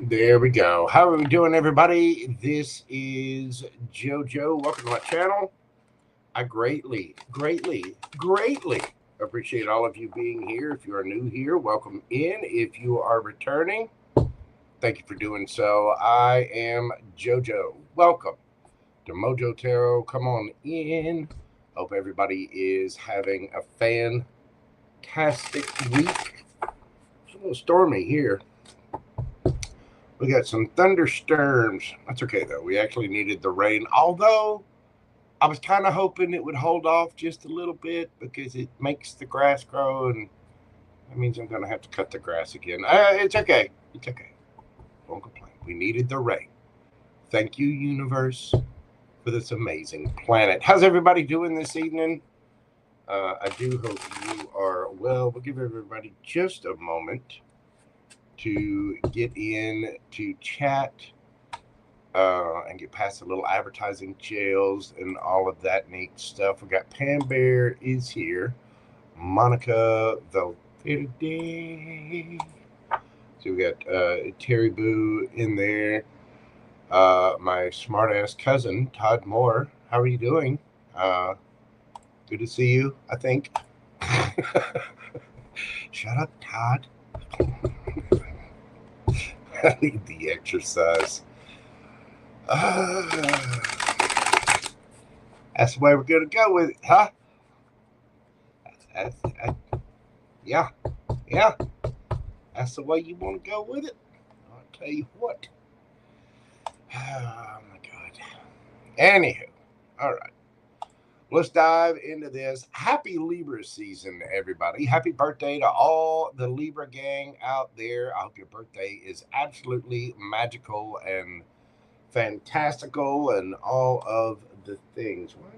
There we go. How are we doing, everybody? This is JoJo. Welcome to my channel. I greatly appreciate all of you being here. If you are new here, welcome in. If you are returning, thank you for doing so. I am JoJo. Welcome to Mojo Tarot. Come on in. Hope everybody is having a fantastic week. It's a little stormy here. We got some thunderstorms. That's okay, though. We actually needed the rain. Although, I was kind of hoping it would hold off just a little bit because it makes the grass grow, and that means I'm going to have to cut the grass again. It's okay. It's okay. Won't complain. We needed the rain. Thank you, universe, for this amazing planet. How's everybody doing this evening? I do hope you are well. We'll give everybody just a moment to get in to chat and get past the little advertising jails and all of that neat stuff. We got Pam Bear is here, Monica Valverde. So we got Terry Boo in there. My smart-ass cousin, Todd Moore. How are you doing? Good to see you, I think. Shut up, Todd. I need the exercise. That's the way we're going to go with it, huh? Yeah. That's the way you want to go with it. I'll tell you what. Oh, my God. Anywho, all right. Let's dive into this. Happy Libra season, everybody. Happy birthday to all the Libra gang out there. I hope your birthday is absolutely magical and fantastical and all of the things. Why am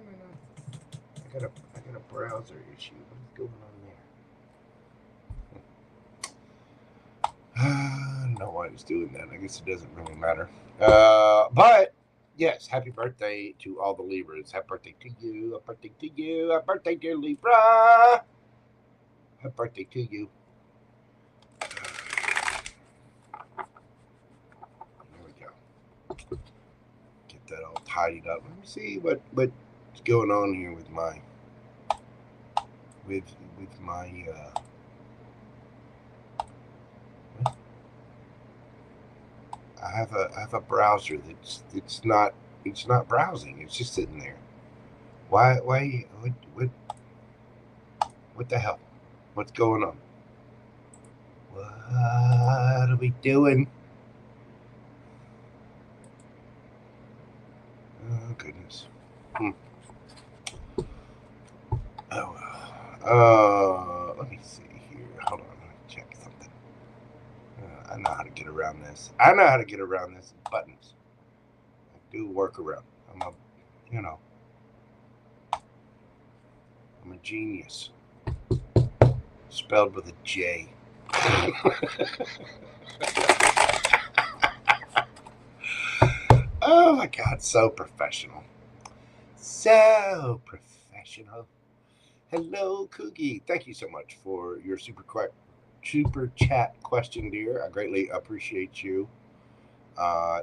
I not? I got a browser issue. What's going on there? I don't know why it's doing that. I guess it doesn't really matter. But yes, happy birthday to all the Libras. Happy birthday to you. Happy birthday to you. Happy birthday, dear Libra. Happy birthday to you. There we go. Get that all tidied up. Let me see what's going on here with my I have a browser it's not browsing. It's just sitting there. Why what the hell? What's going on? What are we doing? Oh goodness. Let me see here. Hold on, let me check something. I know how to get around this. Buttons. I do work around. I'm a genius. Spelled with a J. Oh my God, so professional. So professional. Hello, Cougie. Thank you so much for your super chat question, dear. I greatly appreciate you.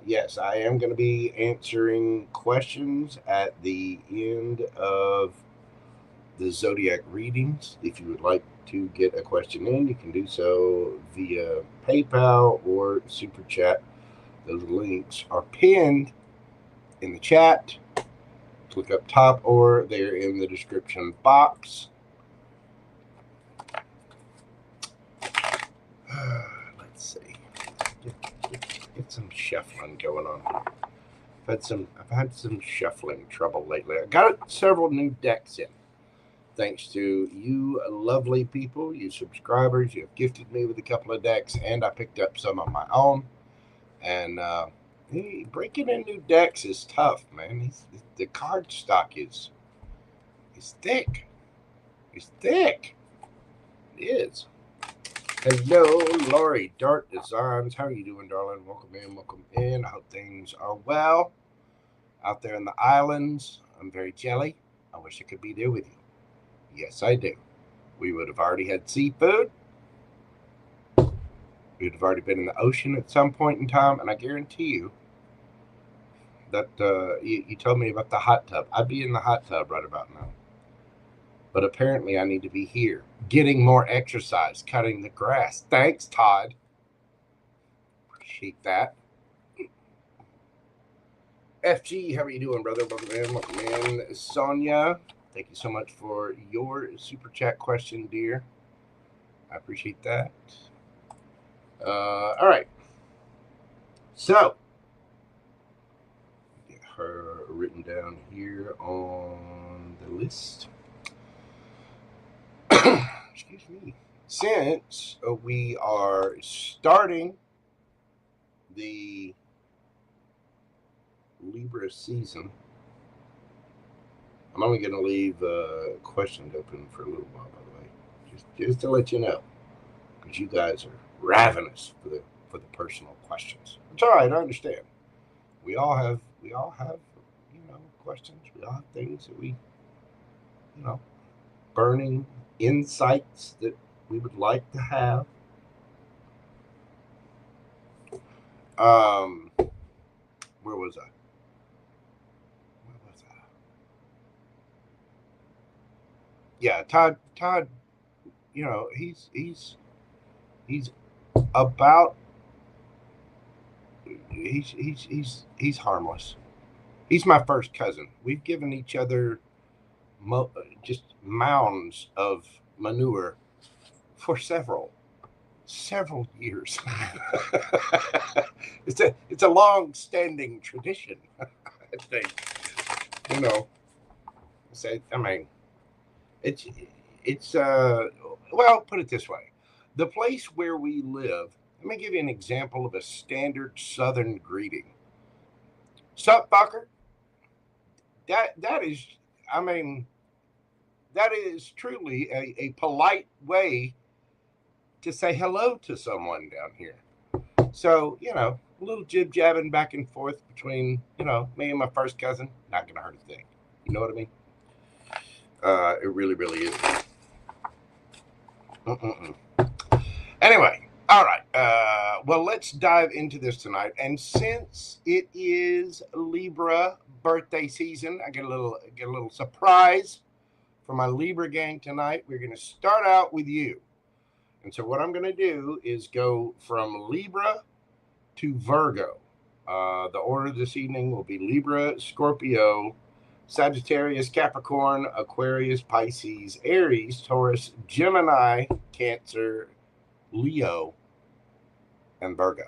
Yes, I am going to be answering questions at the end of the Zodiac Readings. If you would like to get a question in, you can do so via PayPal or Super Chat. Those links are pinned in the chat. Click up top or they're in the description box. Let's see. Get some shuffling going on. I've had some shuffling trouble lately. I got several new decks in. Thanks to you lovely people, you subscribers, you have gifted me with a couple of decks, and I picked up some on my own. And breaking in new decks is tough, man. The card stock is thick. It's thick. It is. Hello, Lori Dart Designs. How are you doing, darling? Welcome in. I hope things are well out there in the islands. I'm very jelly. I wish I could be there with you. Yes, I do. We would have already had seafood. We'd have already been in the ocean at some point in time, and I guarantee you that you told me about the hot tub. I'd be in the hot tub right about now. But apparently I need to be here, getting more exercise, cutting the grass. Thanks, Todd. Appreciate that. FG, how are you doing, brother? Welcome in, welcome in. Sonia, thank you so much for your super chat question, dear. I appreciate that. All right. So, get her written down here on the list. Excuse me. Since we are starting the Libra season, I'm only going to leave questions open for a little while, by the way, just to let you know, because you guys are ravenous for the personal questions. It's all right, I understand. We all have questions. We all have things that we burning insights that we would like to have. Where was I? Yeah, Todd, he's about he's harmless. He's my first cousin. We've given each other just mounds of manure for several years. It's a long-standing tradition, I think. It's well, put it this way. The place where we live, let me give you an example of a standard Southern greeting. Sup, fucker? That is truly a polite way to say hello to someone down here. So, a little jib-jabbing back and forth between, me and my first cousin, not going to hurt a thing. You know what I mean? It really, really is. Anyway, all right. Well, let's dive into this tonight. And since it is Libra birthday season, I get a little surprise for my Libra gang tonight. We're going to start out with you. And so what I'm going to do is go from Libra to Virgo. The order this evening will be Libra, Scorpio, Sagittarius, Capricorn, Aquarius, Pisces, Aries, Taurus, Gemini, Cancer, Leo, and Virgo.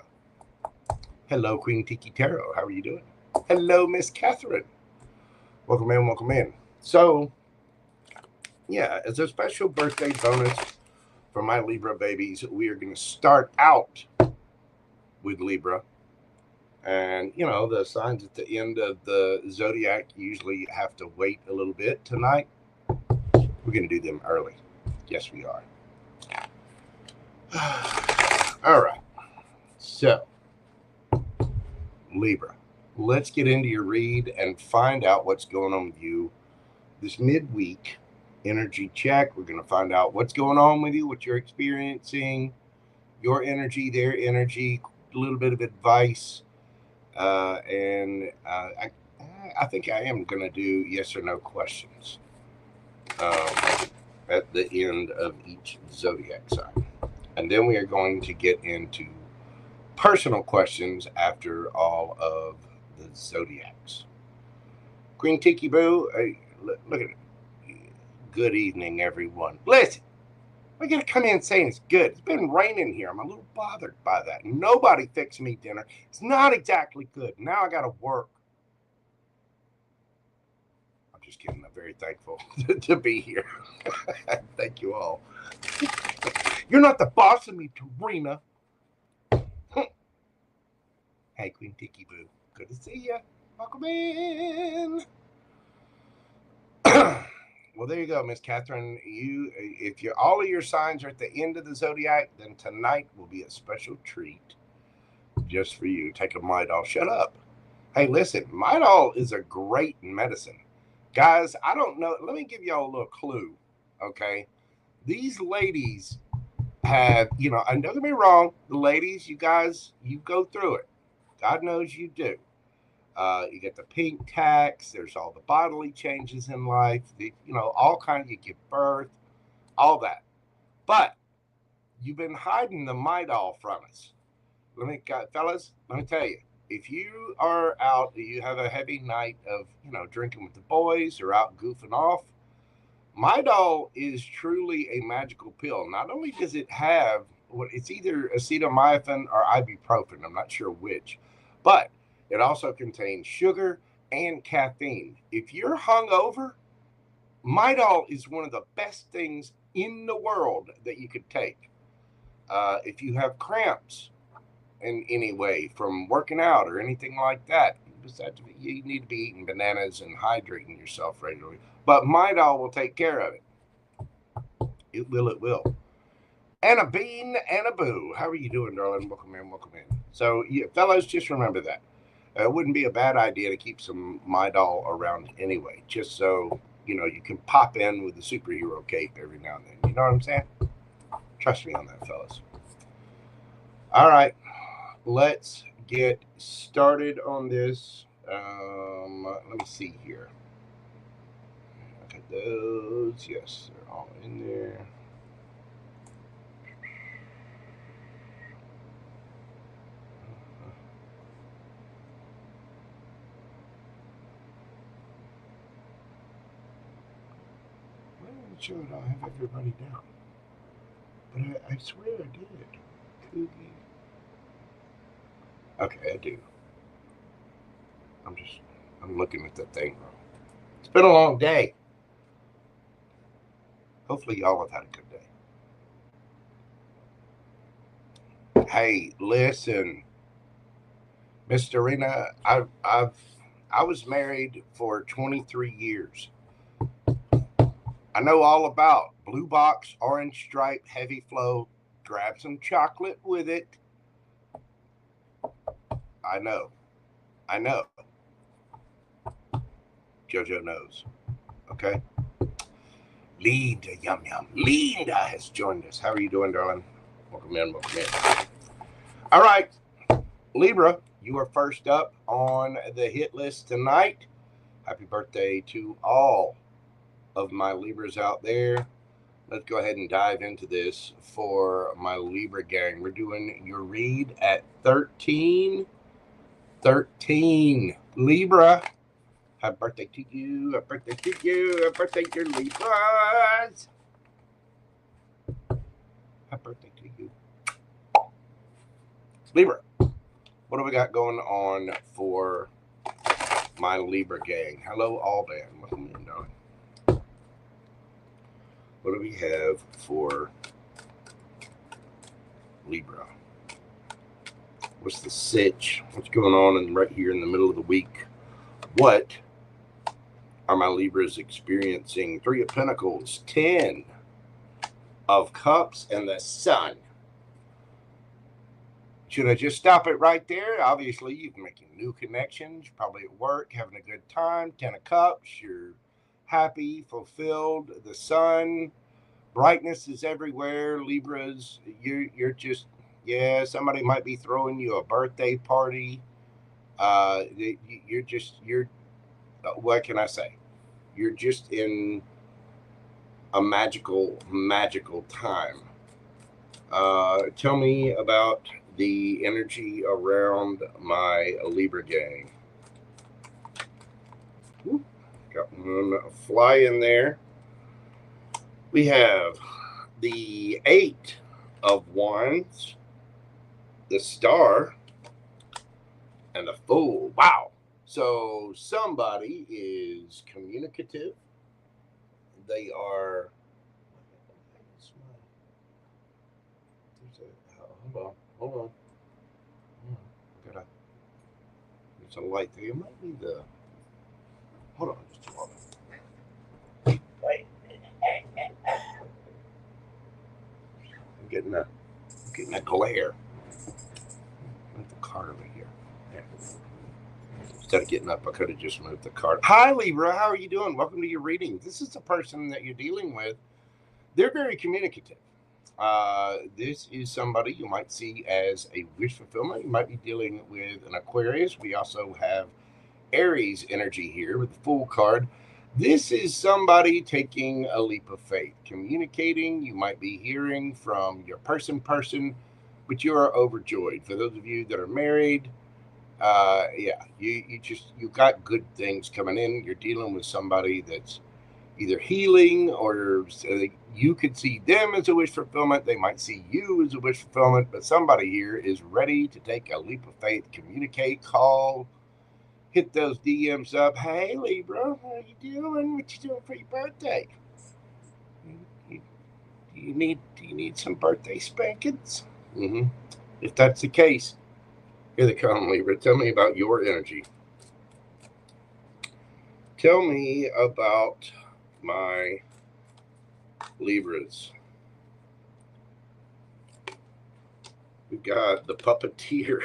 Hello, Queen Tiki Tarot. How are you doing? Hello, Miss Catherine. Welcome in, welcome in. So, yeah, as a special birthday bonus for my Libra babies, we are going to start out with Libra. And, the signs at the end of the Zodiac usually have to wait a little bit. Tonight, we're going to do them early. Yes, we are. All right. So, Libra, let's get into your read and find out what's going on with you this midweek. Energy check. We're going to find out what's going on with you, what you're experiencing, your energy, their energy, a little bit of advice. And I think I am going to do yes or no questions at the end of each zodiac sign. And then we are going to get into personal questions after all of the zodiacs. Queen Tiki Boo, look at it. Good evening, everyone. Listen, we got to come in saying it's good. It's been raining here. I'm a little bothered by that. Nobody fixed me dinner. It's not exactly good. Now I got to work. I'm just kidding. I'm very thankful to be here. Thank you all. You're not the boss of me, Tarina. Hey, Queen Tiki Boo. Good to see you. Welcome in. Well, there you go, Miss Catherine. If all of your signs are at the end of the zodiac, then tonight will be a special treat just for you. Take a Midol. Shut up. Hey, listen, Midol is a great medicine. Guys, I don't know. Let me give y'all a little clue, okay? These ladies have, you know, and don't get me wrong, the ladies, you guys, you go through it. God knows you do. You get the pink tax. There's all the bodily changes in life. You know, all kinds. You give birth, all that. But you've been hiding the Midol from us. Fellas, let me tell you. If you are out, you have a heavy night of, you know, drinking with the boys or out goofing off, Midol is truly a magical pill. Not only does it have what it's either acetaminophen or ibuprofen, I'm not sure which, but it also contains sugar and caffeine. If you're hungover, Midol is one of the best things in the world that you could take. If you have cramps in any way from working out or anything like that, besides, you need to be eating bananas and hydrating yourself regularly. But Midol will take care of it. It will, it will. Anna Bean, Anna Boo. How are you doing, darling? Welcome in, welcome in. So, yeah, fellas, just remember that. It wouldn't be a bad idea to keep some Midol around anyway, just so, you know, you can pop in with the superhero cape every now and then. You know what I'm saying? Trust me on that, fellas. All right, let's get started on this. Let me see here. Look at those. Yes, they're all in there. Sure, I'll have everybody down. But I swear I did. Cougie. Okay, I do. I'm looking at the thing wrong. It's been a long day. Hopefully y'all have had a good day. Hey, listen, Miss Dorina, I was married for 23 years. I know all about blue box, orange stripe, heavy flow. Grab some chocolate with it. I know. JoJo knows. Okay. Linda, yum yum. Linda has joined us. How are you doing, darling? Welcome in, welcome in. All right, Libra, you are first up on the hit list tonight. Happy birthday to all of my Libras out there. Let's go ahead and dive into this for my Libra gang. We're doing your read at 13. Libra, happy birthday to you. Happy birthday to you. Happy birthday to Libras. Happy birthday to you. Libra, what do we got going on for my Libra gang? Hello, Alban. Welcome in, darling. What do we have for Libra? What's the sitch? What's going on right here in the middle of the week? What are my Libras experiencing? 3 of Pentacles, 10 of Cups, and the Sun. Should I just stop it right there? Obviously, you're making new connections, probably at work, having a good time. 10 of Cups, you're happy, fulfilled. The Sun, brightness is everywhere. Libras, you're just, yeah, somebody might be throwing you a birthday party. You're what can I say? You're just in a magical time. Tell me about the energy around my Libra gang. Ooh, got one fly in there. We have the 8 of Wands, the Star, and the Fool. Wow. So somebody is communicative. They are. Hold on. There's a light there. It might be the. Hold on just a moment. Wait. I'm getting a glare. Move the card over here. Yeah. Instead of getting up, I could have just moved the card. Hi, Libra. How are you doing? Welcome to your reading. This is the person that you're dealing with. They're very communicative. This is somebody you might see as a wish fulfillment. You might be dealing with an Aquarius. We also have Aries energy here with the Fool card. This is somebody taking a leap of faith, communicating. You might be hearing from your person, but you are overjoyed. For those of you that are married, yeah, you got good things coming in. You're dealing with somebody that's either healing, or you could see them as a wish fulfillment. They might see you as a wish fulfillment, but somebody here is ready to take a leap of faith, communicate, call, hit those DMs up. Hey, Libra, how you doing? What you doing for your birthday? Do you need some birthday spankings? Mm-hmm. If that's the case, here they come, Libra. Tell me about your energy. Tell me about my Libras. We've got the puppeteer.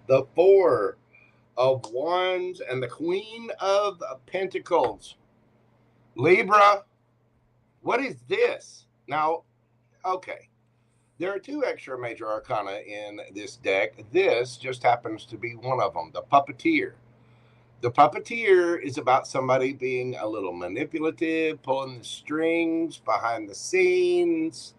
The Four of Wands and the Queen of Pentacles. Libra, what is this? Now, okay, there are two extra major arcana in this deck. This just happens to be one of them, the puppeteer. The puppeteer is about somebody being a little manipulative, pulling the strings behind the scenes,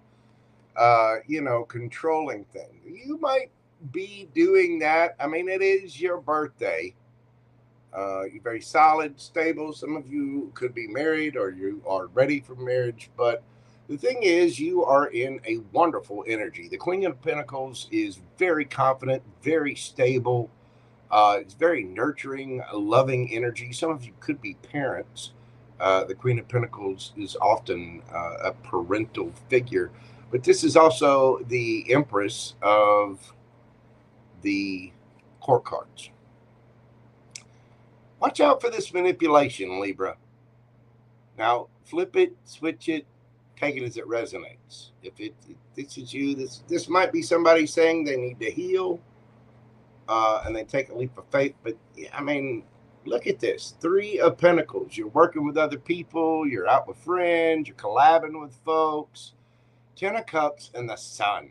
controlling things. You might be doing that. I mean, it is your birthday. You're very solid, stable. Some of you could be married or you are ready for marriage. But the thing is, you are in a wonderful energy. The Queen of Pentacles is very confident, very stable. It's very nurturing, loving energy. Some of you could be parents. The Queen of Pentacles is often a parental figure. But this is also the Empress of the court cards. Watch out for this manipulation, Libra. Now, flip it, switch it, take it as it resonates. If this is you, this might be somebody saying they need to heal, and they take a leap of faith. But, I mean, look at this. Three of Pentacles. You're working with other people. You're out with friends. You're collabing with folks. Ten of Cups and the Sun.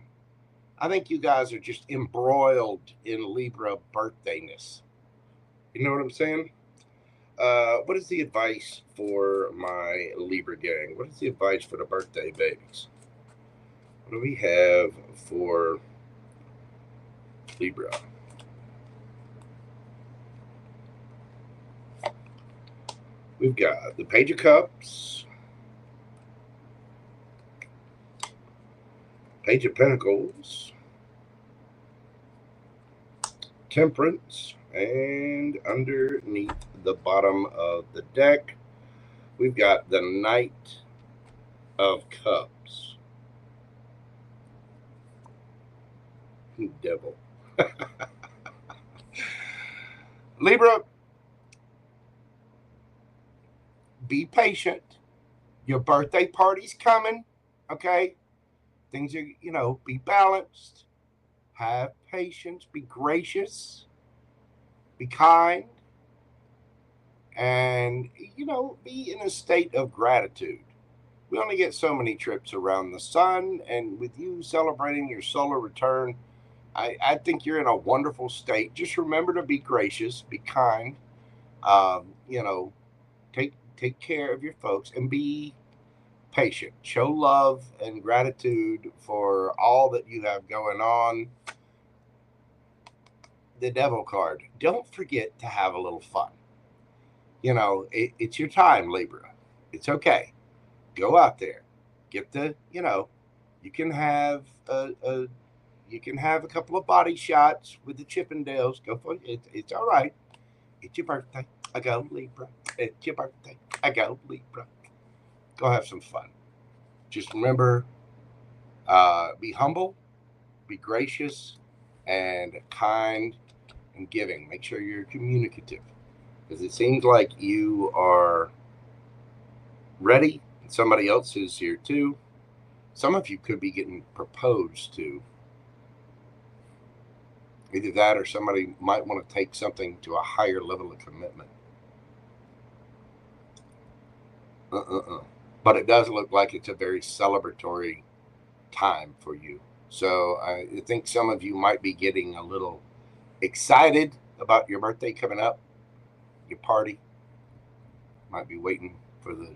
I think you guys are just embroiled in Libra birthdayness. You know what I'm saying? What is the advice for my Libra gang? What is the advice for the birthday babies? What do we have for Libra? We've got the Page of Cups, Page of Pentacles, Temperance, and underneath the bottom of the deck, we've got the Knight of Cups. Devil. Libra, be patient. Your birthday party's coming, okay? Things are, be balanced. Have patience. Be gracious. Be kind. And, be in a state of gratitude. We only get so many trips around the sun. And with you celebrating your solar return, I think you're in a wonderful state. Just remember to be gracious. Be kind. Take care of your folks and be patient. Show love and gratitude for all that you have going on. The Devil card. Don't forget to have a little fun. It's your time, Libra. It's okay. Go out there. Get you can have a couple of body shots with the Chippendales. Go for it. It's all right. It's your birthday. I go, Libra. It's your birthday. I go, Libra. Go have some fun. Just remember, be humble, be gracious, and kind and giving. Make sure you're communicative, because it seems like you are ready, and somebody else is here too. Some of you could be getting proposed to. Either that or somebody might want to take something to a higher level of commitment. but it does look like it's a very celebratory time for you. So I think some of you might be getting a little excited about your birthday coming up, your party. Might be waiting for the,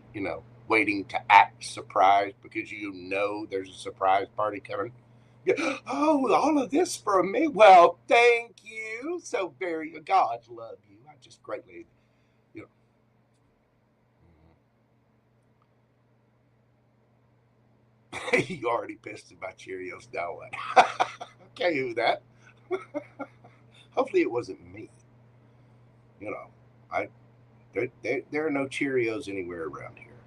waiting to act surprised because there's a surprise party coming. Oh, all of this for me? Well, thank you so very. God love you. I just greatly, you already pissed about Cheerios. Now what? Okay, who that? Hopefully it wasn't me. There are no Cheerios anywhere around here,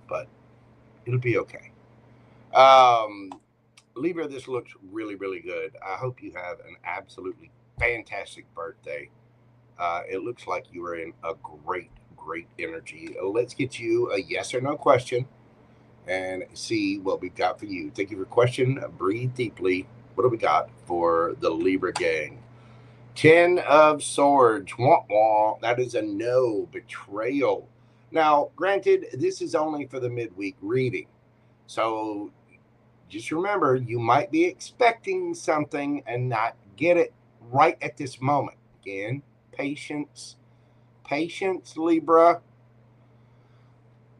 but it'll be okay. Libra, this looks really, really good. I hope you have an absolutely fantastic birthday. It looks like you are in a great, great energy. Let's get you a yes or no question and see what we've got for you. Thank you for your question. Breathe deeply. What do we got for the Libra gang? 10 of Swords. Wah, wah. That is a no. Betrayal. Now, granted, this is only for the midweek reading. So just remember, you might be expecting something and not get it right at this moment. Again, patience. Patience, Libra.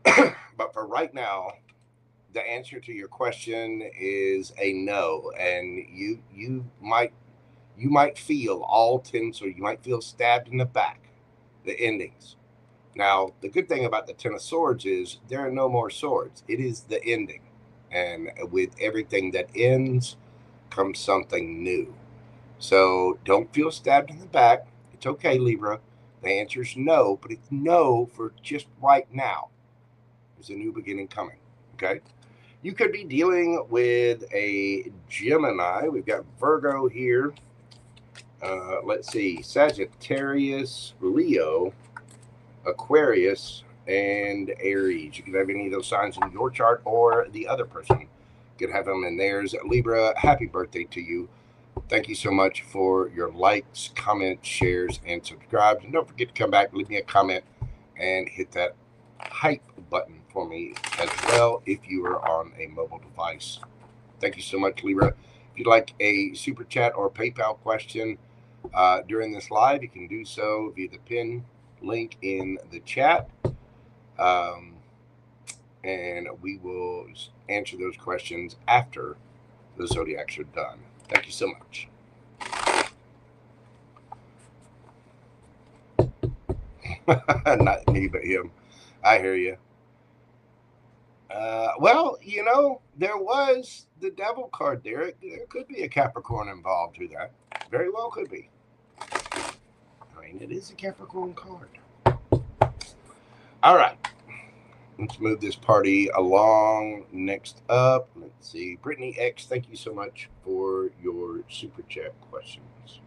But for right now, the answer to your question is a no. And you might feel all 10, so you might feel stabbed in the back, the endings. Now, the good thing about the 10 of Swords is there are no more swords. It is the ending. And with everything that ends comes something new. So don't feel stabbed in the back. It's okay, Libra. The answer is no, but it's no for just right now. There's a new beginning coming, okay? You could be dealing with a Gemini. We've got Virgo here. Let's see, Sagittarius, Leo, Aquarius, and Aries. You could have any of those signs in your chart, or the other person could have them in theirs. Libra, happy birthday to you. Thank you so much for your likes, comments, shares, and subscribes. And don't forget to come back, leave me a comment, and hit that hype button for me as well if you are on a mobile device. Thank you so much, Libra. If you'd like a super chat or PayPal question during this live, you can do so via the pin link in the chat. And we will answer those questions after the Zodiacs are done. Thank you so much. Not me, but him. I hear you. Well, there was the devil card there. There could be a Capricorn involved with that. Very well could be. I mean, it is a Capricorn card. All right. Let's move this party along. Next up, let's see. Brittany X, thank you so much for your super chat questions.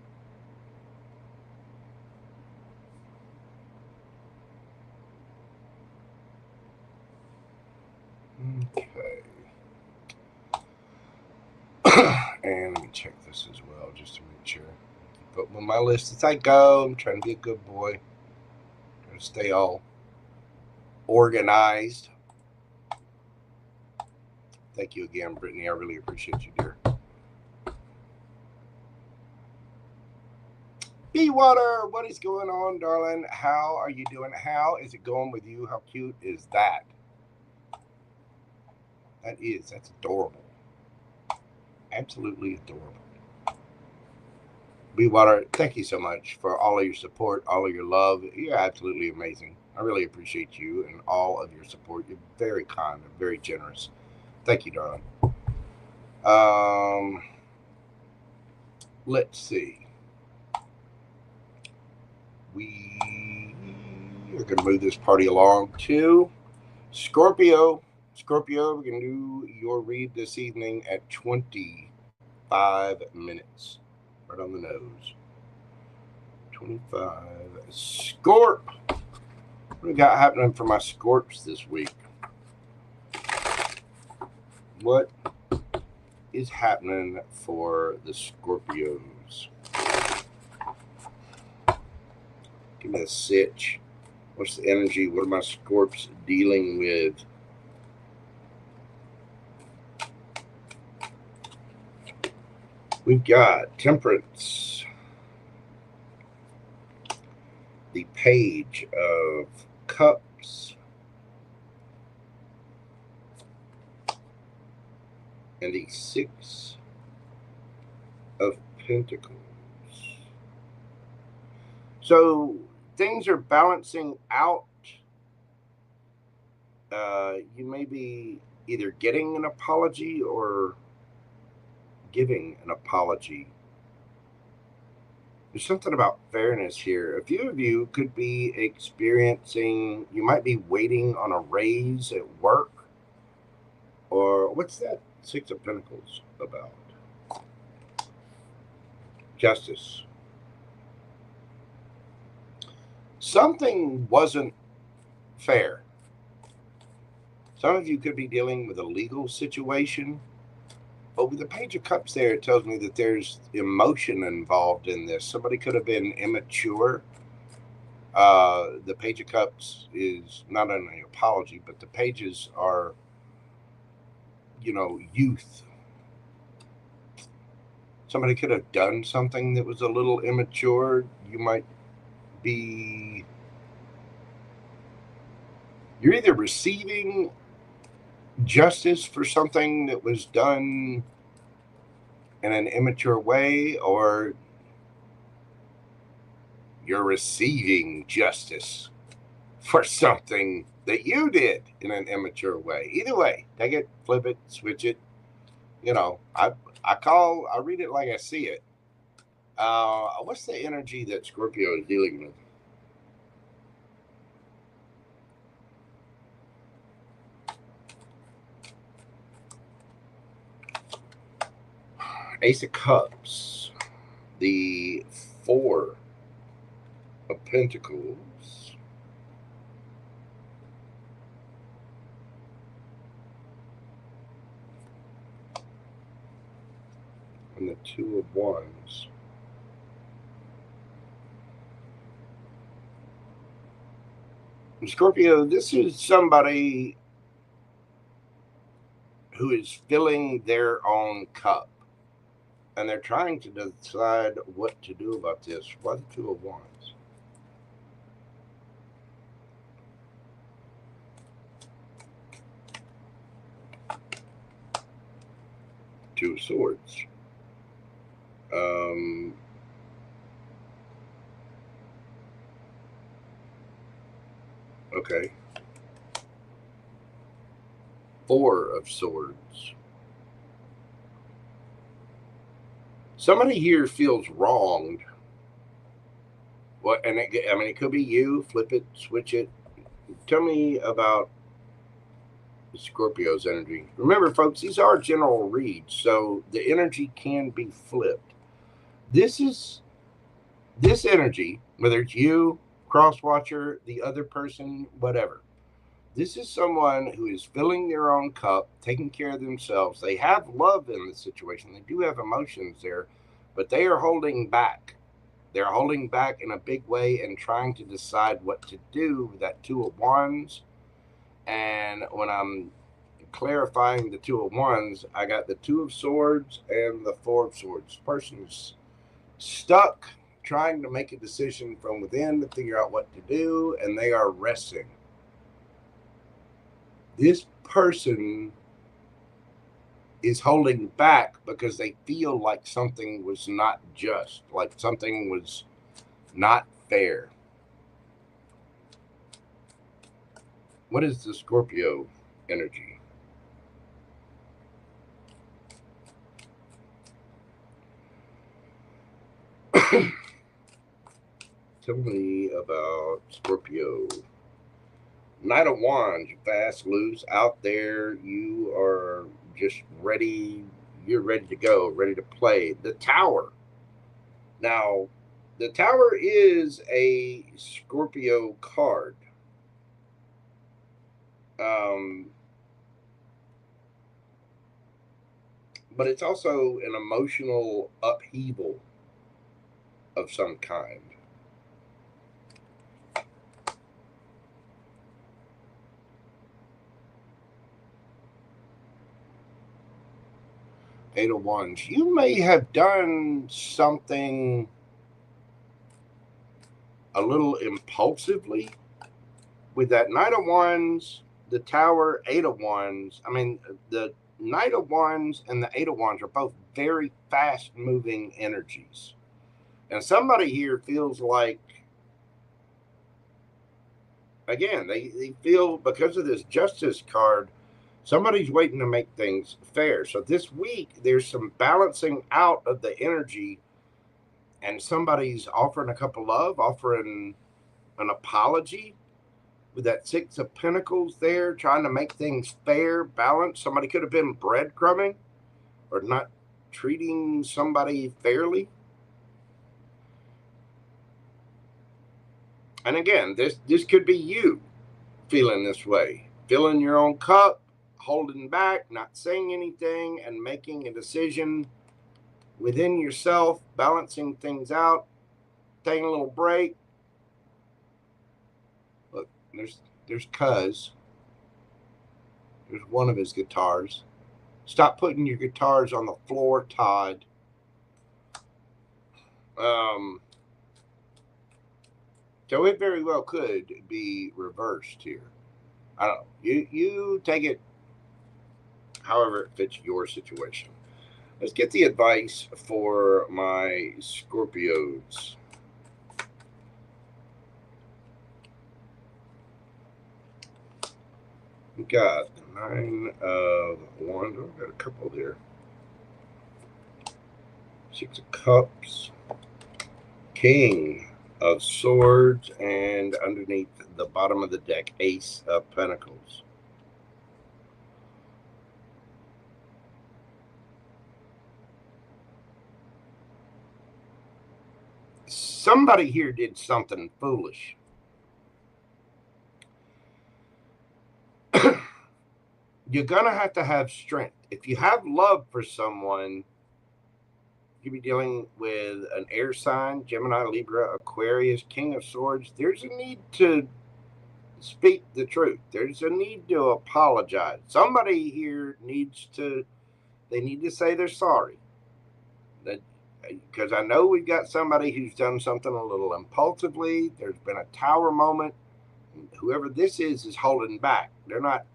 Okay. And let me check this as well, just to make sure. Put them on my list as I go. I'm trying to be a good boy. Trying to stay all organized. Thank you again, Brittany. I really appreciate you, dear. Be-Water, what is going on, darling? How are you doing? How is it going with you? How cute is that? That's adorable. Absolutely adorable. Be-Water, thank you so much for all of your support, all of your love. You're absolutely amazing. I really appreciate you and all of your support. You're very kind and very generous. Thank you, darling. Let's see. We are going to move this party along to Scorpio. Scorpio, we're going to do your read this evening at 25 minutes. Right on the nose. 25. Scorp. What do we got happening for my Scorps this week? What is happening for the Scorpios? Give me a sitch. What's the energy? What are my Scorps dealing with We've got Temperance, the Page of Cups, and the Six of Pentacles. So things are balancing out. You may be either getting an apology or giving an apology. There's something about fairness here. A few of you could be experiencing, you might be waiting on a raise at work. Or what's that Six of Pentacles about? Justice. Something wasn't fair. Some of you could be dealing with a legal situation. But with the Page of Cups there, it tells me that there's emotion involved in this. Somebody could have been immature. The Page of Cups is not an apology, but the pages are, youth. Somebody could have done something that was a little immature. You might be... You're either receiving justice for something that was done in an immature way, or you're receiving justice for something that you did in an immature way. Either way, take it, flip it, switch it. I read it like I see it. What's the energy that Scorpio is dealing with? Ace of Cups, the Four of Pentacles, and the Two of Wands. Scorpio, this is somebody who is filling their own cup, and they're trying to decide what to do about this. Why the Two of Wands? Two of Swords. Okay. Four of Swords. Somebody here feels wronged. What? And it could be you. Flip it, switch it. Tell me about Scorpio's energy. Remember, folks, these are general reads, so the energy can be flipped. This energy, whether it's you, cross-watcher, the other person, whatever. This is someone who is filling their own cup, taking care of themselves. They have love in the situation. They do have emotions there, but they are holding back. They're holding back in a big way and trying to decide what to do with that Two of Wands. And when I'm clarifying the Two of Wands, I got the Two of Swords and the Four of Swords. The person is stuck trying to make a decision from within to figure out what to do, and they are resting. This person is holding back because they feel like something was not just, like something was not fair. What is the Scorpio energy? Tell me about Scorpio. Knight of Wands, you fast, loose, out there. You are just ready. You're ready to go, ready to play. The Tower. Now, the Tower is a Scorpio card. But it's also an emotional upheaval of some kind. Eight of Wands. You may have done something a little impulsively with that Knight of Wands, the Tower, Eight of Wands. I mean, the Knight of Wands and the Eight of Wands are both very fast-moving energies. And somebody here feels like, again, they feel because of this Justice card, somebody's waiting to make things fair. So this week, there's some balancing out of the energy, and somebody's offering a cup of love, offering an apology with that Six of Pentacles there, trying to make things fair, balanced. Somebody could have been breadcrumbing or not treating somebody fairly. And again, this could be you feeling this way, filling your own cup, holding back, not saying anything, and making a decision within yourself, balancing things out, taking a little break. Look, there's Cuz. There's one of his guitars. Stop putting your guitars on the floor, Todd. So it very well could be reversed here. I don't know. You take it however it fits your situation. Let's get the advice for my Scorpios. We got the Nine of Wands. I've got a couple there. Six of Cups. King of Swords, and underneath the bottom of the deck, Ace of Pentacles. Somebody here did something foolish. You're going to have strength. If you have love for someone, you'll be dealing with an air sign, Gemini, Libra, Aquarius, King of Swords. There's a need to speak the truth. There's a need to apologize. Somebody here needs to, they need to say they're sorry. Because I know we've got somebody who's done something a little impulsively. There's been a Tower moment. Whoever this is holding back. They're not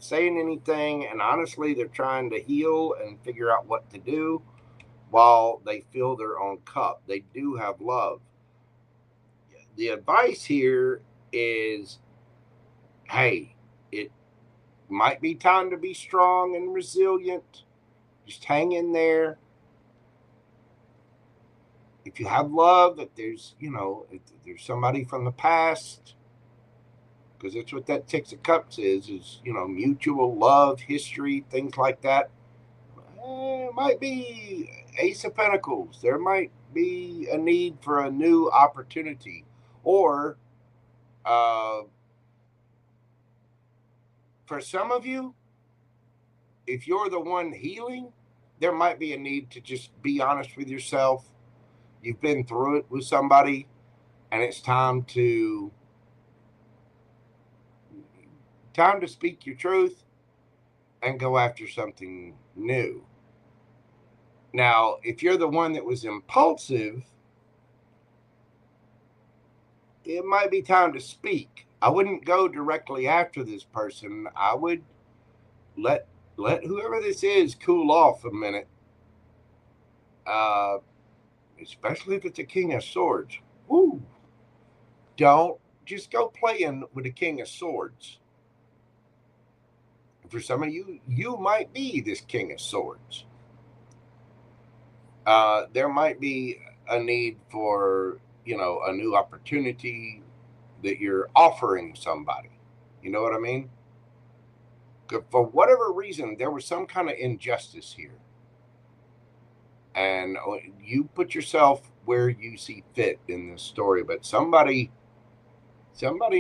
saying anything, and honestly, they're trying to heal and figure out what to do while they fill their own cup. They do have love. The advice here is, hey, it might be time to be strong and resilient. Just hang in there. If you have love, if there's, if there's somebody from the past, because that's what that Six of Cups is, mutual love, history, things like that. It might be Ace of Pentacles. There might be a need for a new opportunity. Or for some of you, if you're the one healing, there might be a need to just be honest with yourself. You've been through it with somebody, and it's time to speak your truth and go after something new. Now, if you're the one that was impulsive, it might be time to speak. I wouldn't go directly after this person. I would let whoever this is cool off a minute. Especially if it's a King of Swords. Woo! Don't just go playing with a King of Swords. For some of you, you might be this King of Swords. There might be a need for, a new opportunity that you're offering somebody. You know what I mean? For whatever reason, there was some kind of injustice here. And you put yourself where you see fit in this story, but somebody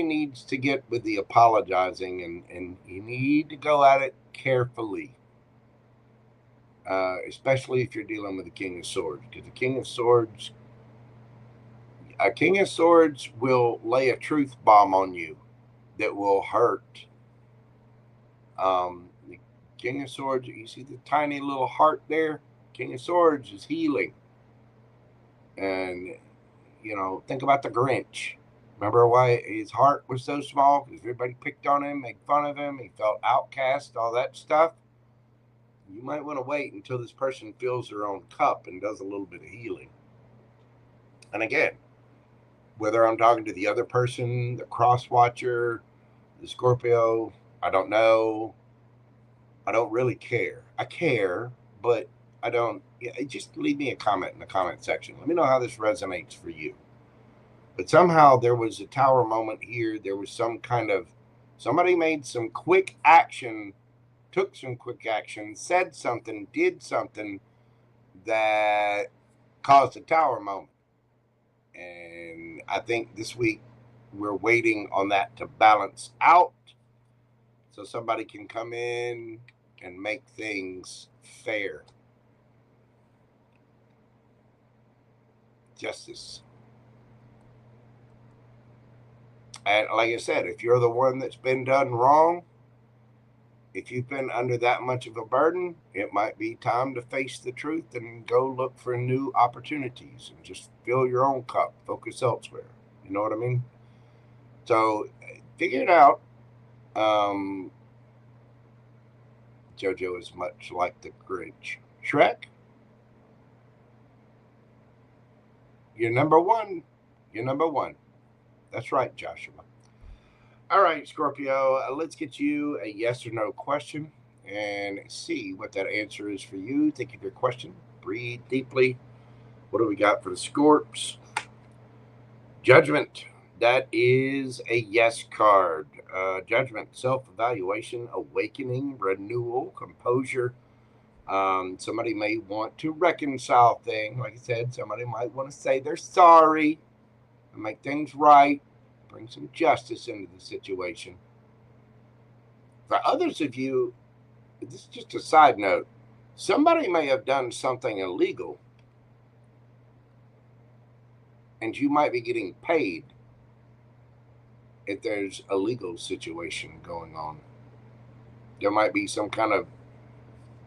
needs to get with the apologizing, and you need to go at it carefully, especially if you're dealing with the King of Swords, because a King of Swords will lay a truth bomb on you that will hurt. The King of Swords, you see the tiny little heart there? King of Swords is healing. And, you know, think about the Grinch. Remember why his heart was so small? Because everybody picked on him, made fun of him. He felt outcast, all that stuff. You might want to wait until this person fills their own cup and does a little bit of healing. And again, whether I'm talking to the other person, the cross watcher, the Scorpio, I don't know. I don't really care. I care, but I don't. Just leave me a comment in the comment section. Let me know how this resonates for you. But somehow there was a tower moment here. There was some kind of, somebody made some quick action, took some quick action, said something, did something that caused a tower moment. And I think this week we're waiting on that to balance out so somebody can come in and make things fair. Justice. And like I said, if you're the one that's been done wrong, if you've been under that much of a burden, it might be time to face the truth and go look for new opportunities and just fill your own cup, focus elsewhere. You know what I mean? So figure it out. Jojo is much like the Grinch. Shrek, you're number one. You're number one. That's right, Joshua. All right, Scorpio, let's get you a yes or no question and see what that answer is for you. Think of your question. Breathe deeply. What do we got for the Scorps? Judgment. That is a yes card. Judgment, self-evaluation, awakening, renewal, composure. Somebody may want to reconcile things. Like I said, somebody might want to say they're sorry and make things right, bring some justice into the situation. For others of you, this is just a side note, somebody may have done something illegal and you might be getting paid if there's a legal situation going on. There might be some kind of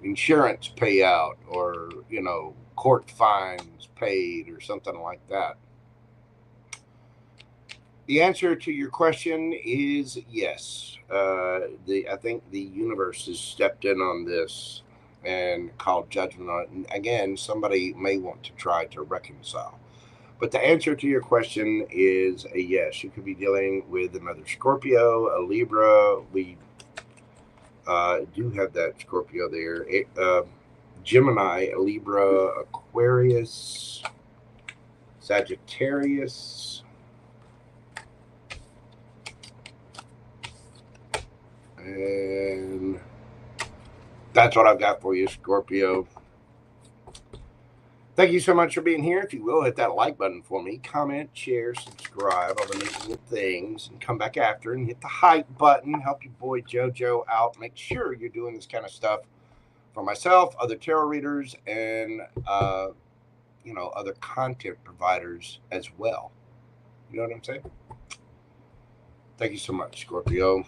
insurance payout or, you know, court fines paid or something like that. The answer to your question is yes. I think the universe has stepped in on this and called judgment on it. And again, somebody may want to try to reconcile. But the answer to your question is a yes. You could be dealing with another Scorpio, a Libra. We do have that Scorpio there. Gemini, a Libra, Aquarius, Sagittarius. And that's what I've got for you, Scorpio. Thank you so much for being here. If you will, hit that like button for me. Comment, share, subscribe, all the neat little things. And come back after and hit the hype button. Help your boy JoJo out. Make sure you're doing this kind of stuff for myself, other tarot readers, and, you know, other content providers as well. You know what I'm saying? Thank you so much, Scorpio.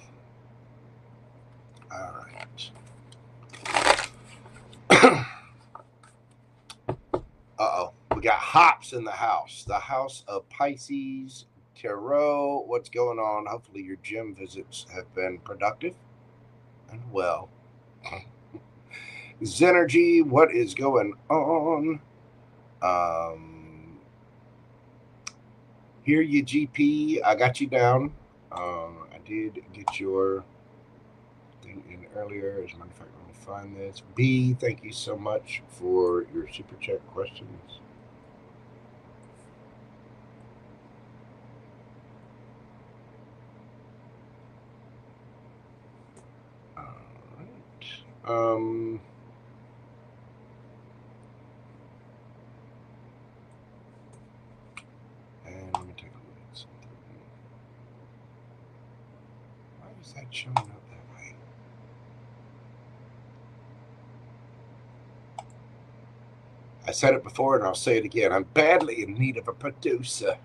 All right. Uh-oh. We got hops in the house. The house of Pisces, Tarot. What's going on? Hopefully your gym visits have been productive and well. Zenergy, what is going on? Hear you, GP. I got you down. I did get your thing in earlier. As a matter of fact, let me find this. B, thank you so much for your super chat questions. All right. And let me take a look at something. Why is that showing up that way? I said it before and I'll say it again. I'm badly in need of a producer.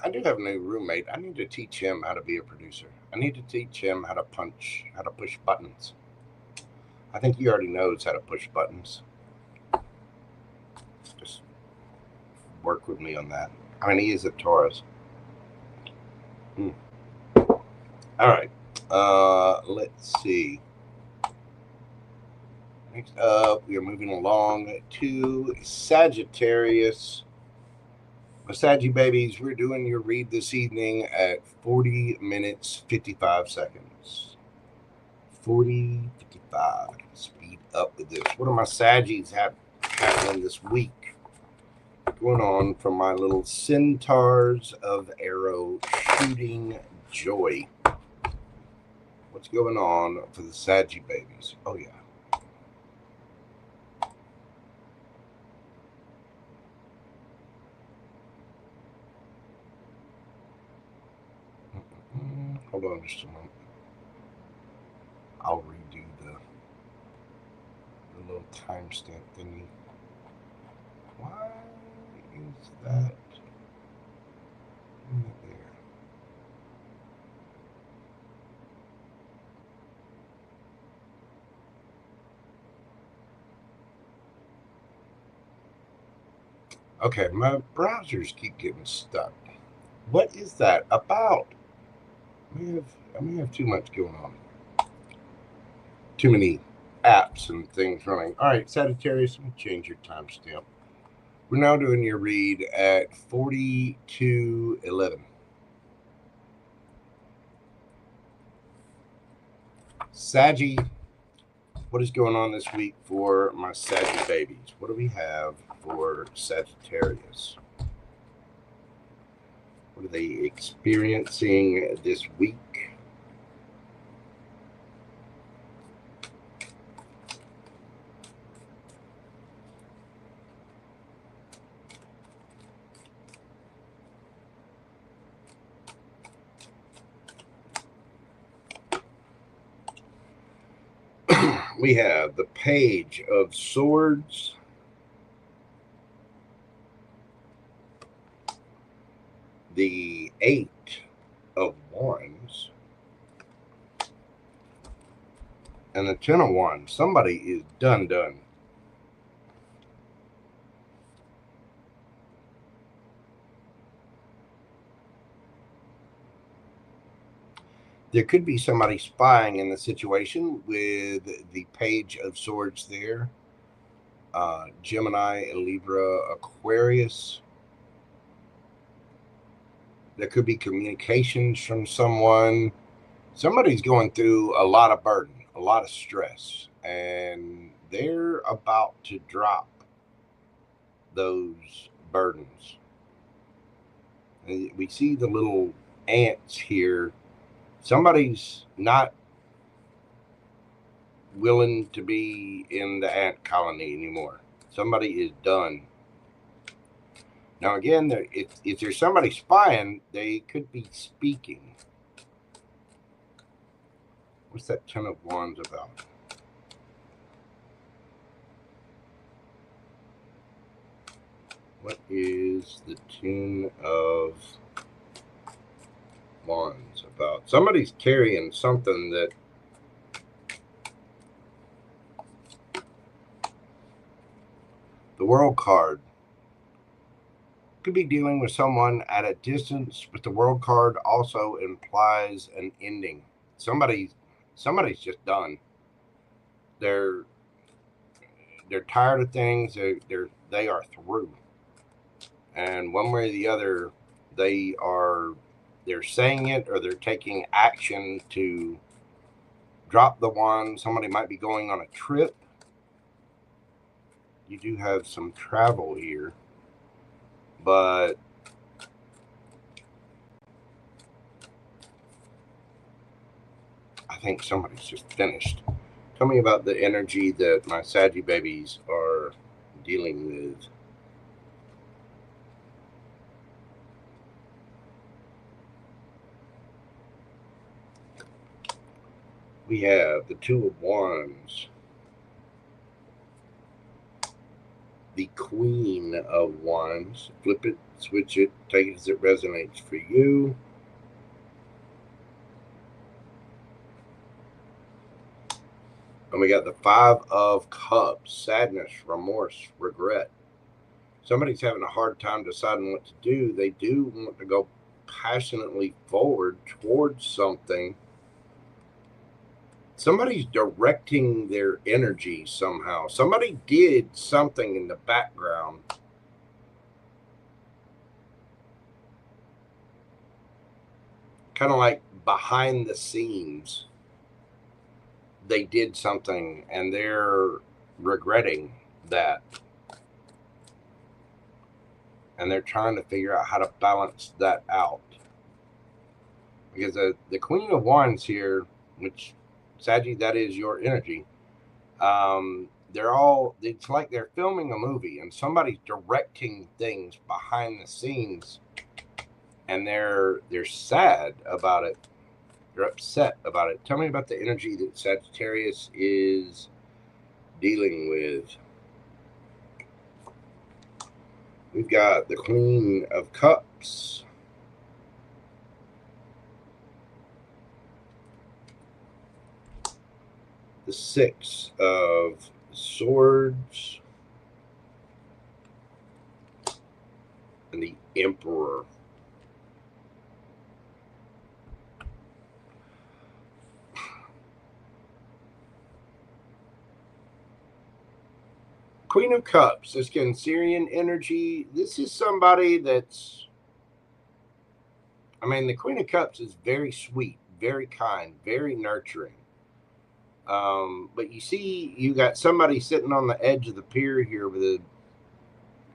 I do have a new roommate. I need to teach him how to be a producer. I need to teach him how to push buttons. I think he already knows how to push buttons. Just work with me on that. I mean, he is a Taurus. All right. Let's see. Next up, we are moving along to Sagittarius. Saggy babies, we're doing your read this evening at 40 minutes, 55 seconds. 40, 55. Speed up with this. What are my Saggies happening this week? Going on from my little centaurs of arrow shooting joy. What's going on for the Saggy babies? Oh, yeah. Hold on just a moment. I'll redo the little timestamp thingy. Why is that in there? Okay, my browsers keep getting stuck. What is that about? I may have too much going on. Too many apps and things running. All right, Sagittarius, let me change your timestamp. We're now doing your read at 42:11. Saggy, what is going on this week for my Saggy babies? What do we have for Sagittarius? What are they experiencing this week? We have the Page of Swords, the Eight of Wands, and the Ten of Wands. Somebody is done. There could be somebody spying in the situation with the Page of Swords there. Gemini, Libra, Aquarius. There could be communications from someone. Somebody's going through a lot of burden, a lot of stress, and they're about to drop those burdens. And we see the little ants here. Somebody's not willing to be in the ant colony anymore. Somebody is done. Now, again, if there's somebody spying, they could be speaking. What's that Ten of Wands about? What is the Ten of Wands about? Somebody's carrying something that the World card could be dealing with someone at a distance, but the World card also implies an ending. Somebody's just done. They're tired of things. They are through, and one way or the other, they're saying it or they're taking action to drop the wand. Somebody might be going on a trip. You do have some travel here, but I think somebody's just finished. Tell me about the energy that my Saggy babies are dealing with. We have the Two of Wands, the Queen of Wands. Flip it, switch it, take it as it resonates for you. And we got the Five of Cups. Sadness, remorse, regret. Somebody's having a hard time deciding what to do. They do want to go passionately forward towards something. Somebody's directing their energy somehow. Somebody did something in the background. Kind of like behind the scenes. They did something and they're regretting that. And they're trying to figure out how to balance that out. Because the Queen of Wands here, which, Saggy, that is your energy. It's like they're filming a movie and somebody's directing things behind the scenes. And they're sad about it. They're upset about it. Tell me about the energy that Sagittarius is dealing with. We've got the Queen of Cups. The Six of Swords. And the Emperor. Queen of Cups, this Cancerian energy. This is somebody that's, the Queen of Cups is very sweet, very kind, very nurturing. But you see, you got somebody sitting on the edge of the pier here with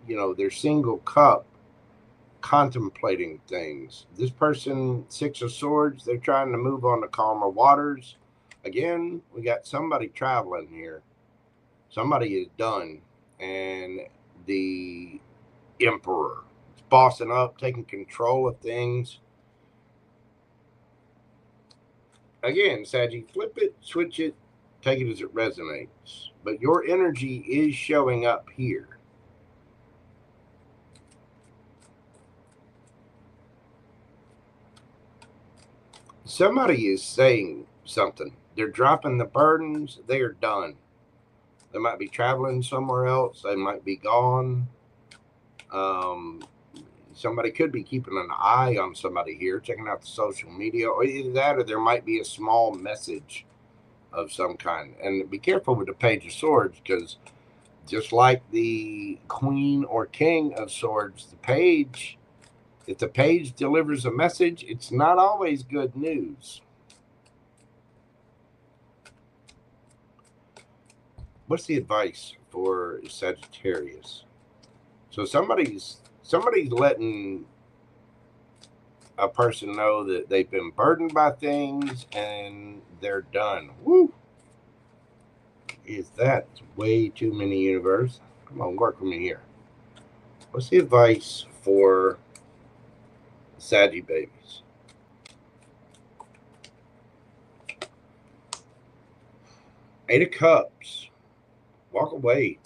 their single cup, contemplating things. This person, Six of Swords, they're trying to move on to calmer waters. Again, we got somebody traveling here. Somebody is done. And the Emperor is bossing up, taking control of things. Again, Saggy, flip it, switch it, take it as it resonates. But your energy is showing up here. Somebody is saying something. They're dropping the burdens. They are done. They might be traveling somewhere else. They might be gone. Somebody could be keeping an eye on somebody here, checking out the social media, or either that, or there might be a small message of some kind. And be careful with the Page of Swords, because just like the Queen or King of Swords, the Page, if the Page delivers a message, it's not always good news. What's the advice for Sagittarius? So somebody's letting a person know that they've been burdened by things and they're done. Woo! That's way too many, universe. Come on, work with me here. What's the advice for Saggy babies? Eight of Cups. Walk away.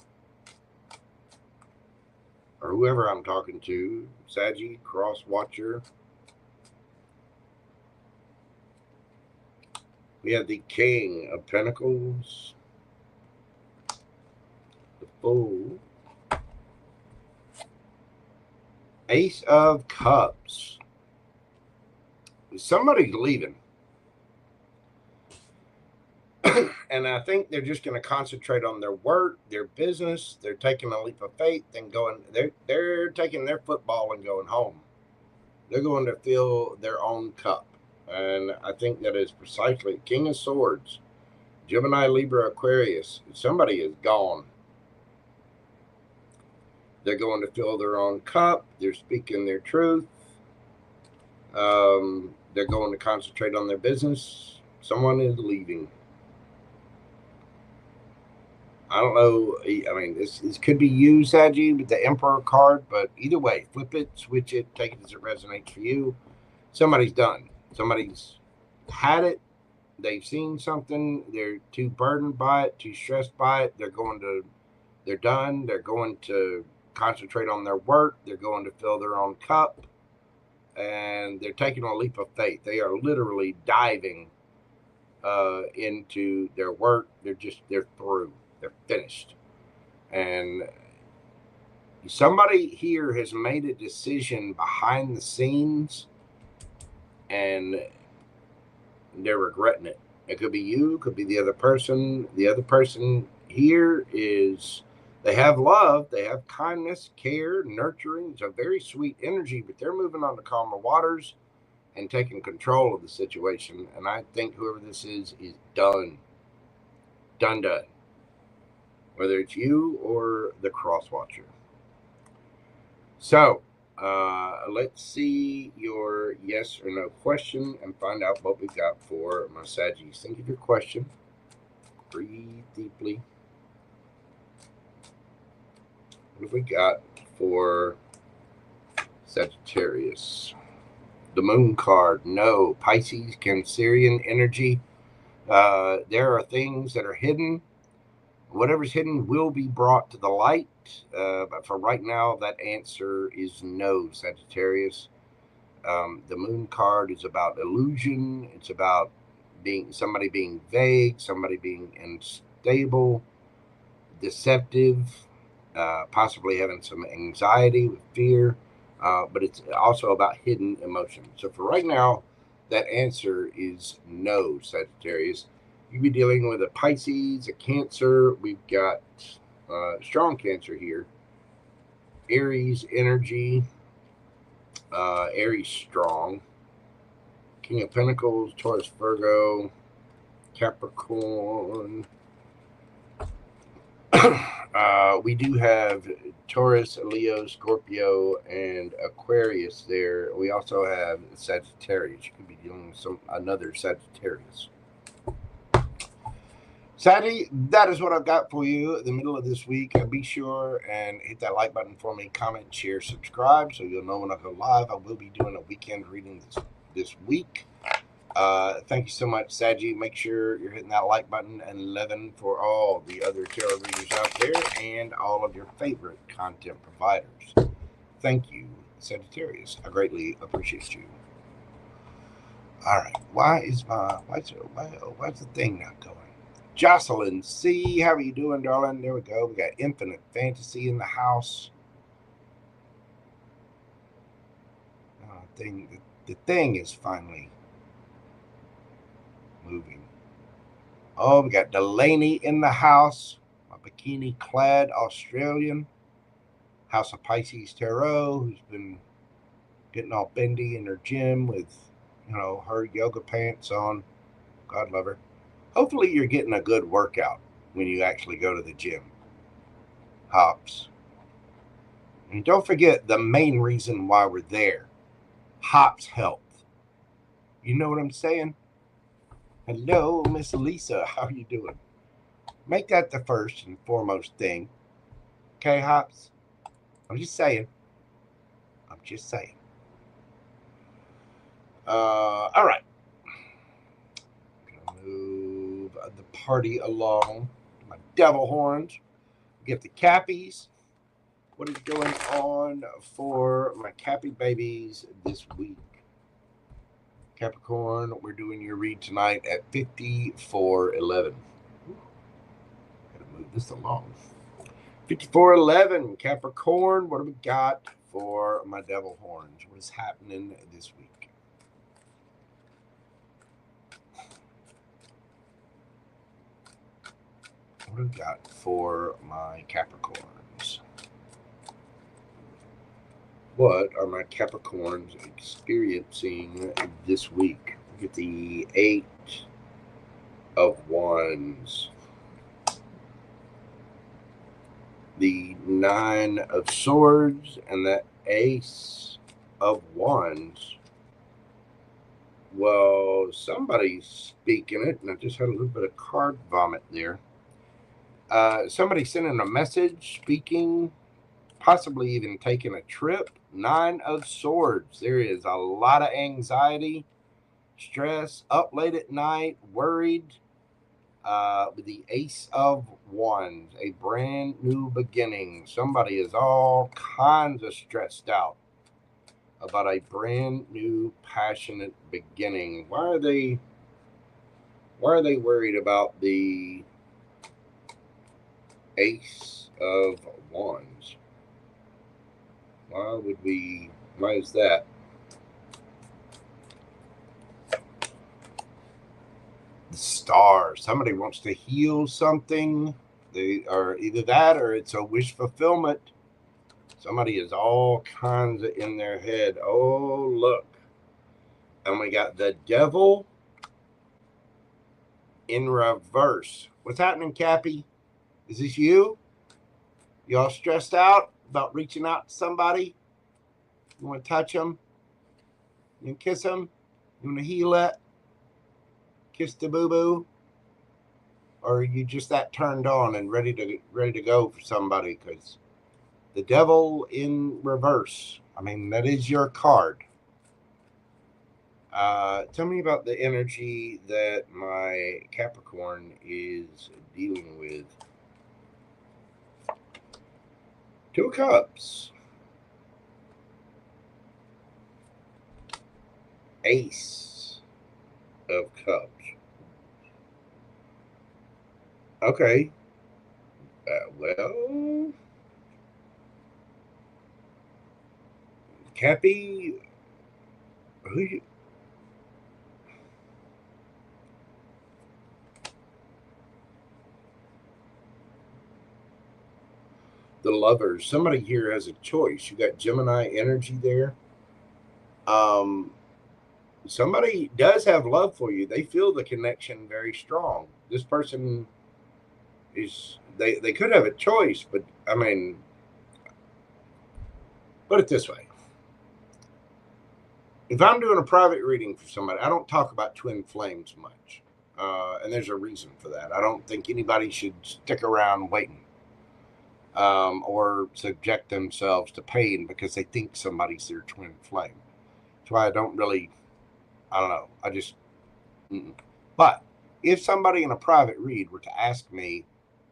Or whoever I'm talking to. Saggy, cross watcher. We have the King of Pentacles. The Fool. Ace of Cups. Somebody's leaving. And I think they're just going to concentrate on their work, their business. They're taking a leap of faith and going. They're taking their football and going home. They're going to fill their own cup, and I think that is precisely King of Swords, Gemini, Libra, Aquarius. Somebody is gone. They're going to fill their own cup. They're speaking their truth. They're going to concentrate on their business. Someone is leaving. I don't know. This could be you, Saggy, with the Emperor card, but either way, flip it, switch it, take it as it resonates for you. Somebody's done. Somebody's had it. They've seen something. They're too burdened by it, too stressed by it. They're going to They're done. They're going to concentrate on their work. They're going to fill their own cup. And they're taking a leap of faith. They are literally diving into their work. They're through. They're finished. And somebody here has made a decision behind the scenes, and they're regretting it. It could be you, could be the other person. The other person here is, they have love, they have kindness, care, nurturing. It's a very sweet energy, but they're moving on to calmer waters and taking control of the situation. And I think whoever this is done. Done. Whether it's you or the cross watcher. So, let's see your yes or no question and find out what we've got for my Saggies. Think of your question. Breathe deeply. What have we got for Sagittarius? The Moon card. No. Pisces, Cancerian energy. There are things that are hidden. Whatever's hidden will be brought to the light. But for right now, that answer is no, Sagittarius. The Moon card is about illusion. It's about somebody being vague, somebody being unstable, deceptive, possibly having some anxiety with fear. But it's also about hidden emotions. So for right now, that answer is no, Sagittarius. You'd be dealing with a Pisces, a Cancer. We've got strong Cancer here. Aries energy. Aries strong. King of Pentacles, Taurus, Virgo, Capricorn. We do have Taurus, Leo, Scorpio, and Aquarius there. We also have Sagittarius. You could be dealing with another Sagittarius. Sadly, that is what I've got for you in the middle of this week. Be sure and hit that like button for me, comment, share, subscribe, so you'll know when I go live. I will be doing a weekend reading this week. Thank you so much, Saggy. Make sure you're hitting that like button and loving for all the other tarot readers out there and all of your favorite content providers. Thank you, Sagittarius. I greatly appreciate you. All right. Why is the thing not going? Jocelyn C, how are you doing, darling? There we go. We got Infinite Fantasy in the house. The thing is finally moving. Oh, we got Delaney in the house. A bikini-clad Australian. House of Pisces Tarot, who's been getting all bendy in her gym with, her yoga pants on. God love her. Hopefully you're getting a good workout when you actually go to the gym. Hops. And don't forget the main reason why we're there. Hops health. You know what I'm saying? Hello, Miss Lisa. How are you doing? Make that the first and foremost thing. Okay, Hops? I'm just saying. All right. Gonna move the party along. My devil horns. Get the cappies. What is going on for my cappy babies this week? Capricorn, we're doing your read tonight at 54:11. Gotta move this along. 54:11, Capricorn. What do we got for my devil horns? What is happening this week? What do we got for my Capricorns? What are my Capricorns experiencing this week? We get the 8 of Wands, the 9 of Swords, and the Ace of Wands. Well, somebody's speaking it, and I just had a little bit of card vomit there. Somebody sending a message, speaking, possibly even taking a trip. 9 of Swords. There is a lot of anxiety, stress, up late at night, worried. With the Ace of Wands, a brand new beginning. Somebody is all kinds of stressed out about a brand new passionate beginning. Why are they worried about the Ace of Wands? Why is that? The Star. Somebody wants to heal something. They are either that or it's a wish fulfillment. Somebody is all kinds of in their head. Oh, look. And we got the Devil in reverse. What's happening, Cappy? Is this you? Y'all stressed out about reaching out to somebody? You want to touch them? You want to kiss them? You want to heal it? Kiss the boo-boo? Or are you just that turned on and ready to go for somebody? Because the Devil in reverse. I mean, that is your card. Tell me about the energy that my Capricorn is dealing with. Two of Cups. Ace of Cups. Okay. Well, Cappy, the Lovers. Somebody here has a choice. You got Gemini energy there. Somebody does have love for you. They feel the connection very strong. This person is, they could have a choice, but I mean, put it this way. If I'm doing a private reading for somebody, I don't talk about twin flames much. And there's a reason for that. I don't think anybody should stick around waiting or subject themselves to pain because they think somebody's their twin flame. That's why I don't really, I don't know. I just, But if somebody in a private read were to ask me,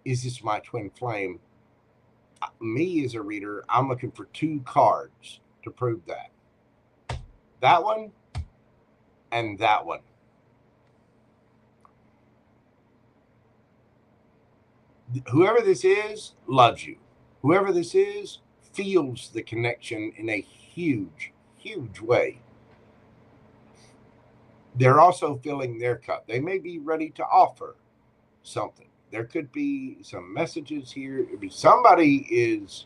is this my twin flame? Me as a reader, I'm looking for two cards to prove that. That one and that one. Whoever this is loves you. Whoever this is feels the connection in a huge, huge way. They're also filling their cup. They may be ready to offer something. There could be some messages here. Somebody has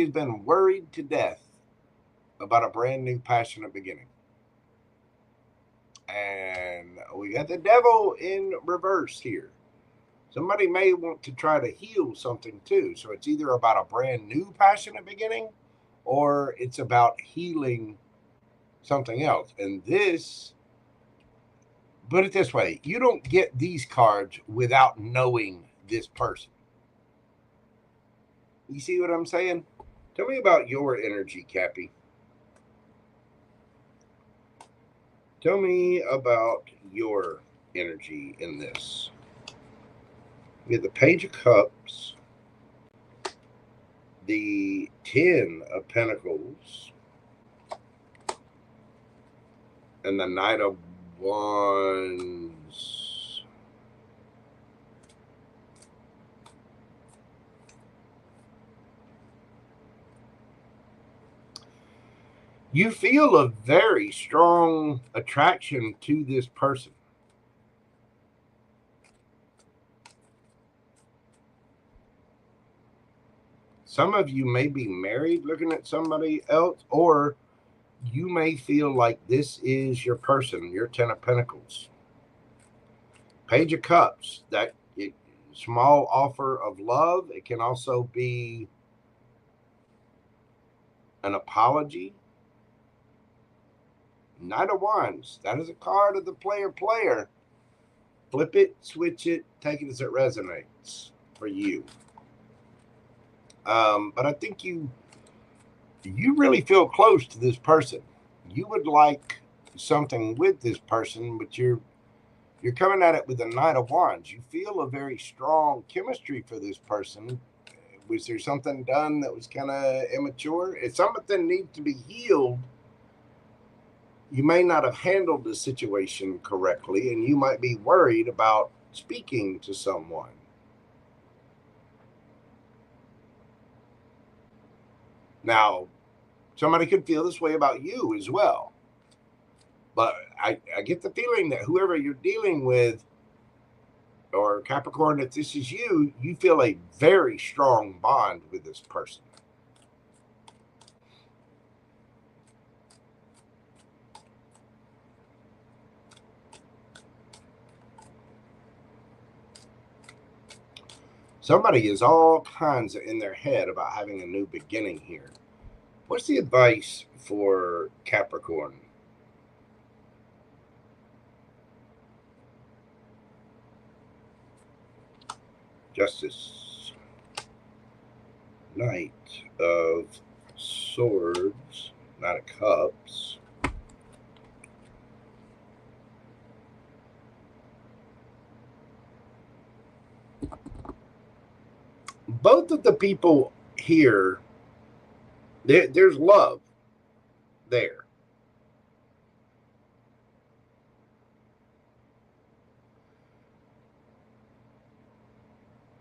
been worried to death about a brand new passionate beginning. And we got the Devil in reverse here. Somebody may want to try to heal something too. So it's either about a brand new passionate beginning or it's about healing something else. And this, put it this way, you don't get these cards without knowing this person. You see what I'm saying? Tell me about your energy, Cappy. Tell me about your energy in this. We have the Page of Cups, the 10 of Pentacles, and the Knight of Wands. You feel a very strong attraction to this person. Some of you may be married looking at somebody else, or you may feel like this is your person, your 10 of Pentacles. Page of Cups, that small offer of love. It can also be an apology. Knight of Wands, that is a card of the player. Flip it, switch it, take it as it resonates for you. But I think you really feel close to this person. You would like something with this person, but you're You're coming at it with the Knight of Wands. You feel a very strong chemistry for this person. Was there something done that was kind of immature? If something needs to be healed, you may not have handled the situation correctly, and you might be worried about speaking to someone. Now, somebody could feel this way about you as well. But I get the feeling that whoever you're dealing with, or Capricorn, if this is you, you feel a very strong bond with this person. Somebody is all kinds of in their head about having a new beginning here. What's the advice for Capricorn? Justice. Knight of Swords. Knight of Cups. Both of the people here, there's love there.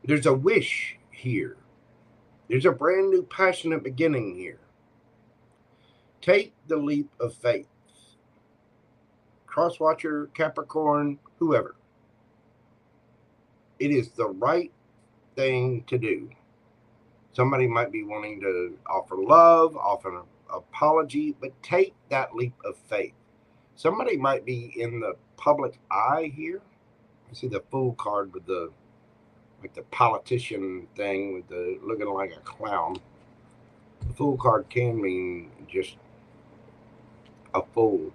There's a wish here. There's a brand new passionate beginning here. Take the leap of faith. Crosswatcher, Capricorn, whoever. It is the right thing to do. Somebody might be wanting to offer love, offer an apology, but take that leap of faith. Somebody might be in the public eye here. I see the Fool card with the politician thing with the looking like a clown. The Fool card can mean just a fool.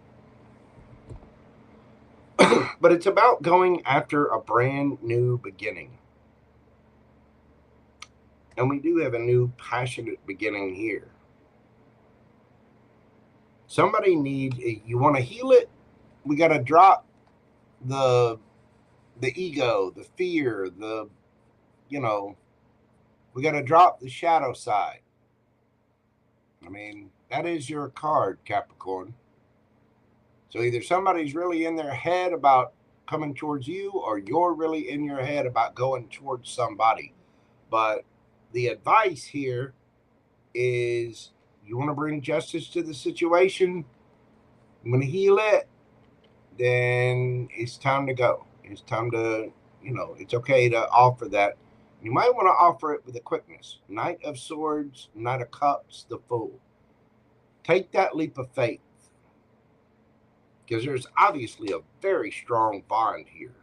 But it's about going after a brand new beginning. And we do have a new passionate beginning here. Somebody you want to heal it? We got to drop the ego, the fear, we got to drop the shadow side. I mean, that is your card, Capricorn. So either somebody's really in their head about coming towards you, or you're really in your head about going towards somebody. But the advice here is you want to bring justice to the situation, you want to heal it, then it's time to go. It's time to, it's okay to offer that. You might want to offer it with a quickness. Knight of Swords, Knight of Cups, the Fool. Take that leap of faith, because there's obviously a very strong bond here.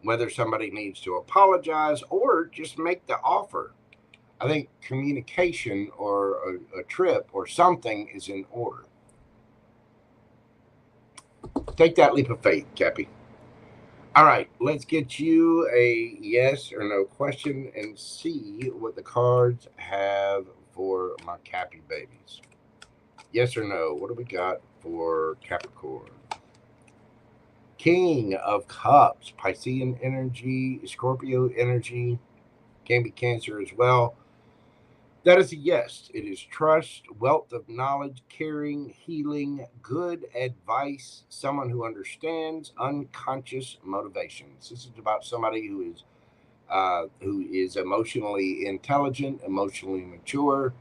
Whether somebody needs to apologize or just make the offer, I think communication or a trip or something is in order. Take that leap of faith, Cappy. All right, let's get you a yes or no question and see what the cards have for my Cappy babies. Yes or no? What do we got for Capricorn? King of Cups, Piscean energy, Scorpio energy, can be Cancer as well. That is a yes. It is trust, wealth of knowledge, caring, healing, good advice, someone who understands, unconscious motivations. This is about somebody who is emotionally intelligent, emotionally mature,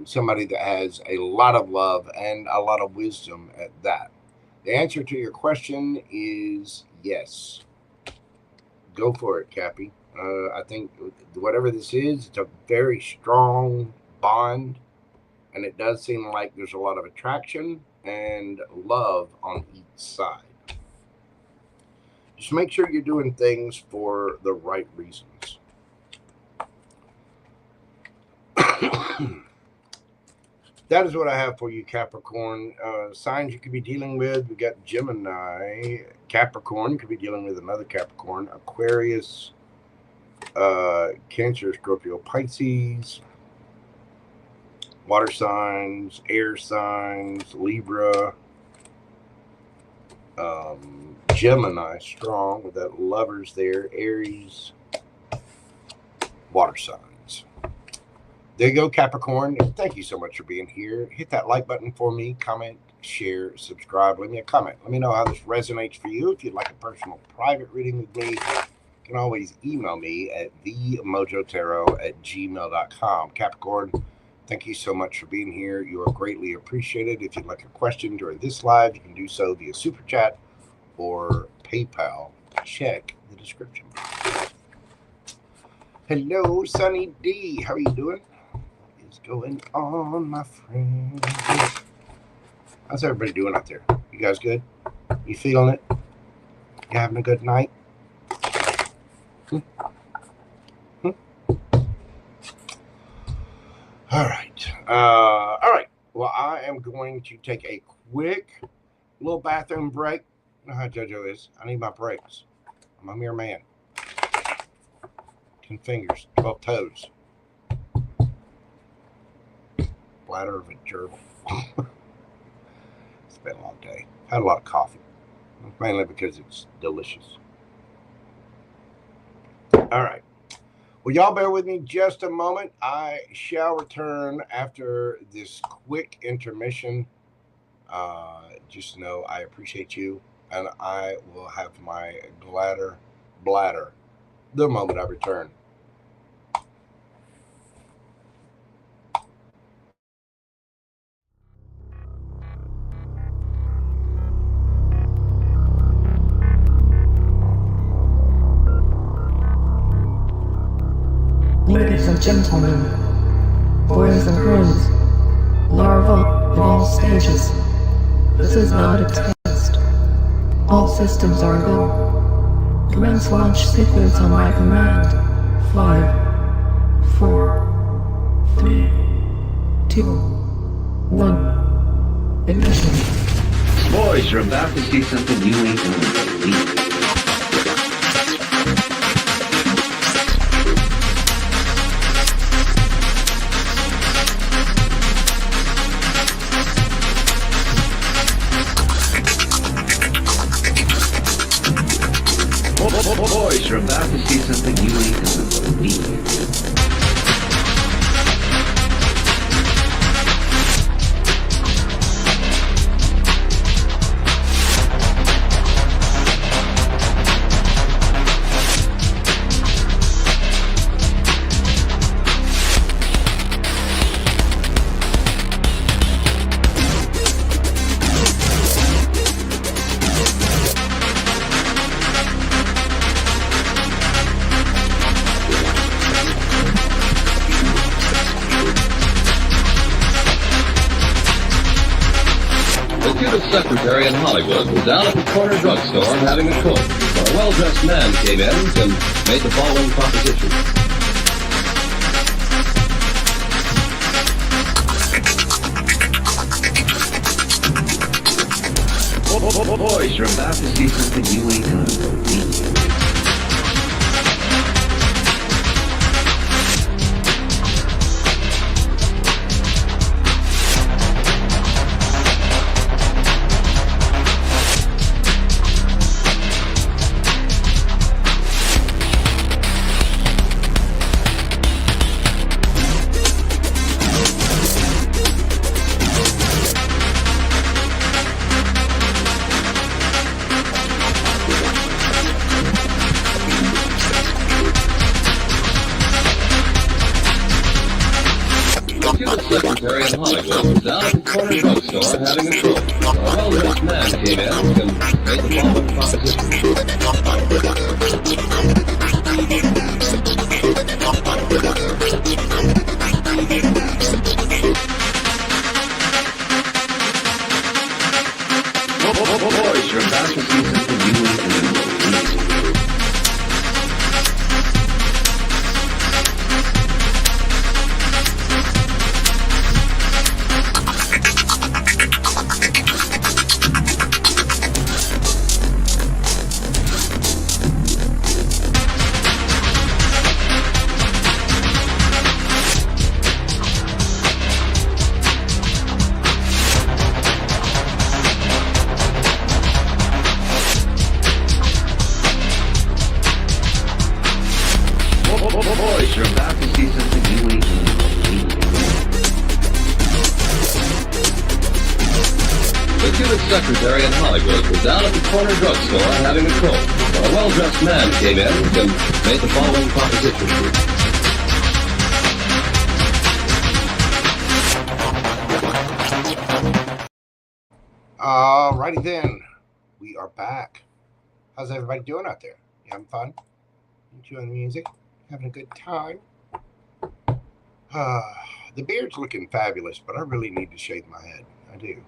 somebody that has a lot of love and a lot of wisdom at that. The answer to your question is yes. Go for it, Cappy. I think whatever this is, it's a very strong bond, and it does seem like there's a lot of attraction and love on each side. Just make sure you're doing things for the right reasons. That is what I have for you, Capricorn. Signs you could be dealing with. We got Gemini, Capricorn. You could be dealing with another Capricorn, Aquarius, Cancer, Scorpio, Pisces, water signs, air signs, Libra, Gemini strong with that lovers there. Aries, water signs. There you go, Capricorn. Thank you so much for being here. Hit that like button for me. Comment, share, subscribe. Leave me a comment. Let me know how this resonates for you. If you'd like a personal private reading with me, you can always email me at themojotaro@gmail.com. Capricorn, thank you so much for being here. You are greatly appreciated. If you'd like a question during this live, you can do so via Super Chat or PayPal. Check the description. Hello, Sunny D. How are you doing? What is going on, my friend? How's everybody doing out there? You guys good? You feeling it? You having a good night? All right. All right. Well, I am going to take a quick little bathroom break. You know how JoJo is. I need my breaks. I'm a mere man. 10 fingers, 12 toes. Bladder of a gerbil. It's been a long day. Had a lot of coffee. Mainly because it's delicious. All right. Well, y'all bear with me just a moment. I shall return after this quick intermission. Just know I appreciate you, and I will have my bladder the moment I return. Ladies and gentlemen, boys and girls, larvae of all stages, this is not a test. All systems are go. Commence launch sequence on my command. 5, 4, 3, 2, 1. Ignition. Boys, you're about to see something you ain't gonna believe. Boys, you're about to see something you ain't gonna believe. Secretary in Hollywood was down at the corner drugstore having a coke. A well-dressed man came in and made the following proposition. Boys, you're about to see something you ain't gonna believe. Secretary in Hollywood was down at the corner drugstore having a coke. A well-dressed man came in and made the following proposition. Boys, you're about to see something you ain't gonna believe. secretary in Hollywood was down at the corner drugstore having a cold when a well-dressed man came in and made the following proposition. Alrighty then, we are back. How's everybody doing out there? You having fun? Enjoying the music? Having a good time? The beard's looking fabulous, but I really need to shave my head. I do.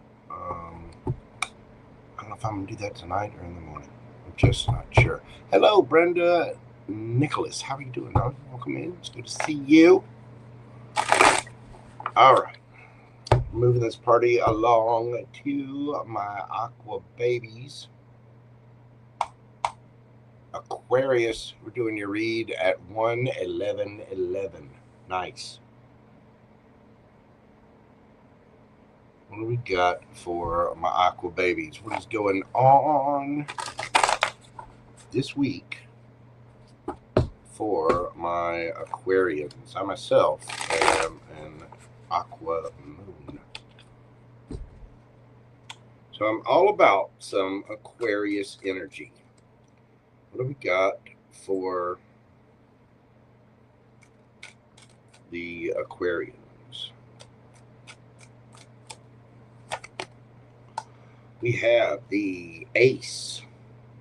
I don't know if I'm going to do that tonight or in the morning. I'm just not sure. Hello, Brenda Nicholas. How are you doing, darling? Welcome in. It's good to see you. All right. Moving this party along to my aqua babies. Aquarius, we're doing your read at 1/11/11. Nice. What do we got for my aqua babies? What is going on this week for my Aquarians? I myself am an aqua moon. So I'm all about some Aquarius energy. What do we got for the Aquarians? We have the Ace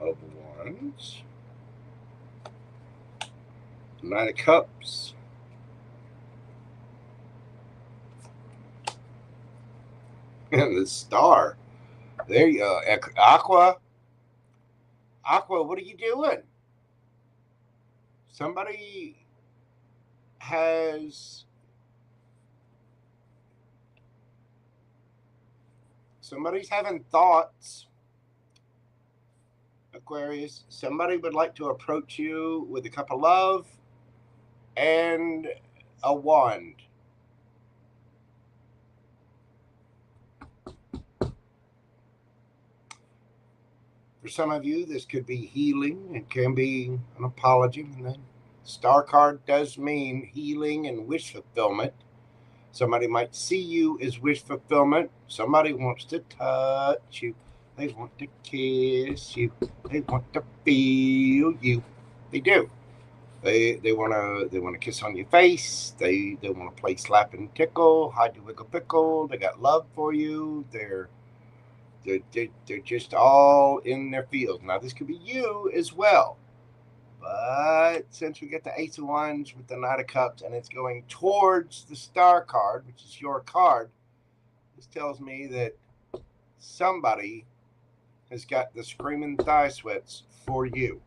of Wands, Knight of Cups, and the Star. There you go. Aqua, what are you doing? Somebody's having thoughts, Aquarius. Somebody would like to approach you with a cup of love and a wand. For some of you, this could be healing. It can be an apology. And the Star card does mean healing and wish fulfillment. Somebody might see you as wish fulfillment. Somebody wants to touch you. They want to kiss you. They want to feel you. They do. They want to kiss on your face. They want to play slap and tickle, hide your wiggle pickle. They got love for you. They're just all in their field. Now this could be you as well. But since we get the Ace of Wands with the Knight of Cups and it's going towards the Star card, which is your card, this tells me that somebody has got the screaming thigh sweats for you.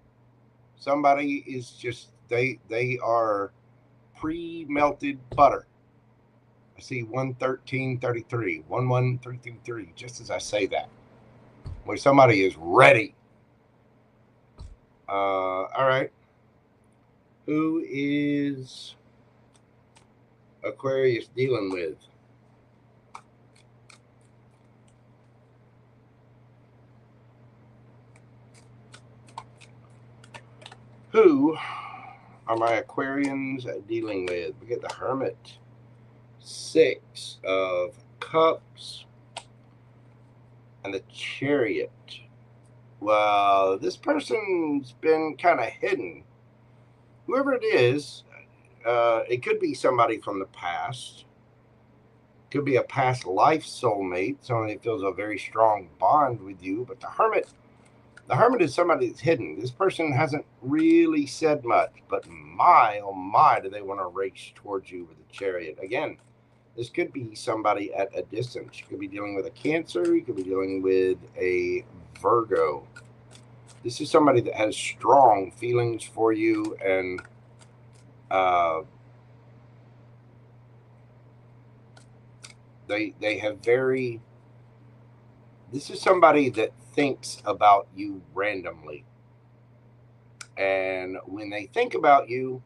Somebody is just, they are pre-melted butter. I see 11333, 11333, just as I say that. Where somebody is ready. All right. Who is Aquarius dealing with? Who are my Aquarians dealing with? We get the Hermit, 6 of Cups, and the Chariot. Well, this person's been kind of hidden. Whoever it is, it could be somebody from the past. Could be a past life soulmate, somebody that feels a very strong bond with you. But the Hermit is somebody that's hidden. This person hasn't really said much, but my, oh my, do they want to race towards you with the Chariot. Again, this could be somebody at a distance. You could be dealing with a Cancer. You could be dealing with a Virgo. This is somebody that has strong feelings for you, and they have very. This is somebody that thinks about you randomly, and when they think about you,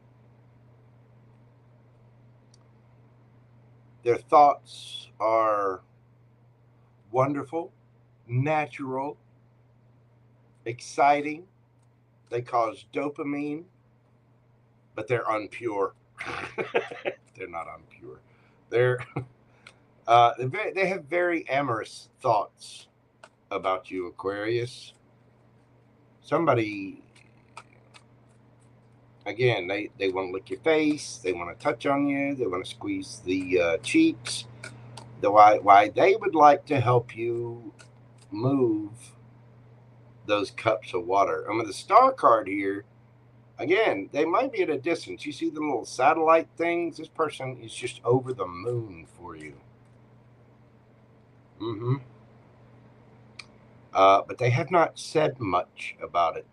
their thoughts are wonderful, natural, exciting. They cause dopamine, but they're unpure. They're not unpure. They have very amorous thoughts. about you, Aquarius. Somebody, again, they want to lick your face, they want to touch on you, they want to squeeze the cheeks. Why they would like to help you move those cups of water. And with the star card here, again, they might be at a distance. You see the little satellite things? This person is just over the moon for you. But they have not said much about it.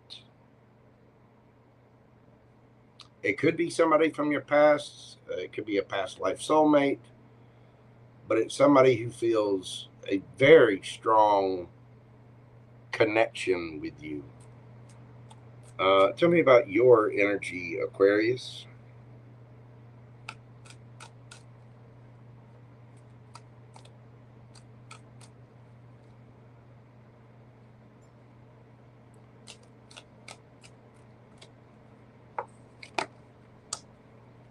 It could be somebody from your past. It could be a past life soulmate. But it's somebody who feels a very strong connection with you. Tell me about your energy, Aquarius.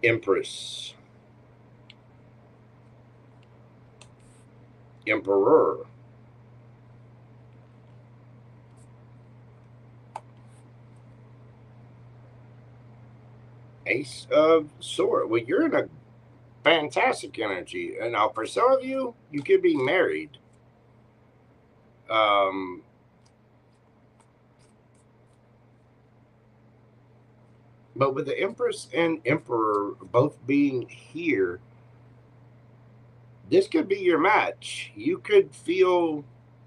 Empress. Emperor. Ace of Swords. Well, you're in a fantastic energy. And now, for some of you, you could be married. But with the Empress and Emperor both being here, this could be your match. You could feel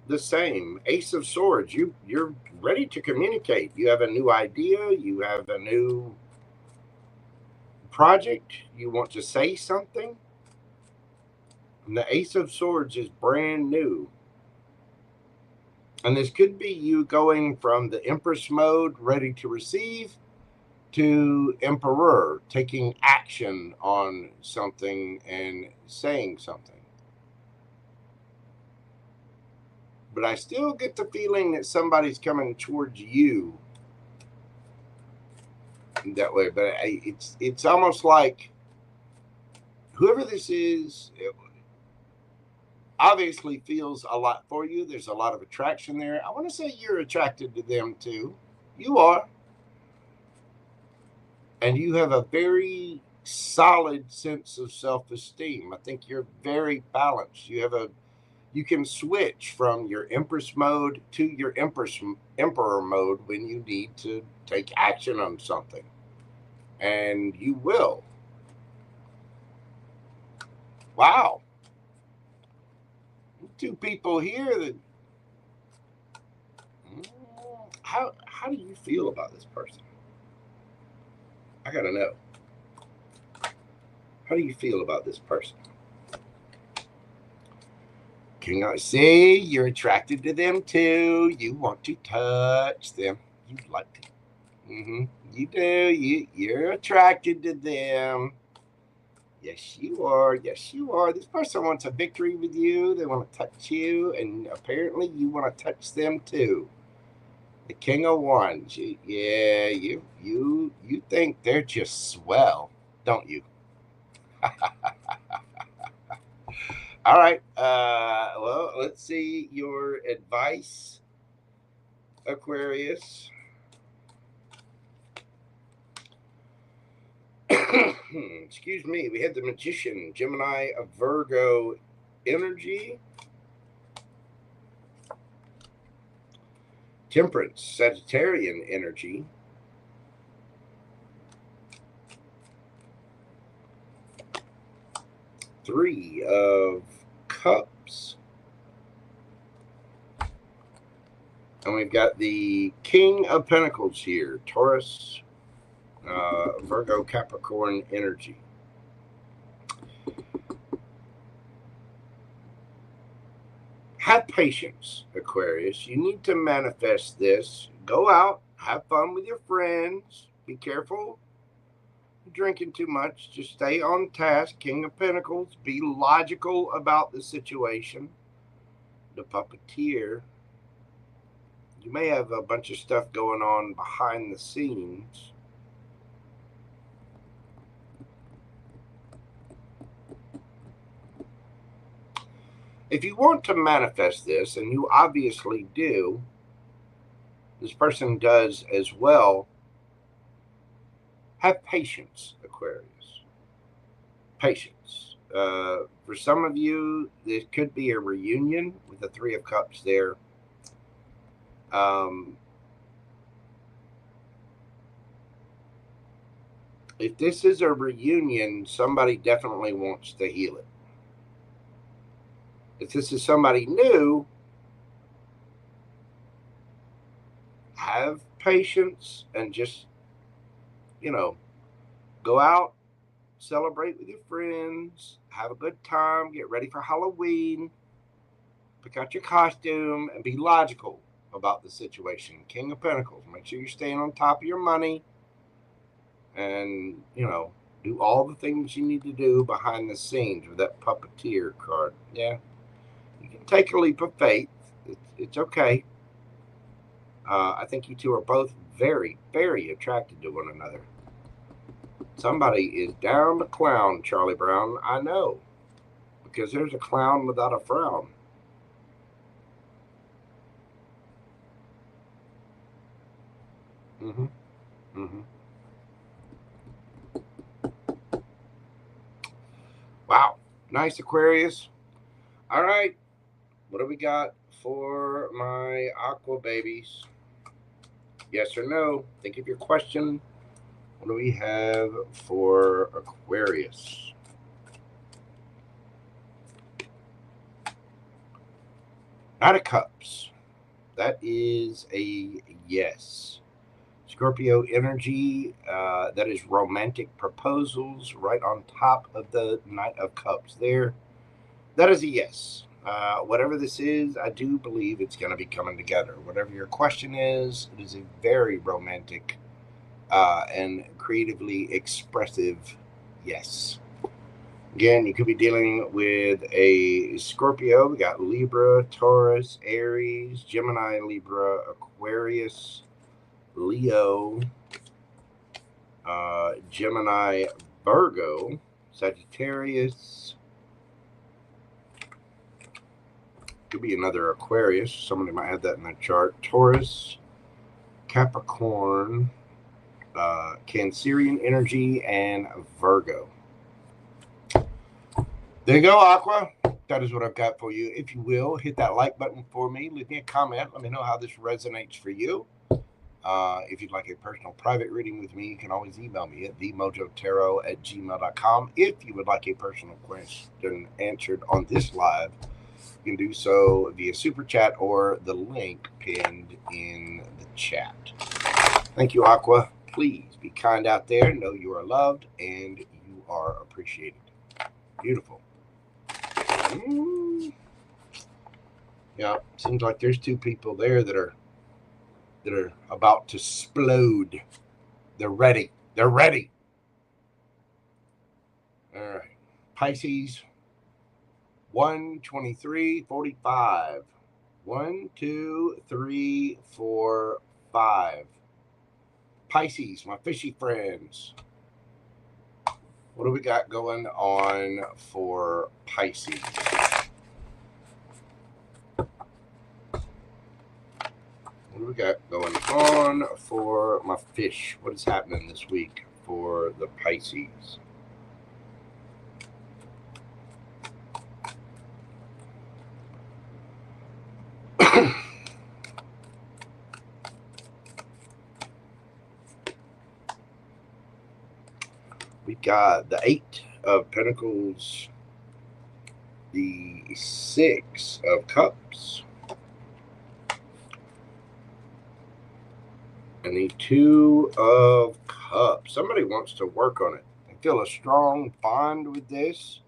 the same. Ace of Swords. You're ready to communicate. You have a new idea. You have a new project. You want to say something. And the Ace of Swords is brand new. And this could be you going from the Empress mode, ready to receive, to Emperor, taking action on something and saying something. But I still get the feeling that somebody's coming towards you that way. But it's almost like whoever this is, obviously feels a lot for you. There's a lot of attraction there. I want to say you're attracted to them too. You are. And you have a very solid sense of self-esteem. I think you're very balanced. You can switch from your Empress mode to your Emperor mode when you need to take action on something. And you will. Wow. Two people here that how do you feel about this person? I gotta know. How do you feel about this person? Can I see you're attracted to them too? You want to touch them. You like to. You do. You're attracted to them. Yes, you are. Yes, you are. This person wants a victory with you. They want to touch you, and apparently you want to touch them too. The King of Wands. You think they're just swell, don't you? All right. Well, let's see your advice, Aquarius. Excuse me. We had the Magician, Gemini, a Virgo energy. Temperance, Sagittarian energy. Three of Cups. And we've got the King of Pentacles here, Taurus, Virgo, Capricorn energy. Have patience, Aquarius. You need to manifest this. Go out, have fun with your friends. Be careful drinking too much. Just stay on task. King of Pentacles. Be logical about the situation. The Puppeteer. You may have a bunch of stuff going on behind the scenes. If you want to manifest this, and you obviously do, this person does as well, have patience, Aquarius. Patience. For some of you, this could be a reunion with the Three of Cups there. If this is a reunion, somebody definitely wants to heal it. If this is somebody new, have patience and just, go out, celebrate with your friends, have a good time, get ready for Halloween, pick out your costume, and be logical about the situation. King of Pentacles, make sure you're staying on top of your money and, do all the things you need to do behind the scenes with that puppeteer card. Yeah, you can take a leap of faith. It's okay. I think you two are both very, very attracted to one another. Somebody is down to clown Charlie Brown. I know, because there's a clown without a frown. Wow. Nice, Aquarius. All right. What do we got for my aqua babies? Yes or no? Think of your question. What do we have for Aquarius? Knight of Cups. That is a yes. Scorpio energy, that is romantic proposals right on top of the Knight of Cups there. That is a yes. Whatever this is, I do believe it's going to be coming together. Whatever your question is, it is a very romantic and creatively expressive yes. Again, you could be dealing with a Scorpio. We got Libra, Taurus, Aries, Gemini, Libra, Aquarius, Leo, Gemini, Virgo, Sagittarius. Could be another Aquarius. Somebody might have that in their chart. Taurus, Capricorn, Cancerian energy, and Virgo. There you go, Aqua. That is what I've got for you. If you will, hit that like button for me. Leave me a comment. Let me know how this resonates for you. If you'd like a personal private reading with me, you can always email me at themojotaro@gmail.com. If you would like a personal question answered on this live, you can do so via Super Chat or the link pinned in the chat. Thank you, Aqua. Please be kind out there. Know you are loved and you are appreciated. Beautiful. Yeah, seems like there's two people there that are about to explode. They're ready. They're ready. All right. Pisces. 12345. 1, 2, 3, 4, 5. Pisces, my fishy friends. What do we got going on for Pisces? What do we got going on for my fish? What is happening this week for the Pisces? We got the 8 of Pentacles, the 6 of Cups, and the 2 of Cups. Somebody wants to work on it. I feel a strong bond with this.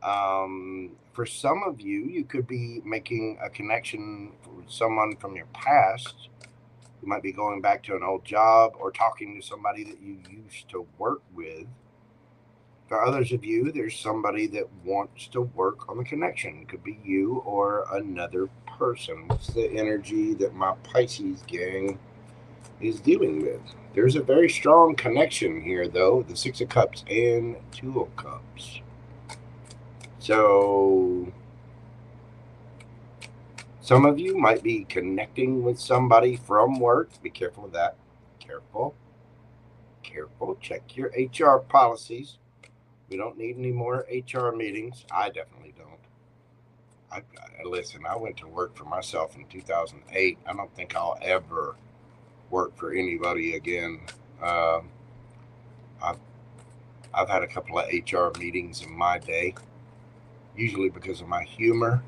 For some of you, you could be making a connection with someone from your past. You might be going back to an old job or talking to somebody that you used to work with. For others of you, there's somebody that wants to work on the connection. It could be you or another person. What's the energy that my Pisces gang is dealing with? There's a very strong connection here, though. The 6 of Cups and 2 of Cups. So Some of you might be connecting with somebody from work. Be careful with that. Careful. Careful. Check your HR policies. We don't need any more HR meetings. I definitely don't. Listen, I went to work for myself in 2008. I don't think I'll ever work for anybody again. I've had a couple of HR meetings in my day, usually because of my humor,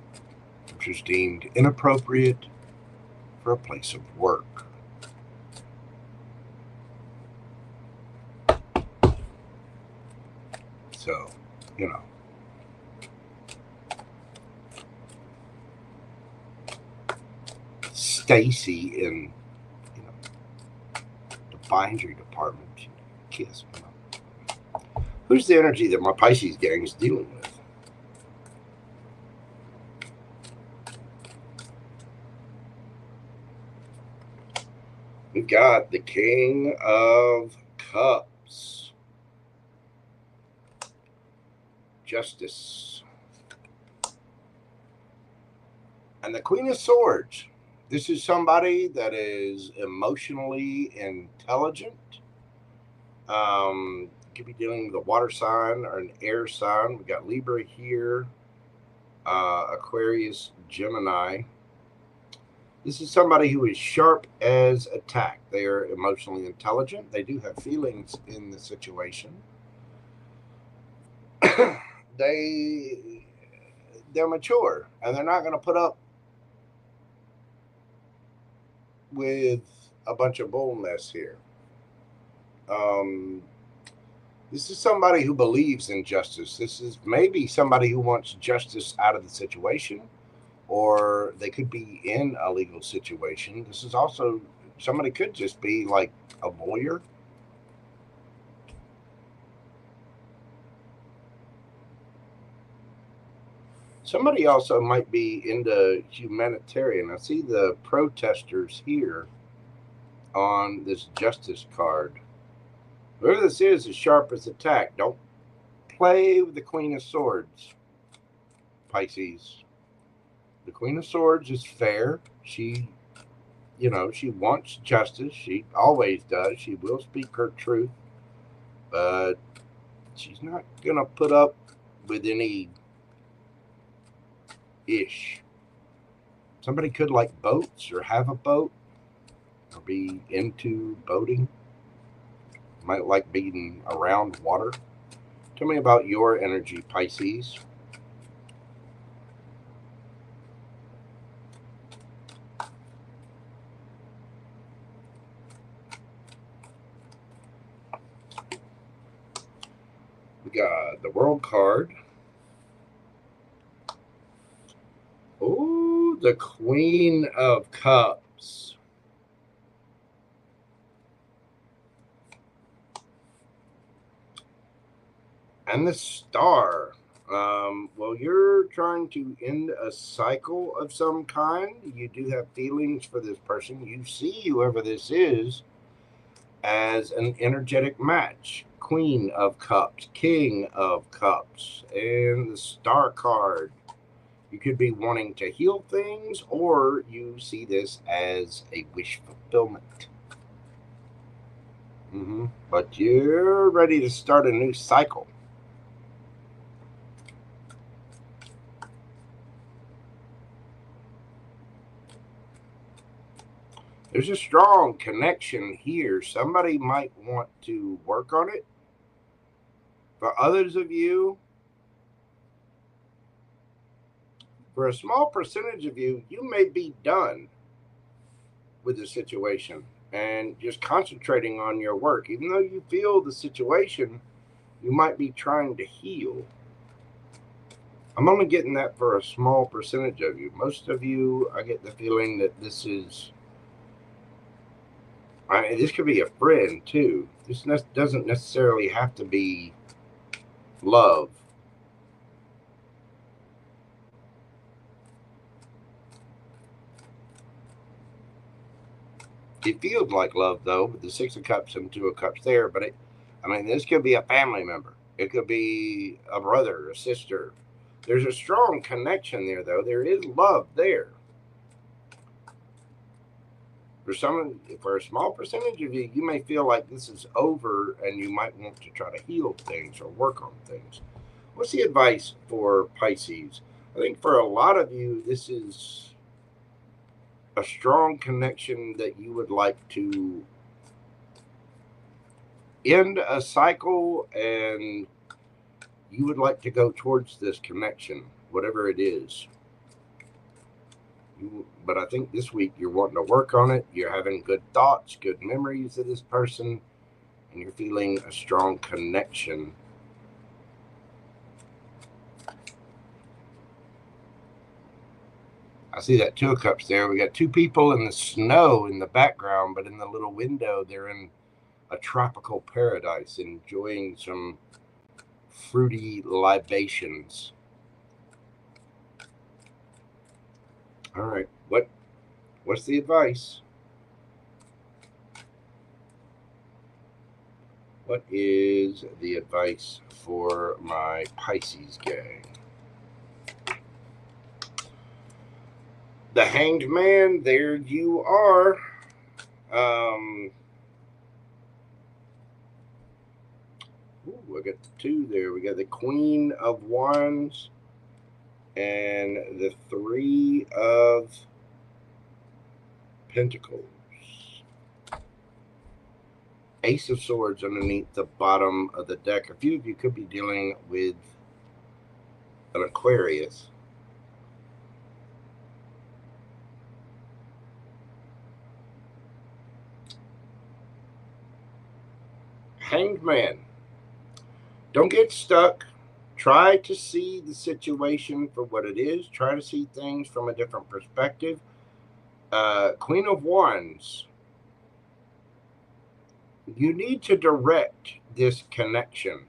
which was deemed inappropriate for a place of work. So, you know. Stacy in, the bindery department, kiss. Who's the energy that my Pisces gang is dealing with? We got the King of Cups, Justice, and the Queen of Swords. This is somebody that is emotionally intelligent. Could be dealing with a water sign or an air sign. We got Libra here, Aquarius, Gemini. This is somebody who is sharp as a tack. They are emotionally intelligent. They do have feelings in the situation. They're mature, and they're not going to put up with a bunch of bull mess here. This is somebody who believes in justice. This is maybe somebody who wants justice out of the situation, or they could be in a legal situation. This is also somebody could just be like a lawyer. Somebody also might be into humanitarian. I see the protesters here on this justice card. Whoever this is sharp as a tack. Don't play with the Queen of Swords, Pisces. The Queen of Swords is fair. She wants justice. She always does. She will speak her truth. But she's not going to put up with any ish. Somebody could like boats or have a boat or be into boating. Might like being around water. Tell me about your energy, Pisces. We got the World card. Oh, the Queen of Cups. And the Star. Well, you're trying to end a cycle of some kind. You do have feelings for this person. You see whoever this is as an energetic match. Queen of Cups, King of Cups, and the Star card. You could be wanting to heal things, or you see this as a wish fulfillment. But you're ready to start a new cycle. There's a strong connection here. Somebody might want to work on it. For others of you, for a small percentage of you, you may be done with the situation and just concentrating on your work. Even though you feel the situation, you might be trying to heal. I'm only getting that for a small percentage of you. Most of you, I get the feeling that this is... this could be a friend, too. This doesn't necessarily have to be love. It feels like love, though, with the Six of Cups and Two of Cups there. But this could be a family member. It could be a brother, a sister. There's a strong connection there, though. There is love there. For a small percentage of you, you may feel like this is over and you might want to try to heal things or work on things. What's the advice for Pisces? I think for a lot of you, this is a strong connection that you would like to end a cycle, and you would like to go towards this connection, whatever it is. But I think this week you're wanting to work on it. You're having good thoughts, good memories of this person, and you're feeling a strong connection. I see that 2 of Cups there. We got 2 people in the snow in the background, but in the little window, they're in a tropical paradise, enjoying some fruity libations. All right, what's the advice? What is the advice for my Pisces gang? The Hanged Man, there you are. I got the 2 there. We got the Queen of Wands and the 3 of Pentacles. Ace of Swords underneath the bottom of the deck. A few of you could be dealing with an Aquarius. Hanged Man. Don't get stuck. Try to see the situation for what it is. Try to see things from a different perspective. Queen of Wands. You need to direct this connection.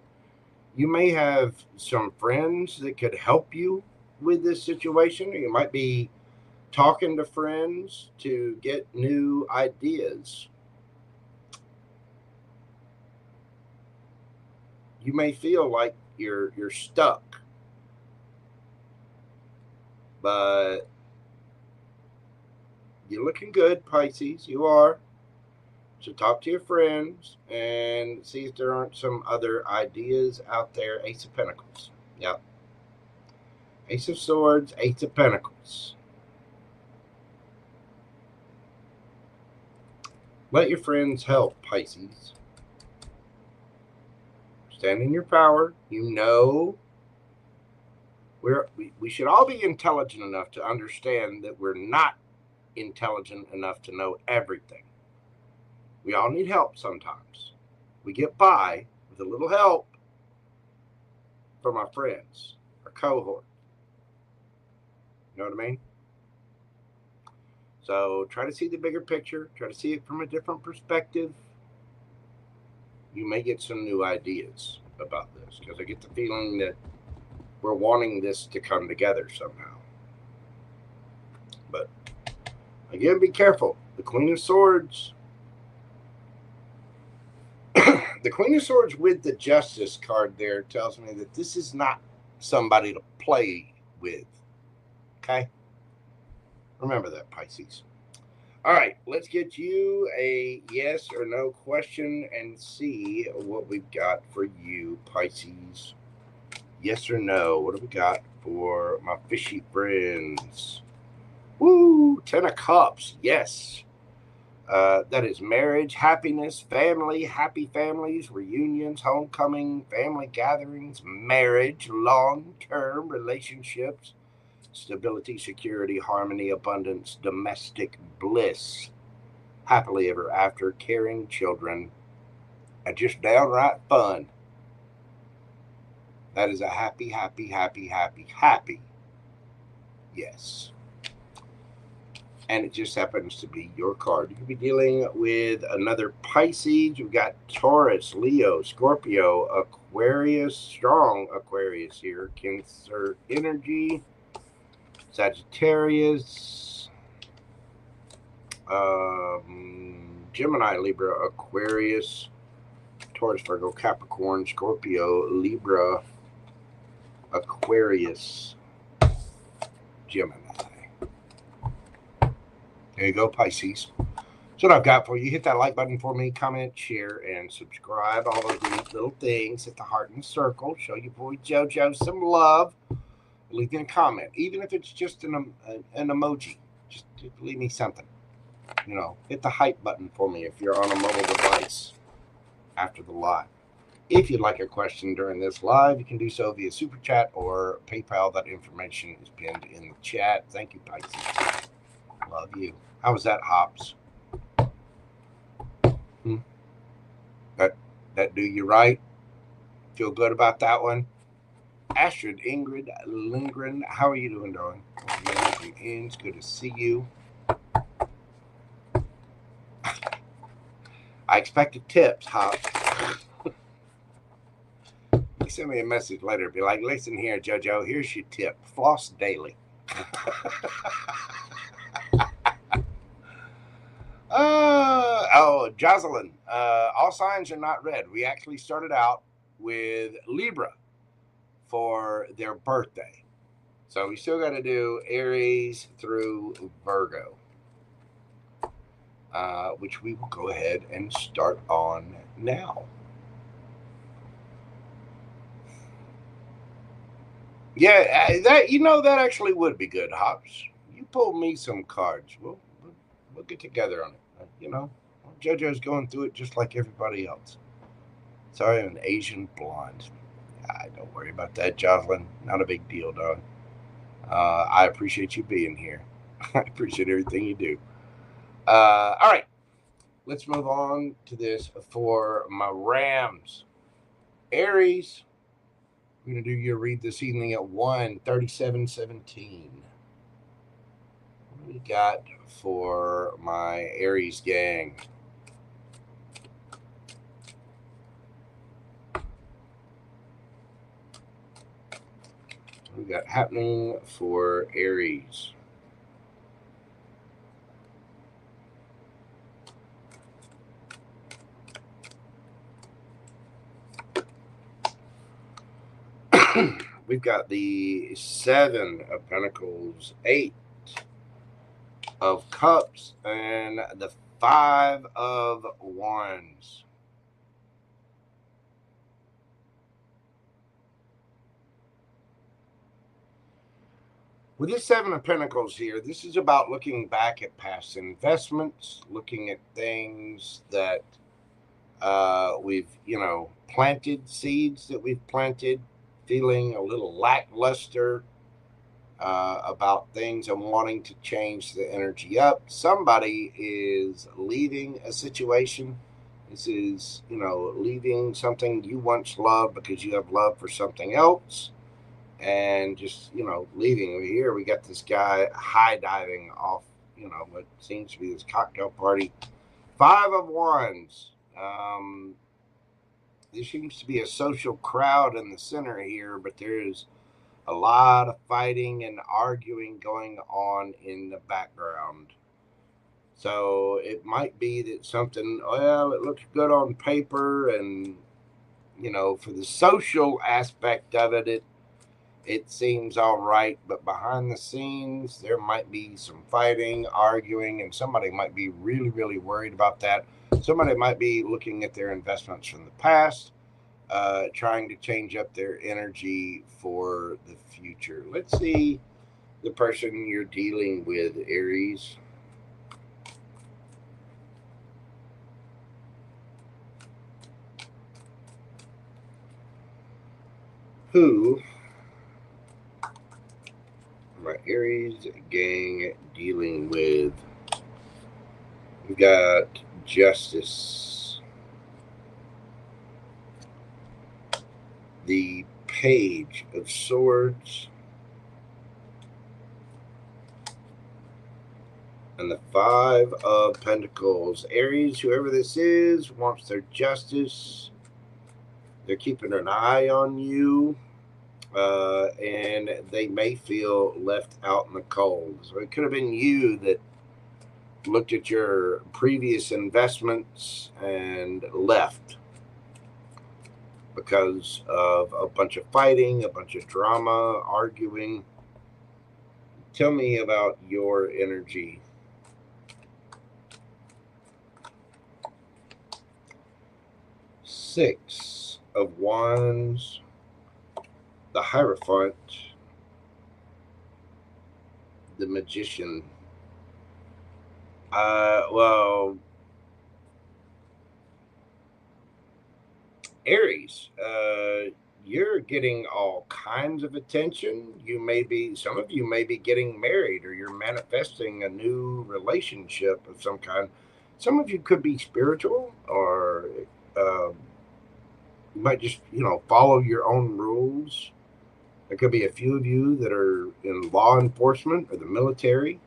You may have some friends that could help you with this situation. You might be talking to friends to get new ideas. You may feel like you're stuck, but you're looking good, Pisces. You are. So talk to your friends and see if there aren't some other ideas out there. Ace of Pentacles. Yep. Ace of Swords, Ace of Pentacles. Let your friends help, Pisces. Stand in your power. You know, we should all be intelligent enough to understand that we're not intelligent enough to know everything. We all need help sometimes. We get by with a little help from our friends, our cohort. You know what I mean? So try to see the bigger picture. Try to see it from a different perspective. You may get some new ideas about this, because I get the feeling that we're wanting this to come together somehow. But again, be careful. The Queen of Swords. The Queen of Swords with the Justice card there tells me that this is not somebody to play with. Okay? Remember that, Pisces. All right, let's get you a yes or no question and see what we've got for you, Pisces. Yes or no? What do we got for my fishy friends? Woo! 10 of Cups. Yes. That is marriage, happiness, family, happy families, reunions, homecoming, family gatherings, marriage, long-term relationships, stability, security, harmony, abundance, domestic bliss, happily ever after, caring children, and just downright fun. That is a happy, happy, happy, happy, happy yes. And it just happens to be your card. You could be dealing with another Pisces. You've got Taurus, Leo, Scorpio, Aquarius, strong Aquarius here, Cancer energy, Sagittarius, Gemini, Libra, Aquarius, Taurus, Virgo, Capricorn, Scorpio, Libra, Aquarius, Gemini. There you go, Pisces. So what I've got for you, hit that like button for me, comment, share, and subscribe. All those neat little things. Hit the heart and circle. Show your boy JoJo some love. Leave me a comment, even if it's just an emoji. Just leave me something. You know, hit the hype button for me if you're on a mobile device after the live. If you'd like a question during this live, you can do so via Super Chat or PayPal. That information is pinned in the chat. Thank you, Pisces. Love you. How was that, Hops? That do you right? Feel good about that one? Astrid, Ingrid, Lindgren, how are you doing, darling? It's good to see you. I expected tips, Hops. You send me a message later. Be like, listen here, JoJo, here's your tip. Floss daily. Jocelyn, all signs are not red. We actually started out with Libra for their birthday. So we still got to do Aries through Virgo, which we will go ahead and start on now. Yeah, that actually would be good, Hops. You pull me some cards. We'll get together on it. JoJo's going through it just like everybody else. Sorry, I'm an Asian blonde. Don't worry about that, Jocelyn. Not a big deal, dog. I appreciate you being here. I appreciate everything you do. All right. Let's move on to this for my Rams. Aries, I'm going to do your read this evening at 1:37:17. What do we got for my Aries gang? We got happening for Aries. We've got the 7 of Pentacles, 8 of Cups, and the 5 of Wands. With this 7 of Pentacles here, this is about looking back at past investments, looking at things that we've, planted, seeds that we've planted, feeling a little lackluster about things and wanting to change the energy up. Somebody is leaving a situation. This is, leaving something you once loved because you have love for something else. And just, leaving. Over here, we got this guy high diving off, what seems to be this cocktail party. 5 of Wands. There seems to be a social crowd in the center here, but there is a lot of fighting and arguing going on in the background. So it might be that something, it looks good on paper, and, for the social aspect of it, it seems all right, but behind the scenes, there might be some fighting, arguing, and somebody might be really, really worried about that. Somebody might be looking at their investments from the past, trying to change up their energy for the future. Let's see the person you're dealing with, Aries. Who my Aries gang dealing with? We've got Justice, the Page of Swords, and the 5 of Pentacles. Aries, whoever this is, wants their justice. They're keeping an eye on you. And they may feel left out in the cold. So it could have been you that looked at your previous investments and left because of a bunch of fighting, a bunch of drama, arguing. Tell me about your energy. Six of Wands, the Hierophant, the Magician. Well, Aries, you're getting all kinds of attention. Some of you may be getting married, or you're manifesting a new relationship of some kind. Some of you could be spiritual, or you might just, follow your own rules. There could be a few of you that are in law enforcement or the military.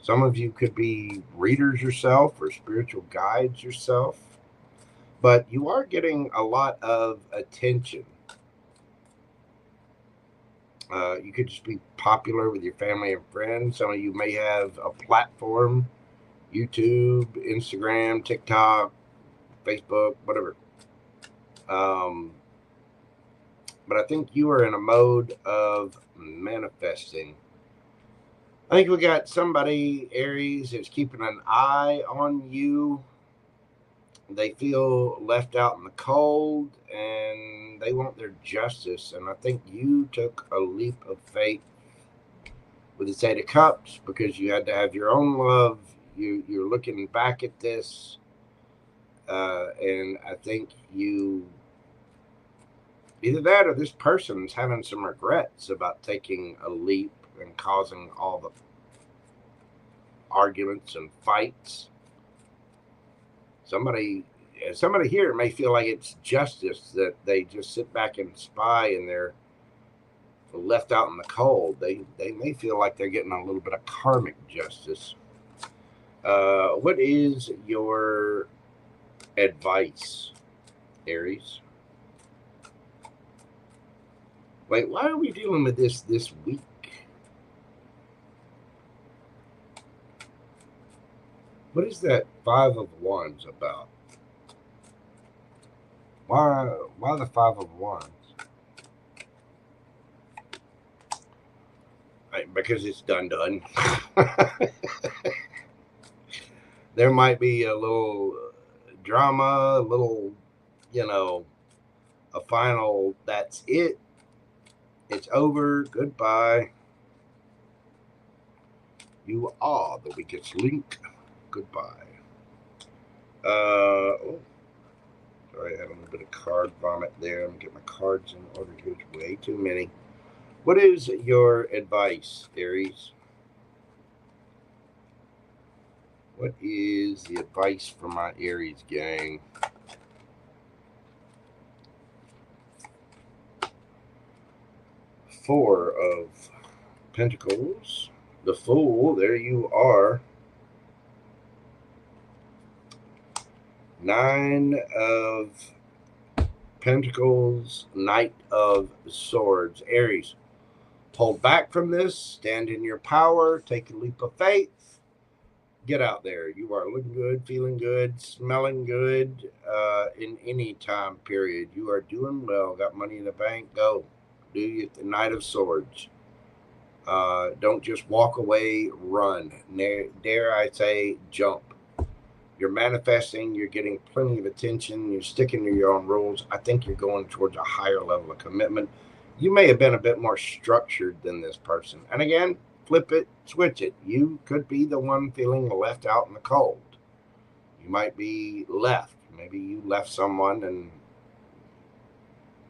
Some of you could be readers yourself or spiritual guides yourself. But you are getting a lot of attention. You could just be popular with your family and friends. Some of you may have a platform, YouTube, Instagram, TikTok, Facebook, whatever. But I think you are in a mode of manifesting. I think we got somebody, Aries, that's keeping an eye on you. They feel left out in the cold, and they want their justice. And I think you took a leap of faith with the Eight of Cups, because you had to have your own love. You're looking back at this, and I think you, either that or this person's having some regrets about taking a leap and causing all the arguments and fights. Somebody here may feel like it's justice that they just sit back and spy and they're left out in the cold. They may feel like they're getting a little bit of karmic justice. What is your advice, Aries? Wait, why are we dealing with this week? What is that Five of Wands about? Why the Five of Wands? Because it's done. There might be a little drama, a little, a final, that's it. It's over. Goodbye. You are the weakest link. Goodbye. Sorry, I had a little bit of card vomit there. I'm going to get my cards in order. There's way too many. What is your advice, Aries? What is the advice for my Aries gang? Four of Pentacles. The Fool, there you are. Nine of Pentacles, Knight of Swords. Aries, hold back from this. Stand in your power. Take a leap of faith. Get out there. You are looking good, feeling good, smelling good in any time period. You are doing well. Got money in the bank. Go. Do you the Knight of Swords. Don't just walk away. Run. Dare I say, jump. You're manifesting, you're getting plenty of attention, you're sticking to your own rules. I think you're going towards a higher level of commitment. You may have been a bit more structured than this person. And again, flip it, switch it. You could be the one feeling left out in the cold. You might be left. Maybe you left someone and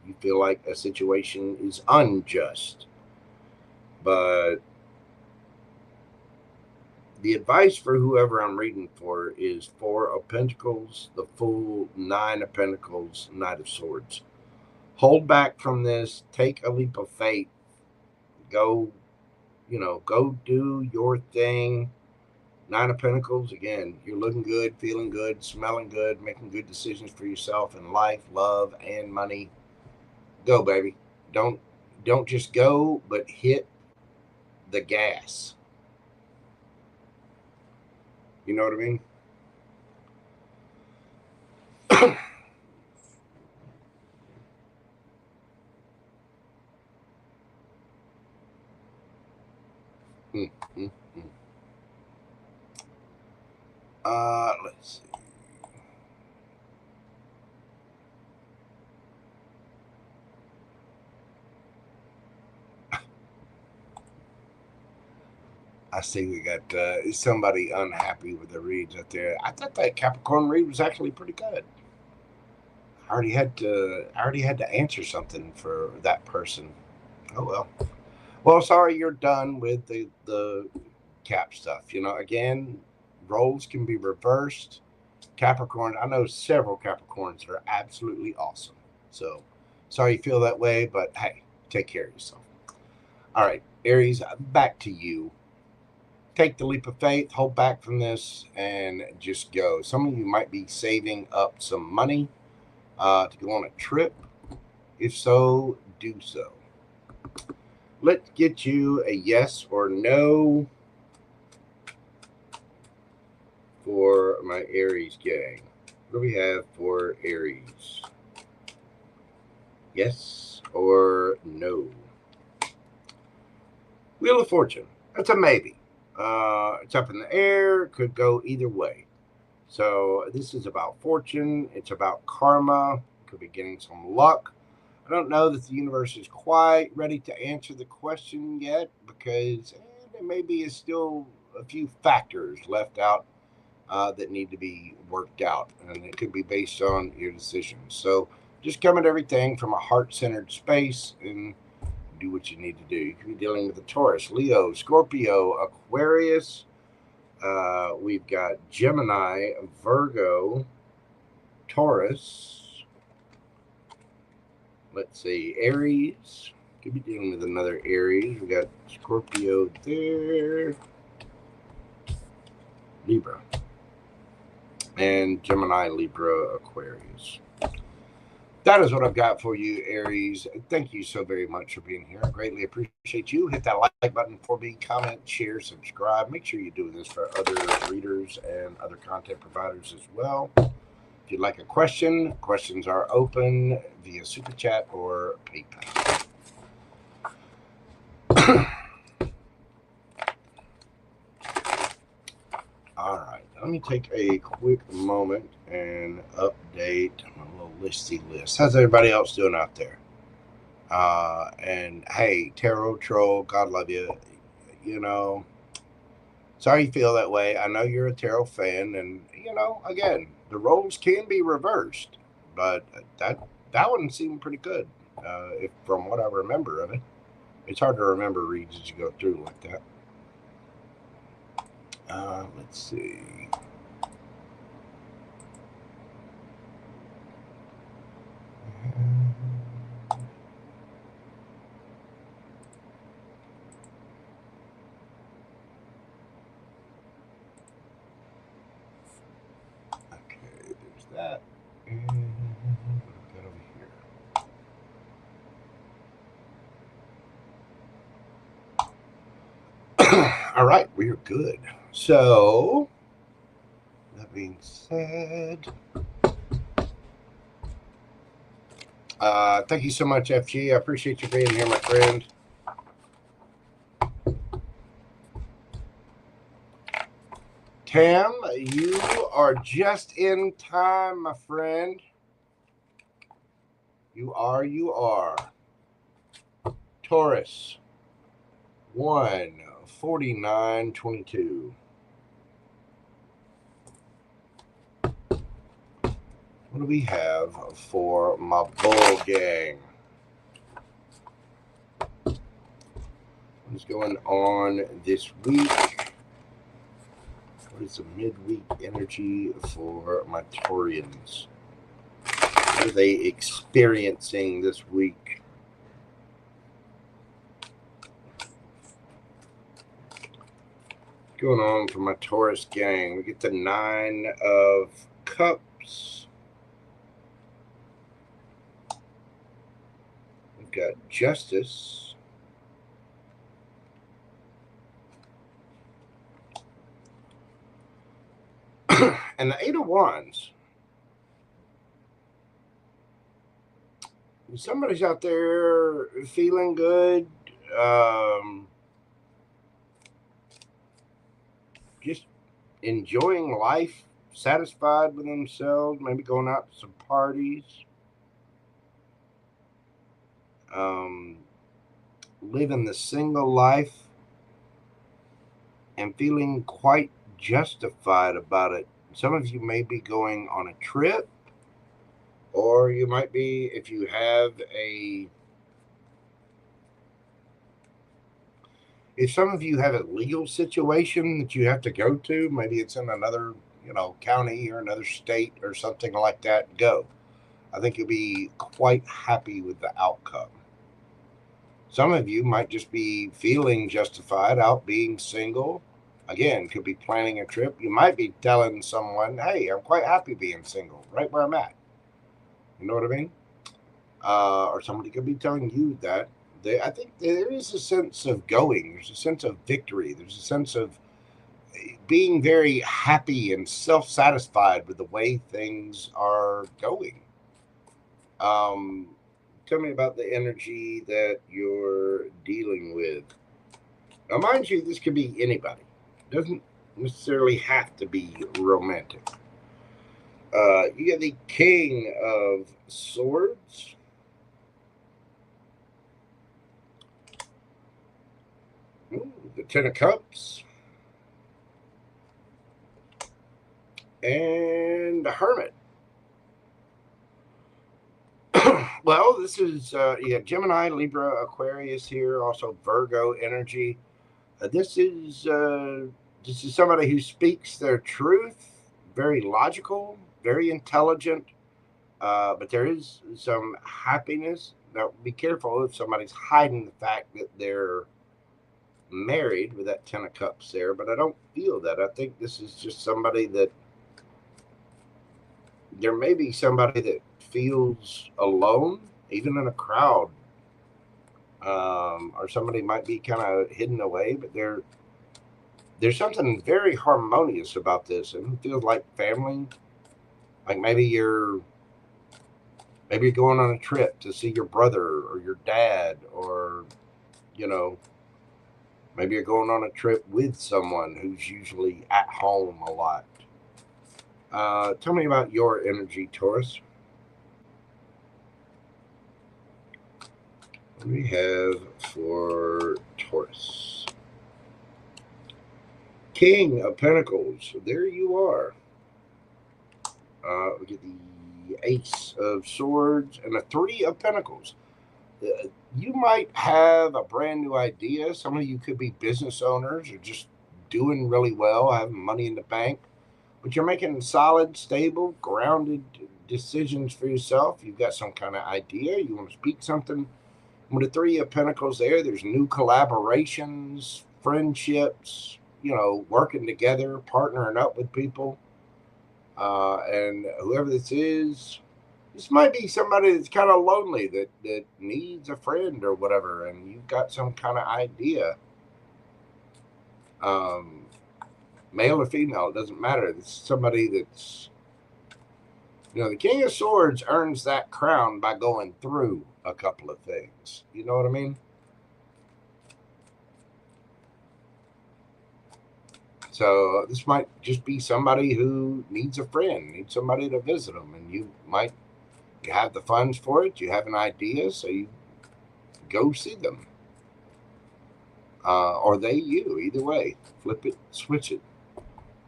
you feel like a situation is unjust. But the advice for whoever I'm reading for is Four of Pentacles, the Fool, Nine of Pentacles, Knight of Swords. Hold back from this. Take a leap of faith. Go, go do your thing. Nine of Pentacles, again, you're looking good, feeling good, smelling good, making good decisions for yourself in life, love, and money. Go, baby. Don't just go, but hit the gas. You know what I mean? Let's see. I see we got somebody unhappy with the reads out there. I thought that Capricorn read was actually pretty good. I already had to answer something for that person. Oh well. Well, sorry you're done with the cap stuff. You know, again, roles can be reversed. Capricorn, I know several Capricorns that are absolutely awesome. So sorry you feel that way, but hey, take care of yourself. All right, Aries, back to you. Take the leap of faith, hold back from this, and just go. Some of you might be saving up some money to go on a trip. If so, do so. Let's get you a yes or no for my Aries gang. What do we have for Aries? Yes or no? Wheel of Fortune. That's a maybe. It's up in the air. Could go either way. So this is about fortune. It's about karma. Could be getting some luck. I don't know that the universe is quite ready to answer the question yet because there maybe is still a few factors left out that need to be worked out, and it could be based on your decisions. So just come at everything from a heart-centered space and do what you need to do. You could be dealing with a Taurus, Leo, Scorpio, Aquarius. We've got Gemini, Virgo, Taurus. Let's see, Aries. Could be dealing with another Aries. We got Scorpio there. Libra. And Gemini, Libra, Aquarius. That is what I've got for you, Aries. Thank you so very much for being here. I greatly appreciate you. Hit that like button for me, comment, share, subscribe. Make sure you're doing this for other readers and other content providers as well. If you'd like a question, questions are open via Super Chat or PayPal. All right, let me take a quick moment and update my little listy list. How's everybody else doing out there? And hey, Tarot Troll, God love you. You know, sorry you feel that way. I know you're a tarot fan, and you know, again, the roles can be reversed, but that one seemed pretty good, if from what I remember of it. It's hard to remember reads as you go through like that. Let's see. Okay, there's that. And get over here. All right, we are good. So, that being said, thank you so much, FG. I appreciate you being here, my friend. Tam, you are just in time, my friend. You are. Taurus, 149.22. What do we have for my bull gang? What's going on this week? What is the midweek energy for my Taurians? What are they experiencing this week? What's going on for my Taurus gang? We get the 9 of Cups. We've got Justice. And the 8 of Wands. Somebody's out there feeling good. Just enjoying life, satisfied with themselves, maybe going out to some parties. Living the single life. and feeling quite justified about it. Some of you may be going on a trip, or you might be, if you have if some of you have a legal situation that you have to go to, maybe it's in another, county or another state or something like that, go. I think you'll be quite happy with the outcome. Some of you might just be feeling justified out being single. Again, could be planning a trip. You might be telling someone, hey, I'm quite happy being single, right where I'm at. You know what I mean? Or somebody could be telling you that. I think there is a sense of going. There's a sense of victory. There's a sense of being very happy and self-satisfied with the way things are going. Tell me about the energy that you're dealing with. Now, mind you, this could be anybody. It doesn't necessarily have to be romantic. You get the King of Swords. Ooh, the Ten of Cups. And the Hermit. Well, this is you have Gemini, Libra, Aquarius here, also Virgo energy. This is somebody who speaks their truth, very logical, very intelligent, but there is some happiness. Now, be careful if somebody's hiding the fact that they're married with that Ten of Cups there, but I don't feel that. I think this is just somebody that, there may be somebody that feels alone, even in a crowd, or somebody might be kind of hidden away, but there's something very harmonious about this, and it feels like family. Like maybe you're going on a trip to see your brother or your dad, or maybe you're going on a trip with someone who's usually at home a lot. Tell me about your energy, Taurus. What do we have for Taurus? King of Pentacles. There you are. We get the Ace of Swords and the Three of Pentacles. You might have a brand new idea. Some of you could be business owners or just doing really well, having money in the bank. But you're making solid, stable, grounded decisions for yourself. You've got some kind of idea. You want to speak something. With the Three of Pentacles there's new collaborations, friendships, working together, partnering up with people. And whoever this might be somebody that's kind of lonely that needs a friend or whatever, and you've got some kind of idea. Male or female, it doesn't matter. It's somebody that's, the King of Swords earns that crown by going through a couple of things. You know what I mean? So this might just be somebody who needs a friend, needs somebody to visit them, and you have the funds for it. You have an idea, so you go see them. Or they you, either way. Flip it, switch it.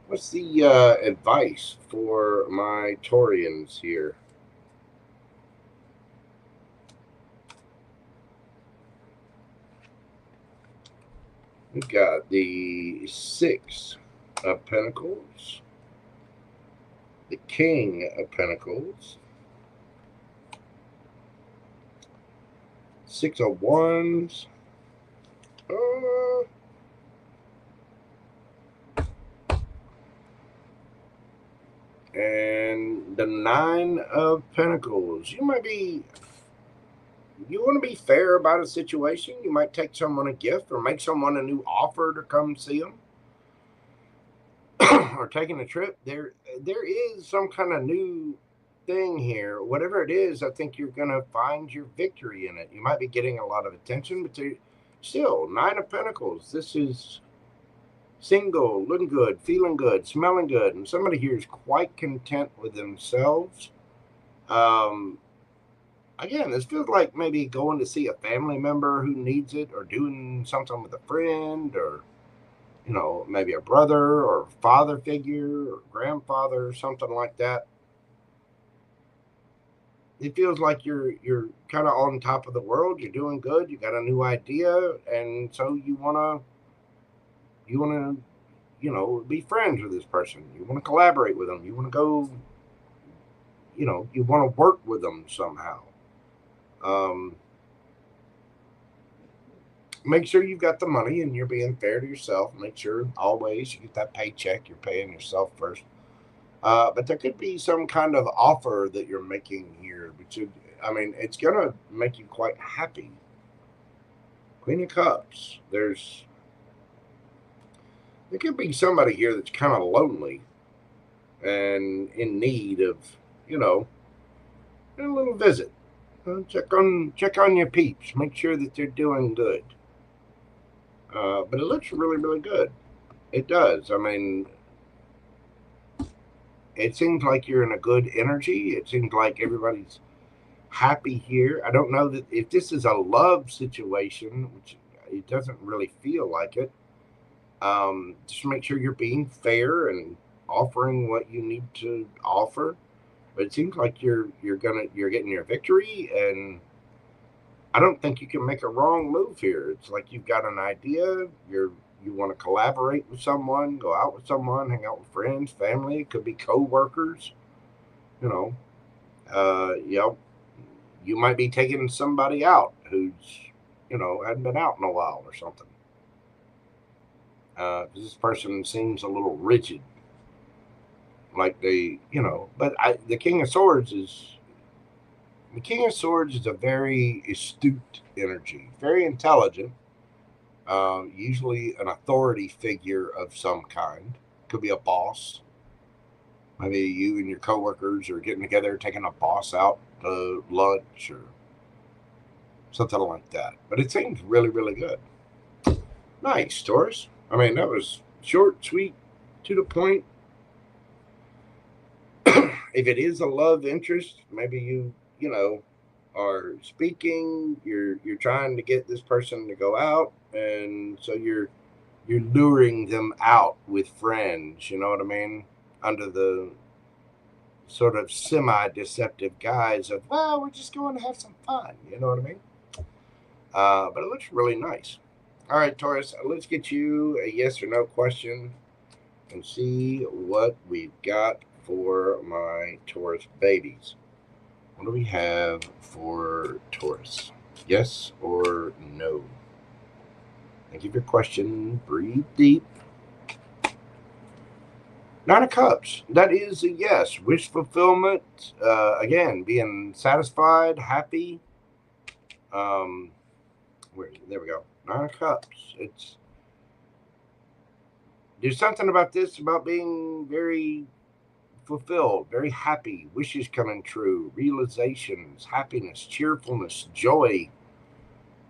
What's the advice for my Taurians here? We've got the Six of Pentacles, the King of Pentacles, Six of Wands, and the Nine of Pentacles. You want to be fair about a situation. You might take someone a gift or make someone a new offer to come see them. Or taking a trip. There is some kind of new thing here. Whatever it is, I think you're going to find your victory in it. You might be getting a lot of attention, but still, Nine of Pentacles. This is single, looking good, feeling good, smelling good. And somebody here is quite content with themselves. Again, this feels like maybe going to see a family member who needs it, or doing something with a friend, or you know, maybe a brother or father figure or grandfather or something like that. It feels like you're kind of on top of the world. You're doing good. You got a new idea, and so you wanna you know, be friends with this person. You want to collaborate with them. You want to go, you know, you want to work with them somehow. Make sure you've got the money and you're being fair to yourself. Make sure always you get that paycheck. You're paying yourself first. But there could be some kind of offer that you're making here, which I mean, it's going to make you quite happy. Queen of Cups. There could be somebody here that's kind of lonely and in need of, you know, a little visit. Check on your peeps. Make sure that they're doing good. But it looks really, really good. It does. I mean, it seems like you're in a good energy. It seems like everybody's happy here. I don't know that if this is a love situation, which it doesn't really feel like it. Just make sure you're being fair and offering what you need to offer. But it seems like you're getting your victory, and I don't think you can make a wrong move here. It's like you've got an idea. You want to collaborate with someone, go out with someone, hang out with friends, family. It could be co-workers. You know, you might be taking somebody out who's, you know, hadn't been out in a while or something. This person seems a little rigid, like they, you know. But the King of Swords is a very astute energy, very intelligent. Usually an authority figure of some kind. Could be a boss. Maybe you and your coworkers are getting together, taking a boss out to lunch or something like that. But it seems really, really good. Nice, Taurus. I mean, that was short, sweet, to the point. If it is a love interest, maybe you know, are speaking. You're trying to get this person to go out, and so you're luring them out with friends. You know what I mean? Under the sort of semi-deceptive guise of, well, we're just going to have some fun. You know what I mean? But it looks really nice. All right, Taurus, let's get you a yes or no question and see what we've got for my Taurus babies. What do we have for Taurus? Yes or no? Thank you for your question. Breathe deep. Nine of Cups. That is a yes. Wish fulfillment. Again, being satisfied, happy. There we go. Nine of Cups. There's something about this about being very fulfilled, very happy, wishes coming true, realizations, happiness, cheerfulness, joy.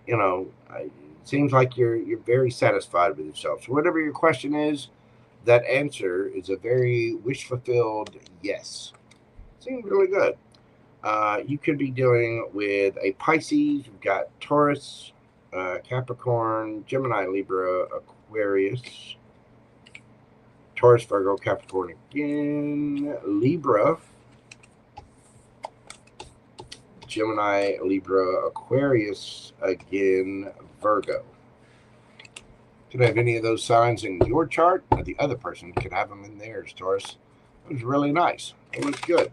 You know, it seems like you're very satisfied with yourself. So whatever your question is, that answer is a very wish fulfilled yes. Seems really good. You could be dealing with a Pisces. We've got Taurus, Capricorn, Gemini, Libra, Aquarius, Taurus, Virgo, Capricorn again, Libra, Gemini, Libra, Aquarius again, Virgo. Could have any of those signs in your chart, or the other person could have them in theirs, Taurus. It was really nice. It was good.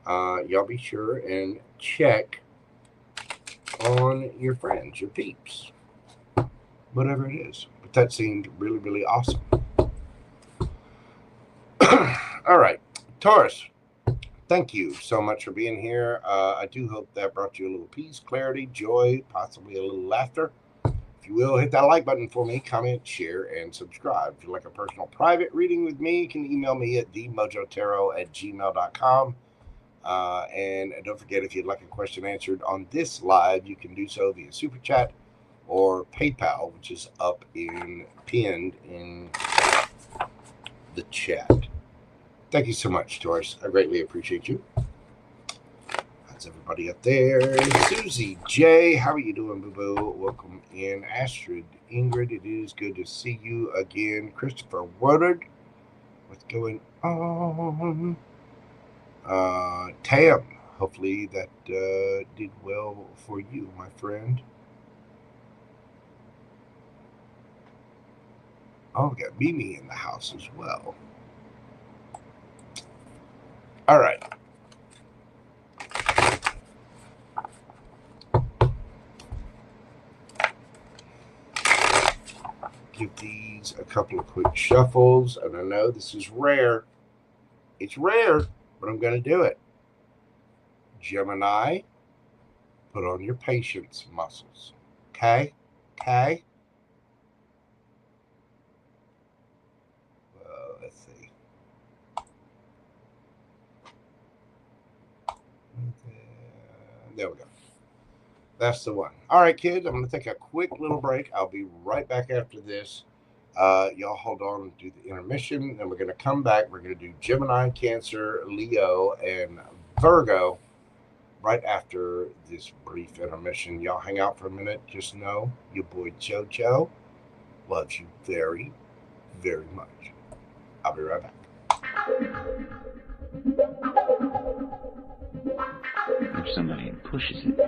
Y'all be sure and check on your friends, your peeps, whatever it is. But that seemed really, really awesome. All right, Taurus, thank you so much for being here. I do hope that brought you a little peace, clarity, joy, possibly a little laughter. If you will, hit that like button for me, comment, share, and subscribe. If you'd like a personal private reading with me, you can email me at themojotarot@gmail.com. And don't forget, if you'd like a question answered on this live, you can do so via Super Chat or PayPal, which is pinned in the chat. Thank you so much, Taurus. I greatly appreciate you. How's everybody up there? Susie J, how are you doing, boo-boo? Welcome in. Astrid, Ingrid, it is good to see you again. Christopher Woodard, what's going on? Tam, hopefully that did well for you, my friend. Oh, we got Mimi in the house as well. All right. Give these a couple of quick shuffles, and I know this is rare. It's rare, but I'm going to do it. Gemini, put on your patience muscles. Okay? Okay? Let's see. There we go. That's the one. All right, kids, I'm going to take a quick little break. I'll be right back after this. Y'all hold on and do the intermission. Then we're going to come back. We're going to do Gemini, Cancer, Leo, and Virgo right after this brief intermission. Y'all hang out for a minute. Just know your boy JoJo loves you very, very much. I'll be right back. If somebody pushes it. If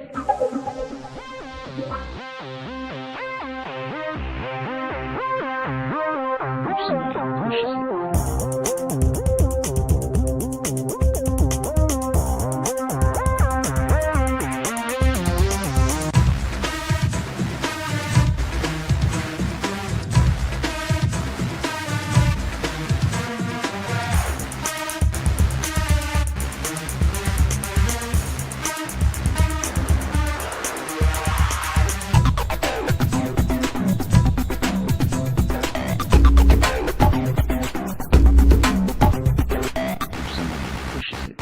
somebody pushes it.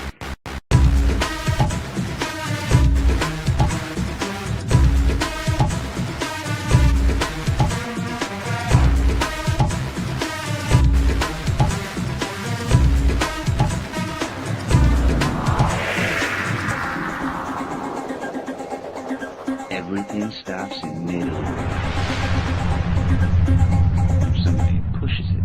Everything stops in midair. If somebody pushes it.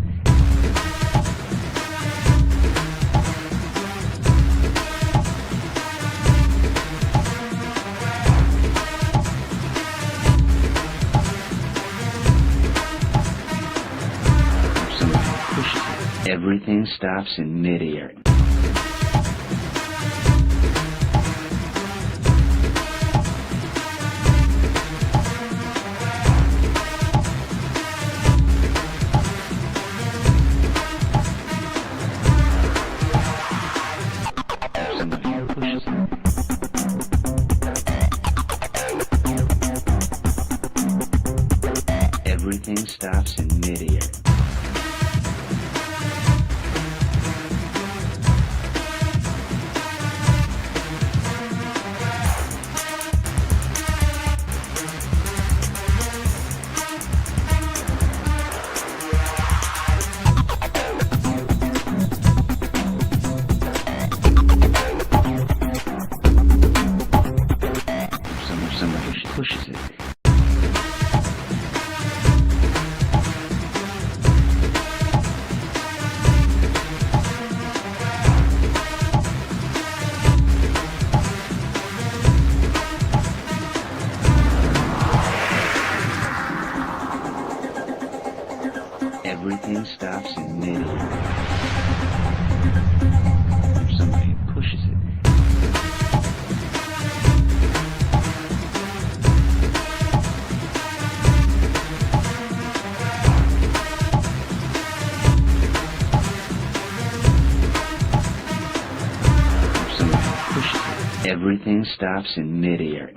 If somebody pushes it. Everything stops in midair. Everything stops in midair. Somebody pushes it. Everything stops in midair. If somebody pushes it. If somebody pushes it. Everything stops in midair.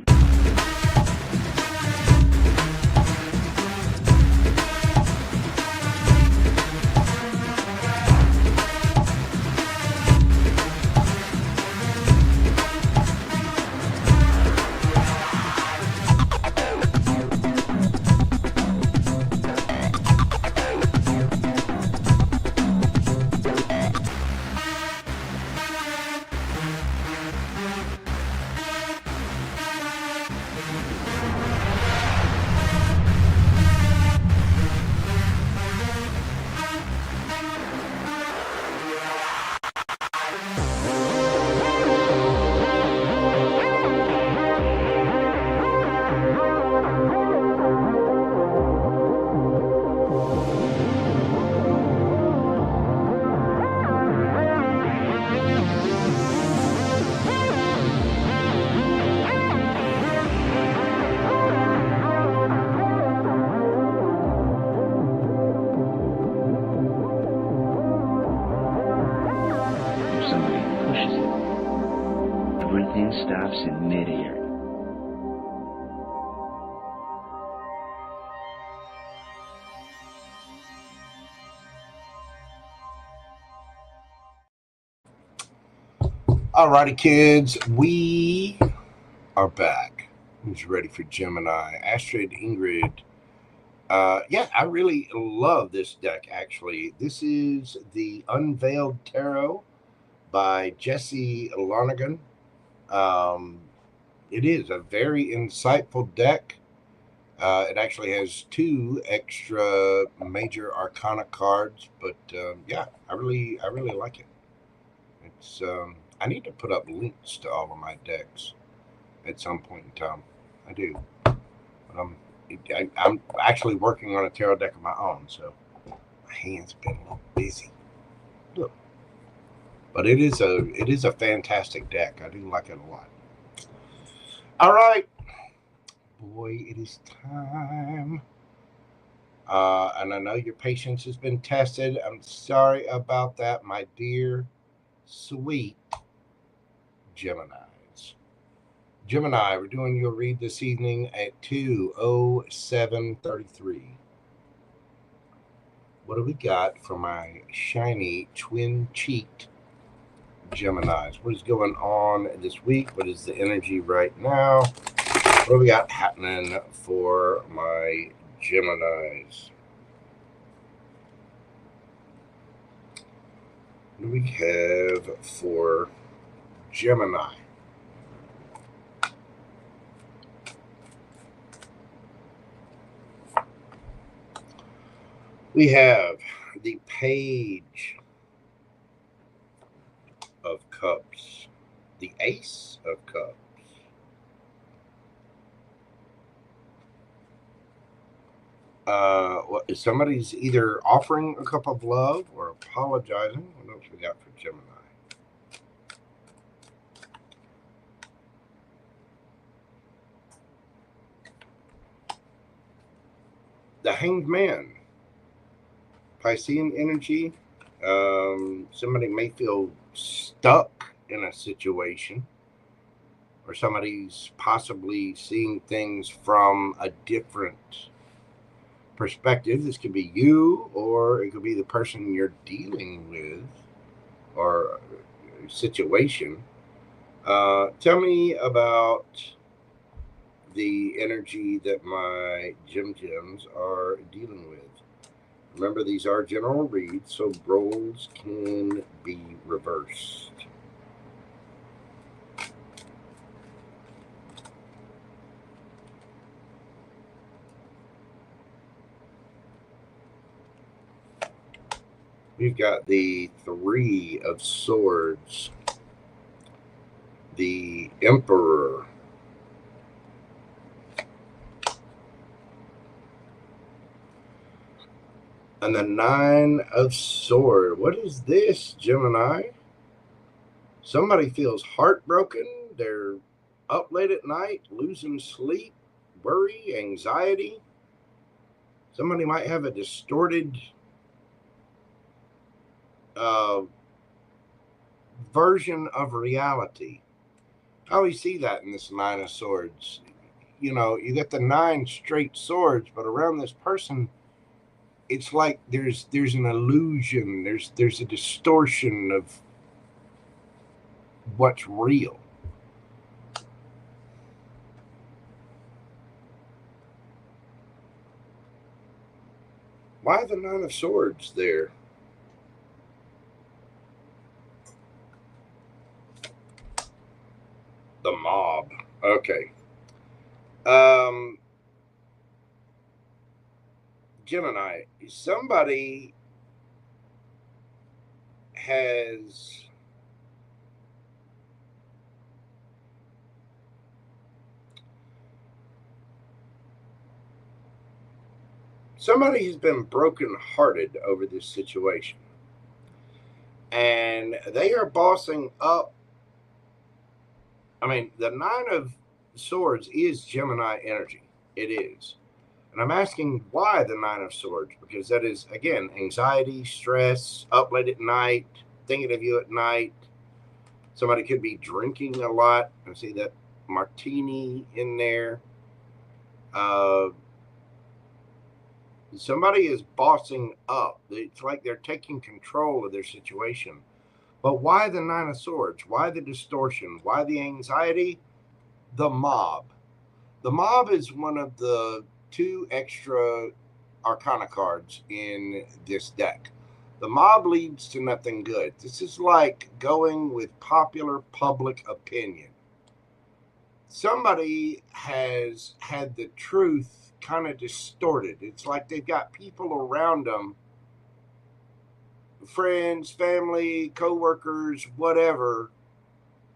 everything stops in midair. Alrighty, kids, we are back. Who's ready for Gemini? Astrid, Ingrid. Yeah, I really love this deck, actually. This is the Unveiled Tarot by Jesse Lonergan. It is a very insightful deck. It actually has 2 extra major arcana cards, but yeah, I really like it. It's I need to put up links to all of my decks at some point in time. I do, but I'm actually working on a tarot deck of my own, so my hands have been a little busy. Look, but it is a fantastic deck. I do like it a lot. All right, boy, it is time. And I know your patience has been tested. I'm sorry about that, my dear, sweet Geminis. Gemini, we're doing your read this evening at 2:07:33. What do we got for my shiny twin-cheeked Geminis? What is going on this week? What is the energy right now? What do we got happening for my Geminis? What do we have for Gemini? We have the Page of Cups, the Ace of Cups, somebody's either offering a cup of love or apologizing. What else we got for Gemini? The Hanged Man, Piscean energy. Somebody may feel stuck in a situation, or somebody's possibly seeing things from a different perspective. This could be you, or it could be the person you're dealing with, or a situation. Tell me about the energy that my Gems are dealing with. Remember, these are general reads, so roles can be reversed. We've got the 3 of Swords, the Emperor, and the 9 of Swords. What is this, Gemini? Somebody feels heartbroken. They're up late at night, losing sleep, worry, anxiety. Somebody might have a distorted version of reality. I always see that in this 9 of Swords. You know, you get the 9 straight swords, but around this person, it's like there's an illusion. There's a distortion of what's real. Why the 9 of Swords there? The Mob. Okay. Gemini, somebody has been brokenhearted over this situation, and they are bossing up. I mean, the 9 of Swords is Gemini energy. It is. And I'm asking why the 9 of Swords, because that is, again, anxiety, stress, up late at night, thinking of you at night. Somebody could be drinking a lot. I see that martini in there. Somebody is bossing up. It's like they're taking control of their situation. But why the Nine of Swords? Why the distortion? Why the anxiety? The mob. The mob is one of the 2 extra arcana cards in this deck. The mob leads to nothing good. This is like going with popular public opinion. Somebody has had the truth kind of distorted. It's like they've got people around them, friends, family, co-workers, whatever,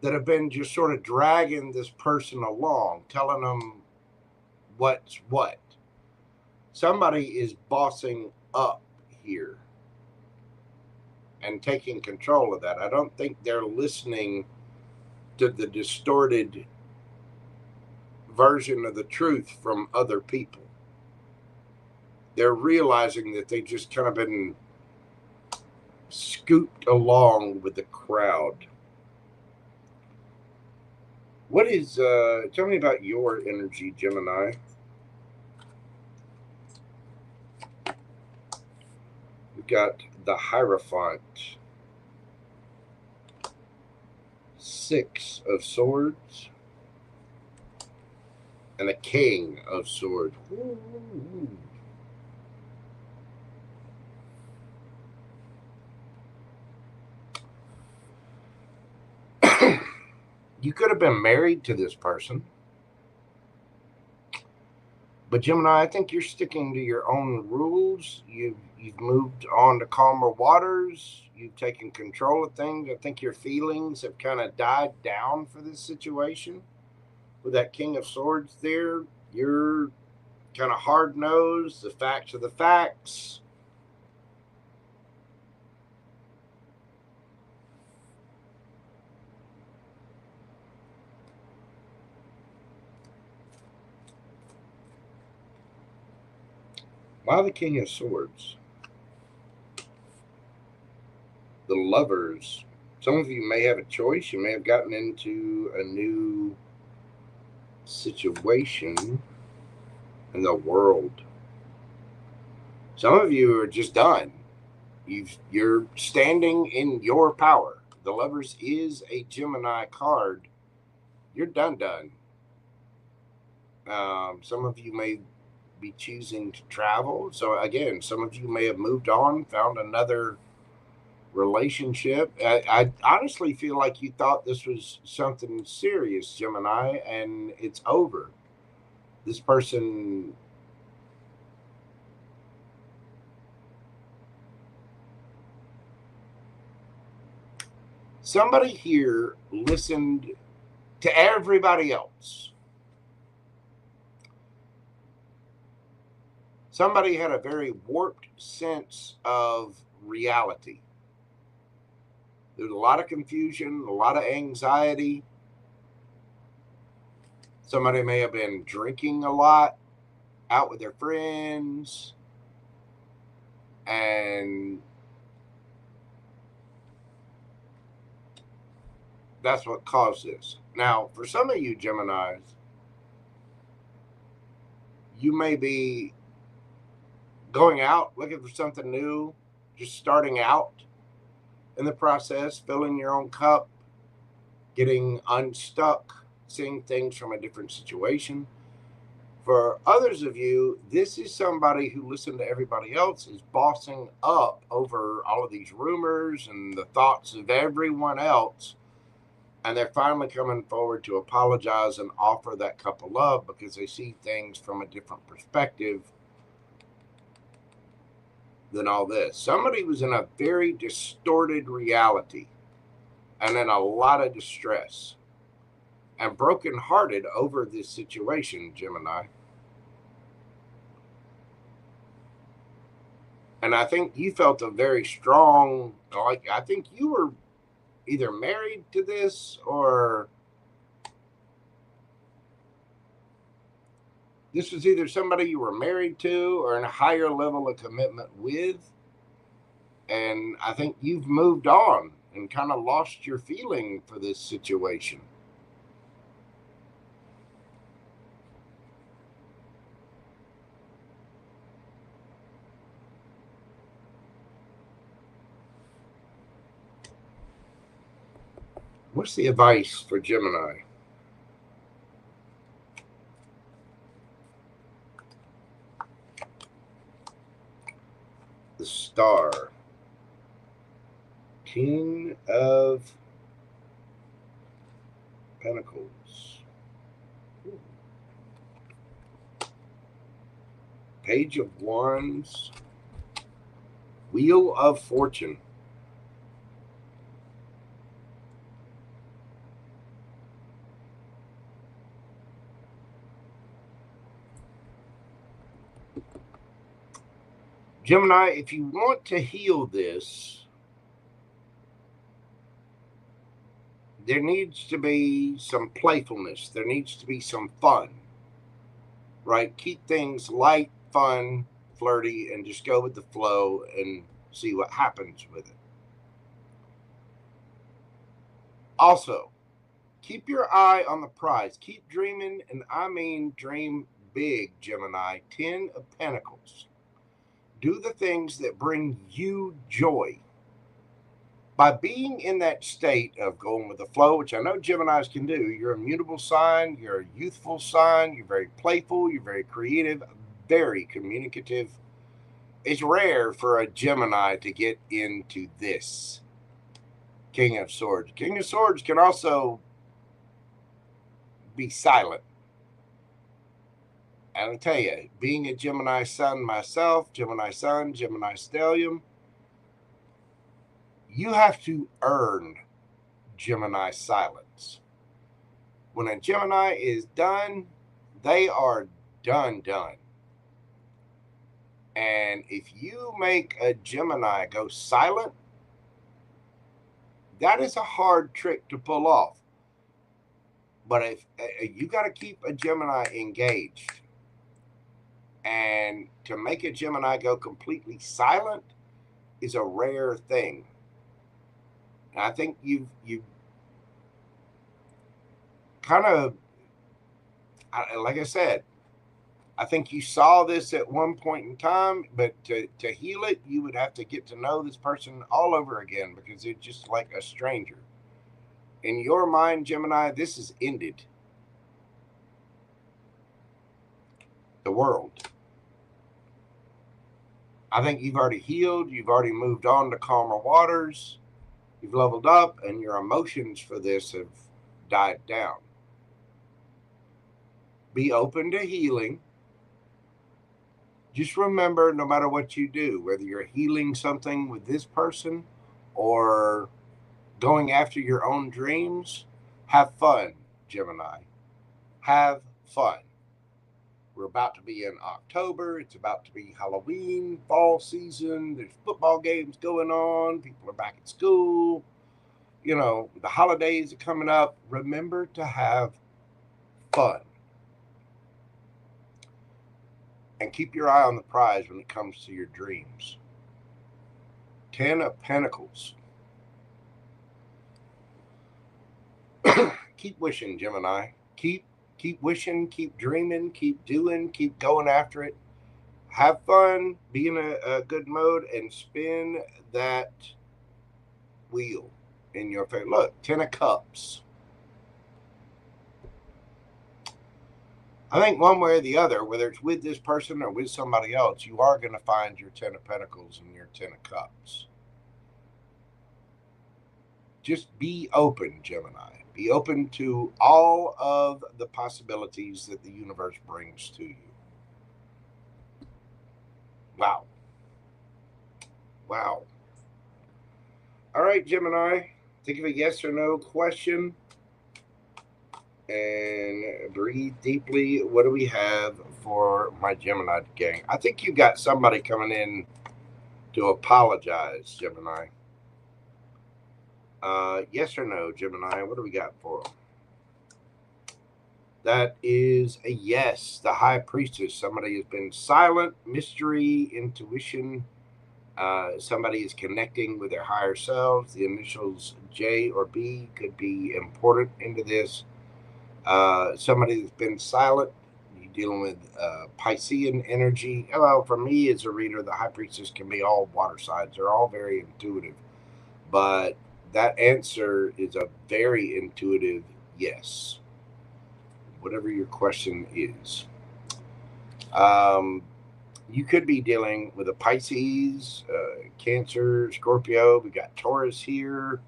that have been just sort of dragging this person along, telling them what's what. Somebody is bossing up here and taking control of that. I don't think they're listening to the distorted version of the truth from other people. They're realizing that they've just kind of been scooped along with the crowd. What is, tell me about your energy, Gemini. We've got the Hierophant. 6 of Swords. And a King of Swords. Ooh. You could have been married to this person. But Gemini, I think you're sticking to your own rules. You've moved on to calmer waters. You've taken control of things. I think your feelings have kind of died down for this situation. With that King of Swords there, you're kind of hard-nosed. The facts are the facts. Why the King of Swords? The Lovers. Some of you may have a choice. You may have gotten into a new situation in the world. Some of you are just done. You're standing in your power. The Lovers is a Gemini card. You're done. Some of you may be choosing to travel. So again, some of you may have moved on, found another relationship. I honestly feel like you thought this was something serious, Gemini, and it's over. This person somebody here listened to everybody else. Somebody had a very warped sense of reality. There's a lot of confusion, a lot of anxiety. Somebody may have been drinking a lot, out with their friends, and that's what caused this. Now, for some of you Geminis, you may be going out, looking for something new, just starting out in the process, filling your own cup, getting unstuck, seeing things from a different situation. For others of you, this is somebody who listened to everybody else, is bossing up over all of these rumors and the thoughts of everyone else. And they're finally coming forward to apologize and offer that cup of love because they see things from a different perspective than all this. Somebody was in a very distorted reality and in a lot of distress and brokenhearted over this situation, Gemini. And I think you felt a very strong, like, I think you were either married to this or this was either somebody you were married to or in a higher level of commitment with. And I think you've moved on and kind of lost your feeling for this situation. What's the advice for Gemini? The Star. King of Pentacles. Page of Wands. Wheel of Fortune. Gemini, if you want to heal this, there needs to be some playfulness. There needs to be some fun, right? Keep things light, fun, flirty, and just go with the flow and see what happens with it. Also, keep your eye on the prize. Keep dreaming, and I mean dream big, Gemini. 10 of Pentacles. Do the things that bring you joy. By being in that state of going with the flow, which I know Geminis can do, you're a mutable sign, you're a youthful sign, you're very playful, you're very creative, very communicative. It's rare for a Gemini to get into this. King of Swords. King of Swords can also be silent. And I'll tell you, being a Gemini sun myself, Gemini sun, Gemini stellium, you have to earn Gemini silence. When a Gemini is done, they are done. And if you make a Gemini go silent, that is a hard trick to pull off. But if you got to keep a Gemini engaged, and to make a Gemini go completely silent is a rare thing. And I think you've kind of, like I said, I think you saw this at one point in time, but to heal it, you would have to get to know this person all over again, because it's just like a stranger. In your mind, Gemini, this is ended. The world. I think you've already healed. You've already moved on to calmer waters. You've leveled up, and your emotions for this have died down. Be open to healing. Just remember, no matter what you do, whether you're healing something with this person or going after your own dreams, have fun, Gemini. Have fun. We're about to be in October. It's about to be Halloween, fall season. There's football games going on. People are back at school. You know, the holidays are coming up. Remember to have fun. And keep your eye on the prize when it comes to your dreams. 10 of Pentacles. Keep wishing, Gemini. Keep wishing, keep dreaming, keep doing, keep going after it. Have fun, be in a good mode, and spin that wheel in your favor. Look, 10 of Cups. I think one way or the other, whether it's with this person or with somebody else, you are going to find your 10 of Pentacles and your 10 of Cups. Just be open, Gemini. Be open to all of the possibilities that the universe brings to you. Wow. Wow. All right, Gemini. Think of a yes or no question. And breathe deeply. What do we have for my Gemini gang? I think you got somebody coming in to apologize, Gemini. Yes or no, Gemini? What do we got for them? That is a yes. The High Priestess. Somebody has been silent, mystery, intuition. Somebody is connecting with their higher selves. The initials J or B could be important into this. Somebody that's been silent. You're dealing with Piscean energy. Well, for me as a reader, the High Priestess can be all water signs. They're all very intuitive. But that answer is a very intuitive yes. Whatever your question is. You could be dealing with a Pisces, Cancer, Scorpio. We got Taurus here,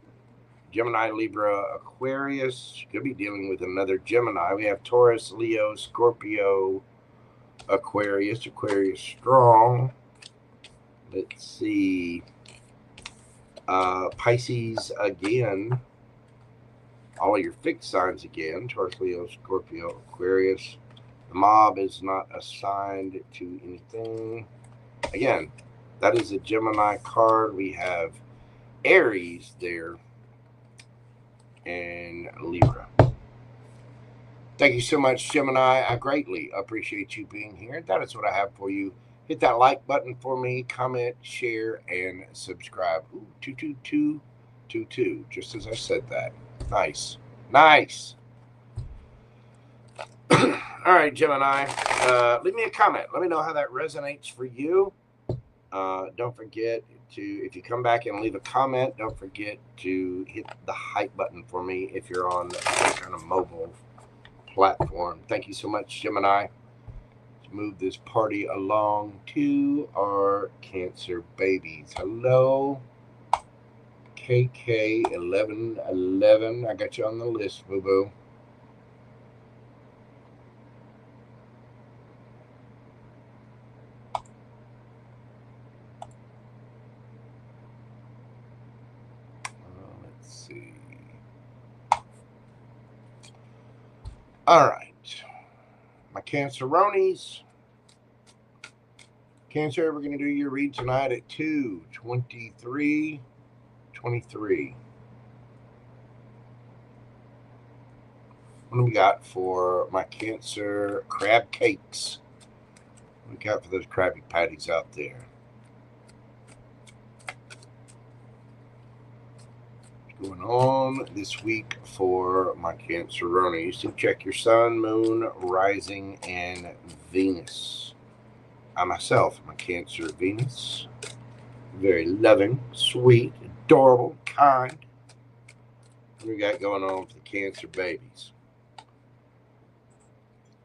Gemini, Libra, Aquarius. You could be dealing with another Gemini. We have Taurus, Leo, Scorpio, Aquarius. Aquarius strong. Let's see. Pisces again. All of your fixed signs again. Taurus, Leo, Scorpio, Aquarius. The mob is not assigned to anything. Again, that is a Gemini card. We have Aries there and Libra. Thank you so much, Gemini. I greatly appreciate you being here. That is what I have for you. Hit that like button for me, comment, share, and subscribe. Ooh, 22222, just as I said that. Nice. Nice. All right, Gemini, leave me a comment. Let me know how that resonates for you. Don't forget to, if you come back and leave a comment, don't forget to hit the hype button for me if you're on some kind of mobile platform. Thank you so much, Gemini. Let's move this party along to our Cancer babies. Hello, KK1111. I got you on the list, boo-boo. All right, my Canceronies. Cancer, we're going to do your read tonight at 2:23:23. What do we got for my Cancer crab cakes? What do we got for those Krabby Patties out there? Going on this week for my Canceronies. So check your sun, moon, rising, and Venus. I myself am a Cancer Venus. Very loving, sweet, adorable, kind. What we got going on for the Cancer babies?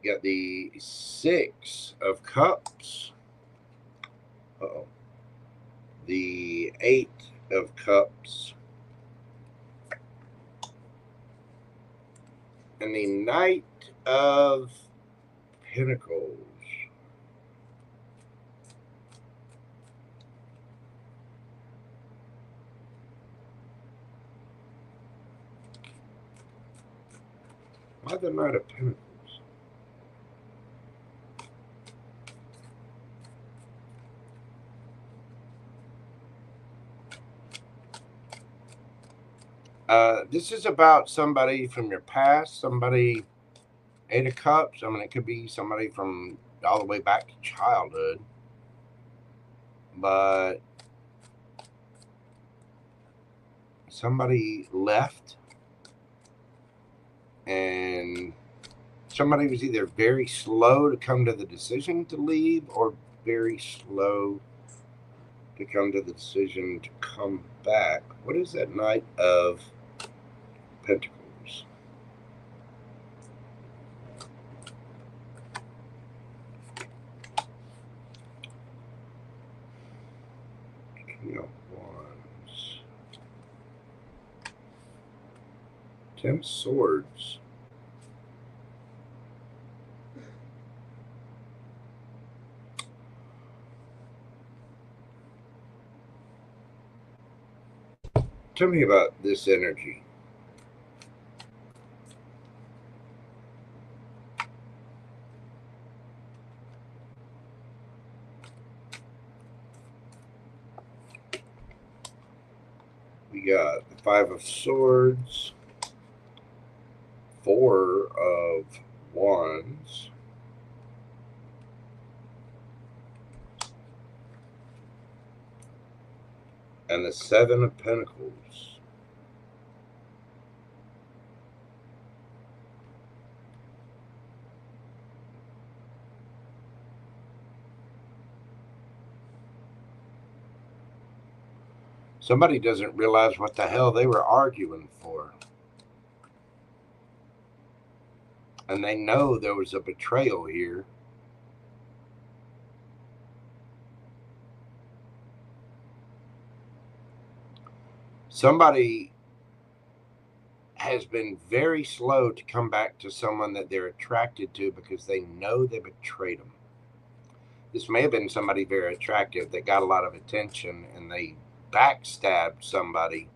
You got the 6 of Cups. Uh-oh. The 8 of Cups. And the Knight of Pentacles. Why the Knight of Pentacles? This is about somebody from your past, somebody, 8 of Cups. I mean, it could be somebody from all the way back to childhood. But somebody left. And somebody was either very slow to come to the decision to leave or very slow to come to the decision to come back. What is that Knight of Pentacles? King of Wands. 10 Swords. Tell me about this energy. We got the 5 of Swords, 4 of Wands, and the Seven of Pentacles. Somebody doesn't realize what the hell they were arguing for. And they know there was a betrayal here. Somebody has been very slow to come back to someone that they're attracted to because they know they betrayed them. This may have been somebody very attractive that got a lot of attention and they backstabbed somebody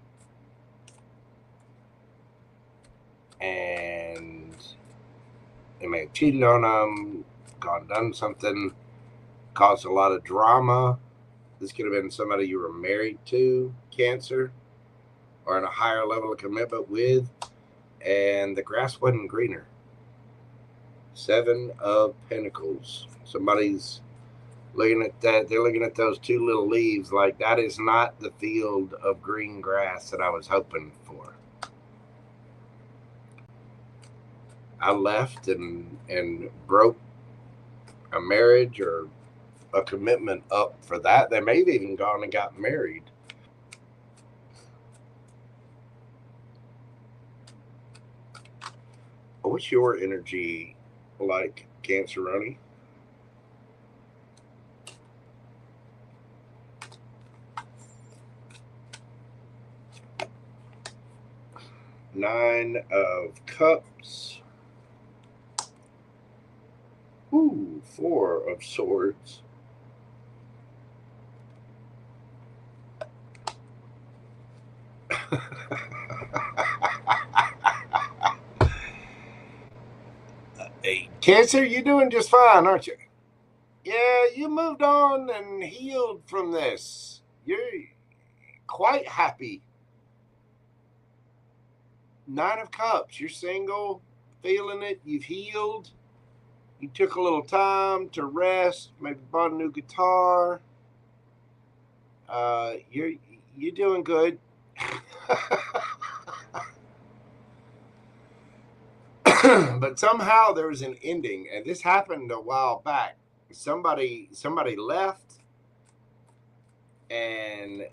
and they may have cheated on them, done something, caused a lot of drama. This could have been somebody you were married to, Cancer, or in a higher level of commitment with, and the grass wasn't greener. Seven of Pentacles. Somebody's looking at that. They're looking at those two little leaves like that is not the field of green grass that I was hoping for. I left and broke a marriage or a commitment up for that. They may have even gone and got married. What's your energy like, Canceroni? Nine of Cups. Ooh, Four of Swords. Hey, Cancer, you're doing just fine, aren't you? Yeah, you moved on and healed from this. You're quite happy. Nine of Cups. You're single, feeling it. You've healed. You took a little time to rest. Maybe bought a new guitar. You're doing good. But somehow there was an ending, and this happened a while back. Somebody left, and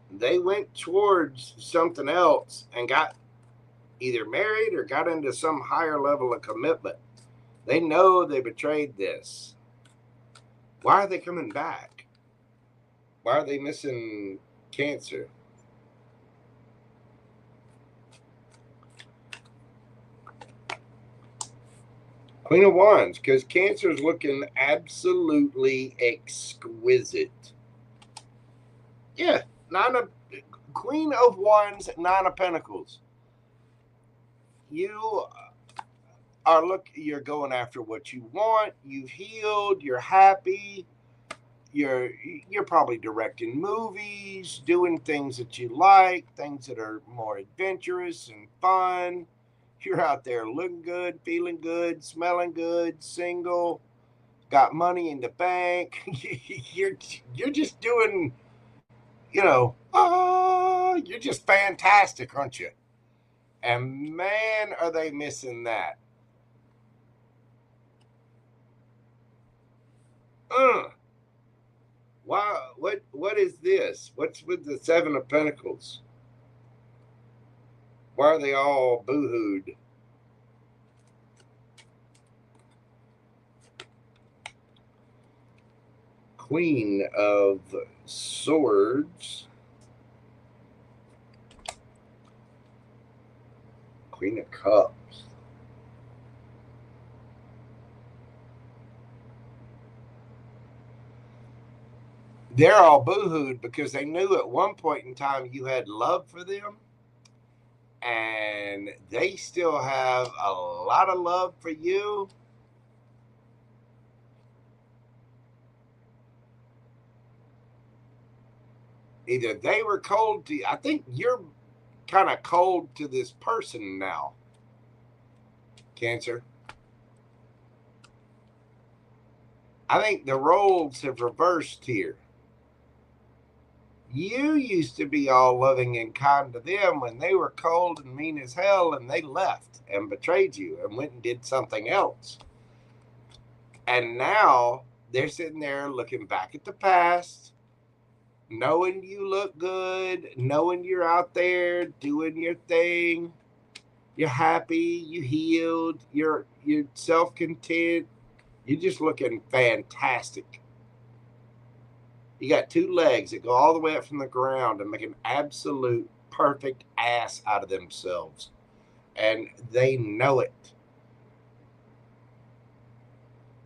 they went towards something else and got either married or got into some higher level of commitment. They know they betrayed this. Why are they coming back? Why are they missing Cancer? Queen of Wands, because Cancer's looking absolutely exquisite. Yeah, Queen of Wands, Nine of Pentacles. You you're going after what you want. You've healed. You're happy. You're probably directing movies, doing things that you like, things that are more adventurous and fun. You're out there looking good, feeling good, smelling good, single, got money in the bank. You're just doing, you're just fantastic, aren't you? And man, are they missing that. Wow, what is this? What's with the Seven of Pentacles? Why are they all boo-hooed? Queen of Swords. Queen of Cups. They're all boo-hooed because they knew at one point in time you had love for them. And they still have a lot of love for you. Either they were cold to you. I think you're kind of cold to this person now, Cancer. I think the roles have reversed here. You used to be all loving and kind to them when they were cold and mean as hell, and they left and betrayed you and went and did something else. And now they're sitting there looking back at the past, knowing you look good, knowing you're out there doing your thing. You're happy, you healed, you're self-content. You're just looking fantastic. You got 2 legs that go all the way up from the ground and make an absolute perfect ass out of themselves. And they know it.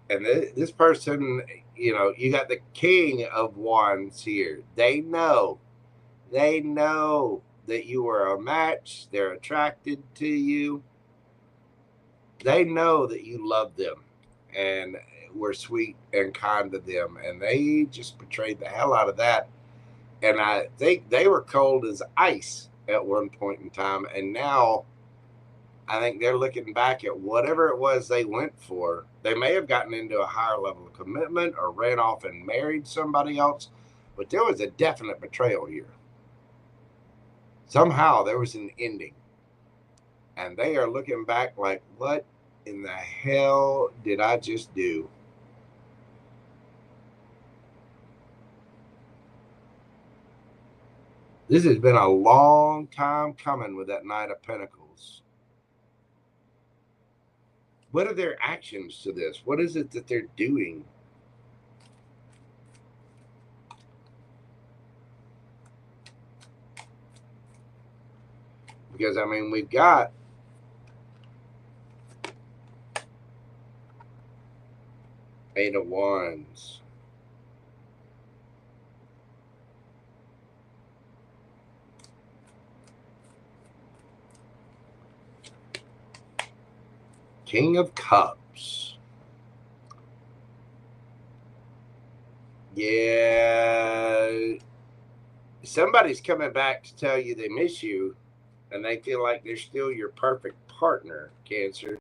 And this person, you know, you got the King of Wands here. They know that you are a match. They're attracted to you. They know that you love them and were sweet and kind to them, and they just betrayed the hell out of that. And I think they were cold as ice at one point in time, and now I think they're looking back at whatever it was they went for. They may have gotten into a higher level of commitment or ran off and married somebody else, but there was a definite betrayal here. Somehow there was an ending, and they are looking back like, what in the hell did I just do? This has been a long time coming with that Knight of Pentacles. What are their actions to this? What is it that they're doing? Because, I mean, we've got Eight of Wands. King of Cups. Yeah. Somebody's coming back to tell you they miss you, and they feel like they're still your perfect partner, Cancer.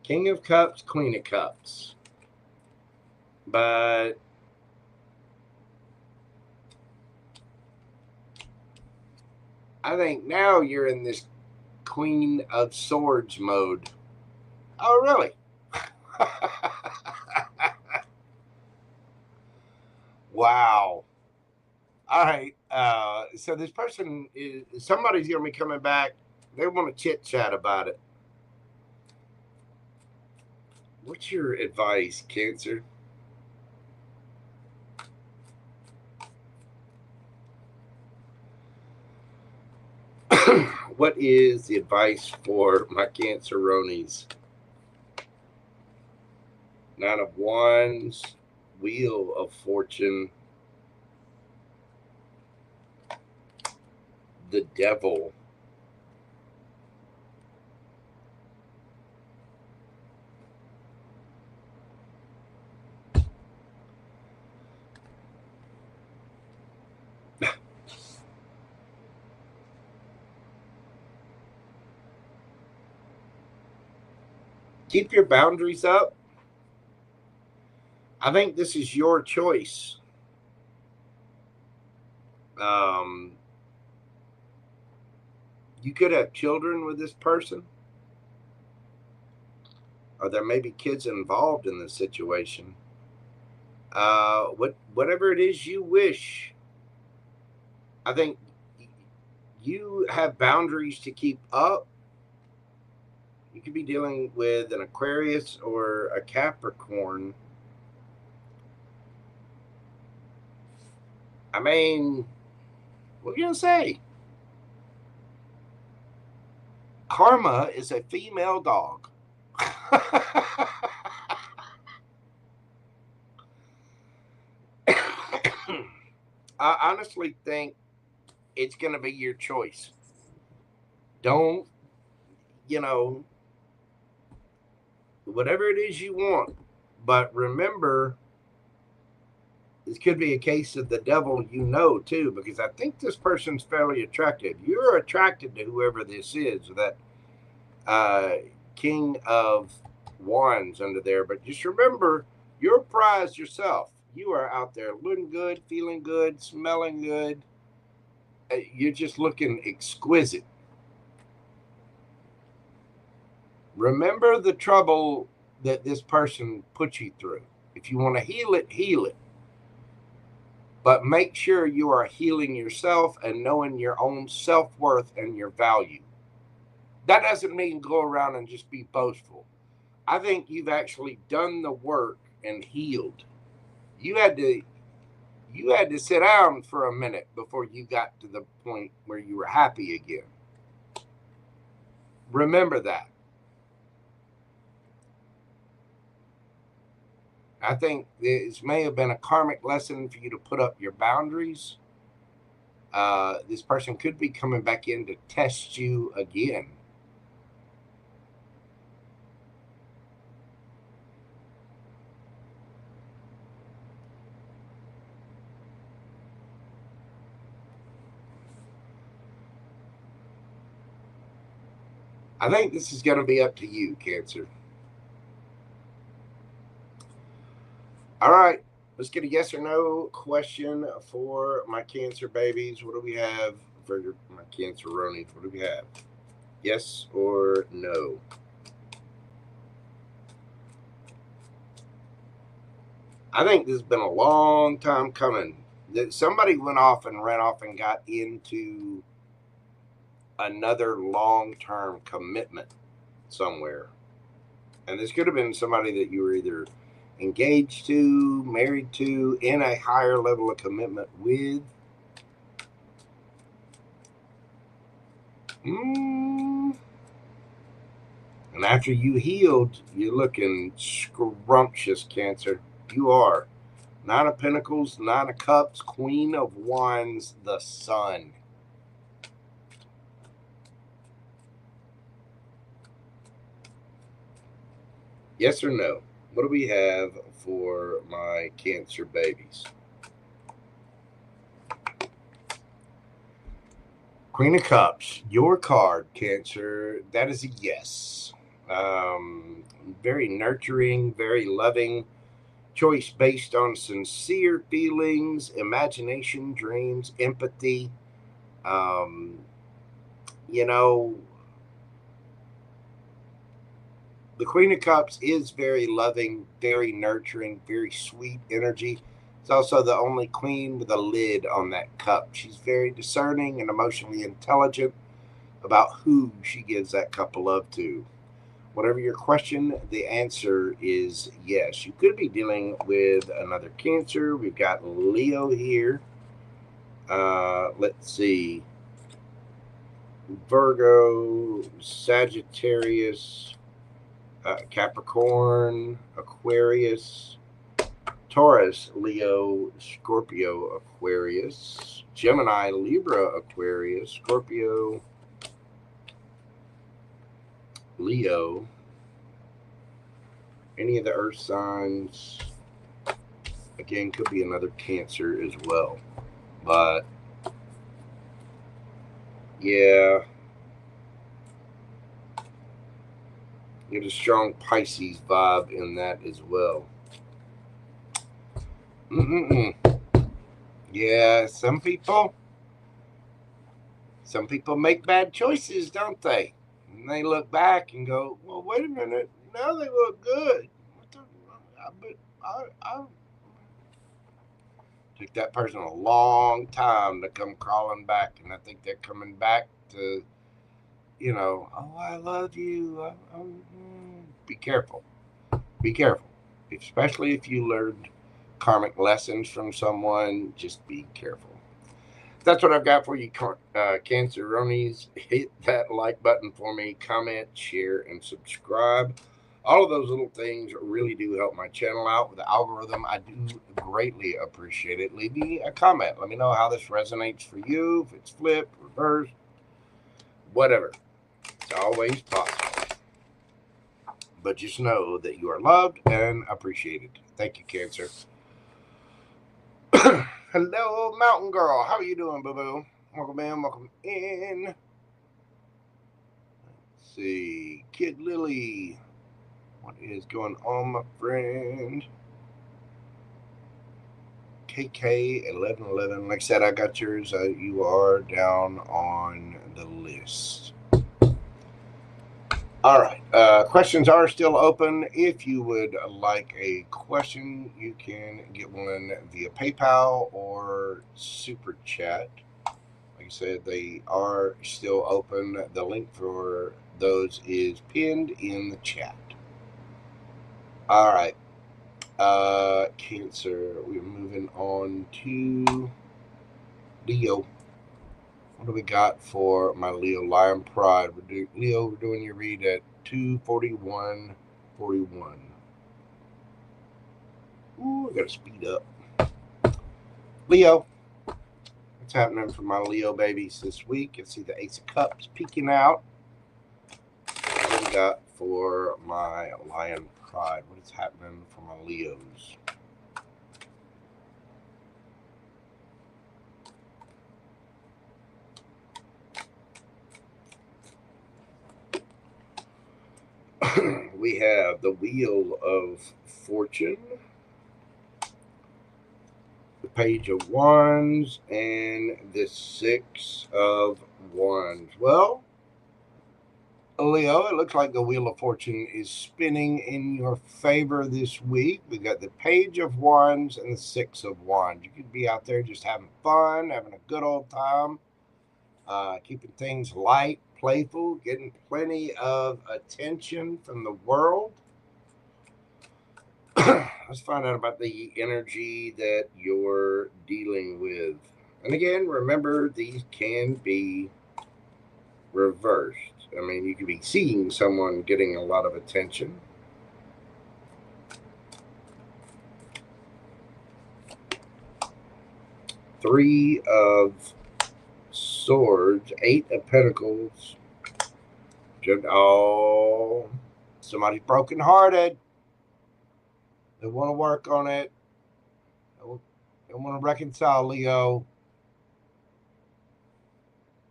King of Cups, Queen of Cups. But I think now you're in this Queen of Swords mode. Oh, really? Wow. All right. So this person is, somebody's going to be coming back. They want to chit chat about it. What's your advice, Cancer? What is the advice for my Canceronies? Nine of Wands, Wheel of Fortune, the Devil. Keep your boundaries up. I think this is your choice. You could have children with this person, or there may be kids involved in this situation. Whatever it is you wish, I think you have boundaries to keep up. You could be dealing with an Aquarius or a Capricorn. I mean, what are you going to say? Karma is a female dog. I honestly think it's going to be your choice. Don't, whatever it is you want. But remember, this could be a case of the devil, too, because I think this person's fairly attractive. You're attracted to whoever this is, that King of Wands under there. But just remember, you're a prize yourself. You are out there looking good, feeling good, smelling good. You're just looking exquisite. Remember the trouble that this person put you through. If you want to heal it, heal it. But make sure you are healing yourself and knowing your own self-worth and your value. That doesn't mean go around and just be boastful. I think you've actually done the work and healed. You had to sit down for a minute before you got to the point where you were happy again. Remember that. I think this may have been a karmic lesson for you to put up your boundaries. This person could be coming back in to test you again. I think this is going to be up to you, Cancer. All right, let's get a yes or no question for my Cancer babies. What do we have for my Cancer-ronies? What do we have? Yes or no? I think this has been a long time coming. That somebody went off and ran off and got into another long-term commitment somewhere. And this could have been somebody that you were either engaged to, married to, in a higher level of commitment with. And after you healed, you're looking scrumptious, Cancer. You are. Nine of Pentacles, Nine of Cups, Queen of Wands, the Sun. Yes or no? What do we have for my Cancer babies? Queen of Cups, your card, Cancer. That is a yes. Very nurturing, very loving. Choice based on sincere feelings, imagination, dreams, empathy. You know, the Queen of Cups is very loving, very nurturing, very sweet energy. It's also the only queen with a lid on that cup. She's very discerning and emotionally intelligent about who she gives that cup of love to. Whatever your question, the answer is yes. You could be dealing with another Cancer. We've got Leo here. Let's see. Virgo, Sagittarius, Capricorn, Aquarius, Taurus, Leo, Scorpio, Aquarius, Gemini, Libra, Aquarius, Scorpio, Leo, any of the earth signs. Again, could be another Cancer as well. But yeah, get a strong Pisces vibe in that as well. Yeah, some people make bad choices, don't they? And they look back and go, well, wait a minute, now they look good. I took that person a long time to come crawling back, and I think they're coming back to, you know, oh, I love you. Be careful. Be careful. Especially if you learned karmic lessons from someone, just be careful. That's what I've got for you, Cancer-ronies. Hit that like button for me, comment, share, and subscribe. All of those little things really do help my channel out with the algorithm. I do greatly appreciate it. Leave me a comment. Let me know how this resonates for you, if it's flipped, reversed, whatever. It's always possible. But just know that you are loved and appreciated. Thank you, Cancer. Hello, Mountain Girl. How are you doing, boo-boo? Welcome in, welcome in. Let's see. Kid Lily. What is going on, my friend? KK1111. Like I said, I got yours. You are down on the list. All right. Questions are still open. If you would like a question, you can get one via PayPal or Super Chat. Like I said, they are still open. The link for those is pinned in the chat. All right. Cancer. We're moving on to Leo. What do we got for my Leo Lion Pride? Leo, we're doing your read at 2:41:41. Ooh, I gotta speed up. Leo, what's happening for my Leo babies this week? I see the Ace of Cups peeking out. What do we got for my Lion Pride? What is happening for my Leos? We have the Wheel of Fortune, the Page of Wands, and the Six of Wands. Well, Leo, it looks like the Wheel of Fortune is spinning in your favor this week. We got the Page of Wands and the Six of Wands. You could be out there just having fun, having a good old time, keeping things light, playful, getting plenty of attention from the world. Let's find out about the energy that you're dealing with. And again, remember, these can be reversed. I mean, you could be seeing someone getting a lot of attention. Three of Swords, Eight of Pentacles. Oh, somebody's brokenhearted. They want to work on it. They want to reconcile, Leo.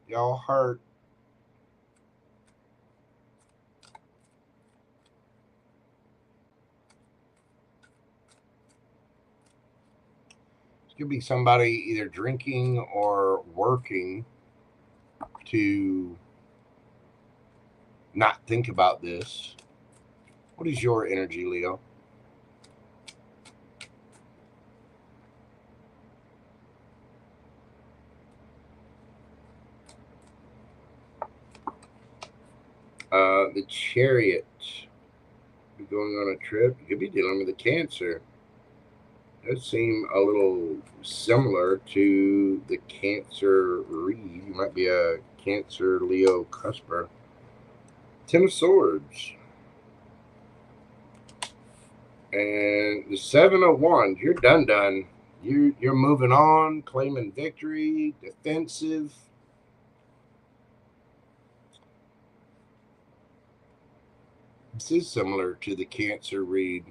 Y'all hurt. It could be somebody either drinking or working to not think about this. What is your energy, Leo? The Chariot. Be going on a trip. You could be dealing with a Cancer. Does seem a little similar to the Cancer read. You might be a Cancer Leo cusper. Ten of Swords. And the Seven of Wands. You're done. You're moving on, claiming victory, defensive. This is similar to the Cancer read.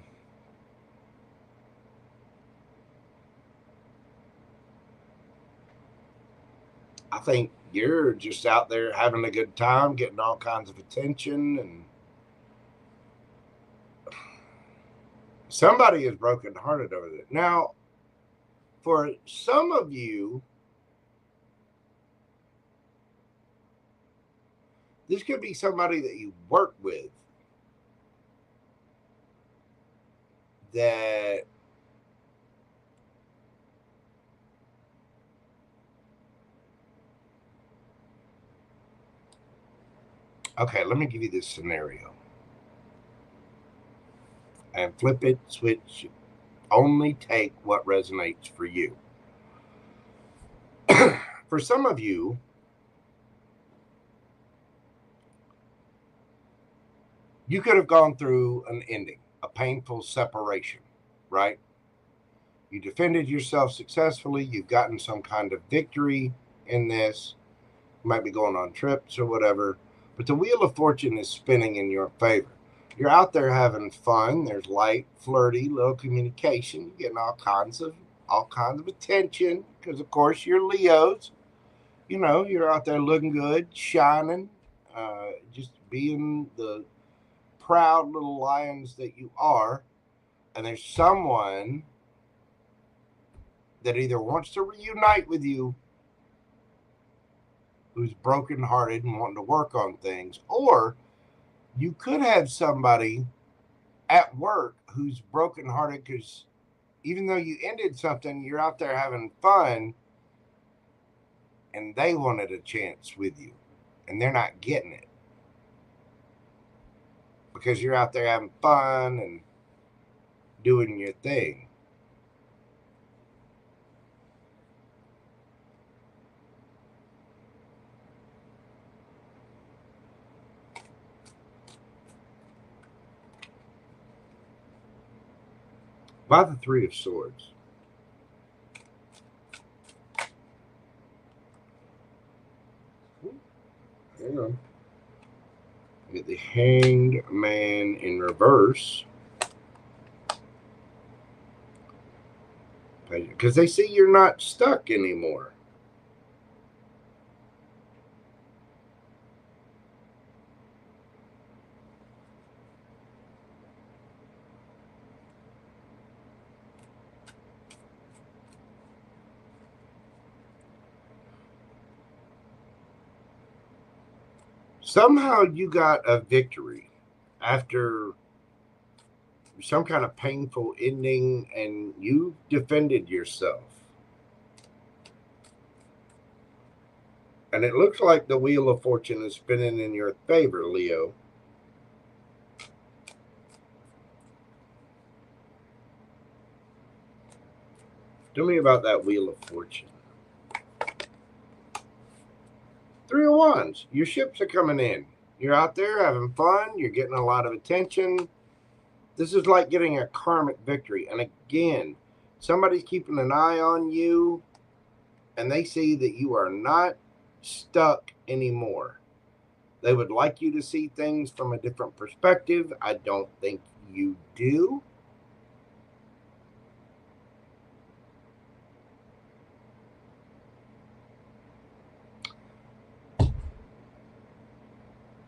I think you're just out there having a good time, getting all kinds of attention, and somebody is brokenhearted over it. Now, for some of you, this could be somebody that you work with that okay, let me give you this scenario and flip it, switch, only take what resonates for you. For some of you, you could have gone through an ending, a painful separation, right? You defended yourself successfully. You've gotten some kind of victory in this. You might be going on trips or whatever. But the Wheel of Fortune is spinning in your favor. You're out there having fun. There's light, flirty, little communication. You're getting all kinds of attention because, of course, you're Leos. You know, you're out there looking good, shining, just being the proud little lions that you are. And there's someone that either wants to reunite with you, who's brokenhearted and wanting to work on things, or you could have somebody at work who's brokenhearted because even though you ended something, you're out there having fun, and they wanted a chance with you, and they're not getting it because you're out there having fun and doing your thing. By the Three of Swords. Hang on. Get the Hanged Man in reverse. Because they see you're not stuck anymore. Somehow you got a victory after some kind of painful ending, and you defended yourself. And it looks like the Wheel of Fortune is spinning in your favor, Leo. Tell me about that Wheel of Fortune. Three of Wands. Your ships are coming in. You're out there having fun. You're getting a lot of attention. This is like getting a karmic victory. And again, somebody's keeping an eye on you, and they see that you are not stuck anymore. They would like you to see things from a different perspective. I don't think you do.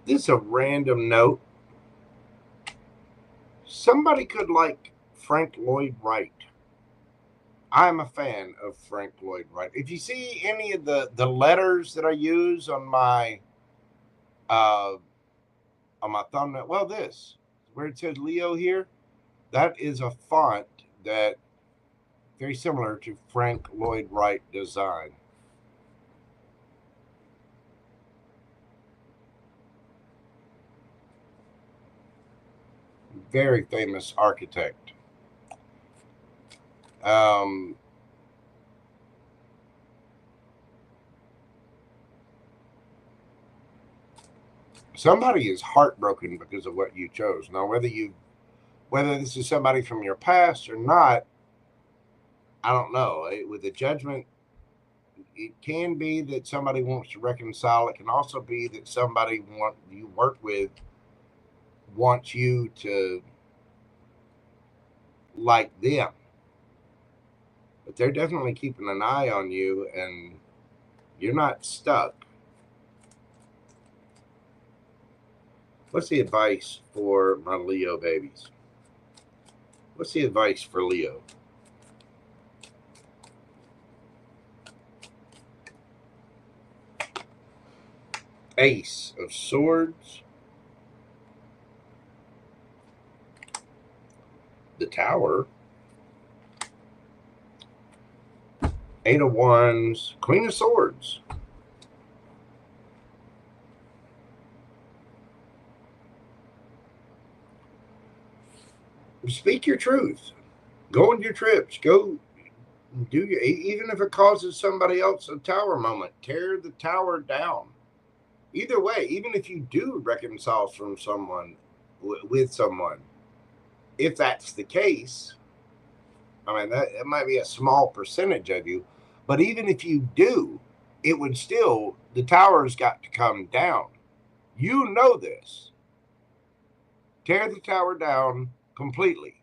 This is a random note. Somebody could like Frank Lloyd Wright. I'm a fan of Frank Lloyd Wright. If you see any of the letters that I use on my thumbnail, well, this where it says Leo here, that is a font that very similar to Frank Lloyd Wright design. Very famous architect. Somebody is heartbroken because of what you chose. Now, whether this is somebody from your past or not, I don't know. With the Judgment, it can be that somebody wants to reconcile. It can also be that somebody you work with wants you to like them. But they're definitely keeping an eye on you, and you're not stuck. What's the advice for my Leo babies? What's the advice for Leo? Ace of Swords. The Tower. Eight of Wands. Queen of Swords. Speak your truth. Go on your trips. Go do your, even if it causes somebody else a tower moment, tear the tower down. Either way, even if you do reconcile from someone with someone, if that's the case, I mean, it might be a small percentage of you, but even if you do, it would still, the tower's got to come down. You know this. Tear the tower down completely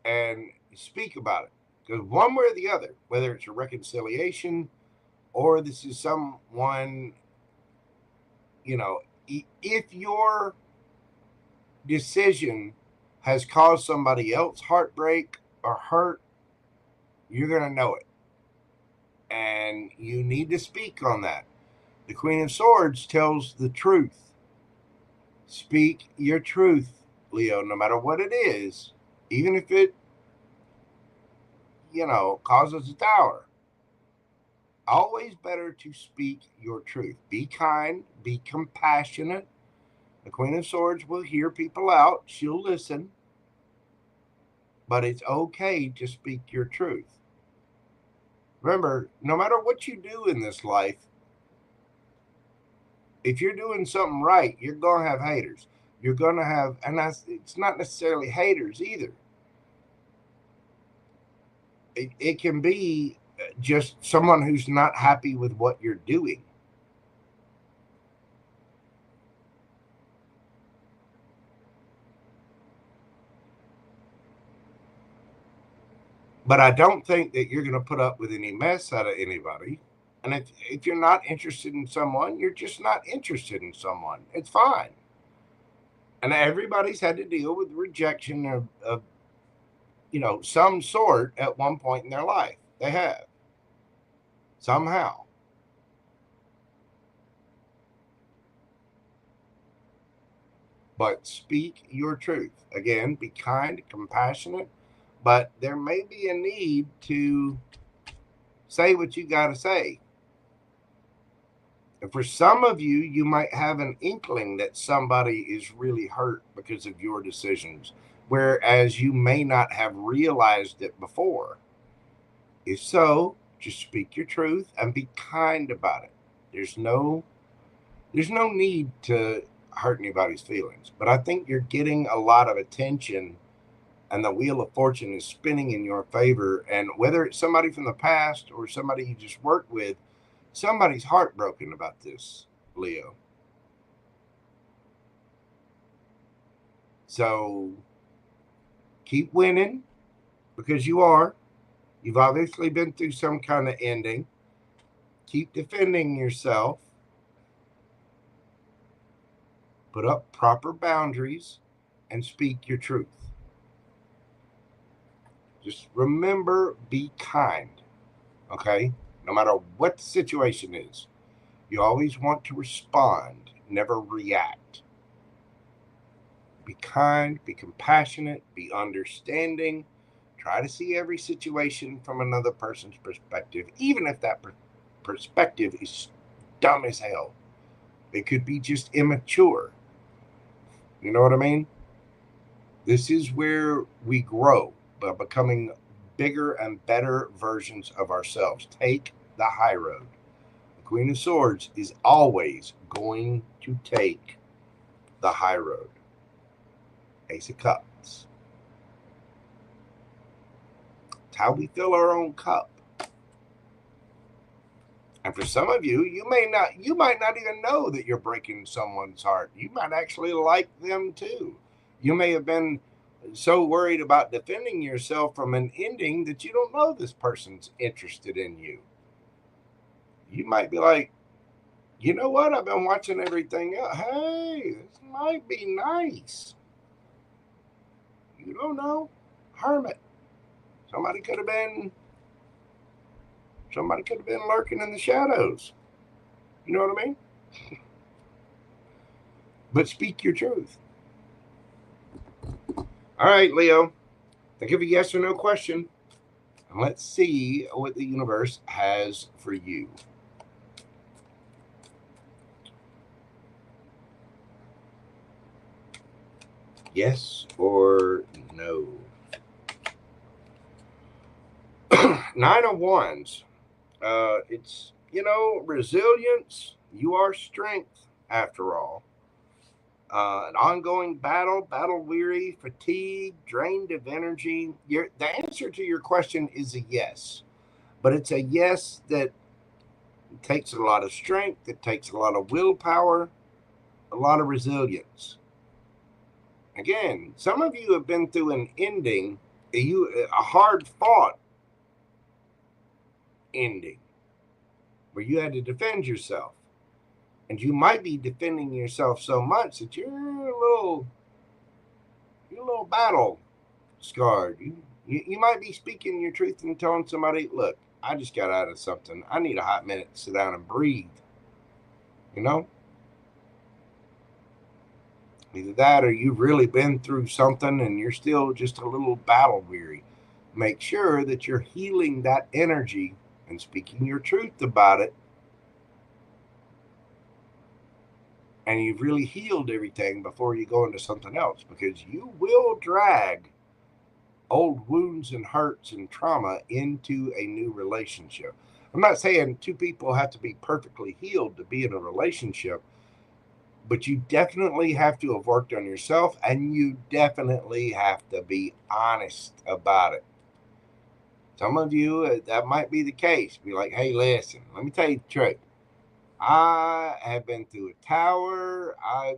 and speak about it. Because one way or the other, whether it's a reconciliation or this is someone, you know, if your decision has caused somebody else heartbreak or hurt, you're going to know it. And you need to speak on that. The Queen of Swords tells the truth. Speak your truth, Leo, no matter what it is, even if it, causes a tower. Always better to speak your truth. Be kind, be compassionate. The Queen of Swords will hear people out. She'll listen. But it's okay to speak your truth. Remember, no matter what you do in this life, if you're doing something right, you're going to have haters. You're going to have, and it's not necessarily haters either. It can be just someone who's not happy with what you're doing. But I don't think that you're going to put up with any mess out of anybody. And if you're not interested in someone, you're just not interested in someone. It's fine. And everybody's had to deal with rejection of some sort at one point in their life. They have. Somehow. But speak your truth. Again, be kind, compassionate. But there may be a need to say what you got to say. And for some of you, you might have an inkling that somebody is really hurt because of your decisions, whereas you may not have realized it before. If so, just speak your truth and be kind about it. There's no need to hurt anybody's feelings. But I think you're getting a lot of attention, and the wheel of fortune is spinning in your favor. And whether it's somebody from the past or somebody you just worked with, somebody's heartbroken about this, Leo. So keep winning, because you are. You've obviously been through some kind of ending. Keep defending yourself. Put up proper boundaries and speak your truth. Just remember, be kind, okay? No matter what the situation is, you always want to respond, never react. Be kind, be compassionate, be understanding. Try to see every situation from another person's perspective, even if that perspective is dumb as hell. It could be just immature. You know what I mean? This is where we grow by becoming bigger and better versions of ourselves. Take the high road. The Queen of Swords is always going to take the high road. Ace of Cups. It's how we fill our own cup. And for some of you, you might not even know that you're breaking someone's heart. You might actually like them too. You may have been so worried about defending yourself from an ending that you don't know this person's interested in you. You might be like, you know what? I've been watching everything else. Hey, this might be nice. You don't know. Hermit. Somebody could have been lurking in the shadows. You know what I mean? But speak your truth. All right, Leo. Think of a yes or no question. And let's see what the universe has for you. Yes or no? 9 of Wands. It's, resilience. You are strength, after all. An ongoing battle weary, fatigue, drained of energy. The answer to your question is a yes. But it's a yes that takes a lot of strength. It takes a lot of willpower, a lot of resilience. Again, some of you have been through an ending, a hard-fought ending, where you had to defend yourself. And you might be defending yourself so much that you're a little battle scarred. You might be speaking your truth and telling somebody, look, I just got out of something. I need a hot minute to sit down and breathe. You know? Either that or you've really been through something and you're still just a little battle weary. Make sure that you're healing that energy and speaking your truth about it. And you've really healed everything before you go into something else, because you will drag old wounds and hurts and trauma into a new relationship. I'm not saying two people have to be perfectly healed to be in a relationship, but you definitely have to have worked on yourself, and you definitely have to be honest about it. Some of you, that might be the case. Be like, hey, listen, let me tell you the truth. I have been through a tower. I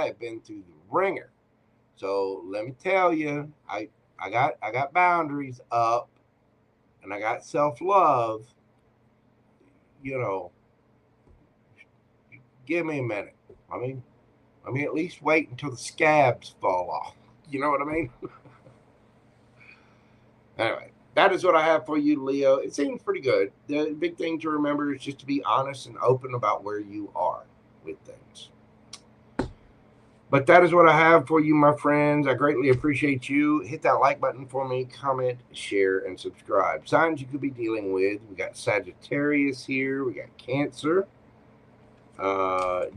have been through the ringer. So let me tell you, I got boundaries up, and I got self-love. You know, give me a minute. I mean, at least wait until the scabs fall off. You know what I mean? Anyway, that is what I have for you, Leo. It seems pretty good. The big thing to remember is just to be honest and open about where you are with things. But that is what I have for you, my friends. I greatly appreciate you. Hit that like button for me, comment, share, and subscribe. Signs you could be dealing with. We got Sagittarius here. We got Cancer,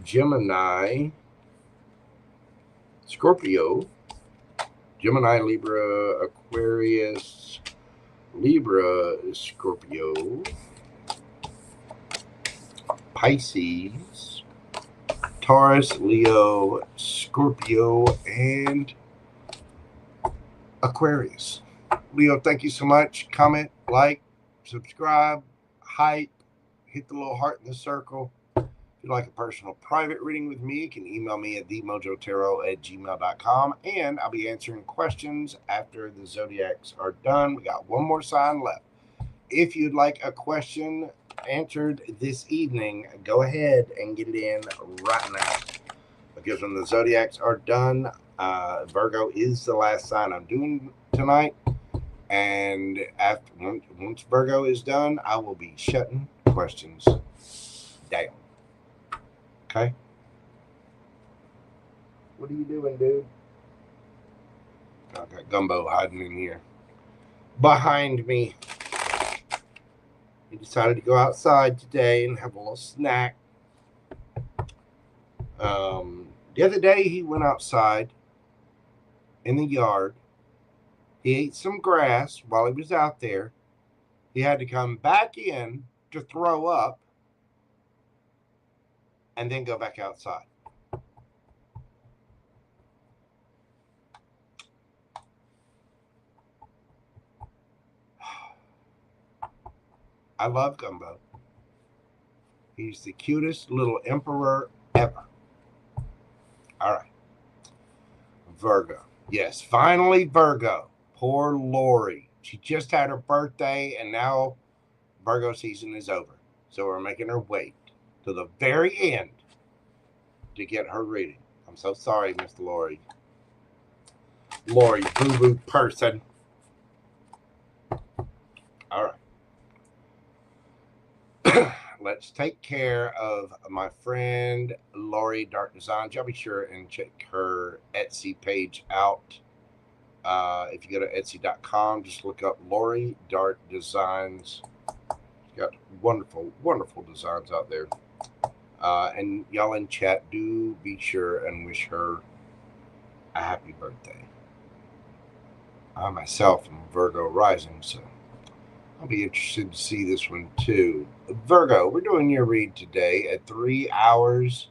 Gemini, Scorpio, Gemini, Libra, Aquarius, Libra, Scorpio, Pisces, Taurus, Leo, Scorpio, and Aquarius. Leo, thank you so much. Comment, like, subscribe, hype, hit the little heart in the circle. If you'd like a personal private reading with me, you can email me at themojotarot@gmail.com, and I'll be answering questions after the Zodiacs are done. We got one more sign left. If you'd like a question answered this evening, go ahead and get it in right now, because when the Zodiacs are done, Virgo is the last sign I'm doing tonight, and once Virgo is done, I will be shutting questions down. Okay? What are you doing, dude? I got Gumbo hiding in here behind me. He decided to go outside today and have a little snack. The other day he went outside in the yard. He ate some grass while he was out there. He had to come back in to throw up and then go back outside. I love Gumbo. He's the cutest little emperor ever. All right. Virgo. Yes, finally Virgo. Poor Lori. She just had her birthday, and now Virgo season is over. So we're making her wait to the very end to get her reading. I'm so sorry, Miss Lori. Lori, boo-boo person. All right. Let's take care of my friend Lori Dark Designs. Y'all be sure and check her Etsy page out. If you go to Etsy.com, just look up Lori Dark Designs. She's got wonderful, wonderful designs out there. And y'all in chat, do be sure and wish her a happy birthday. I myself am Virgo rising, so I'll be interested to see this one too. Virgo, we're doing your read today at 3 hours,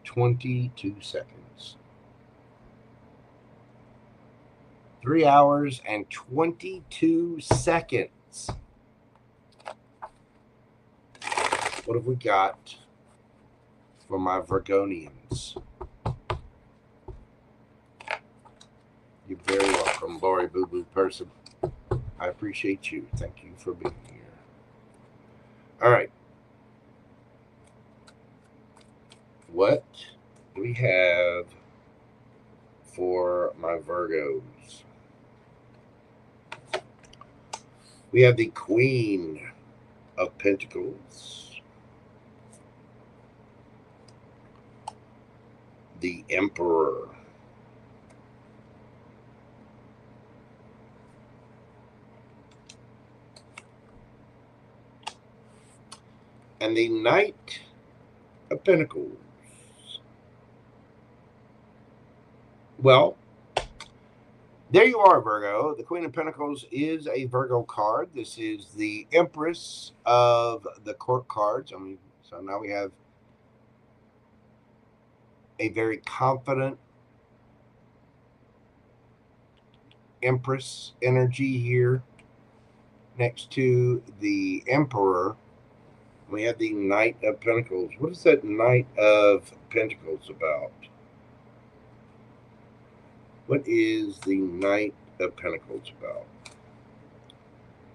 22 seconds. 3 hours and 22 seconds. What have we got for my Virgonians? You're very welcome, Lori Boo Boo person. I appreciate you. Thank you for being here. All right. What do we have for my Virgos? We have the Queen of Pentacles, the Emperor, and the Knight of Pentacles. Well, there you are, Virgo. The Queen of Pentacles is a Virgo card. This is the Empress of the Court cards. I mean, so now we have a very confident Empress energy here next to the Emperor. We have the Knight of Pentacles. What is that Knight of Pentacles about? What is the Knight of Pentacles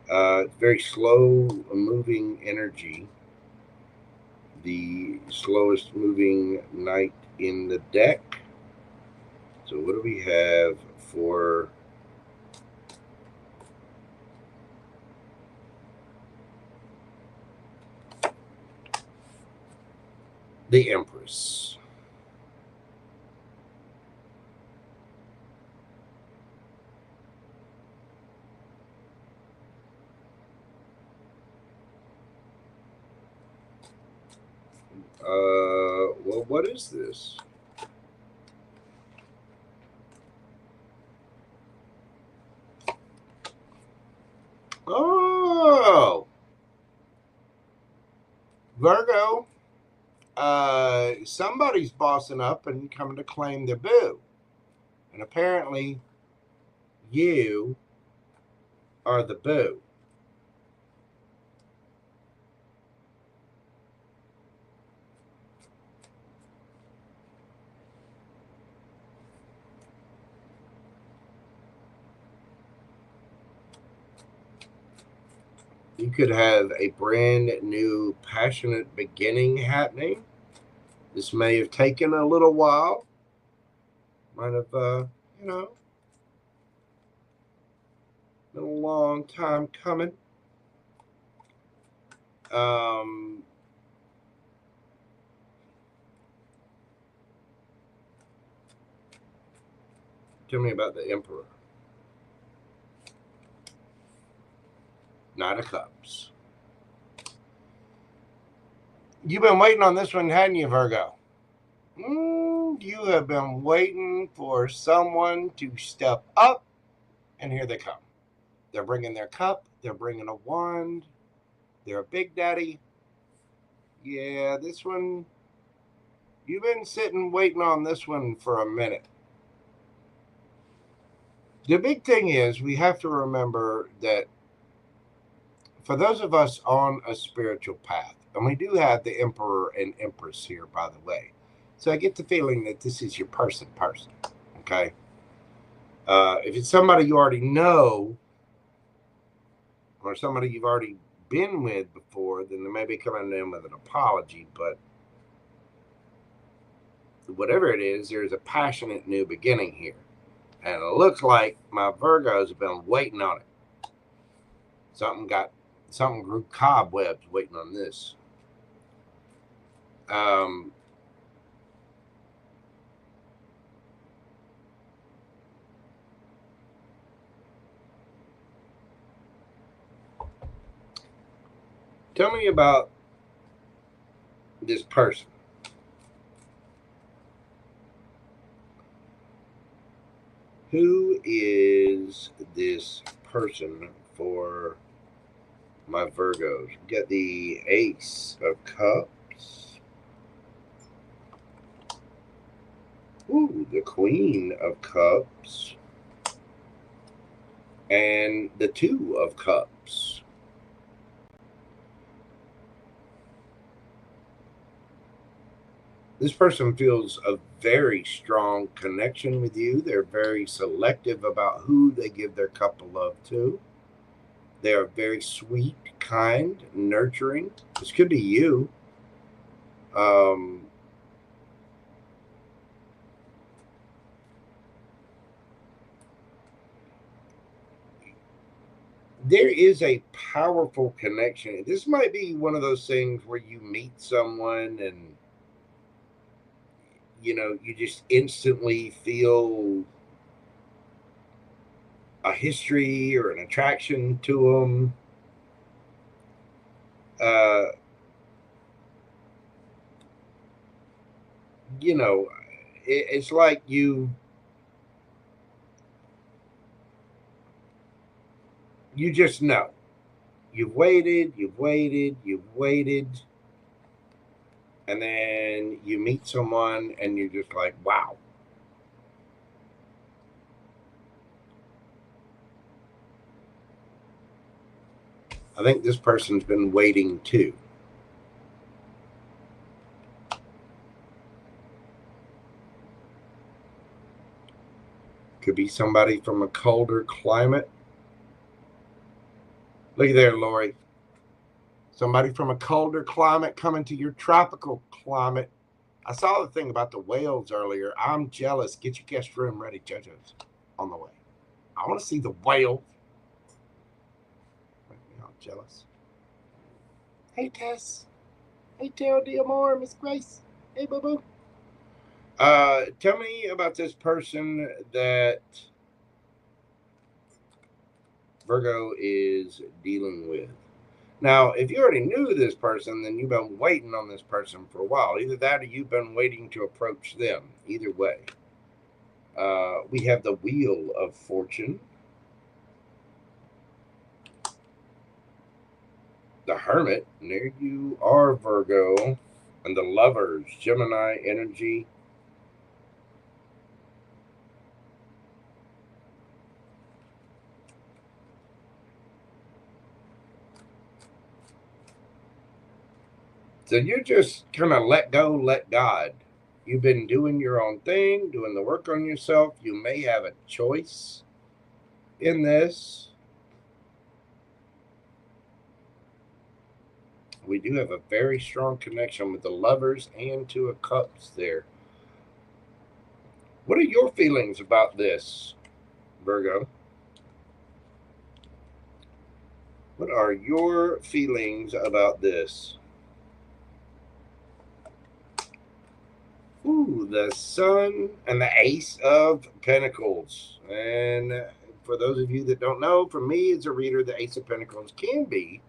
about? Very slow moving energy. The slowest moving knight in the deck. So what do we have for the Empress? Well, what is this? Oh, Virgo. Somebody's bossing up and coming to claim their boo. And apparently you are the boo. You could have a brand new passionate beginning happening. This may have taken a little while. Might have, you know, been a long time coming. Tell me about the Emperor. Knight of Cups. You've been waiting on this one, hadn't you, Virgo? You have been waiting for someone to step up, and here they come. They're bringing their cup. They're bringing a wand. They're a big daddy. Yeah, this one, you've been sitting waiting on this one for a minute. The big thing is we have to remember that for those of us on a spiritual path, and we do have the Emperor and Empress here, by the way. So I get the feeling that this is your person, okay? If it's somebody you already know or somebody you've already been with before, then they may be coming in with an apology, but whatever it is, there's a passionate new beginning here. And it looks like my Virgos have been waiting on it. Something grew cobwebs waiting on this. Tell me about this person. Who is this person for my Virgos? We got the Ace of Cups. Ooh, the Queen of Cups. And the Two of Cups. This person feels a very strong connection with you. They're very selective about who they give their cup of love to. They are very sweet, kind, nurturing. This could be you. there is a powerful connection. This might be one of those things where you meet someone and, you know, you just instantly feel a history or an attraction to them. You know, it's like you just know. You've waited, and then you meet someone and you're just like, wow. I think this person's been waiting too. Could be somebody from a colder climate. Look at there, Lori. Somebody from a colder climate coming to your tropical climate. I saw the thing about the whales earlier. I'm jealous. Get your guest room ready, JoJo's on the way. I want to see the whale. I'm jealous. Hey, Tess. Hey, Tara Diamore, Miss Grace. Hey, boo-boo. Tell me about this person that Virgo is dealing with. Now, if you already knew this person, then you've been waiting on this person for a while. Either that or you've been waiting to approach them. Either way. We have the Wheel of Fortune. The Hermit. And there you are, Virgo. And the Lovers. Gemini energy. So you're just kind of let go, let God. You've been doing your own thing, doing the work on yourself. You may have a choice in this. We do have a very strong connection with the Lovers and Two of Cups there. What are your feelings about this, Virgo? What are your feelings about this? Ooh, the Sun and the Ace of Pentacles. And for those of you that don't know, for me as a reader, the Ace of Pentacles can be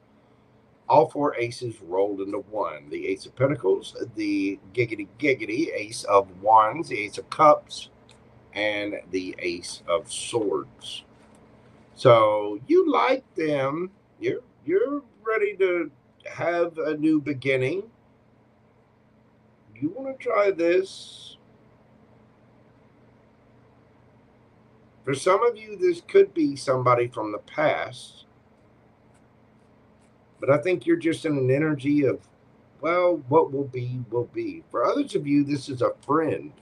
all four aces rolled into one. The Ace of Pentacles, the giggity Ace of Wands, the Ace of Cups, and the Ace of Swords. So you like them. You're ready to have a new beginning. You want to try this. For some of you, this could be somebody from the past. But I think you're just in an energy of, well, what will be, will be. For others of you, this is a friend.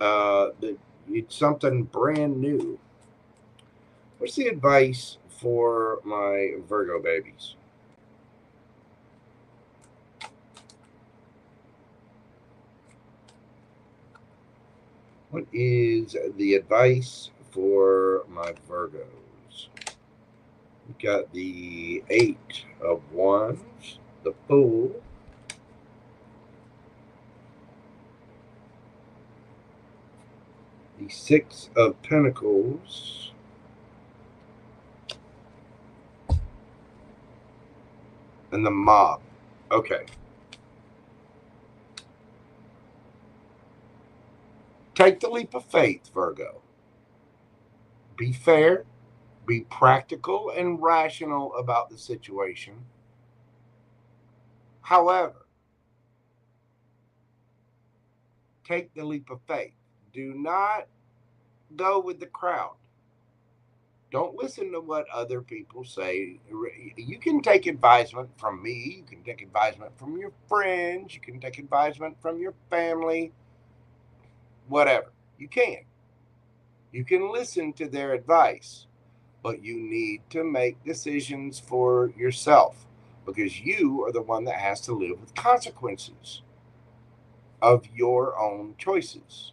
It's something brand new. What's the advice for my Virgo babies? What is the advice for my Virgos? We've got the Eight of Wands, the Fool, the Six of Pentacles, and the Mob. Okay. Take the leap of faith, Virgo. Be fair, be practical and rational about the situation. However, take the leap of faith. Do not go with the crowd. Don't listen to what other people say. You can take advisement from me. You can take advisement from your friends. You can take advisement from your family. Whatever. You can. You can listen to their advice, but you need to make decisions for yourself because you are the one that has to live with consequences of your own choices.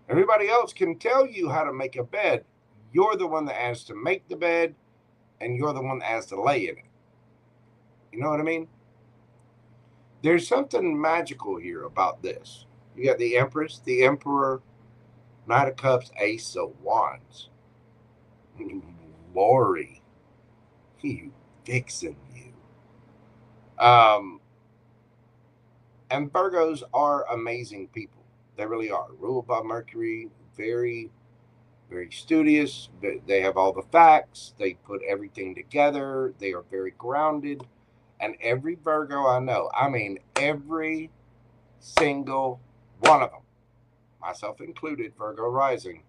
Everybody else can tell you how to make a bed. You're the one that has to make the bed, and you're the one that has to lay in it. You know what I mean? There's something magical here about this. You got the Empress, the Emperor, Knight of Cups, Ace of Wands. Lori, you fixing you. And Virgos are amazing people. They really are. Ruled by Mercury, very, very studious. They have all the facts. They put everything together. They are very grounded. And every Virgo I know, I mean every single one of them, myself included, Virgo rising,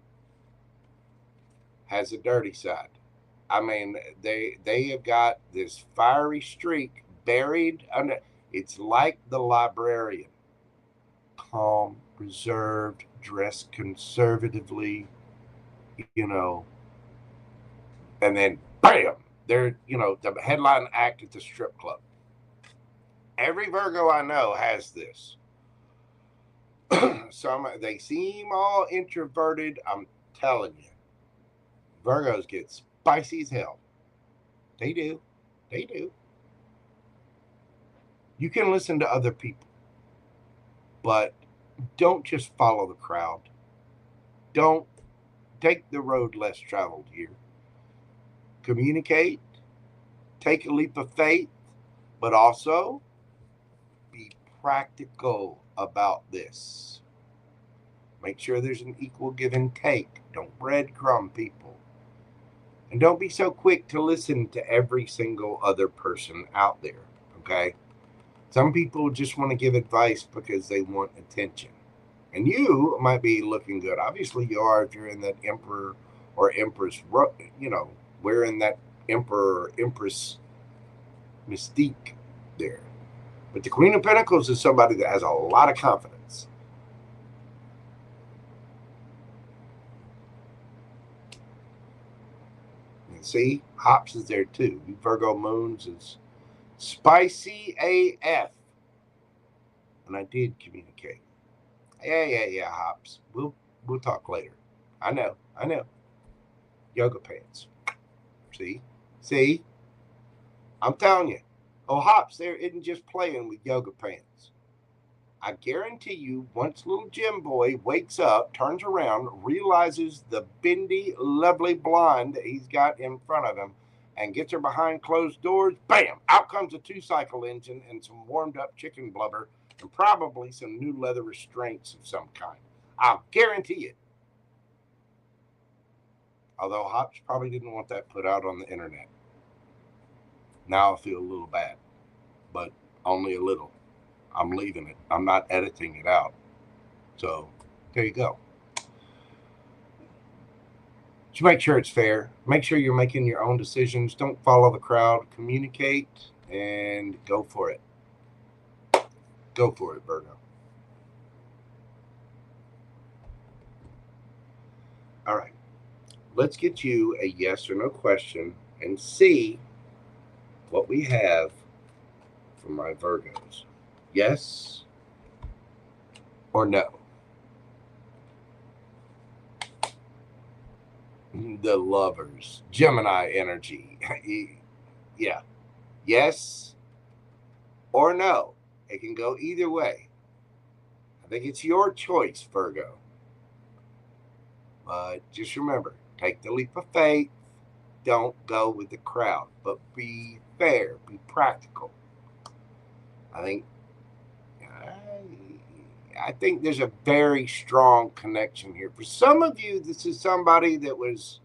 has a dirty side. I mean, they have got this fiery streak buried under. It's like the librarian. Calm, reserved, dressed conservatively, you know, and then bam, they're, you know, the headline act at the strip club. Every Virgo I know has this. Some, they seem all introverted. I'm telling you, Virgos get spicy as hell. They do. They do. You can listen to other people, but don't just follow the crowd. Don't take the road less traveled here. Communicate, take a leap of faith, but also be practical about this. Make sure there's an equal give and take. Don't breadcrumb people. And don't be so quick to listen to every single other person out there, okay? Some people just want to give advice because they want attention. And you might be looking good. Obviously you are if you're in that Emperor or Empress, you know, wearing that Emperor or Empress mystique there. But the Queen of Pentacles is somebody that has a lot of confidence. And see, Hops is there too. Virgo Moons is spicy AF. And I did communicate. Yeah, Hops. We'll talk later. I know. Yoga pants. See? I'm telling you. Oh, Hops there isn't just playing with yoga pants. I guarantee you, once little Jim boy wakes up, turns around, realizes the bendy, lovely blonde that he's got in front of him, and gets her behind closed doors, bam, out comes a 2-cycle engine and some warmed up chicken blubber and probably some new leather restraints of some kind. I'll guarantee it. Although Hops probably didn't want that put out on the internet. Now I feel a little bad, but only a little. I'm leaving it. I'm not editing it out. So there you go. Just make sure it's fair. Make sure you're making your own decisions. Don't follow the crowd. Communicate and go for it. Go for it, Virgo. All right. Let's get you a yes or no question and see what we have for my Virgos. Yes or no? The Lovers, Gemini energy. Yeah. Yes or no? It can go either way. I think it's your choice, Virgo. But just remember, take the leap of faith. Don't go with the crowd, but be fair, be practical. I think there's a very strong connection here. For some of you, this is somebody that was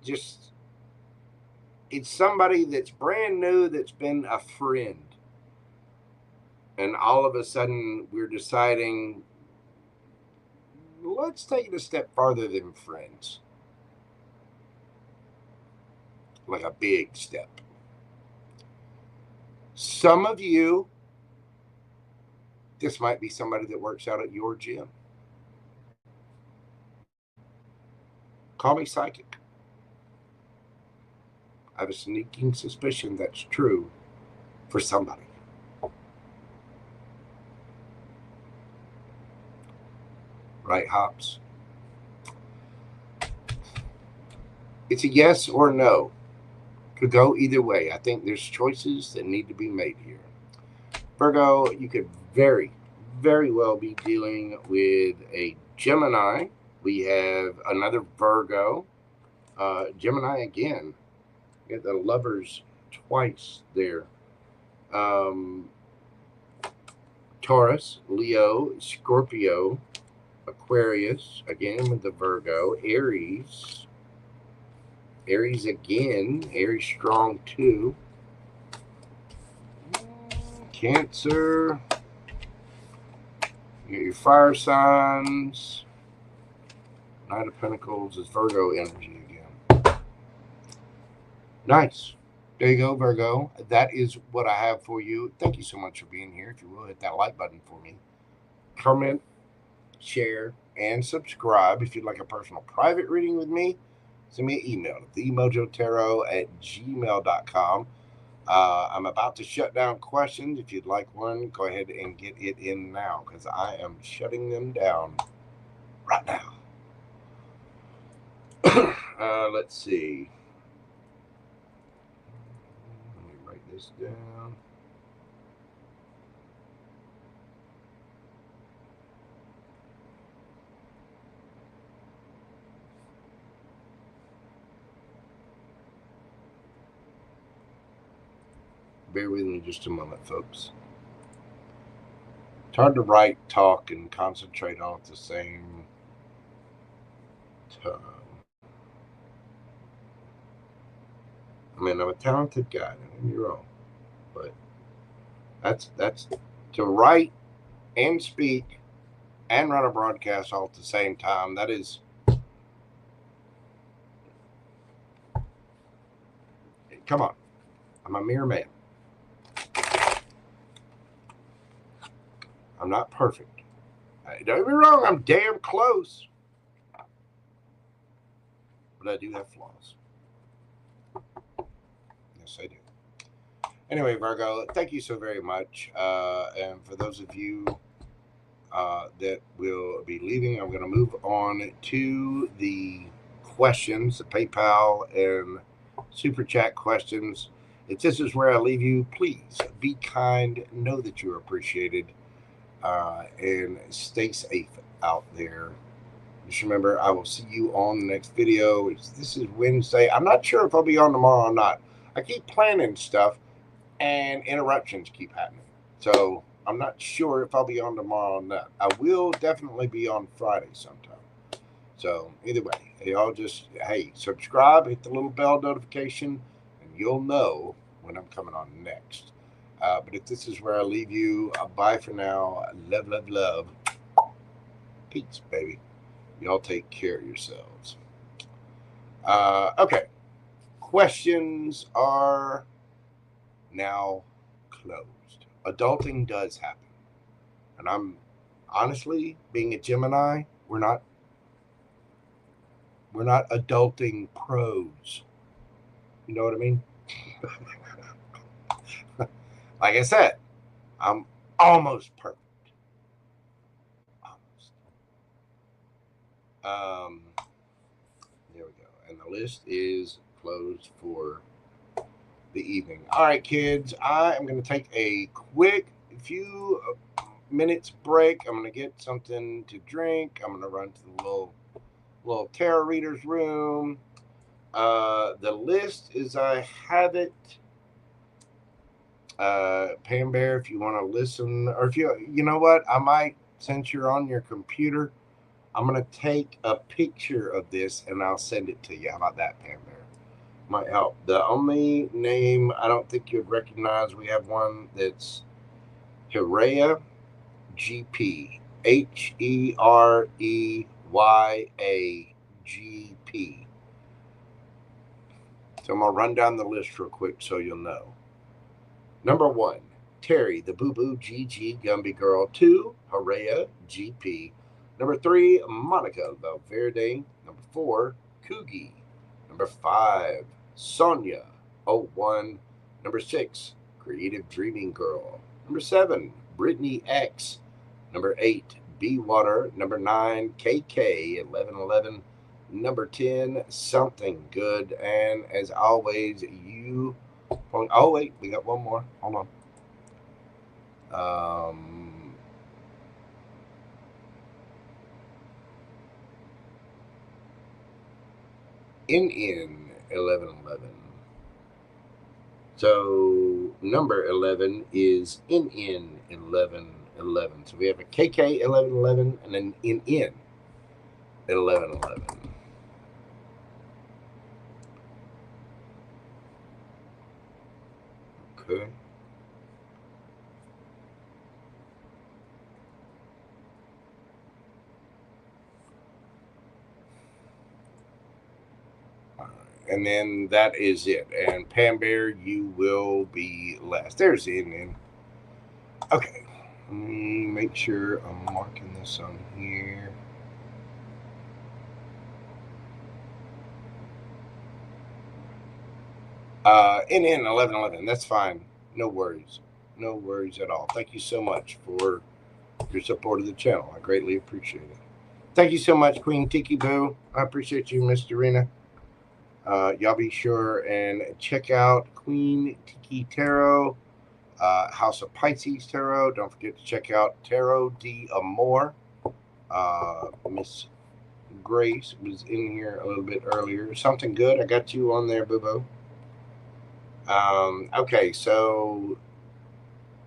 just, it's somebody that's brand new, that's been a friend. And all of a sudden, we're deciding, let's take it a step farther than friends. Like a big step. Some of you, this might be somebody that works out at your gym. Call me psychic. I have a sneaking suspicion that's true for somebody. Right, Hops? It's a yes or no. Could go either way. I think there's choices that need to be made here. Virgo, you could very, very well be dealing with a Gemini. We have another Virgo. Gemini again. You get the lovers twice there. Taurus, Leo, Scorpio, Aquarius, again with the Virgo, Aries. Aries again. Aries strong too. Cancer. You get your fire signs. Knight of Pentacles is Virgo energy again. Nice. There you go, Virgo. That is what I have for you. Thank you so much for being here. If you will, hit that like button for me. Comment, share, and subscribe. If you'd like a personal private reading with me, send me an email at themojotaro@gmail.com. I'm about to shut down questions. If you'd like one, go ahead and get it in now because I am shutting them down right now. Let's see. Let me write this down. Bear with me just a moment, folks. It's hard to write, talk, and concentrate all at the same time. I mean, I'm a talented guy, don't get me wrong, but that's to write and speak and run a broadcast all at the same time. That is, come on, I'm a mere man. I'm not perfect. Don't get me wrong, I'm damn close. But I do have flaws. Yes, I do. Anyway, Virgo, thank you so very much. And for those of you that will be leaving, I'm going to move on to the questions, the PayPal and Super Chat questions. If this is where I leave you, please be kind. Know that you're appreciated. And stay safe out there. Just remember, I will see you on the next video. This is Wednesday. I'm not sure if I'll be on tomorrow or not. I keep planning stuff, and interruptions keep happening. So I'm not sure if I'll be on tomorrow or not. I will definitely be on Friday sometime. So either way, y'all just, hey, subscribe, hit the little bell notification, and you'll know when I'm coming on next. But if this is where I leave you, bye for now. Love, love, love. Peace, baby. Y'all take care of yourselves. Okay. Questions are now closed. Adulting does happen. And I'm honestly, being a Gemini, we're not adulting pros. You know what I mean? Like I said, I'm almost perfect. Almost. There we go. And the list is closed for the evening. All right, kids. I am going to take a quick few minutes break. I'm going to get something to drink. I'm going to run to the little tarot reader's room. The list is I have it. Pam Bear, if you want to listen, or if you know what, I might, since you're on your computer, I'm going to take a picture of this and I'll send it to you. How about that, Pam Bear? Might help. The only name I don't think you'd recognize, we have one that's Hereyagp, Hereyagp. So I'm going to run down the list real quick so you'll know. Number 1, Terry, the Boo Boo GG Gumby Girl. 2, Hereyagp. Number 3, Monica Valverde. Number 4, Cougie. Number 5, Sonia 01. Number 6, Creative Dreaming Girl. Number 7, Brittany X. Number 8, B Water, number 9, KK 1111, number 10, Something Good, and as always, you. Oh wait, we got one more. Hold on. NN 1111. So number 11 is NN 1111. So we have a KK 1111 and an NN 1111. Okay. And then that is it. And Pam Bear, you will be last. There's the NN. Okay. Let me make sure I'm marking this on here. NN 1111. That's fine. No worries. No worries at all. Thank you so much for your support of the channel. I greatly appreciate it. Thank you so much, Queen Tiki Boo. I appreciate you, Miss Dorina. Y'all be sure and check out Queen Tiki Tarot, House of Pisces Tarot. Don't forget to check out Tarot de Amor. Miss Grace was in here a little bit earlier. Something Good. I got you on there, boo-boo. Okay, so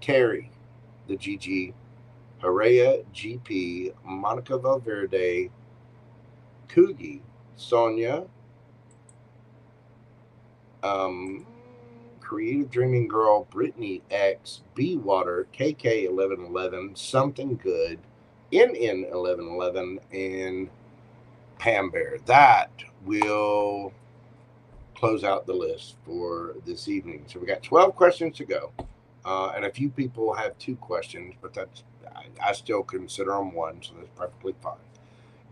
Terry, the GG, Hereyagp, Monica Valverde, Cougie, Sonia, Creative Dreaming Girl, Brittany X, B Water, KK 1111, Something Good, NN 1111, and Pam Bear. That will close out the list for this evening. So we got 12 questions to go, and a few people have 2 questions, but that's I still consider them 1, so that's perfectly fine.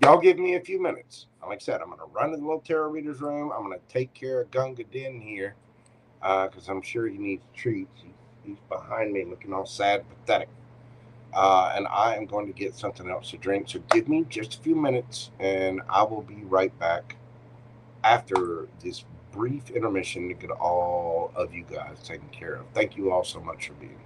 Y'all give me a few minutes. Like I said, I'm going to run to the little tarot reader's room. I'm going to take care of Gunga Din here, because I'm sure he needs treats. He's behind me looking all sad and pathetic. And I am going to get something else to drink. So give me just a few minutes, and I will be right back after this brief intermission to get all of you guys taken care of. Thank you all so much for being here.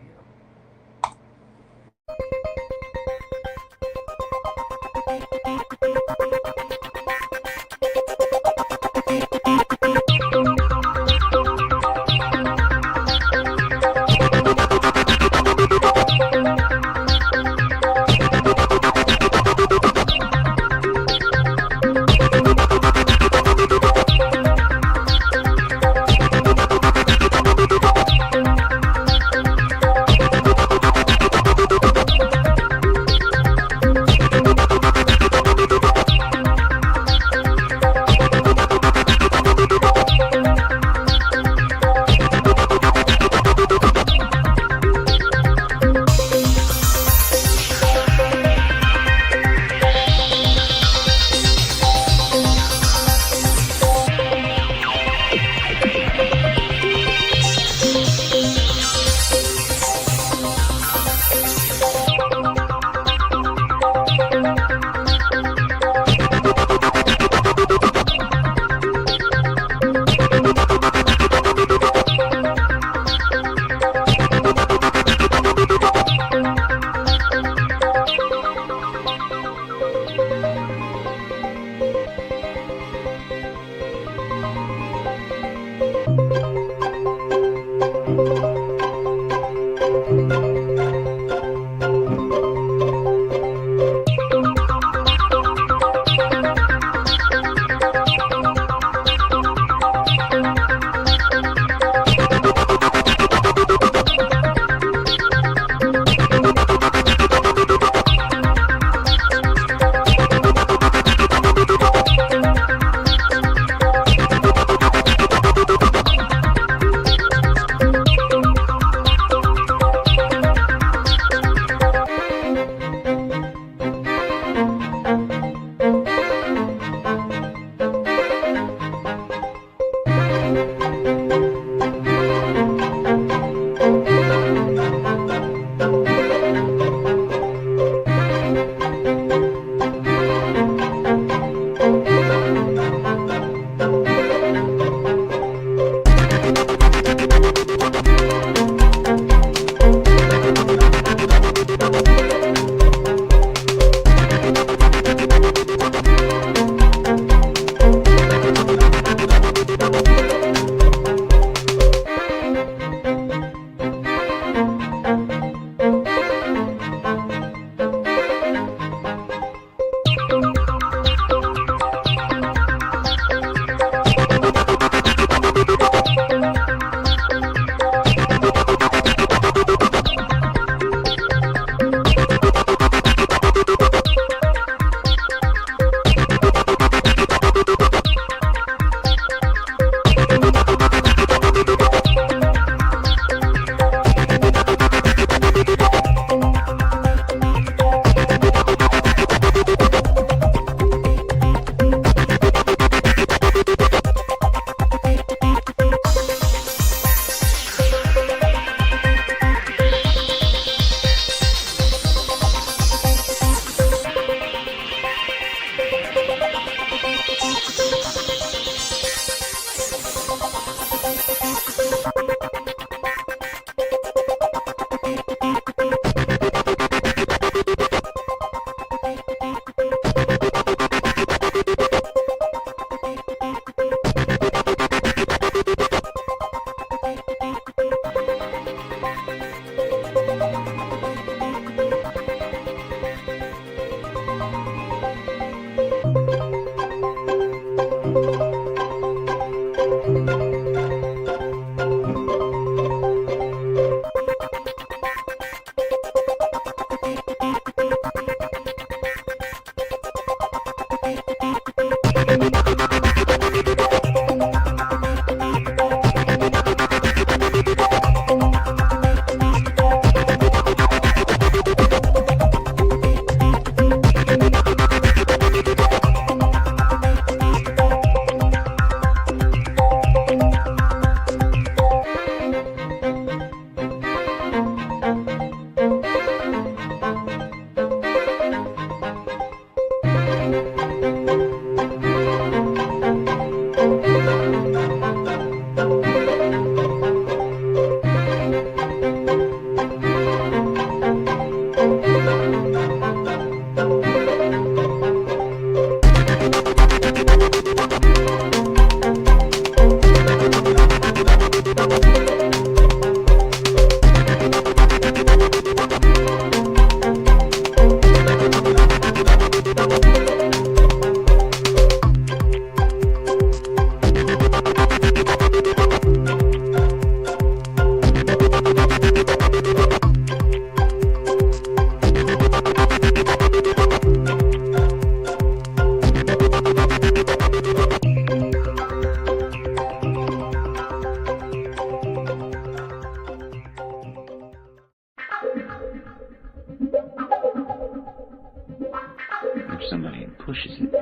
Or somebody pushes it. Or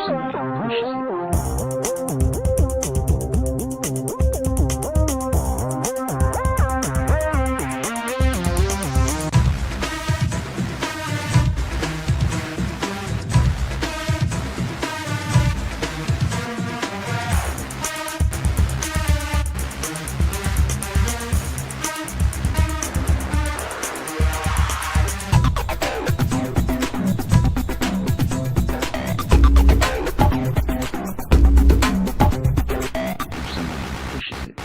somebody pushes it.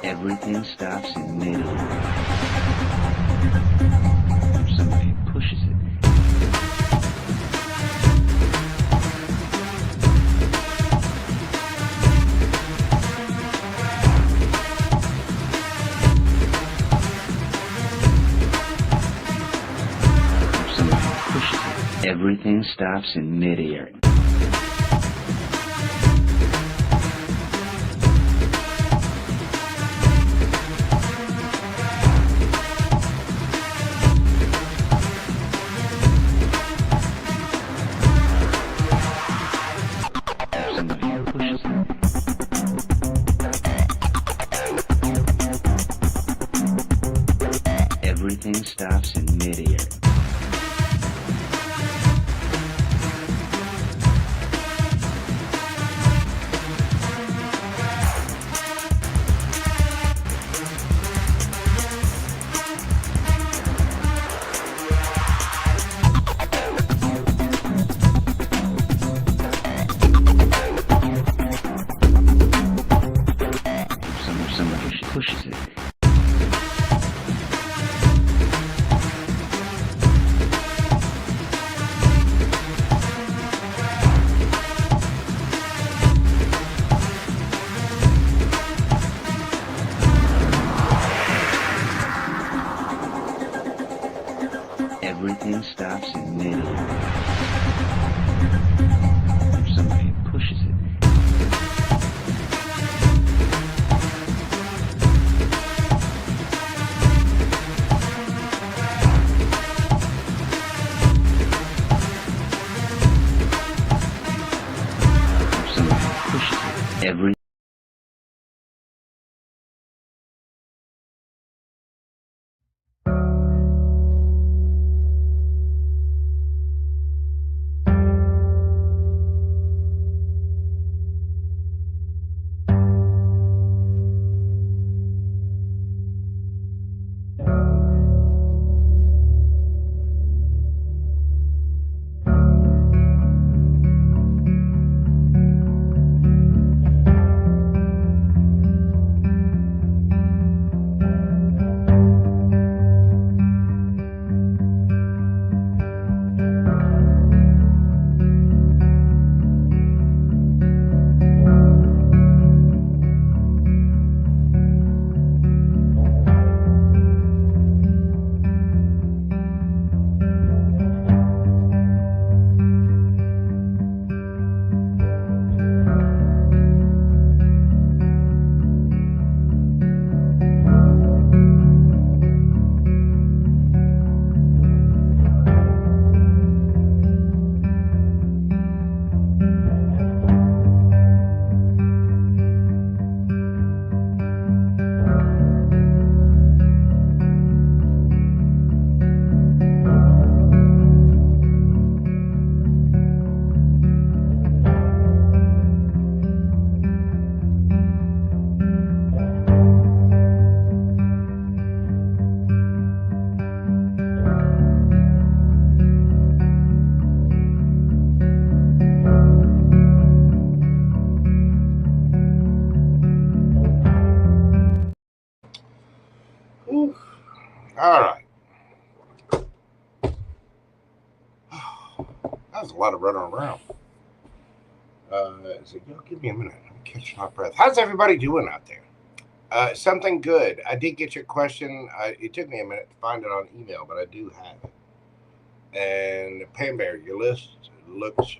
Everything stops in midair. Somebody pushes it. Somebody pushes it. Everything stops in midair. Everything stops in midair. Somebody pushes it. Everything stops in midair. Somebody pushes it. Somebody pushes it. Every All right. That was a lot of running around. So y'all give me a minute. I'm catching my breath. How's everybody doing out there? Something good. I did get your question. It took me a minute to find it on email, but I do have it. And Pam Bear, your list looks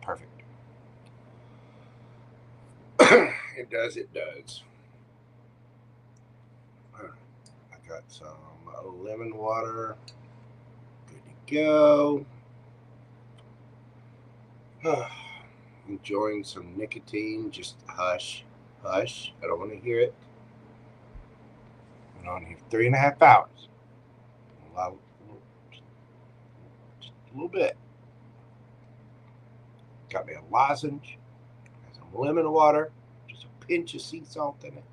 perfect. It does. It does. All right. I got some lemon water. Good to go. Enjoying some nicotine. Just hush, hush. I don't want to hear it. Been on here 3.5 hours. Just a little bit. Got me a lozenge. Got some lemon water. Just a pinch of sea salt in it.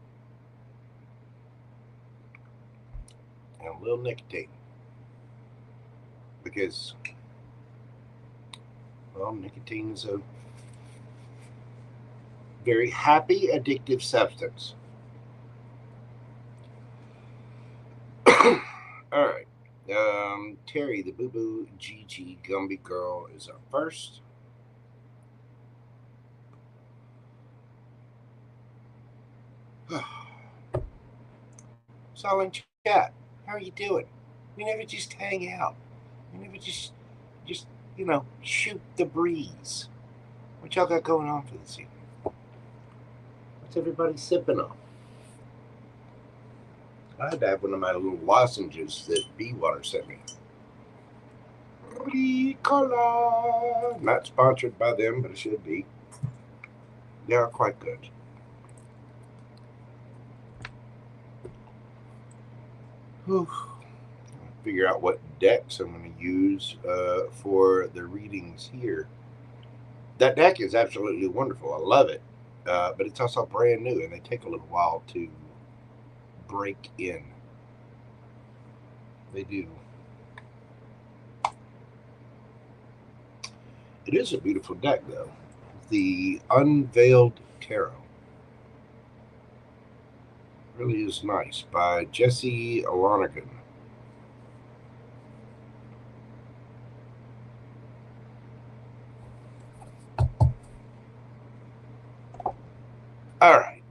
And a little nicotine. Because, well, nicotine is a very happy, addictive substance. All right. Terry, the Boo Boo GG Gumby girl, is up first. Silent chat. How are you doing? We never just hang out. We never just shoot the breeze. What y'all got going on for this evening? What's everybody sipping on? I had to have one of my little lozenges that Bee Water sent me. Ricola. Not sponsored by them, but it should be. They are quite good. Whew. Figure out what decks I'm going to use for the readings here. That deck is absolutely wonderful. I love it. But it's also brand new, and they take a little while to break in. They do. It is a beautiful deck, though. The Unveiled Tarot. Really is nice. By Jesse Lonergan. All right.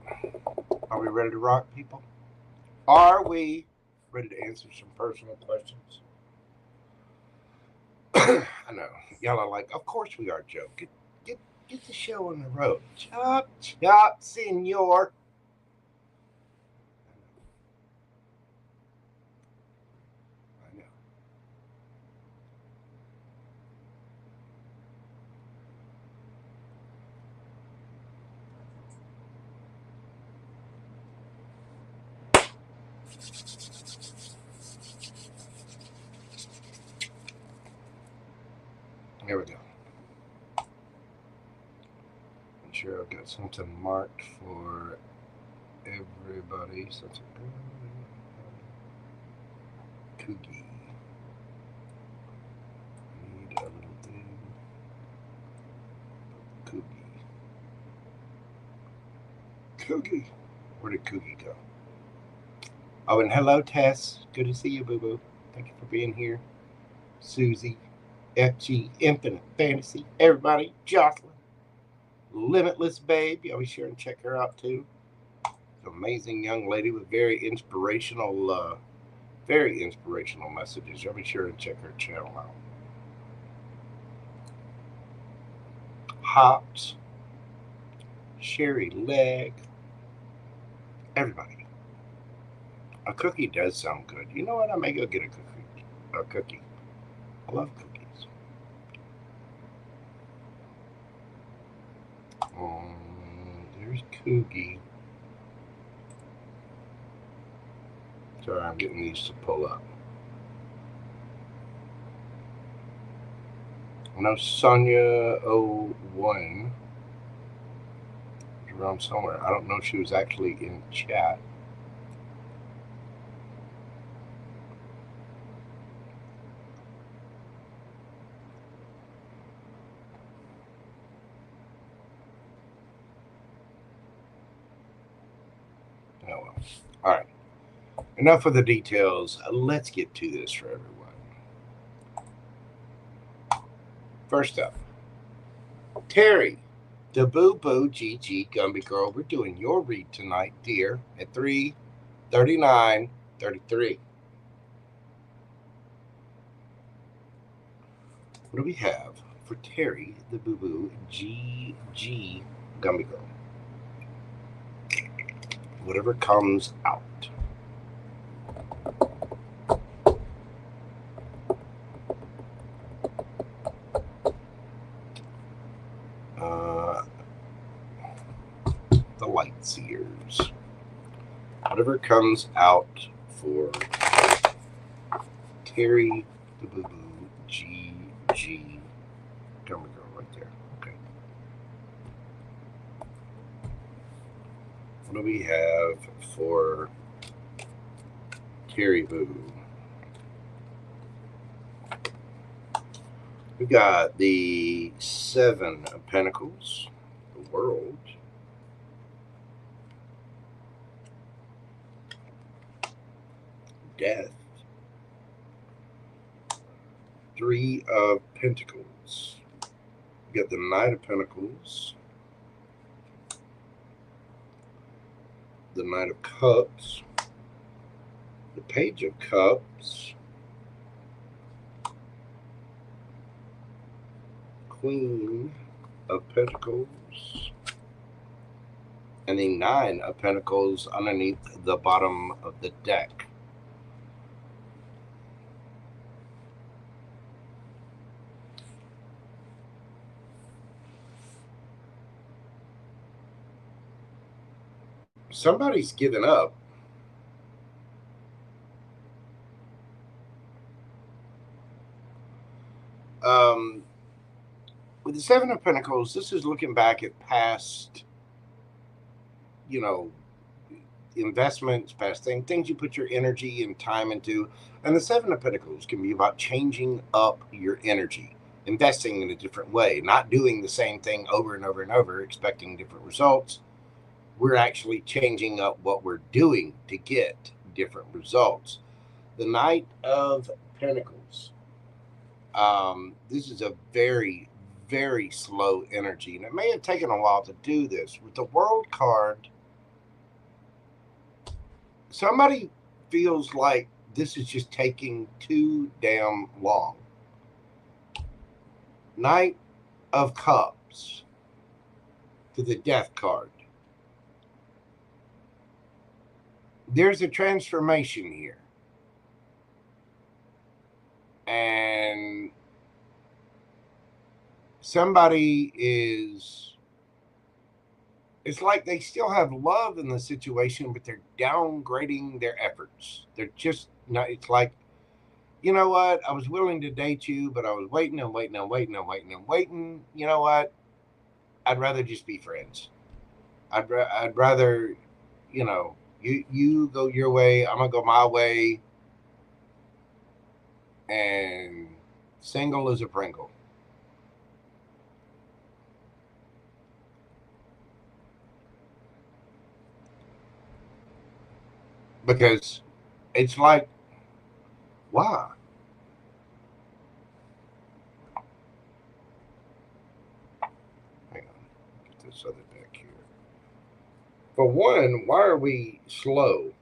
Are we ready to rock, people? Are we ready to answer some personal questions? I know. Y'all are like, of course we are, Joe. Get the show on the road. Chop, chop, senor. I know. Here we go. I'm sure I've got something marked for everybody. So it's a cougie. Need a little thing. Cougie. Cougie. Where did Cougie go? Oh, and hello, Tess. Good to see you, Boo Boo. Thank you for being here. Susie. FG, Infinite Fantasy, everybody, Jocelyn, Limitless Babe, y'all be sure and check her out too. Amazing young lady with very inspirational messages. Y'all be sure and check her channel out. Hops, Sherry Leg, everybody. A cookie does sound good. You know what? I may go get a cookie. I love cookies. There's Cougie. Sorry, I'm getting these to pull up. I know Sonia 01 is around somewhere. I don't know if she was actually in chat. Oh well. All right. Enough of the details. Let's get to this for everyone. First up, Terry, The Boo Boo GG Gumby Girl. We're doing your read tonight, dear, at 3:39:33. What do we have for Terry, the Boo Boo GG Gumby Girl? Whatever comes out. The Lightseers. Whatever comes out for Terry, the Boo Boo GG Gumby Girl right there. Okay. What do we have for Terry Boo? We got the Seven of Pentacles, the World, Death, Three of Pentacles. We got the Knight of Pentacles, the Knight of Cups, the Page of Cups, Queen of Pentacles, and the Nine of Pentacles underneath the bottom of the deck. Somebody's given up. With the Seven of Pentacles, this is looking back at past, investments, past things you put your energy and time into. And the Seven of Pentacles can be about changing up your energy, investing in a different way, not doing the same thing over and over and over, expecting different results. We're actually changing up what we're doing to get different results. The Knight of Pentacles. This is a very, very slow energy, and it may have taken a while to do this. With the World card, somebody feels like this is just taking too damn long. Knight of Cups to the Death card. There's a transformation here. And somebody it's like they still have love in the situation, but they're downgrading their efforts. They're just not, it's like, you know what? I was willing to date you, but I was waiting and waiting and waiting and waiting and waiting. You know what? I'd rather just be friends. I'd rather, you go your way, I'm going to go my way. And single as a Pringle. Because it's like, why? Hang on. Get this other deck here. For one, why are we slow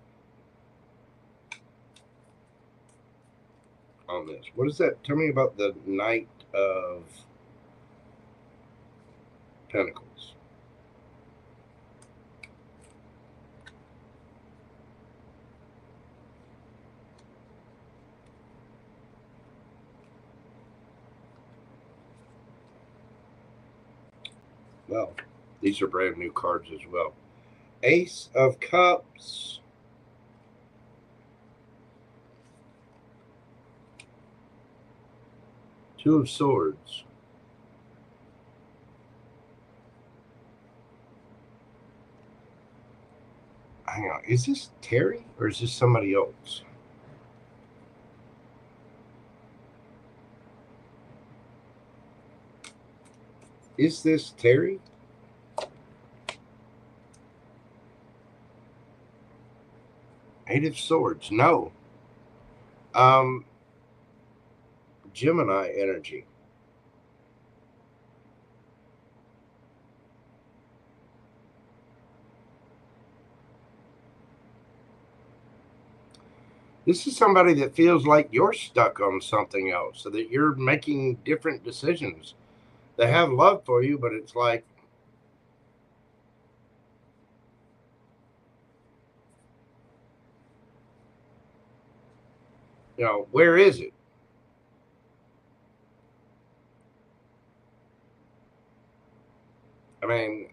on this? What is that? Tell me about the Knight of Pentacles. Well, these are brand new cards as well. Ace of Cups. Two of Swords. Hang on. Is this Terry or is this somebody else? Is this Terry? Eight of Swords. No. Gemini energy. This is somebody that feels like you're stuck on something else, so that you're making different decisions. They have love for you, but it's like, where is it? I mean,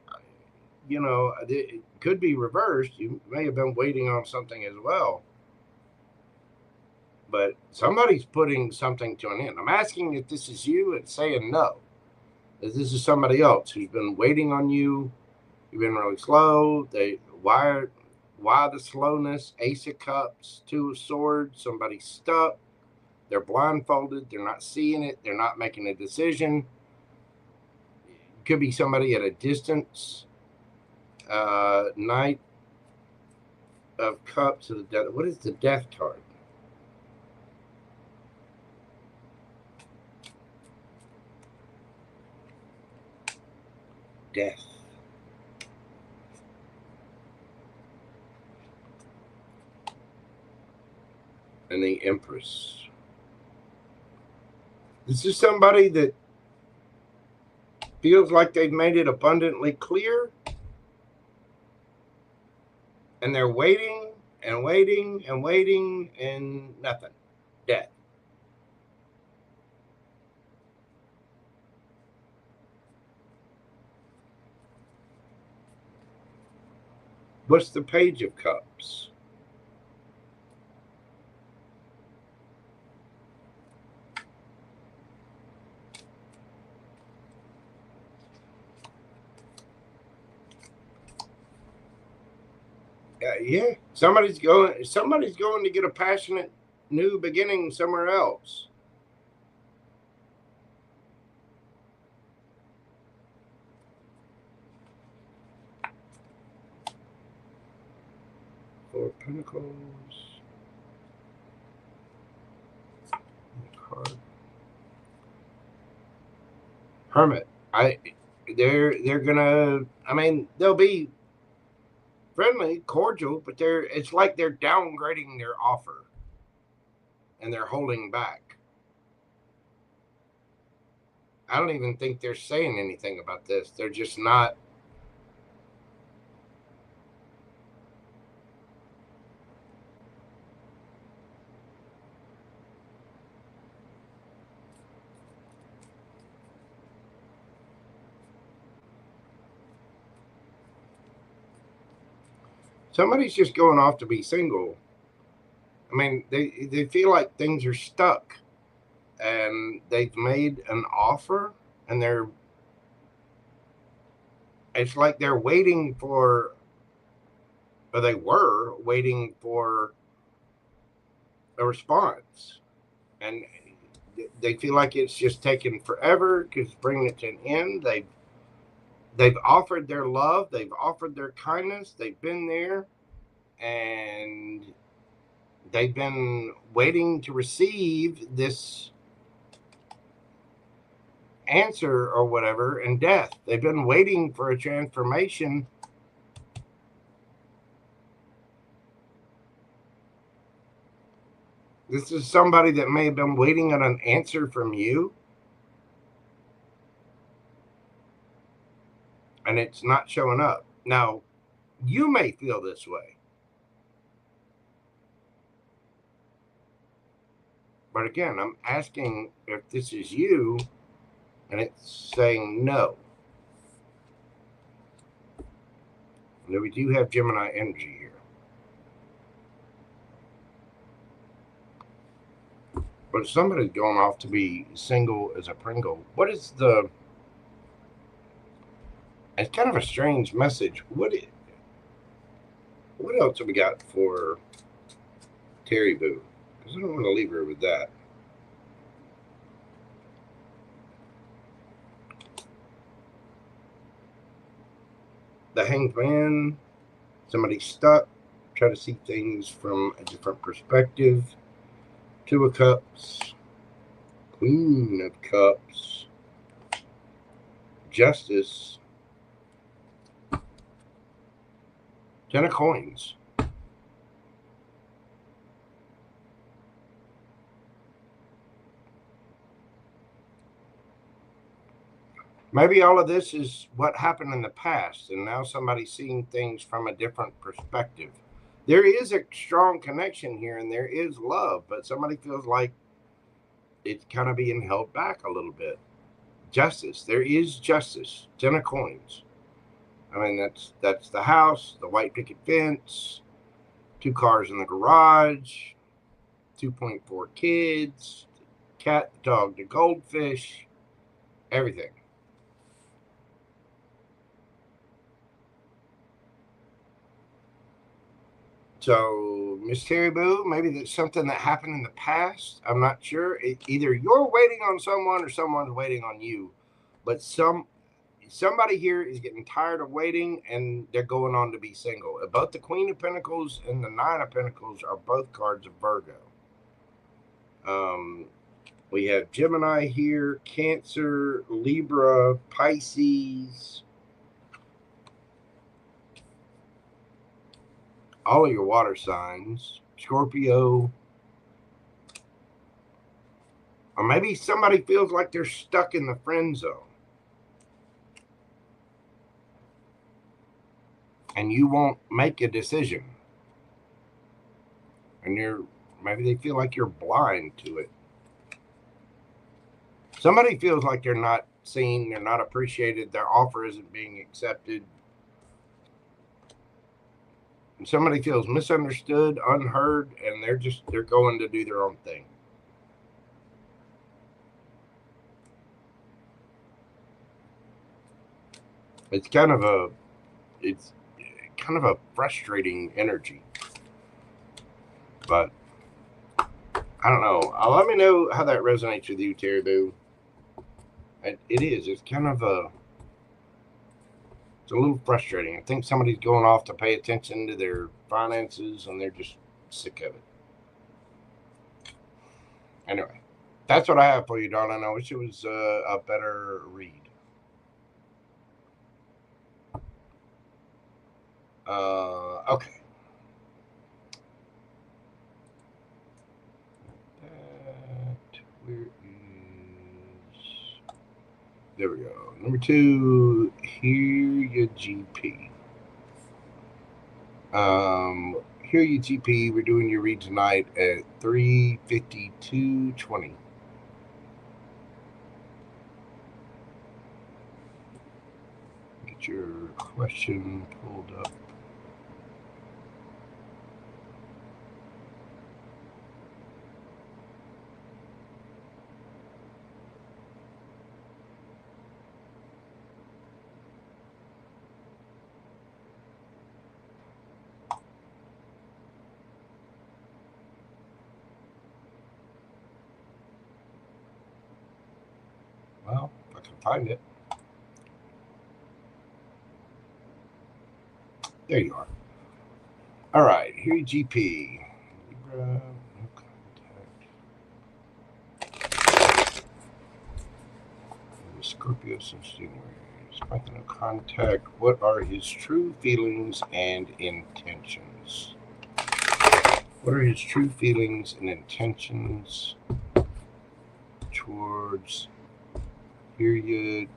it could be reversed. You may have been waiting on something as well. But somebody's putting something to an end. I'm asking if this is you and saying no. If this is somebody else who's been waiting on you, you've been really slow. Why the slowness? Ace of Cups, Two of Swords, somebody's stuck. They're blindfolded. They're not seeing it. They're not making a decision. It could be somebody at a distance. Knight of Cups to the Death. What is the Death card? Death. And the Empress. This is somebody that feels like they've made it abundantly clear, and they're waiting and waiting and waiting and nothing. Death. What's the Page of Cups? Yeah, somebody's going to get a passionate new beginning somewhere else. Four of Pentacles. Card. Hermit. They're gonna. I mean, they'll be friendly, cordial, but it's like they're downgrading their offer, and they're holding back. I don't even think they're saying anything about this. They're just not. Somebody's just going off to be single. I mean, they feel like things are stuck, and they've made an offer, and it's like they're waiting for, or they were waiting for a response, and they feel like it's just taken forever because bringing it to an end. They've offered their love, they've offered their kindness, they've been there, and they've been waiting to receive this answer or whatever, and death. They've been waiting for a transformation. This is somebody that may have been waiting on an answer from you, and it's not showing up. Now, you may feel this way, but again, I'm asking if this is you, and it's saying no. Now, we do have Gemini energy here. But somebody's going off to be single as a Pringle. What is the... It's kind of a strange message. What else have we got for Terry Boo? Because I don't want to leave her with that. The Hanged Man. Somebody stuck. Try to see things from a different perspective. Two of Cups. Queen of Cups. Justice. Ten of Coins. Maybe all of this is what happened in the past, and now somebody's seeing things from a different perspective. There is a strong connection here, and there is love, but somebody feels like it's kind of being held back a little bit. Justice. There is justice. 10 of coins. I mean, that's the house, the white picket fence, 2 cars in the garage, 2.4 kids, the cat, the dog, the goldfish, everything. So, Miss Terry Boo, maybe that's something that happened in the past. I'm not sure. Either you're waiting on someone or someone's waiting on you. But somebody here is getting tired of waiting, and they're going on to be single. Both the Queen of Pentacles and the Nine of Pentacles are both cards of Virgo. We have Gemini here, Cancer, Libra, Pisces. All of your water signs, Scorpio. Or maybe somebody feels like they're stuck in the friend zone. And you won't make a decision. And maybe they feel like you're blind to it. Somebody feels like they're not seen, they're not appreciated, their offer isn't being accepted. And somebody feels misunderstood, unheard, and they're going to do their own thing. It's kind of a frustrating energy. But I don't know. Let me know how that resonates with you, Terry Boo. It is. It's kind of it's a little frustrating. I think somebody's going off to pay attention to their finances, and they're just sick of it. Anyway, that's what I have for you, darling. I wish it was a better read. Okay. There we go. Number 2, Hereyagp. Hereyagp, we're doing your read tonight at 3:52:20. Get your question pulled up. Well, if I can find it. There you are. All right, Hereyagp. Libra, no contact. Scorpio since January. Despite no contact, what are his true feelings and intentions? What are his true feelings and intentions towards Hereyagp?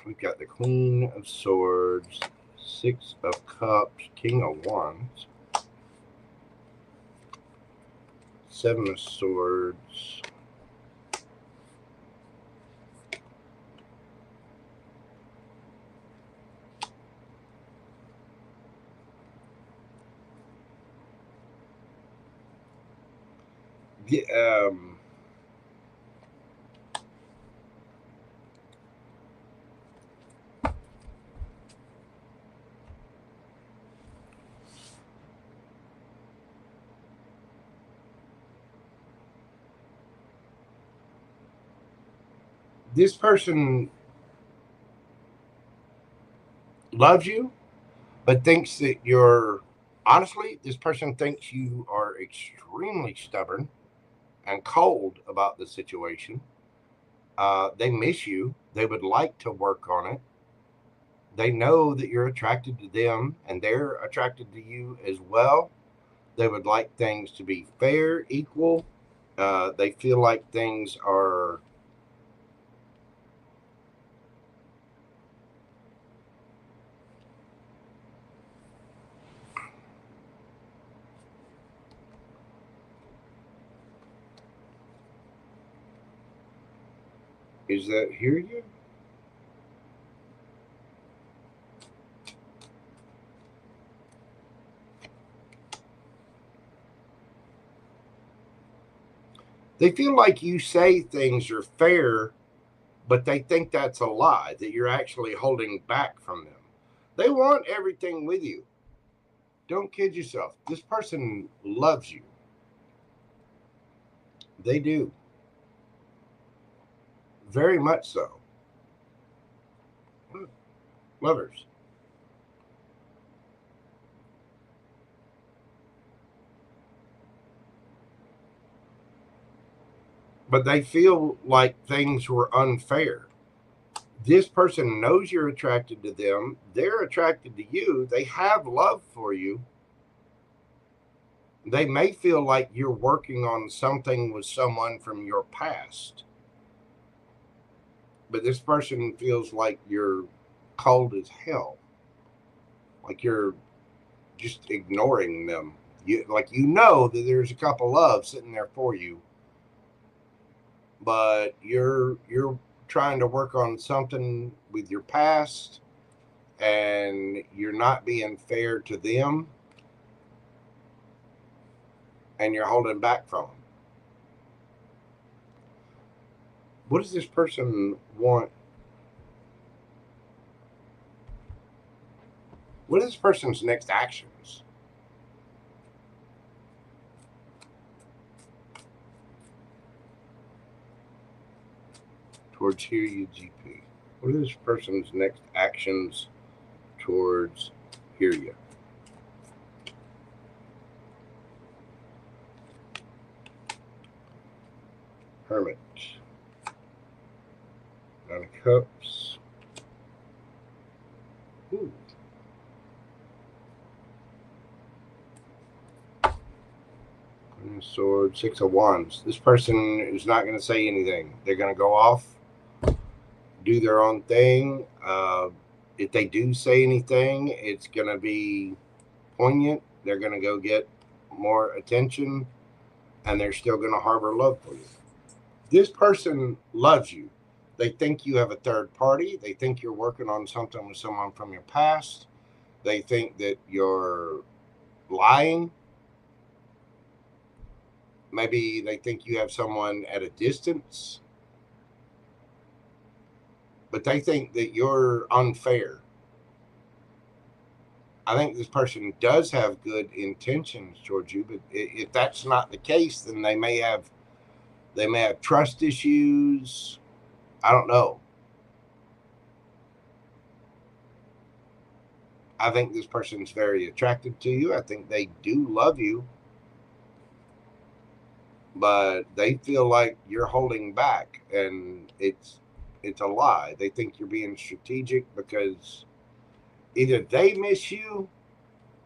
We've got the Queen of Swords, 6 of Cups, King of Wands, 7 of Swords, this person loves you, but thinks that honestly, this person thinks you are extremely stubborn and cold about the situation. They miss you. They would like to work on it. They know that you're attracted to them and they're attracted to you as well. They would like things to be fair, equal. They feel like things are Is that Hereyagp? They feel like you say things are fair, but they think that's a lie, that you're actually holding back from them. They want everything with you. Don't kid yourself. This person loves you. They do. Very much so. Lovers. But they feel like things were unfair. This person knows you're attracted to them. They're attracted to you. They have love for you. They may feel like you're working on something with someone from your past. But this person feels like you're cold as hell. Like you're just ignoring them. You know that there's a cup of love sitting there for you. But you're trying to work on something with your past, and you're not being fair to them, and you're holding back from them. What does this person want? What are this person's next actions? Towards Hereyagp. What are this person's next actions towards Hereyagp? Hermit. Nine of Cups. Ooh. Queen of Swords. Six of Wands. This person is not going to say anything. They're going to go off, do their own thing. If they do say anything, it's going to be poignant. They're going to go get more attention, and they're still going to harbor love for you. This person loves you. They think you have a third party. They think you're working on something with someone from your past. They think that you're lying. Maybe they think you have someone at a distance. But they think that you're unfair. I think this person does have good intentions towards you, but if that's not the case, then they may have trust issues. I don't know. I think this person's very attracted to you. I think they do love you, but they feel like you're holding back, and it's a lie. They think you're being strategic because either they miss you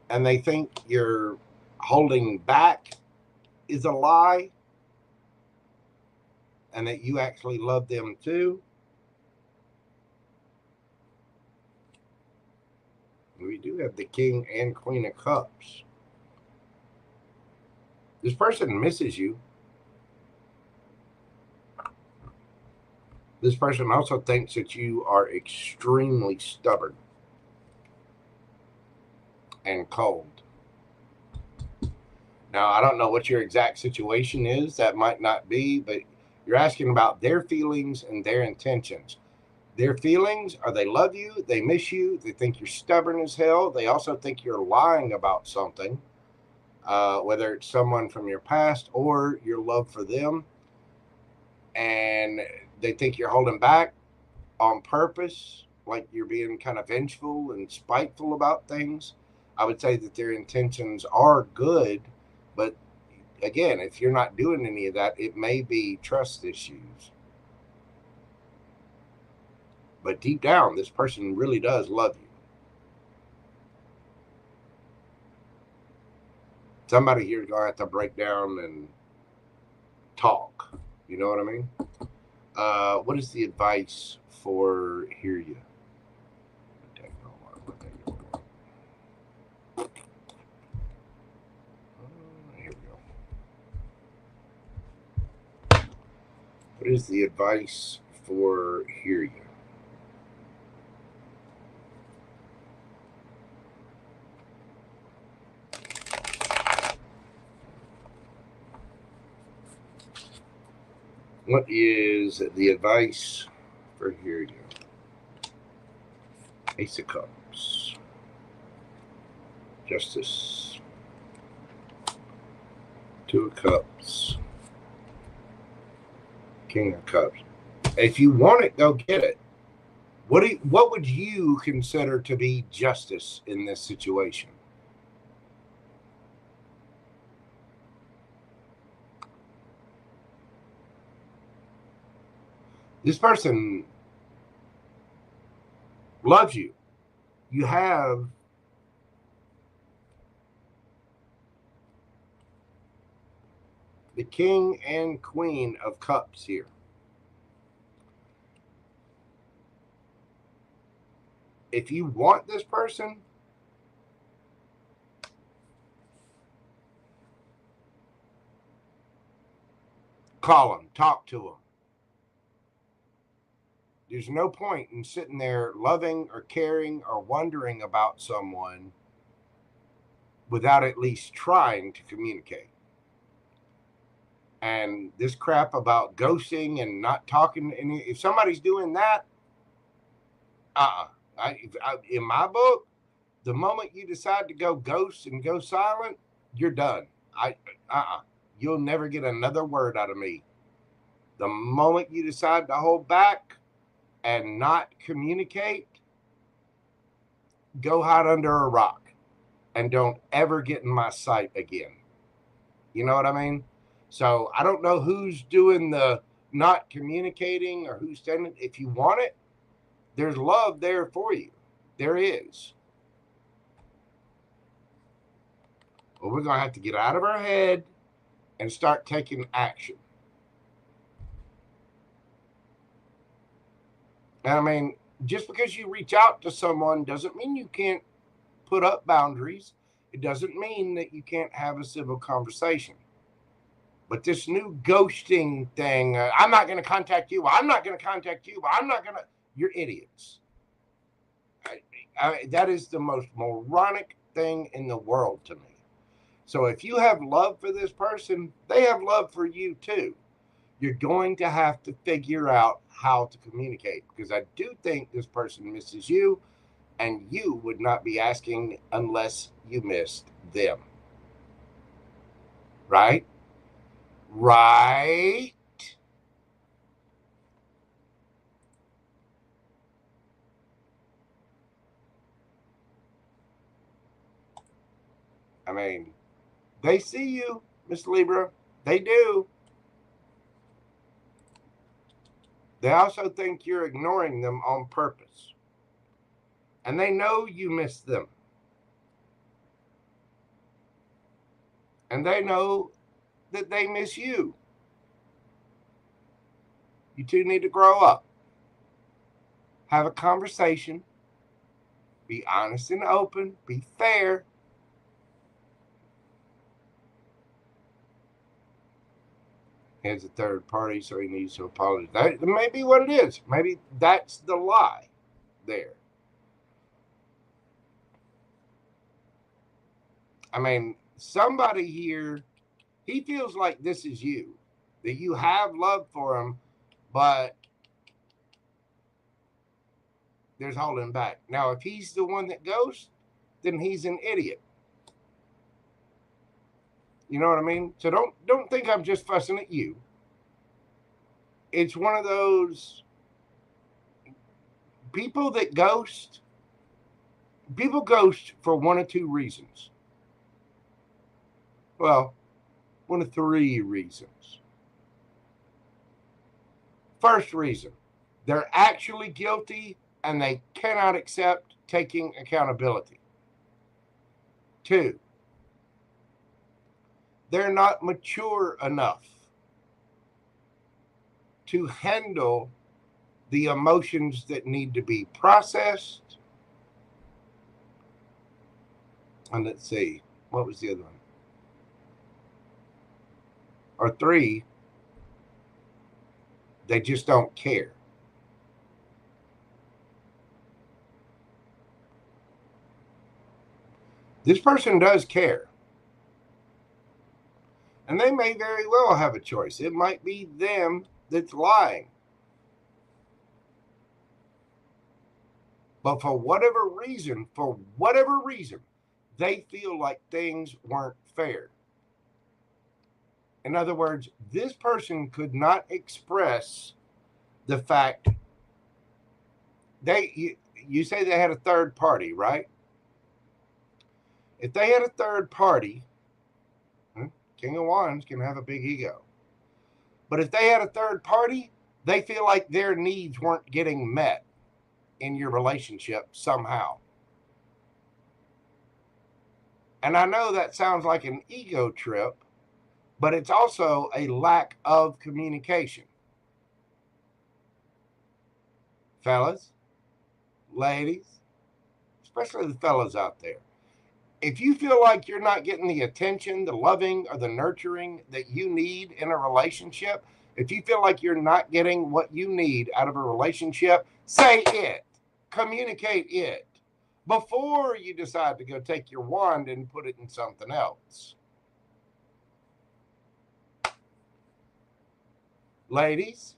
and they think you're holding back is a lie, and that you actually love them too. We do have the King and Queen of Cups. This person misses you. This person also thinks that you are extremely stubborn and cold. Now, I don't know what your exact situation is. That might not be, but you're asking about their feelings and their intentions. Their feelings are they love you, they miss you, they think you're stubborn as hell. They also think you're lying about something, whether it's someone from your past or your love for them. And they think you're holding back on purpose, like you're being kind of vengeful and spiteful about things. I would say that their intentions are good, but again, if you're not doing any of that, it may be trust issues. But deep down, this person really does love you. Somebody here is going to have to break down and talk. You know what I mean? What is the advice for hear you? Here we go. What is the advice for hear you? What is the advice for hear you? Ace of Cups. Justice. Two of Cups. King of Cups. If you want it, go get it. What would you consider to be justice in this situation? This person loves you. You have the King and Queen of Cups here. If you want this person, call them, talk to them. There's no point in sitting there loving or caring or wondering about someone without at least trying to communicate. And this crap about ghosting and not talking, if somebody's doing that, in my book, the moment you decide to go ghost and go silent, you're done. You'll never get another word out of me. The moment you decide to hold back and not communicate, go hide under a rock and don't ever get in my sight again. You know what I mean? So I don't know who's doing the not communicating or who's standing. If you want it, there's love there for you. There is. Well, we're going to have to get out of our head and start taking action. I mean, just because you reach out to someone doesn't mean you can't put up boundaries. It doesn't mean that you can't have a civil conversation. But this new ghosting thing, I'm not going to contact you. I'm not going to contact you. I'm not going to. You're idiots. That is the most moronic thing in the world to me. So if you have love for this person, they have love for you too. You're going to have to figure out how to communicate, because I do think this person misses you, and you would not be asking unless you missed them. Right? Right? I mean, they see you, Miss Libra. They do. They also think you're ignoring them on purpose. And they know you miss them. And they know that they miss you. You two need to grow up. Have a conversation. Be honest and open. Be fair. Has a third party, so he needs to apologize. That may be what it is. Maybe that's the lie there. I mean, somebody here, he feels like this is you, that you have love for him, but there's holding back. Now, if he's the one that ghosts, then he's an idiot. You know what I mean? So don't think I'm just fussing at you. It's one of those people that ghost. People ghost for one of two reasons. Well, one of three reasons. First reason, They're actually guilty and they cannot accept taking accountability. 2, they're not mature enough to handle the emotions that need to be processed. And let's see, what was the other one? Or 3, they just don't care. This person does care. And they may very well have a choice. It might be them that's lying. But for whatever reason, they feel like things weren't fair. In other words, this person could not express the fact you say they had a third party, right? If they had a third party, King of Wands can have a big ego. But if they had a third party, they feel like their needs weren't getting met in your relationship somehow. And I know that sounds like an ego trip, but it's also a lack of communication. Fellas, ladies, especially the fellas out there, if you feel like you're not getting the attention, the loving, or the nurturing that you need in a relationship, if you feel like you're not getting what you need out of a relationship, say it. Communicate it before you decide to go take your wand and put it in something else. Ladies,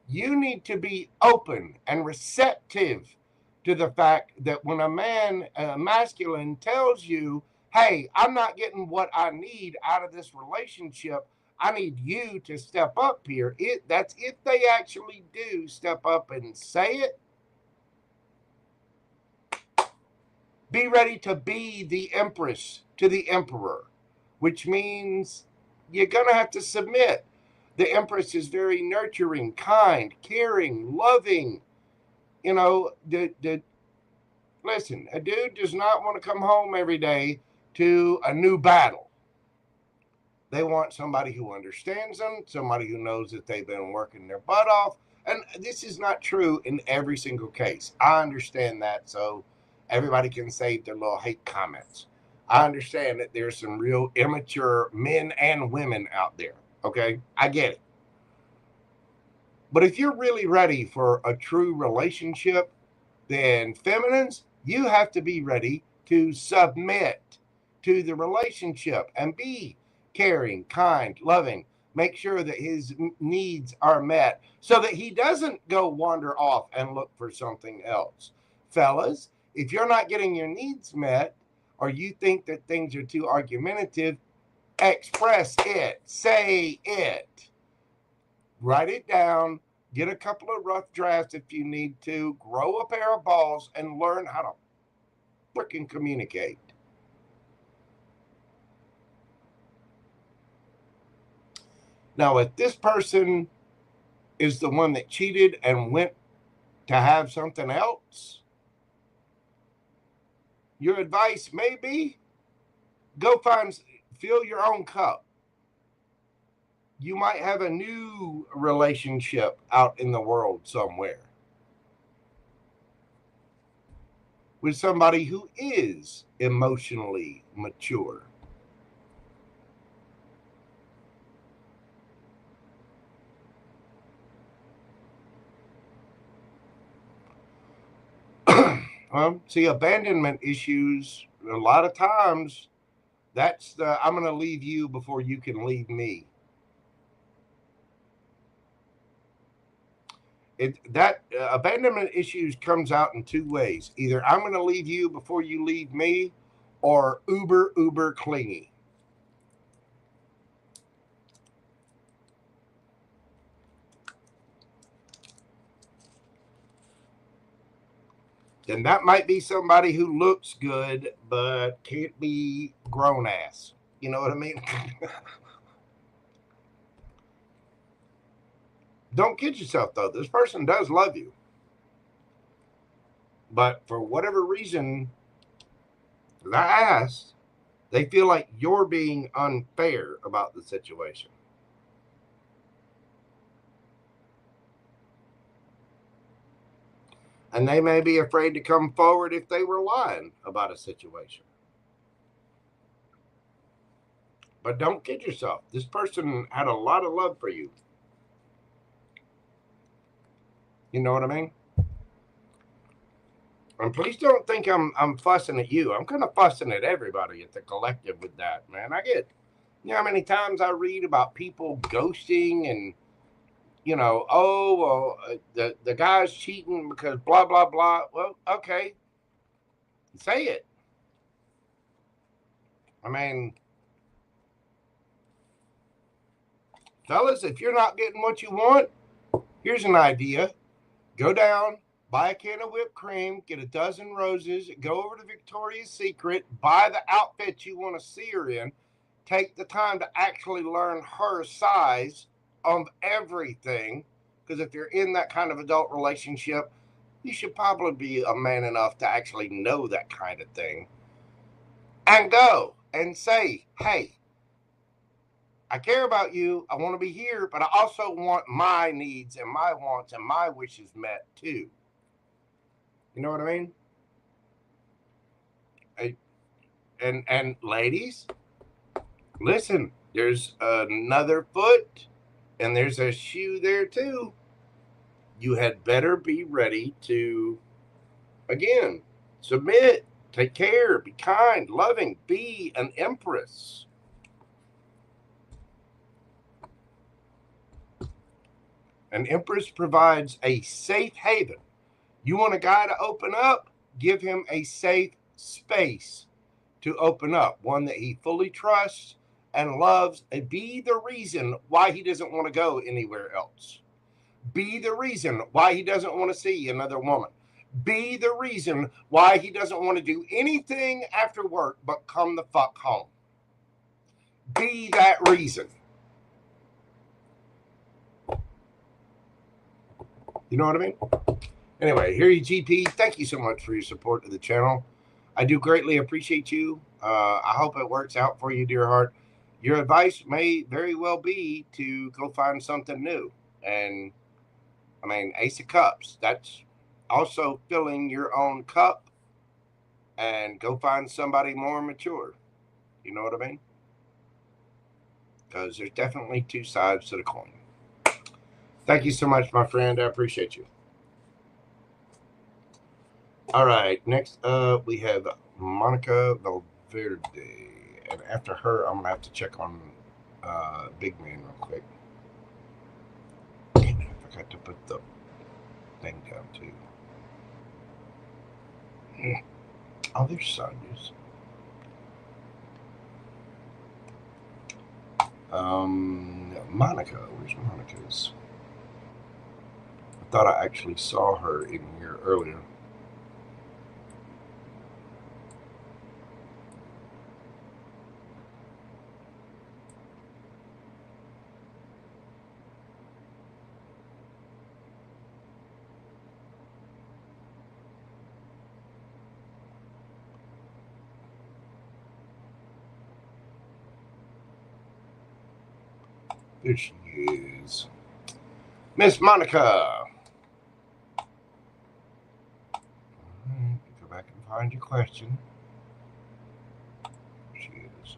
you need to be open and receptive to the fact that when a masculine tells you, hey, I'm not getting what I need out of this relationship, I need you to step up here. That's if they actually do step up and say it. Be ready to be the empress to the emperor, which means you're going to have to submit. The empress is very nurturing, kind, caring, loving. You know, listen, a dude does not want to come home every day to a new battle. They want somebody who understands them, somebody who knows that they've been working their butt off. And this is not true in every single case. I understand that, so everybody can save their little hate comments. I understand that there's some real immature men and women out there, okay? I get it. But if you're really ready for a true relationship, then feminines, you have to be ready to submit to the relationship and be caring, kind, loving. Make sure that his needs are met so that he doesn't go wander off and look for something else. Fellas, if you're not getting your needs met or you think that things are too argumentative, express it. Say it. Write it down. Get a couple of rough drafts if you need to. Grow a pair of balls and learn how to freaking communicate. Now, if this person is the one that cheated and went to have something else, your advice may be go fill your own cup. You might have a new relationship out in the world somewhere with somebody who is emotionally mature. See, abandonment issues, a lot of times, that's the I'm going to leave you before you can leave me. Abandonment issues comes out in two ways. Either I'm going to leave you before you leave me, or uber clingy. And that might be somebody who looks good, but can't be grown ass. You know what I mean? Don't kid yourself, though. This person does love you. But for whatever reason, as I asked, they feel like you're being unfair about the situation. And they may be afraid to come forward if they were lying about a situation. But don't kid yourself. This person had a lot of love for you. You know what I mean? And please don't think I'm fussing at you. I'm kind of fussing at everybody at the collective with that, man. I get, you know how many times I read about people ghosting and, you know, oh, well, the guy's cheating because blah, blah, blah. Well, okay. Say it. I mean, fellas, if you're not getting what you want, here's an idea. Go down, buy a can of whipped cream, get a dozen roses, go over to Victoria's Secret, buy the outfit you want to see her in, take the time to actually learn her size of everything, because if you're in that kind of adult relationship, you should probably be a man enough to actually know that kind of thing, and go and say, hey, I care about you, I want to be here, but I also want my needs and my wants and my wishes met too. You know what I mean? And ladies, listen, there's another foot and there's a shoe there too. You had better be ready to, again, submit, take care, be kind, loving, be an empress. An empress provides a safe haven. You want a guy to open up? Give him a safe space to open up, one that he fully trusts and loves, and be the reason why he doesn't want to go anywhere else. Be the reason why he doesn't want to see another woman. Be the reason why he doesn't want to do anything after work but come the fuck home. Be that reason. You know what I mean? Anyway, Hereyagp, thank you so much for your support of the channel. I do greatly appreciate you. I hope it works out for you, dear heart. Your advice may very well be to go find something new. And, I mean, Ace of Cups, that's also filling your own cup, and go find somebody more mature. You know what I mean? Because there's definitely two sides to the coin. Thank you so much, my friend. I appreciate you. All right. Next up, we have Monica Valverde. And after her, I'm going to have to check on Big Man real quick. I forgot to put the thing down, too. Oh, there's Sonia's. Monica. Where's Monica's? I thought I actually saw her in here earlier. There she is. Miss Monica. Go back and find your question. There she is.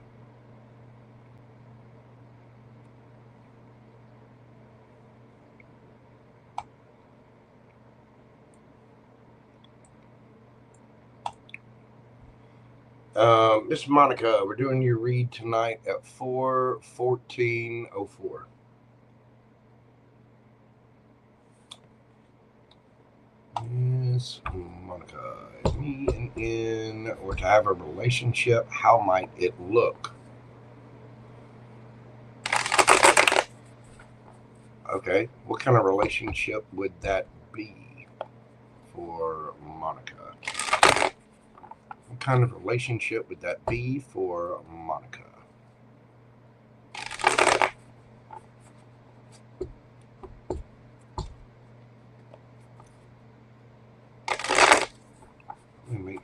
Miss Monica, we're doing your read tonight at 4/14/04. Miss Monica, me and in or to have a relationship, how might it look? Okay, what kind of relationship would that be for Monica? What kind of relationship would that be for Monica?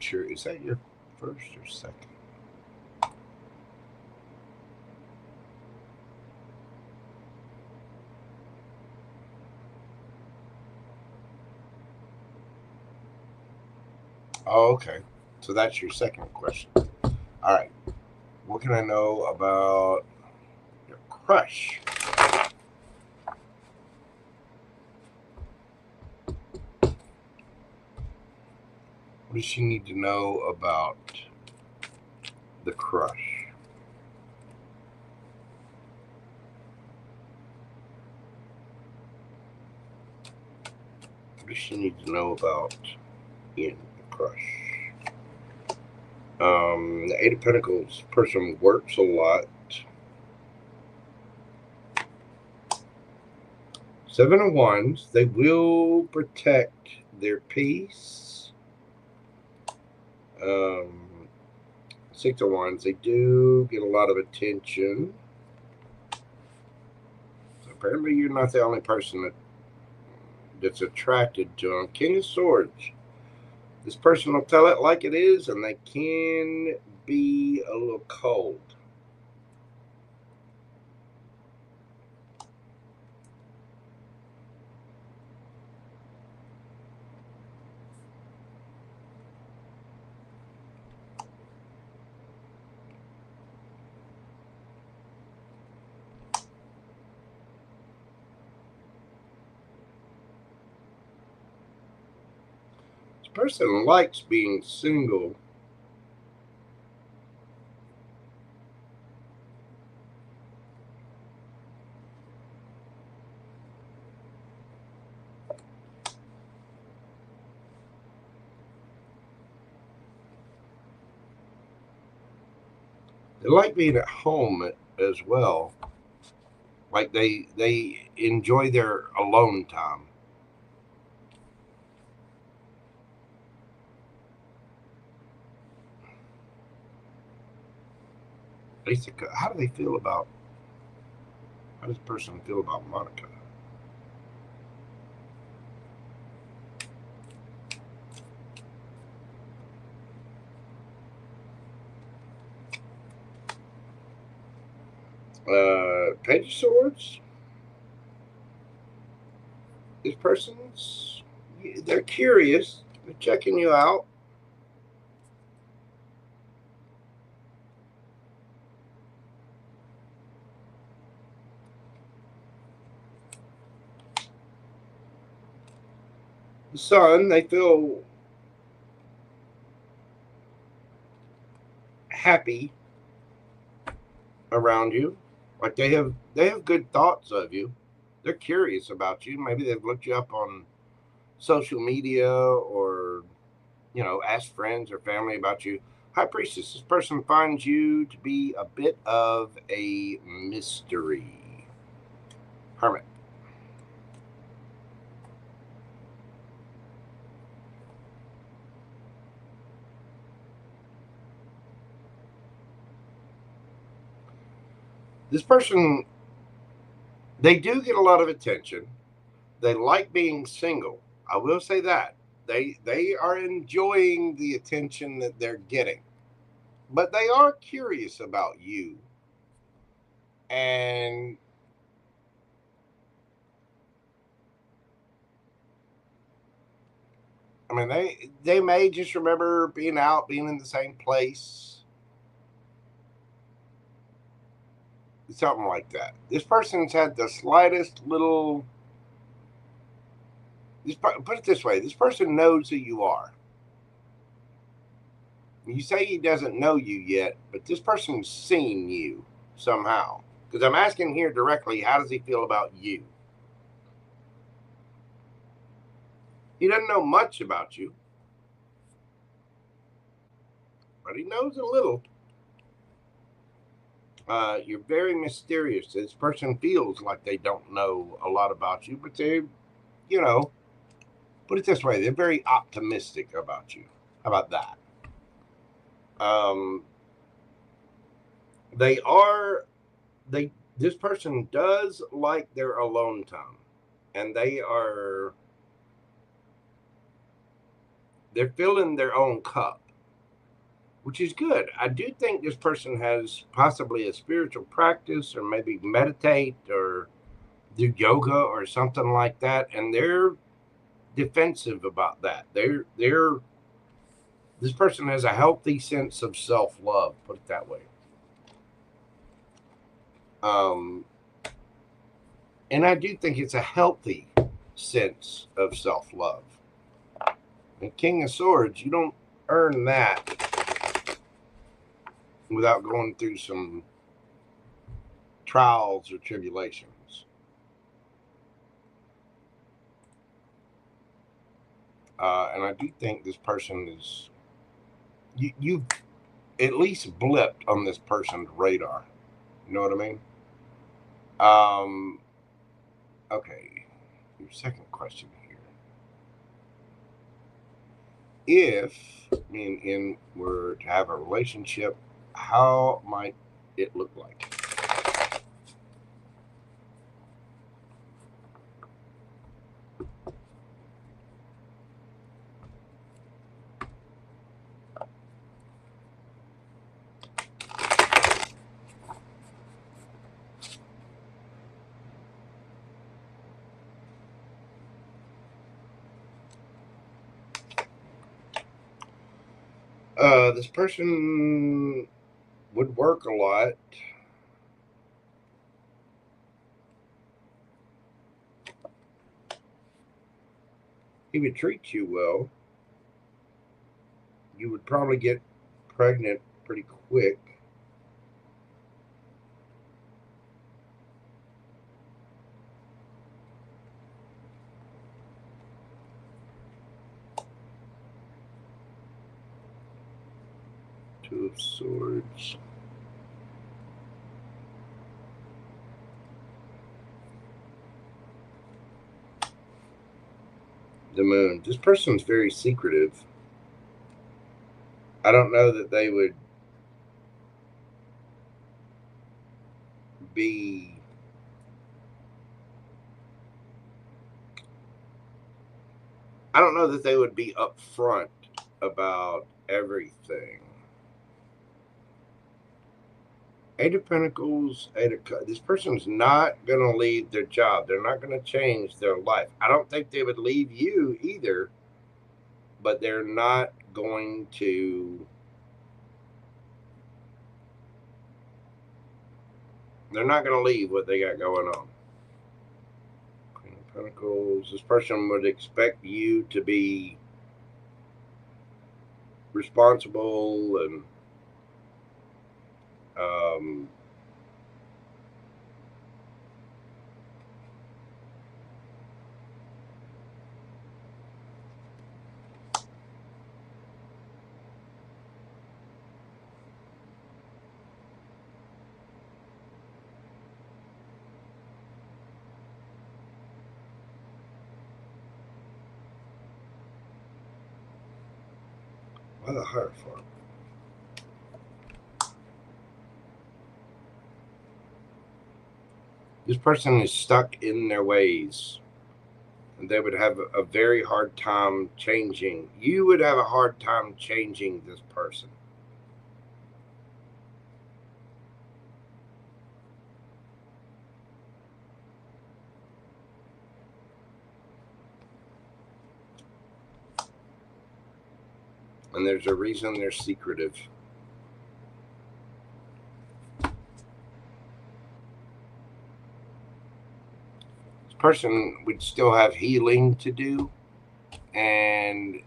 sure. Is that your first or second? Oh, okay. So that's your second question. All right. What can I know about your crush? What does she need to know about the crush? What does she need to know about in the crush? The Eight of Pentacles person works a lot. Seven of Wands, they will protect their peace. Six of Wands, they do get a lot of attention. So apparently you're not the only person that's attracted to them. King of Swords. This person will tell it like it is, and they can be a little cold. This person likes being single. They like being at home as well. Like they enjoy their alone time. How do they feel about? How does this person feel about Monica? Page of Swords. This person's, they're curious. They're checking you out. The Sun, they feel happy around you. Like they have good thoughts of you. They're curious about you. Maybe they've looked you up on social media, or asked friends or family about you. High Priestess, this person finds you to be a bit of a mystery. Hermit. This person, they do get a lot of attention. They like being single. I will say that. They are enjoying the attention that they're getting. But they are curious about you. And I mean, they may just remember being out, being in the same place. Something like that. This person's had the slightest little... Put it this way. This person knows who you are. You say he doesn't know you yet, but this person's seen you somehow. Because I'm asking here directly, how does he feel about you? He doesn't know much about you, but he knows a little. You're very mysterious. This person feels like they don't know a lot about you, but they, put it this way, they're very optimistic about you. How about that? This person does like their alone time, and they're filling their own cup. which is good. I do think this person has possibly a spiritual practice, or maybe meditate or do yoga or something like that, and they're defensive about that. This person has a healthy sense of self-love, put it that way. And I do think it's a healthy sense of self-love. And King of Swords, you don't earn that without going through some trials or tribulations. And I do think this person is, you've at least blipped on this person's radar. You know what I mean? Okay, your second question here. If me and N were to have a relationship, how might it look like? This person would work a lot. He would treat you well. You would probably get pregnant pretty quick. Two of Swords. The Moon. This person's very secretive. I don't know that they would be upfront about everything. Eight of Pentacles, Eight of Cups. This person's not going to leave their job. They're not going to change their life. I don't think they would leave you either, but they're not going to. They're not going to leave what they got going on. Queen of Pentacles. This person would expect you to be responsible and why the Hierophant? This person is stuck in their ways. And they would have a very hard time changing. You would have a hard time changing this person. And there's a reason they're secretive. Person would still have healing to do, and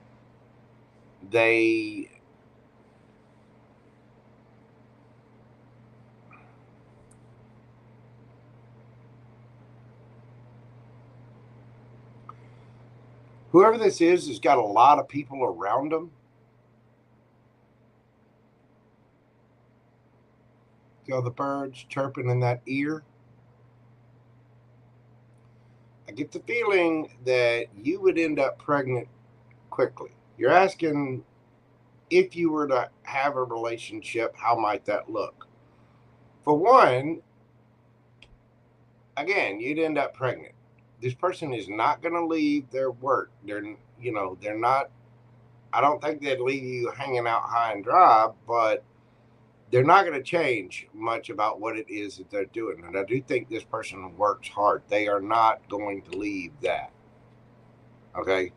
whoever this is has got a lot of people around them. Feel the birds chirping in that ear. I get the feeling that you would end up pregnant quickly. You're asking, if you were to have a relationship, how might that look? For one, again, you'd end up pregnant. This person is not going to leave their work. They're not I don't think they'd leave you hanging out high and dry, but they're not going to change much about what it is that they're doing. And I do think this person works hard. They are not going to leave that. Okay?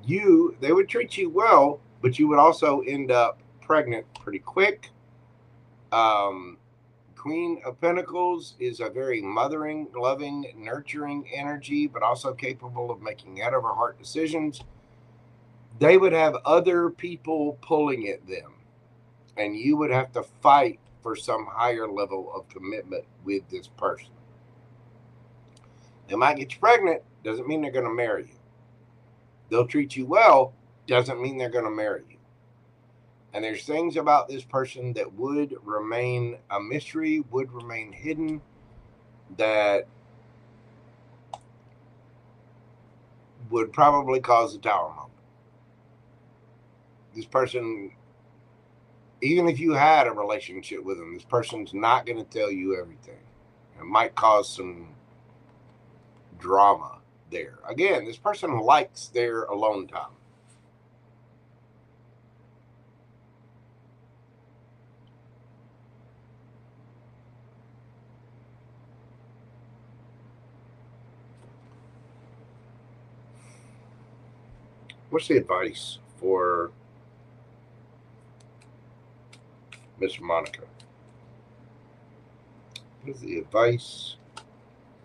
They would treat you well, but you would also end up pregnant pretty quick. Queen of Pentacles is a very mothering, loving, nurturing energy, but also capable of making head over heart decisions. They would have other people pulling at them, and you would have to fight for some higher level of commitment with this person. They might get you pregnant, doesn't mean they're going to marry you. They'll treat you well, doesn't mean they're going to marry you. And there's things about this person that would remain a mystery, would remain hidden, that would probably cause a tower moment. This person, even if you had a relationship with them, this person's not going to tell you everything. It might cause some drama there. Again, this person likes their alone time. What's the advice for Miss Monica? What is the advice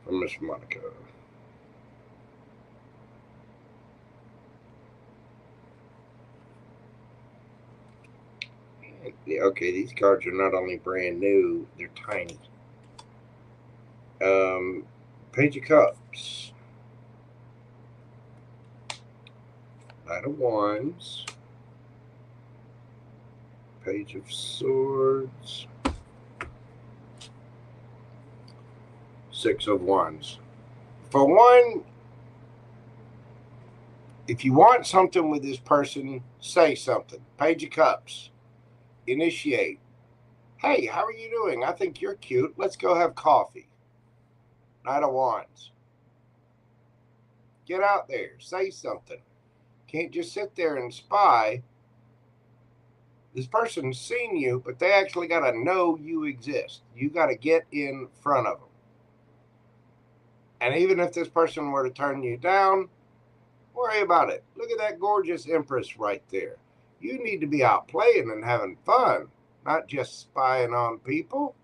from Miss Monica? Okay, these cards are not only brand new, they're tiny. Page of Cups. Knight of Wands. Page of Swords. Six of Wands. For one, if you want something with this person, say something. Page of Cups. Initiate. Hey, how are you doing? I think you're cute. Let's go have coffee. Knight of Wands. Get out there. Say something. Can't just sit there and spy. This person's seen you, but they actually got to know you exist. You got to get in front of them. And even if this person were to turn you down, worry about it. Look at that gorgeous Empress right there. You need to be out playing and having fun, not just spying on people.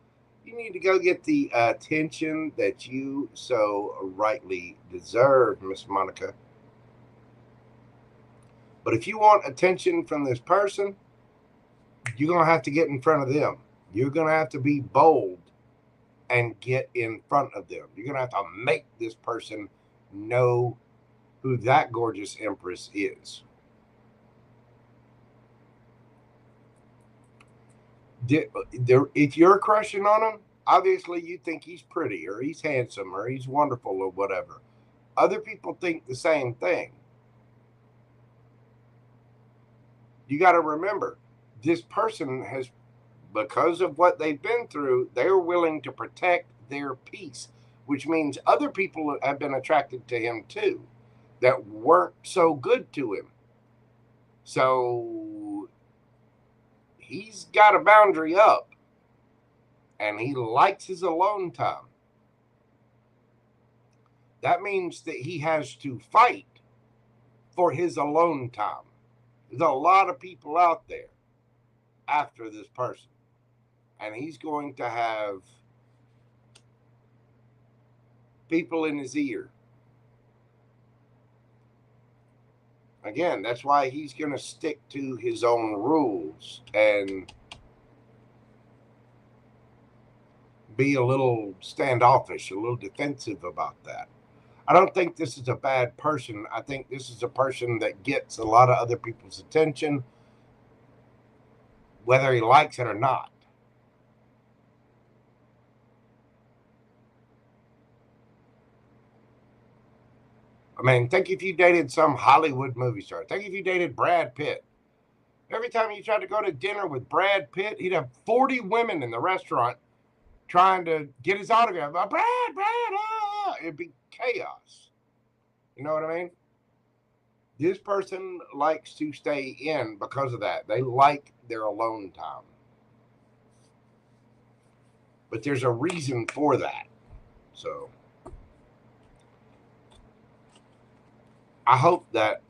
You need to go get the attention that you so rightly deserve, Miss Monica. But if you want attention from this person, you're going to have to get in front of them. You're going to have to be bold and get in front of them. You're going to have to make this person know who that gorgeous Empress is. If you're crushing on him, obviously you think he's pretty or he's handsome or he's wonderful or whatever. Other people think the same thing. You got to remember, this person has, because of what they've been through, they're willing to protect their peace, which means other people have been attracted to him too that weren't so good to him. So he's got a boundary up and he likes his alone time. That means that he has to fight for his alone time. There's a lot of people out there after this person, and he's going to have people in his ear. Again, that's why he's going to stick to his own rules and be a little standoffish, a little defensive about that. I don't think this is a bad person. I think this is a person that gets a lot of other people's attention, whether he likes it or not. I mean, think if you dated some Hollywood movie star. Think if you dated Brad Pitt. Every time you tried to go to dinner with Brad Pitt, he'd have 40 women in the restaurant trying to get his autograph. Brad, it'd be chaos. You know what I mean? This person likes to stay in because of that. They like their alone time. But there's a reason for that. So I hope that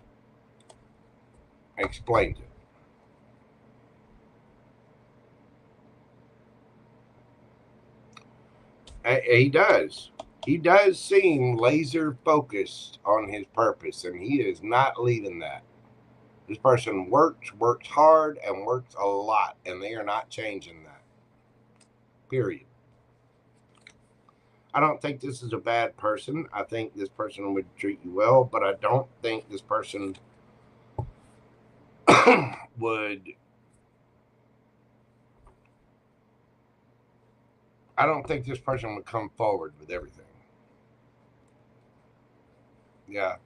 explains it. He does. He does seem laser focused on his purpose, and he is not leaving that. This person works hard, and works a lot, and they are not changing that. Period. I don't think this is a bad person. I think this person would treat you well, but I don't think this person would... I don't think this person would come forward with everything. Yeah.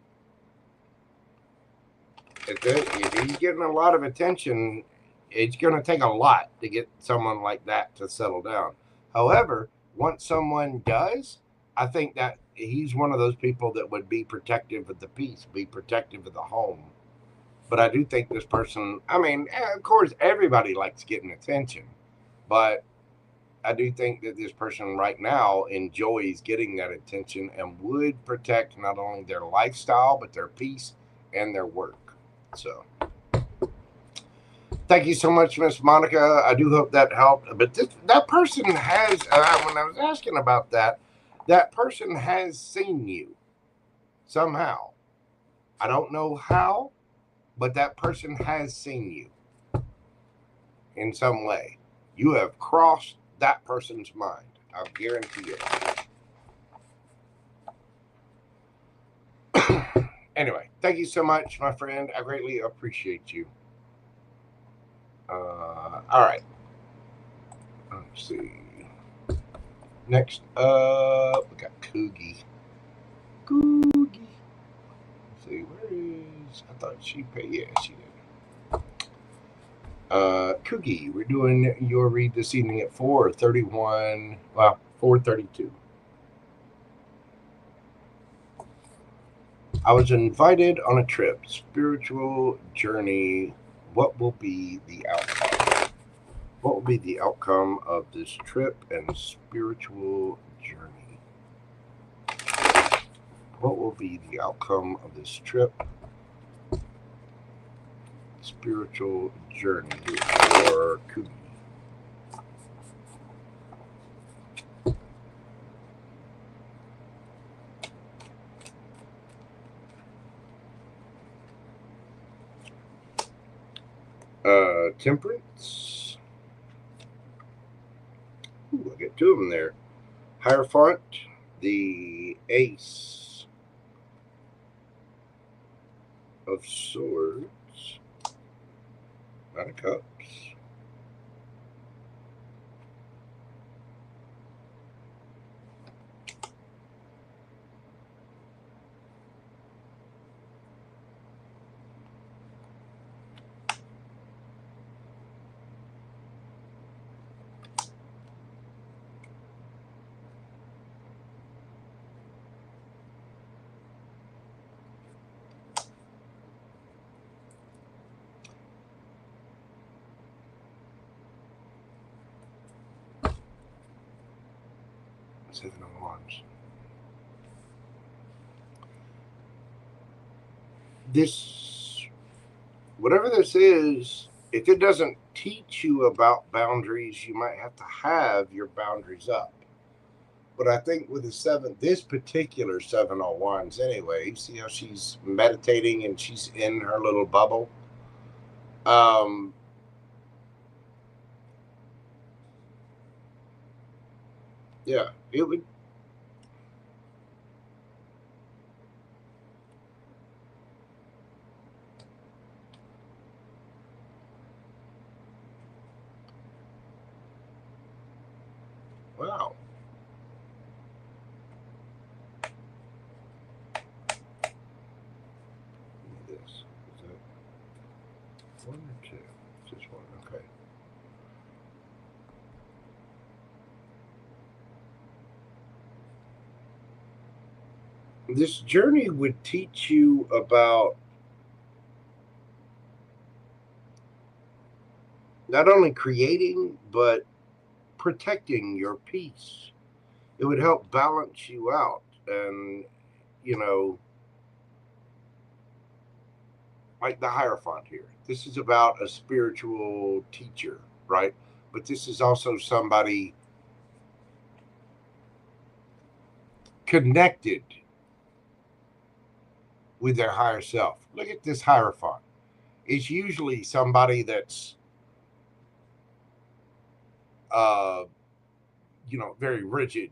If he's getting a lot of attention, it's going to take a lot to get someone like that to settle down. However, once someone does, I think that he's one of those people that would be protective of the peace, be protective of the home. But I do think this person, I mean, of course, everybody likes getting attention, but I do think that this person right now enjoys getting that attention and would protect not only their lifestyle, but their peace and their work. So thank you so much, Miss Monica. I do hope that helped. But that person has, when I was asking about that, that person has seen you somehow. I don't know how, but that person has seen you in some way. You have crossed that person's mind. I'll guarantee it. Anyway, thank you so much, my friend. I greatly appreciate you. All right. Let's see. Next up, we got Cougie. Cougie. Let's see, where is... I thought she paid... Yeah, she did. Cougie, we're doing your read this evening at 4:31. Well, 4:32. I was invited on a trip, spiritual journey. What will be the outcome? What will be the outcome of this trip and spiritual journey? What will be the outcome of this trip, spiritual journey for Cougie? Temperance. Ooh, I get two of them there. Hierophant, the Ace of Swords, Nine of Cups, Seven of Wands. This, whatever this is, if it doesn't teach you about boundaries, you might have to have your boundaries up. But I think with the seven, this particular Seven of Wands anyway, you see how she's meditating and she's in her little bubble. Yeah, it would. Wow. This is that one or two? Just one. Okay. This journey would teach you about not only creating, but protecting your peace. It would help balance you out. And, you know, like the Hierophant here, this is about a spiritual teacher, right? But this is also somebody connected with their higher self. Look at this Hierophant. It's usually somebody that's, you know, very rigid,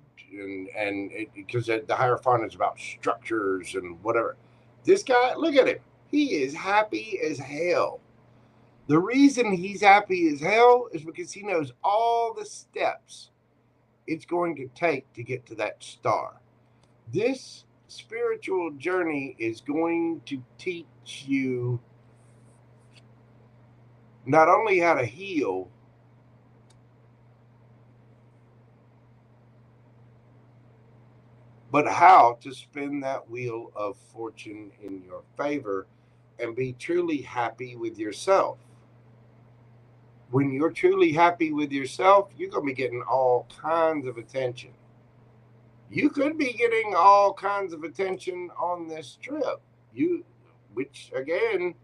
and because the Hierophant is about structures and whatever. This guy, look at him. He is happy as hell. The reason he's happy as hell is because he knows all the steps it's going to take to get to that star. This spiritual journey is going to teach you not only how to heal, but how to spin that wheel of fortune in your favor and be truly happy with yourself. When you're truly happy with yourself, you're going to be getting all kinds of attention. You could be getting all kinds of attention on this trip. Which again,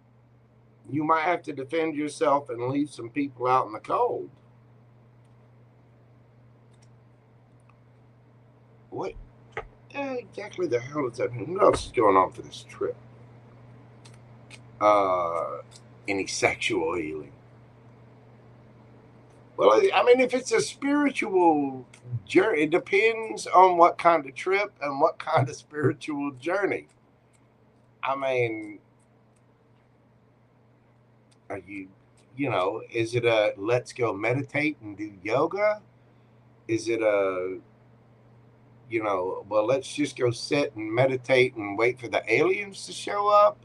you might have to defend yourself and leave some people out in the cold. What exactly the hell is that? What else is going on for this trip? Any sexual healing? Well, I mean, if it's a spiritual journey, it depends on what kind of trip and what kind of spiritual journey. I mean, are you know, is it a let's go meditate and do yoga? Is it a, you know, well, let's just go sit and meditate and wait for the aliens to show up?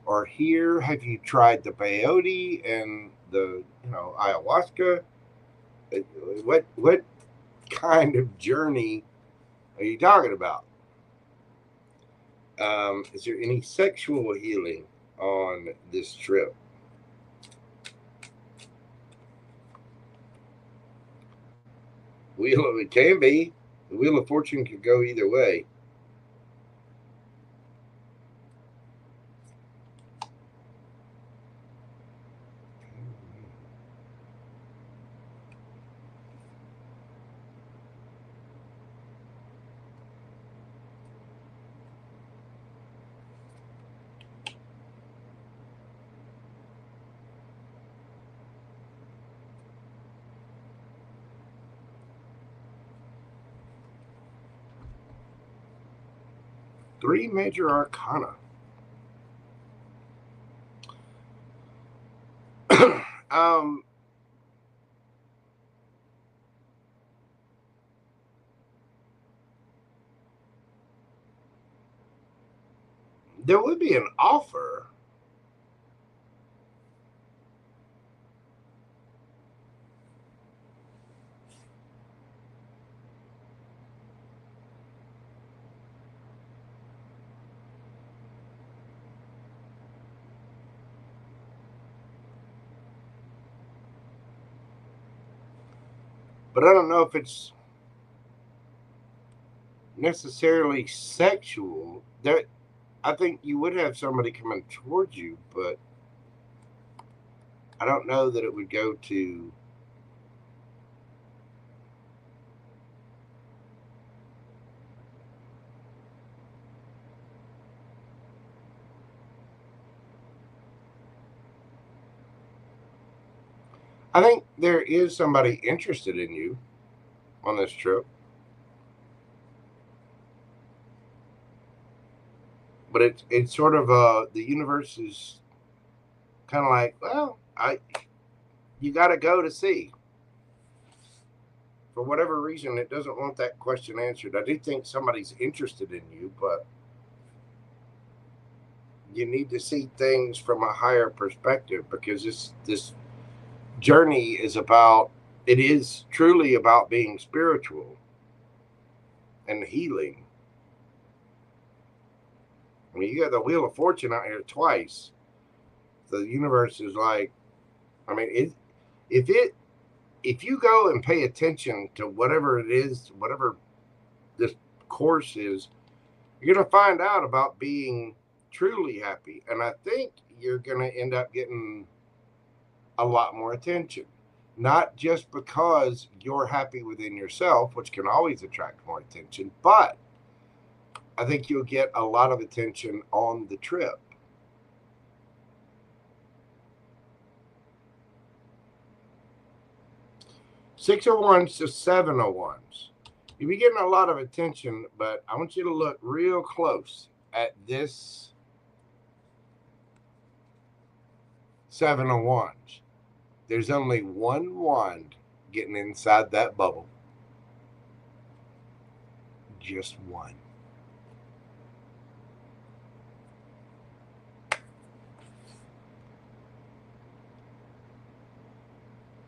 Or here, have you tried the peyote and the, you know, ayahuasca? What kind of journey are you talking about? Is there any sexual healing on this trip? It can be. The Wheel of Fortune could go either way. Three major arcana. There would be an offer. But I don't know if it's necessarily sexual. I think you would have somebody coming towards you, but I don't know that it would go to I think there is somebody interested in you on this trip. But it's sort of the universe is kind of like, well, you got to go to see. For whatever reason, it doesn't want that question answered. I do think somebody's interested in you, but you need to see things from a higher perspective, because this journey is truly about being spiritual and healing. I mean, you got the Wheel of Fortune out here twice. The universe is like, I mean, if you go and pay attention to whatever it is, whatever this course is, you're going to find out about being truly happy. And I think you're going to end up getting a lot more attention, not just because you're happy within yourself, which can always attract more attention, but I think you'll get a lot of attention on the trip. Six of Wands to Seven of Wands. You'll be getting a lot of attention, but I want you to look real close at this Seven of Wands. There's only one wand getting inside that bubble. Just one.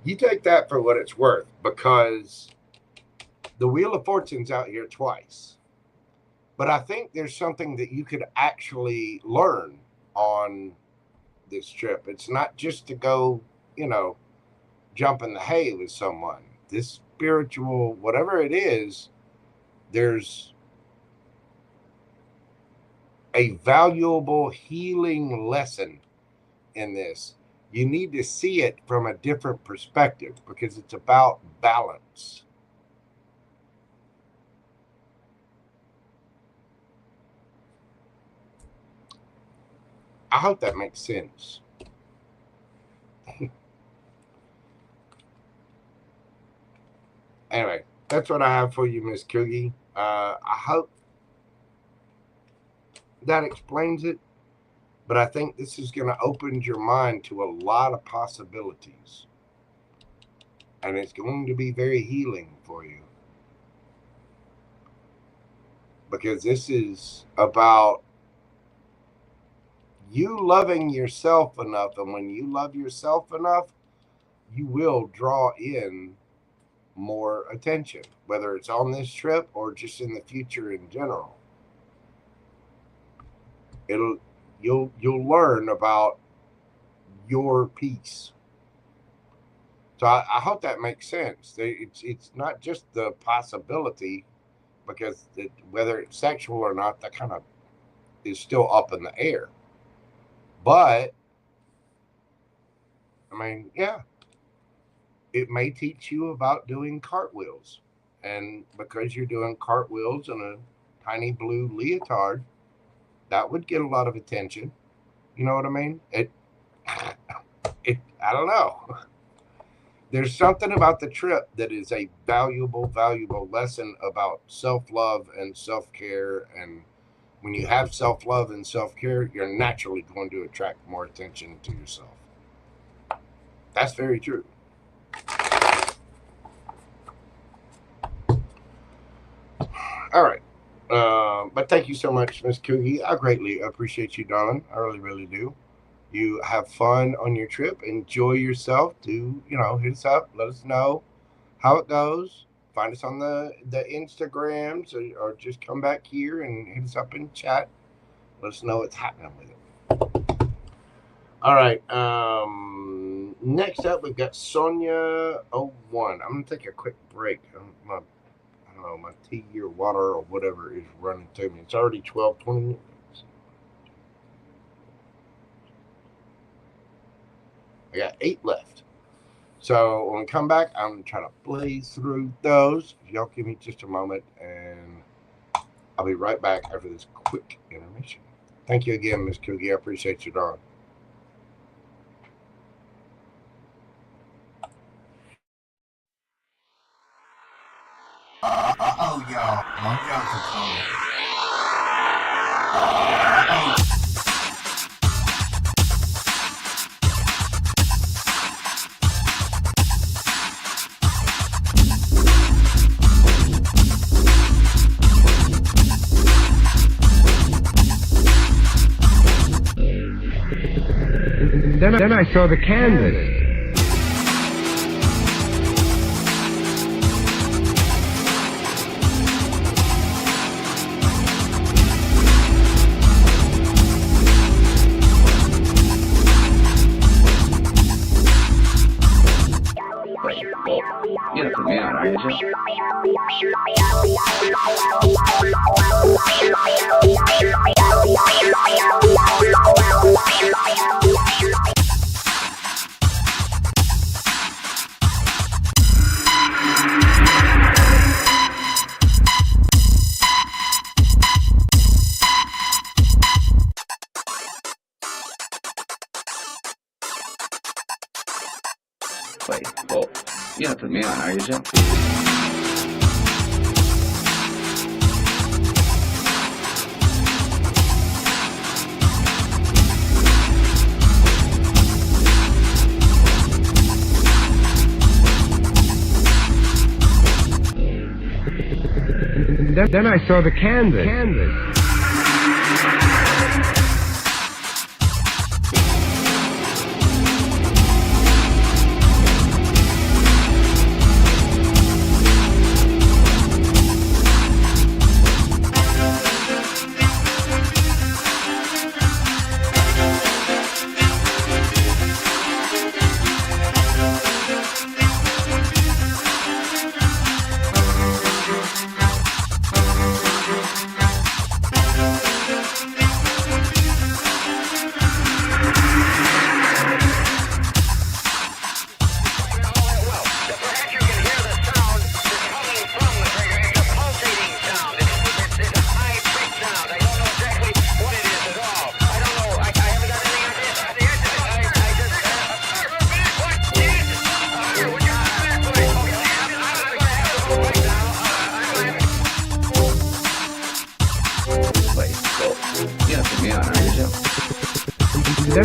You take that for what it's worth, because the Wheel of Fortune's out here twice. But I think there's something that you could actually learn on this trip. It's not just to go, you know, jump in the hay with someone. This spiritual, whatever it is, there's a valuable healing lesson in this. You need to see it from a different perspective, because it's about balance. I hope that makes sense. Anyway, that's what I have for you, Miss Cougie. I hope that explains it. But I think this is going to open your mind to a lot of possibilities. And it's going to be very healing for you. Because this is about you loving yourself enough. And when you love yourself enough, you will draw in more attention. Whether it's on this trip or just in the future in general. You'll learn about your peace. So I hope that makes sense. It's not just the possibility, because whether it's sexual or not, that kind of is still up in the air. But I mean, yeah, it may teach you about doing cartwheels, and because you're doing cartwheels in a tiny blue leotard, that would get a lot of attention. You know what I mean? I don't know. There's something about the trip that is a valuable lesson about self-love and self-care. And when you have self-love and self-care, you're naturally going to attract more attention to yourself. That's very true. All right. But thank you so much, Miss Cougie. I greatly appreciate you, darling. I really, really do. You have fun on your trip. Enjoy yourself. Hit us up. Let us know how it goes. Find us on the Instagrams, or just come back here and hit us up in chat. Let us know what's happening with it. All right. Next up, we've got Sonia 01. I'm going to take a quick break. My tea or water or whatever is running to me. It's already 12:20 minutes. I got 8 left. So when we come back, I'm going to try to blaze through those. Y'all give me just a moment, and I'll be right back after this quick intermission. Thank you again, Miss Cougie. I appreciate you, darling. Uh-oh, y'all. Mojo's coming. Then I saw the canvas. Are you Joe? Wait, well, you don't put me on, are you, Joe? Then I saw the canvas.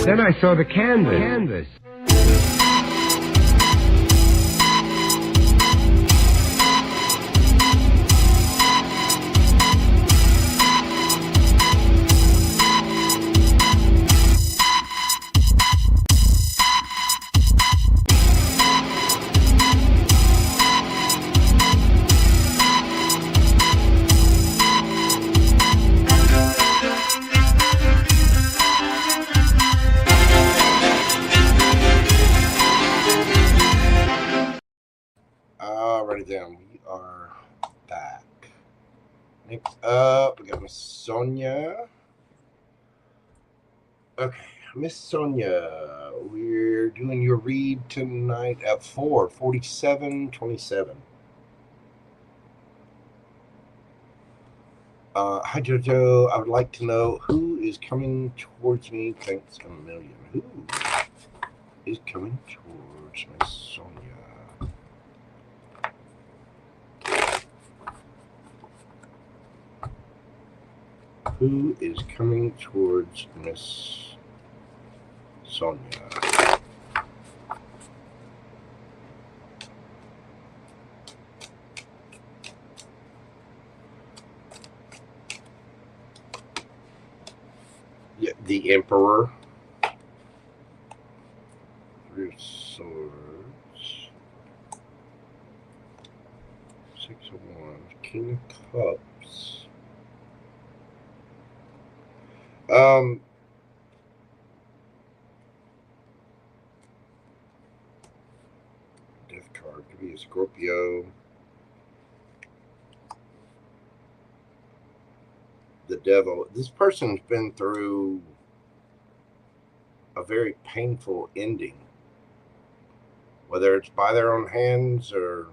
Then I saw the canvas. Alrighty then, we are back. Next up, we got Miss Sonia. Okay, Miss Sonia, we're doing your read tonight at 4:47:27. Hi Jojo, I would like to know who is coming towards me. Thanks a million. Who is coming towards Miss Sonia? Who is coming towards Miss Sonia? Yeah, the Emperor. Three of Swords. Six of Wands. King of Cups. Death card could be a Scorpio. The Devil. This person's been through a very painful ending, whether it's by their own hands or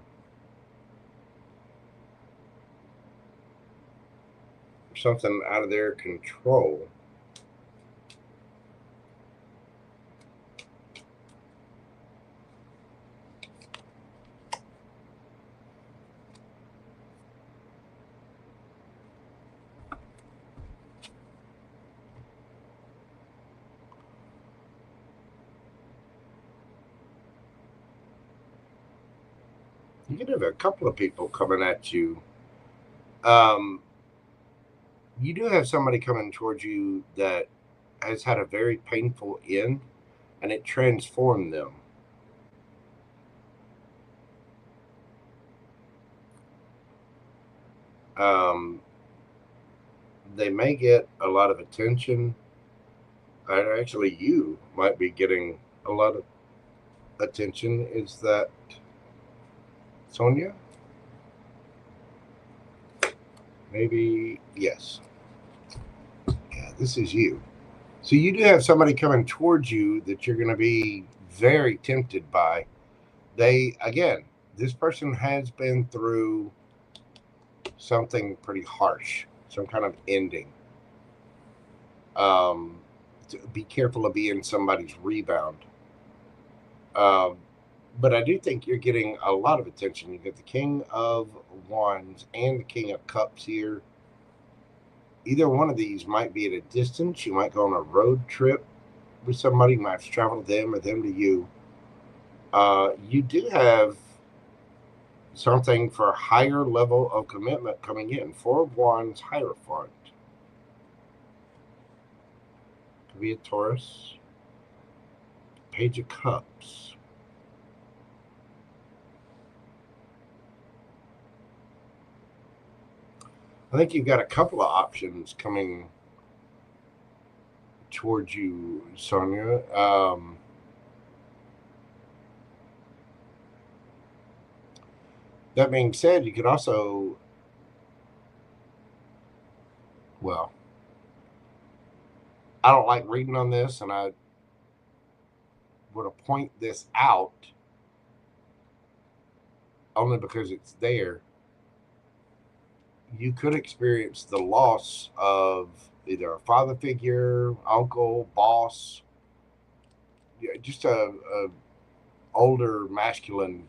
something out of their control. You could have a couple of people coming at you. You do have somebody coming towards you that has had a very painful end, and it transformed them. They may get a lot of attention. Actually, you might be getting a lot of attention. Is that Sonia? Maybe, yes. Yeah, this is you. So you do have somebody coming towards you that you're going to be very tempted by. Again, this person has been through something pretty harsh, some kind of ending. Be careful of being somebody's rebound. But I do think you're getting a lot of attention. You get the King of Wands and the King of Cups here. Either one of these might be at a distance. You might go on a road trip with somebody. You might have to travel to them or them to you. You do have something for a higher level of commitment coming in. Four of Wands, Hierophant. Could be a Taurus. Page of Cups. I think you've got a couple of options coming towards you, Sonia. That being said, you could also, well, I don't like reading on this, and I want to point this out only because it's there. You could experience the loss of either a father figure, uncle, boss, just a older masculine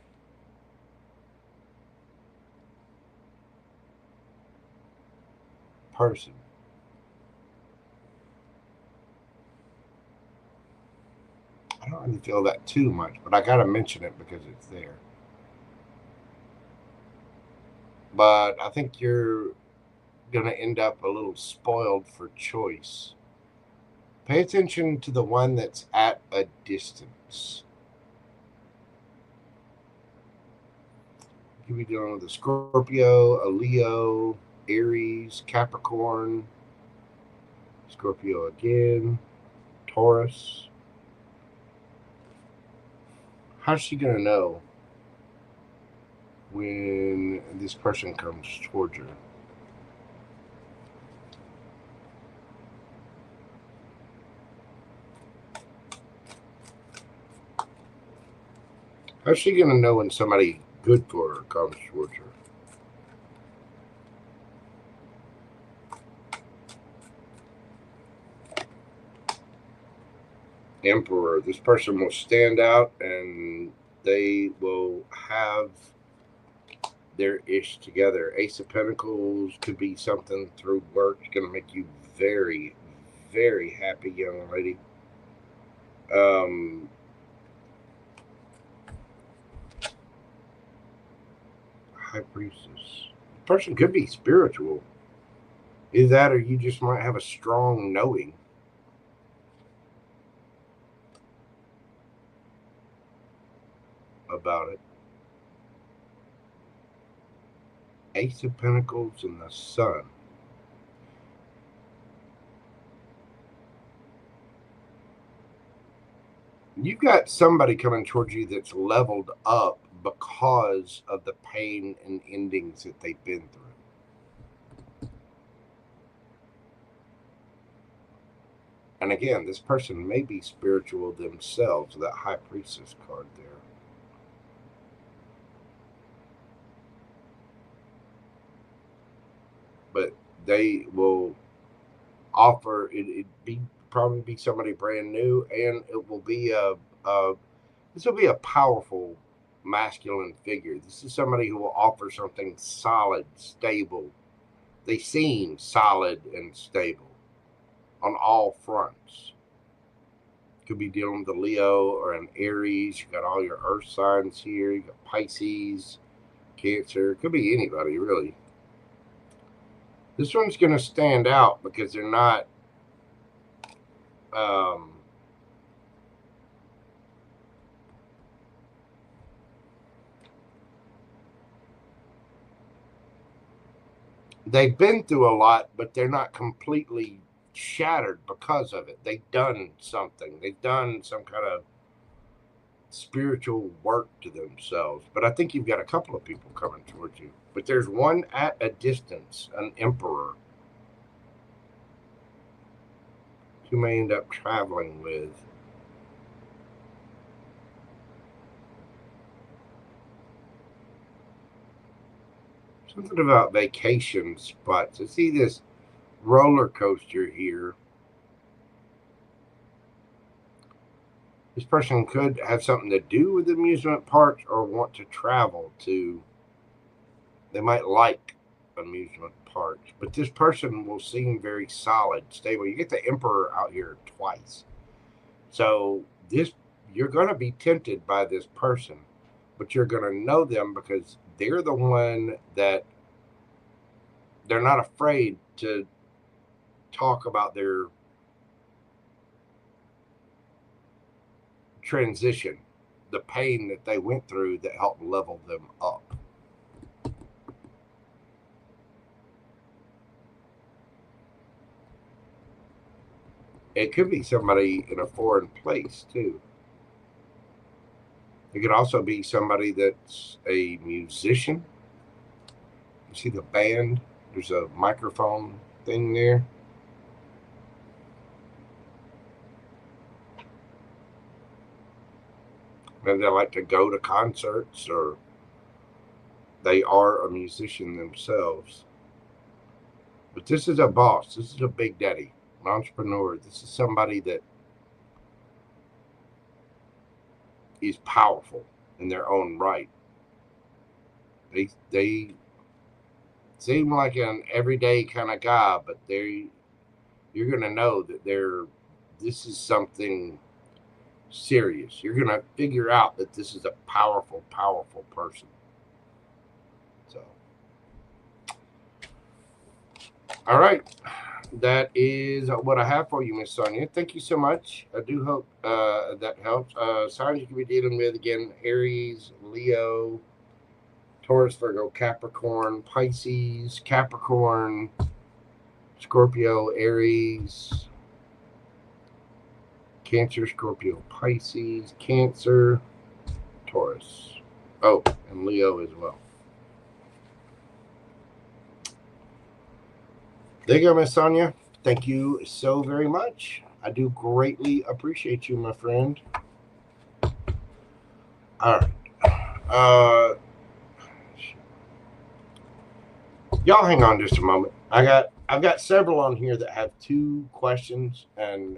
person. I don't really feel that too much, but I got to mention it because it's there. But I think you're going to end up a little spoiled for choice. Pay attention to the one that's at a distance. You could be dealing with a Scorpio, a Leo, Aries, Capricorn, Scorpio again, Taurus. How's she going to know when this person comes towards her? How's she going to know when somebody good for her comes towards her? Emperor. This person will stand out and they will have their ish together. Ace of Pentacles could be something through work. It's going to make you very, very happy, young lady. High Priestess. The person could be spiritual. Either that or you just might have a strong knowing. About it. Ace of Pentacles and the Sun. You've got somebody coming towards you that's leveled up because of the pain and endings that they've been through. And again, this person may be spiritual themselves, that High Priestess card there. But they will offer it. Probably be somebody brand new, and it will be this will be a powerful masculine figure. This is somebody who will offer something solid, stable. They seem solid and stable on all fronts. Could be dealing with a Leo or an Aries. You got all your earth signs here. You got Pisces, Cancer. Could be anybody really. This one's going to stand out because they're not they've been through a lot, but they're not completely shattered because of it. They've done something. They've done some kind of spiritual work to themselves. But I think you've got a couple of people coming towards you. But there's one at a distance, an emperor, you may end up traveling with. Something about vacation spots. I see this roller coaster here. This person could have something to do with amusement parks or want to travel to. They might like amusement parks, but this person will seem very solid, stable. You get the Emperor out here twice. So you're going to be tempted by this person, but you're going to know them because they're the one that they're not afraid to talk about their transition, the pain that they went through that helped level them up. It could be somebody in a foreign place too. It could also be somebody that's a musician. You see the band? There's a microphone thing there. Maybe they like to go to concerts, or they are a musician themselves. But this is a boss. This is a big daddy, an entrepreneur. This is somebody that is powerful in their own right. They seem like an everyday kind of guy, but you're going to know that this is something serious. You're going to figure out that this is a powerful, powerful person. So, all right. That is what I have for you, Miss Sonia. Thank you so much. I do hope that helps. Signs you can be dealing with, again, Aries, Leo, Taurus, Virgo, Capricorn, Pisces, Capricorn, Scorpio, Aries, Cancer, Scorpio, Pisces, Cancer, Taurus. Oh, and Leo as well. There you go, Miss Sonia. Thank you so very much. I do greatly appreciate you, my friend. All right. Y'all hang on just a moment. I've got several on here that have 2 questions, and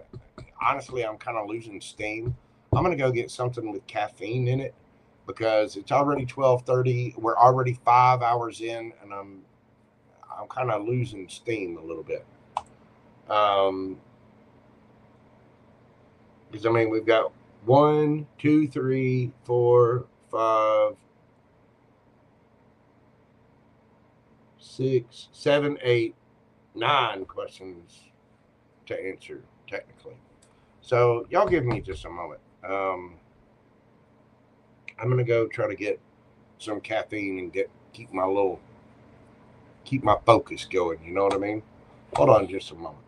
honestly, I'm kind of losing steam. I'm going to go get something with caffeine in it because it's already 12:30. We're already 5 hours in, and I'm kind of losing steam a little bit. Because, I mean, we've got 1, 2, 3, 4, 5, 6, 7, 8, 9 questions to answer, technically. So, y'all give me just a moment. I'm going to go try to get some caffeine and keep my focus going, you know what I mean? Hold on just a moment.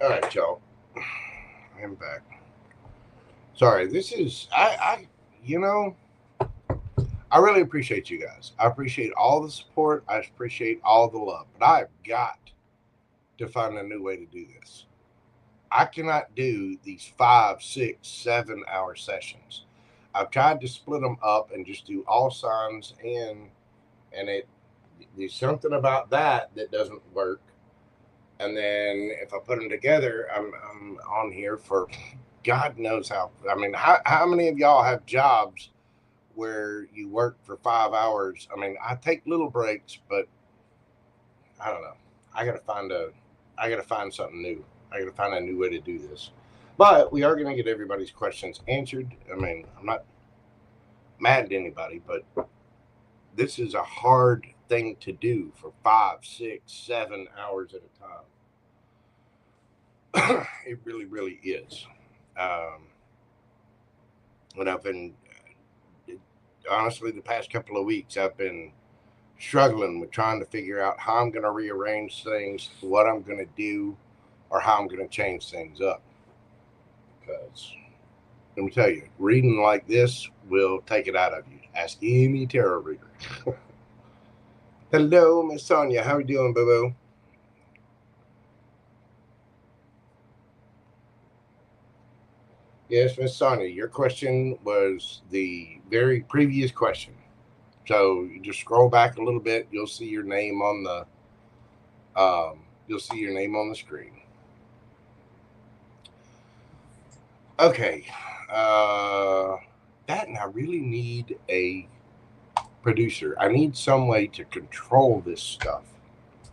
All right, y'all. I am back. Sorry, this is you know, I really appreciate you guys. I appreciate all the support. I appreciate all the love. But I've got to find a new way to do this. I cannot do these 5, 6, 7 hour sessions. I've tried to split them up and just do all signs in, and there's something about that doesn't work. And then if I put them together, I'm on here for God knows how. I mean, how many of y'all have jobs where you work for 5 hours? I mean, I take little breaks, but I don't know. I gotta find something new. I gotta find a new way to do this. But we are gonna get everybody's questions answered. I mean, I'm not mad at anybody, but this is a hard thing to do for 5, 6, 7 hours at a time. It really, really is. And I've been, honestly, the past couple of weeks, I've been struggling with trying to figure out how I'm going to rearrange things, what I'm going to do, or how I'm going to change things up. Because, let me tell you, reading like this will take it out of you. Ask any tarot reader. Hello, Miss Sonia. How are you doing, boo-boo? Yes, Miss Sonia, your question was the very previous question. So you just scroll back a little bit, you'll see your name on the screen. Okay. That, and I really need a producer. I need some way to control this stuff.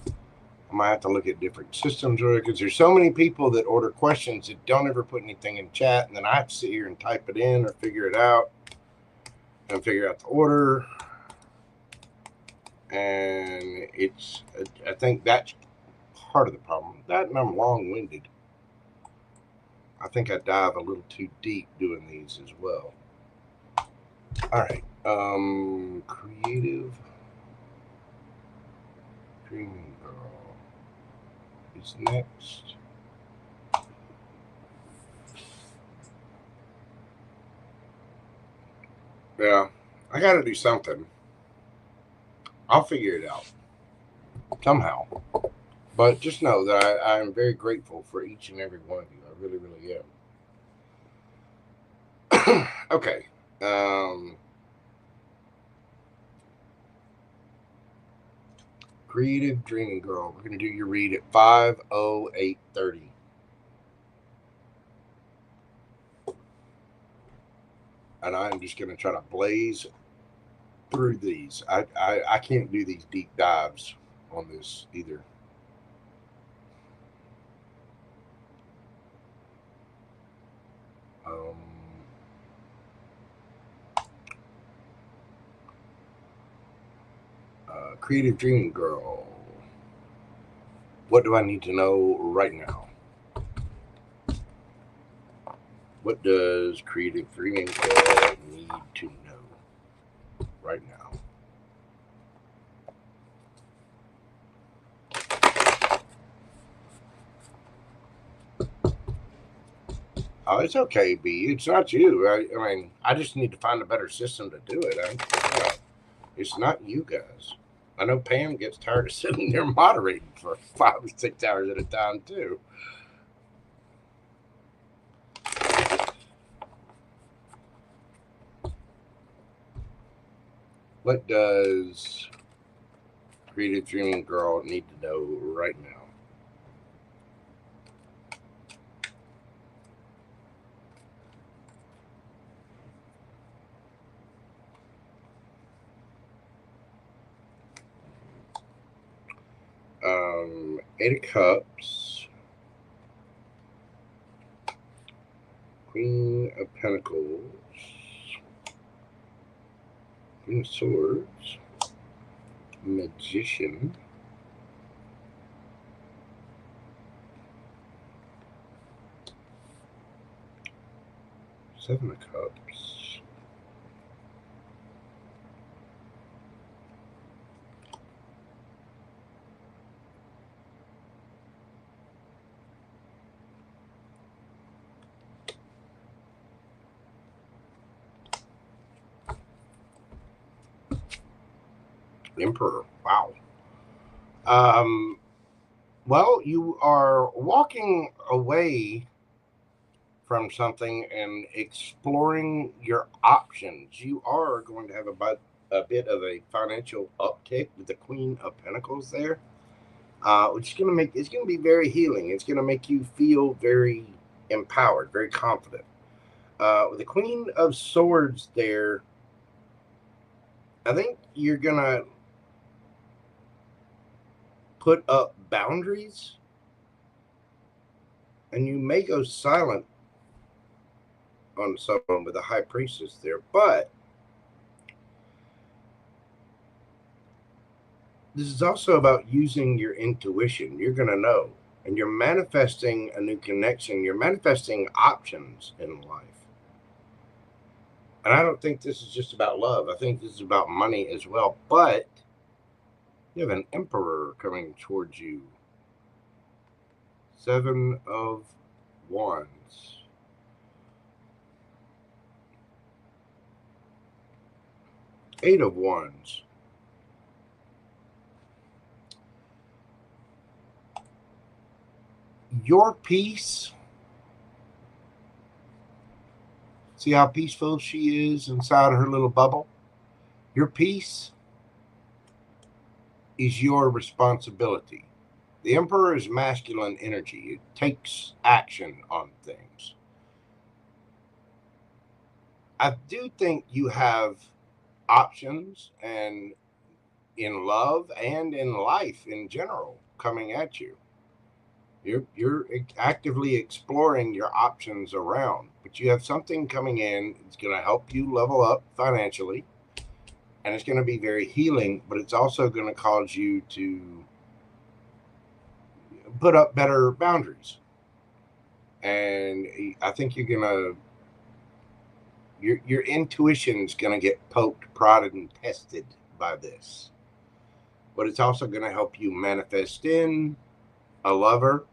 I might have to look at different systems, because there's so many people that order questions that don't ever put anything in chat, and then I have to sit here and type it in or figure it out and figure out the order. And I think that's part of the problem. That, and I'm long-winded. I think I dive a little too deep doing these as well. All right. Creative Dreaming Girl is next. Yeah, I got to do something. I'll figure it out somehow. But just know that I'm very grateful for each and every one of you. I really, really am. Okay. Creative Dreaming Girl. We're going to do your read at 5:08:30. And I'm just going to try to blaze through these. I can't do these deep dives on this either. Creative Dreaming Girl. What do I need to know right now? What does Creative Dreaming Girl need to know right now? Oh, it's okay, B. It's not you. I mean, I just need to find a better system to do it. It's not you guys. I know Pam gets tired of sitting there moderating for 5 or 6 hours at a time, too. What does Creative Dreaming Girl need to know right now? Eight of Cups, Queen of Pentacles, Queen of Swords, Magician, Seven of Cups, Emperor. Wow. Well, you are walking away from something and exploring your options. You are going to have a bit of a financial uptick with the Queen of Pentacles there, which is going to be very healing. It's going to make you feel very empowered, very confident. With the Queen of Swords there, I think you're going to put up boundaries, and you may go silent on someone with a High Priestess there, but this is also about using your intuition. You're going to know, and you're manifesting a new connection. You're manifesting options in life. And I don't think this is just about love. I think this is about money as well. But you have an Emperor coming towards you. 7 of Wands. Eight of Wands. Your peace. See how peaceful she is inside her little bubble? Your peace is your responsibility. The Emperor is masculine energy. It takes action on things. I do think you have options, and in love and in life in general, coming at you. You're actively exploring your options around, but you have something coming in. It's going to help you level up financially, and it's going to be very healing, but it's also going to cause you to put up better boundaries. And I think you're going to, your intuition's going to get poked, prodded, and tested by this. But it's also going to help you manifest in a lover,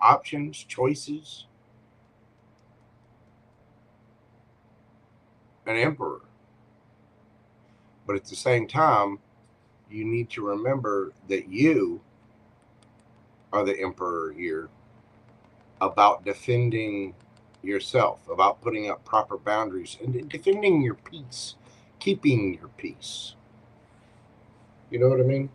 options, choices, an Emperor. But at the same time, you need to remember that you are the Emperor here, about defending yourself, about putting up proper boundaries and defending your peace, keeping your peace. You know what I mean?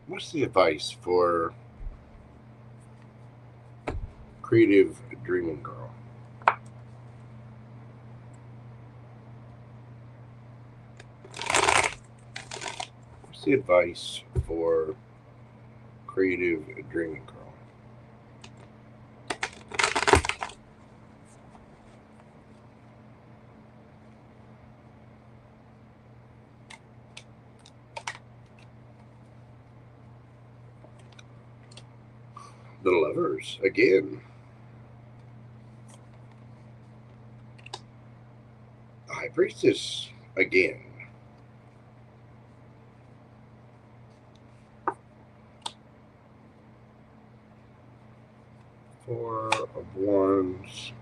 What's the advice for Creative Dreaming Girl? What's the advice for Creative Dreaming Girl? The Lovers again. The High Priestess again. Four of Wands.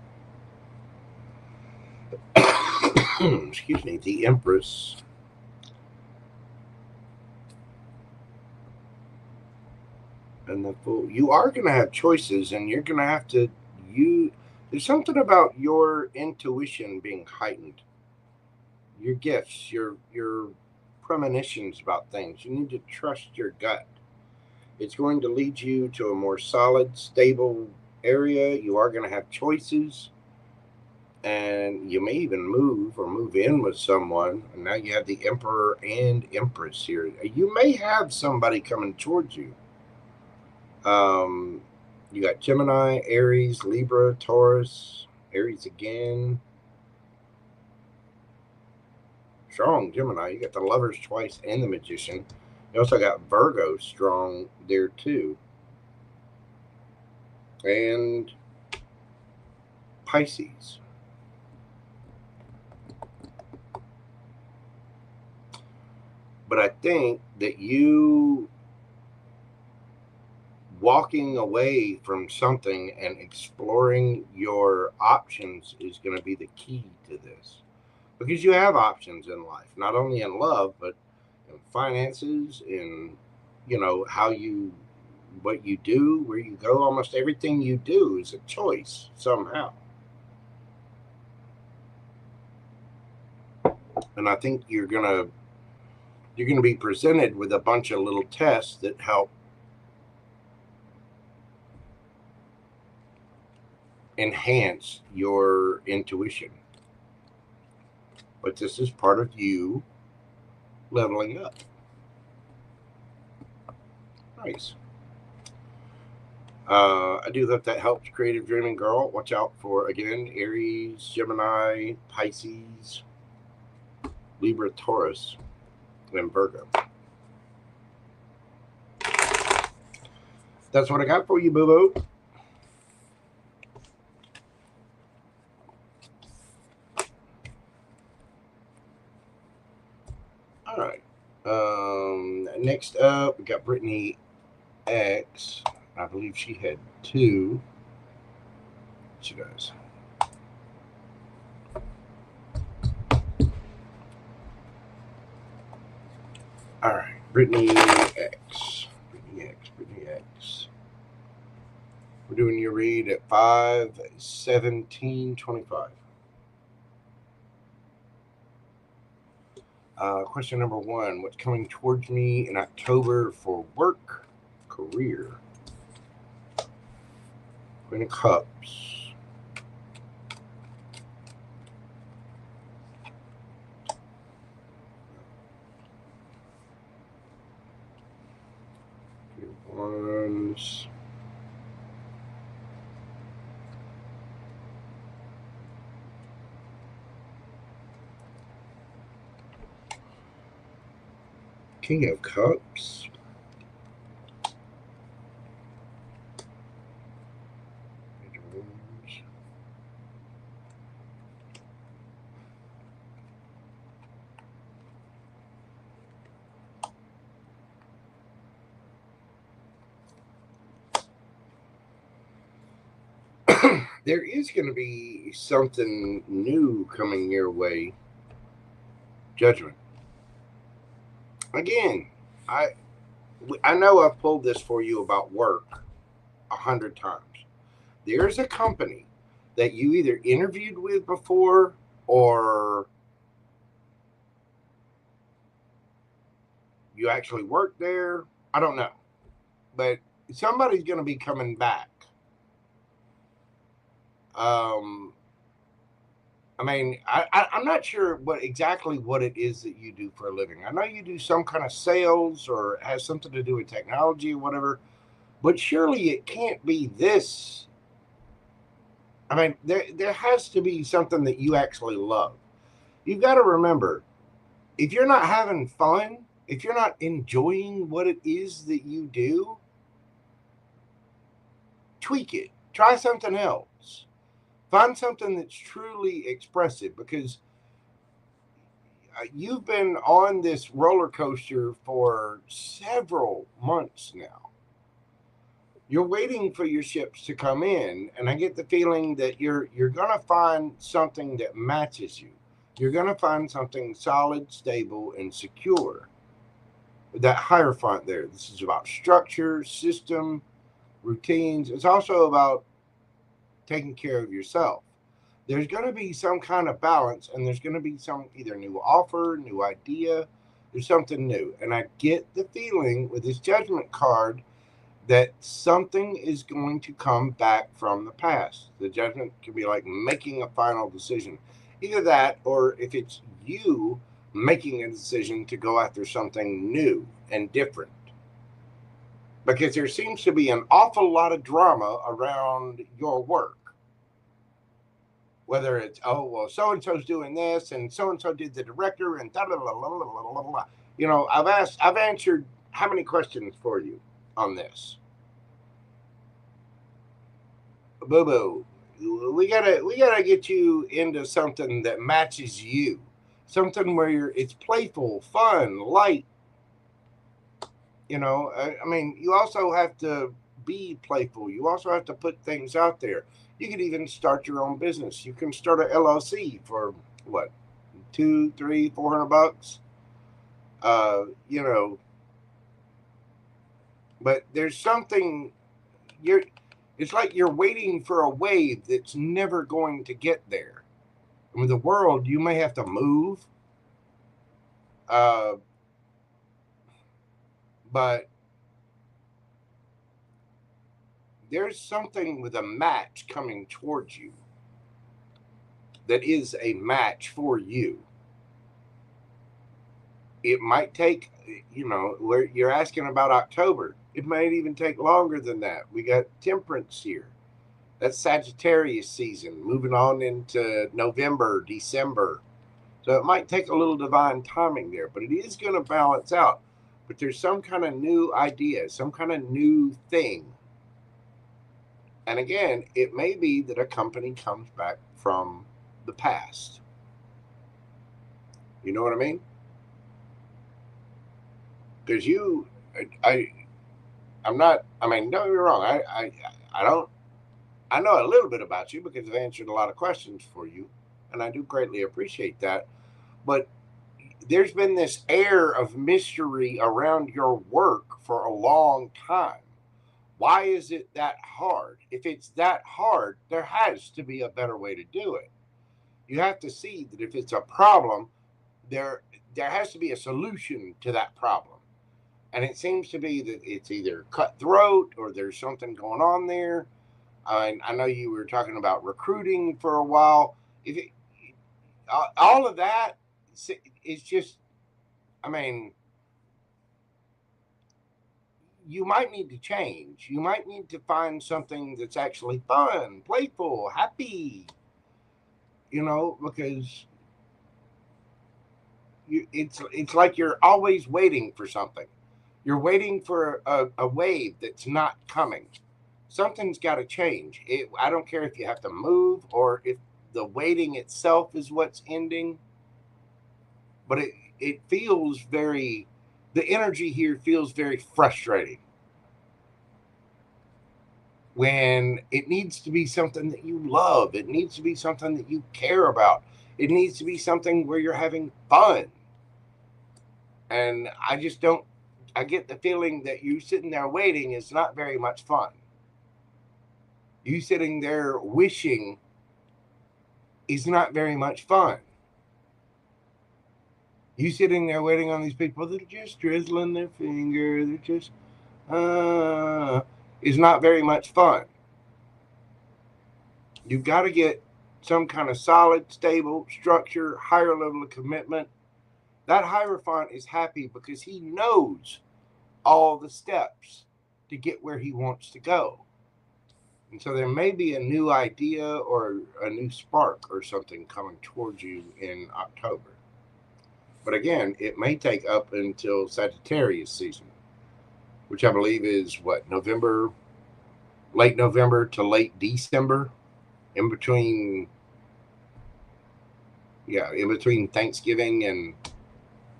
Excuse me. The Empress. And the Fool. You are going to have choices, and you're going to have to use. There's something about your intuition being heightened. Your gifts, your premonitions about things. You need to trust your gut. It's going to lead you to a more solid, stable area. You are going to have choices, and you may even move or move in with someone. And now you have the Emperor and Empress here. You may have somebody coming towards you. You got Gemini, Aries, Libra, Taurus, Aries again. Strong Gemini. You got the Lovers twice and the Magician. You also got Virgo strong there too. And Pisces. But I think that you walking away from something and exploring your options is going to be the key to this. Because you have options in life, not only in love, but in finances, in, you know, what you do, where you go. Almost everything you do is a choice somehow. And I think you're gonna be presented with a bunch of little tests that help enhance your intuition. But this is part of you leveling up. Nice. I do hope that helps, Creative Dreaming Girl. Watch out for, again, Aries, Gemini, Pisces, Libra, Taurus, and Virgo. That's what I got for you, boo-boo. All right. Next up, we got Brittany X. I believe she had 2. She does. All right, Brittany X. Brittany X. We're doing your read at 5/17/25. Question number 1. What's coming towards me in October for work, career? Queen of Cups. King of Wands. King of Cups. There is going to be something new coming your way. Judgment. Again, I know I've pulled this for you about work 100 times. There's a company that you either interviewed with before or you actually worked there. I don't know. But somebody's going to be coming back. I mean, I'm not sure exactly what it is that you do for a living. I know you do some kind of sales or it has something to do with technology or whatever, but surely it can't be this. I mean, there has to be something that you actually love. You've got to remember, if you're not having fun, if you're not enjoying what it is that you do, tweak it. Try something else. Find something that's truly expressive, because you've been on this roller coaster for several months now. You're waiting for your ships to come in, and I get the feeling that you're going to find something that matches you. You're going to find something solid, stable, and secure. That Hierophant there, this is about structure, system, routines. It's also about taking care of yourself. There's going to be some kind of balance, and there's going to be some either new offer, new idea, there's something new. And I get the feeling with this Judgment card that something is going to come back from the past. The Judgment can be like making a final decision. Either that, or if it's you making a decision to go after something new and different. Because there seems to be an awful lot of drama around your work. Whether it's, oh, well, so-and-so's doing this, and so-and-so did the director, and da-da-da-da-da-da-da-da. You know, I've answered how many questions for you on this? Boo-boo, we gotta get you into something that matches you, something where it's playful, fun, light. You know, I mean, you also have to be playful. You also have to put things out there. You could even start your own business. You can start an LLC for what, $200, $300, $400. You know, but there's something it's like you're waiting for a wave that's never going to get there. I mean, the world, you may have to move, but there's something with a match coming towards you that is a match for you. It might take, you know, where you're asking about October. It might even take longer than that. We got Temperance here. That's Sagittarius season, moving on into November, December. So it might take a little divine timing there, but it is going to balance out. But there's some kind of new idea, some kind of new thing. And again, it may be that a company comes back from the past. You know what I mean? Because I'm not, I mean, don't get me wrong. I know a little bit about you because I've answered a lot of questions for you, and I do greatly appreciate that. But there's been this air of mystery around your work for a long time. Why is it that hard? If it's that hard, there has to be a better way to do it. You have to see that if it's a problem, there has to be a solution to that problem. And it seems to be that it's either cutthroat or there's something going on there. I know you were talking about recruiting for a while. All of that is just, I mean, you might need to change. You might need to find something that's actually fun, playful, happy, you know, because it's like you're always waiting for something. You're waiting for a wave that's not coming. Something's got to change. I don't care if you have to move or if the waiting itself is what's ending, but it feels very, the energy here feels very frustrating when it needs to be something that you love. It needs to be something that you care about. It needs to be something where you're having fun. And I get the feeling that you sitting there waiting is not very much fun. You sitting there wishing is not very much fun. You sitting there waiting on these people that are just drizzling their finger, they're just, is not very much fun. You've got to get some kind of solid, stable structure, higher level of commitment. That Hierophant is happy because he knows all the steps to get where he wants to go. And so there may be a new idea or a new spark or something coming towards you in October. But again, it may take up until Sagittarius season, which I believe is what, November, late November to late December, in between Thanksgiving and,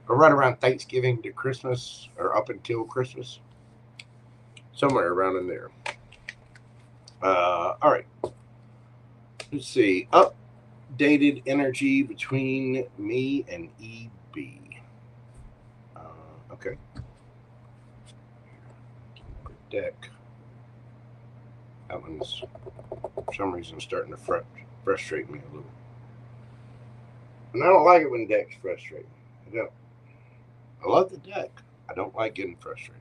or right around Thanksgiving to Christmas, or up until Christmas, somewhere around in there. All right. Let's see. Updated energy between me and EB. Okay. Deck. That one's, for some reason, starting to frustrate me a little. And I don't like it when decks frustrate me. I don't. I love the deck. I don't like getting frustrated.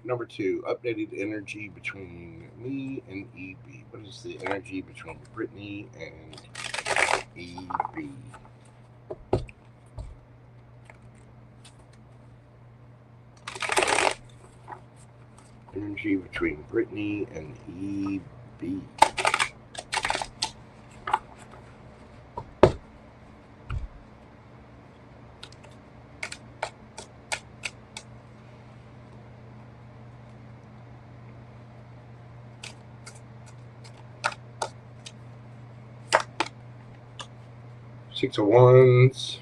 Number 2, updated energy between me and EB. What is the energy between Brittany and EB? Energy between Brittany and EB. Six of Wands.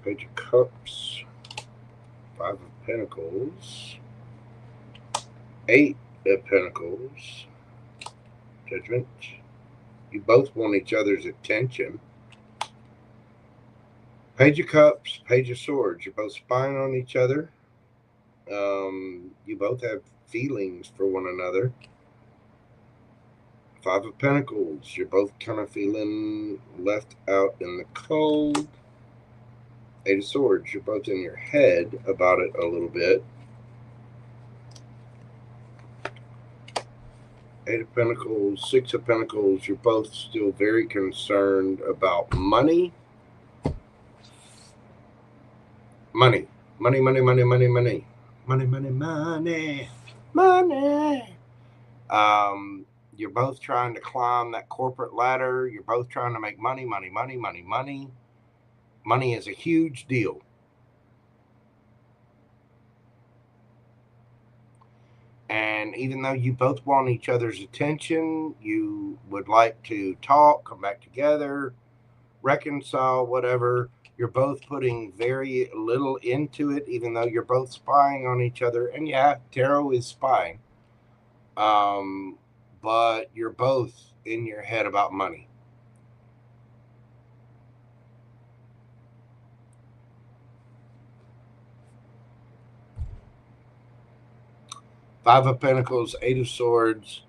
Page of Cups. Five of Pentacles. Eight of Pentacles. Judgment. You both want each other's attention. Page of Cups, Page of Swords. You're both spying on each other. You both have feelings for one another. Five of Pentacles. You're both kind of feeling left out in the cold. Eight of Swords. You're both in your head about it a little bit. Eight of Pentacles, Six of Pentacles. You're both still very concerned about money. Money. Money, money, money, money, money. Money, money, money. Money. You're both trying to climb that corporate ladder. You're both trying to make money, money, money, money, money. Money is a huge deal. And even though you both want each other's attention, you would like to talk, come back together, reconcile, whatever. You're both putting very little into it, even though you're both spying on each other. And yeah, tarot is spying. But you're both in your head about money. Five of Pentacles, Eight of Swords,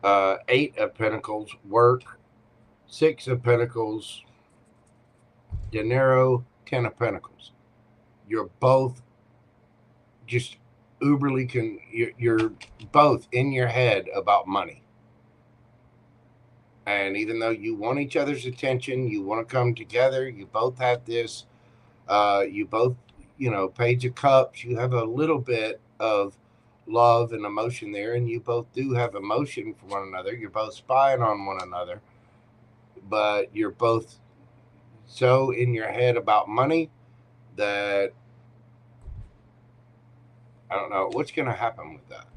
Eight of Pentacles, work, Six of Pentacles, dinero, Ten of Pentacles. You're both just uberly you're both in your head about money. And even though you want each other's attention, you want to come together, you both have this, you both, Page of Cups, you have a little bit of love and emotion there, and you both do have emotion for one another. You're both spying on one another, but you're both so in your head about money that I don't know what's going to happen with that.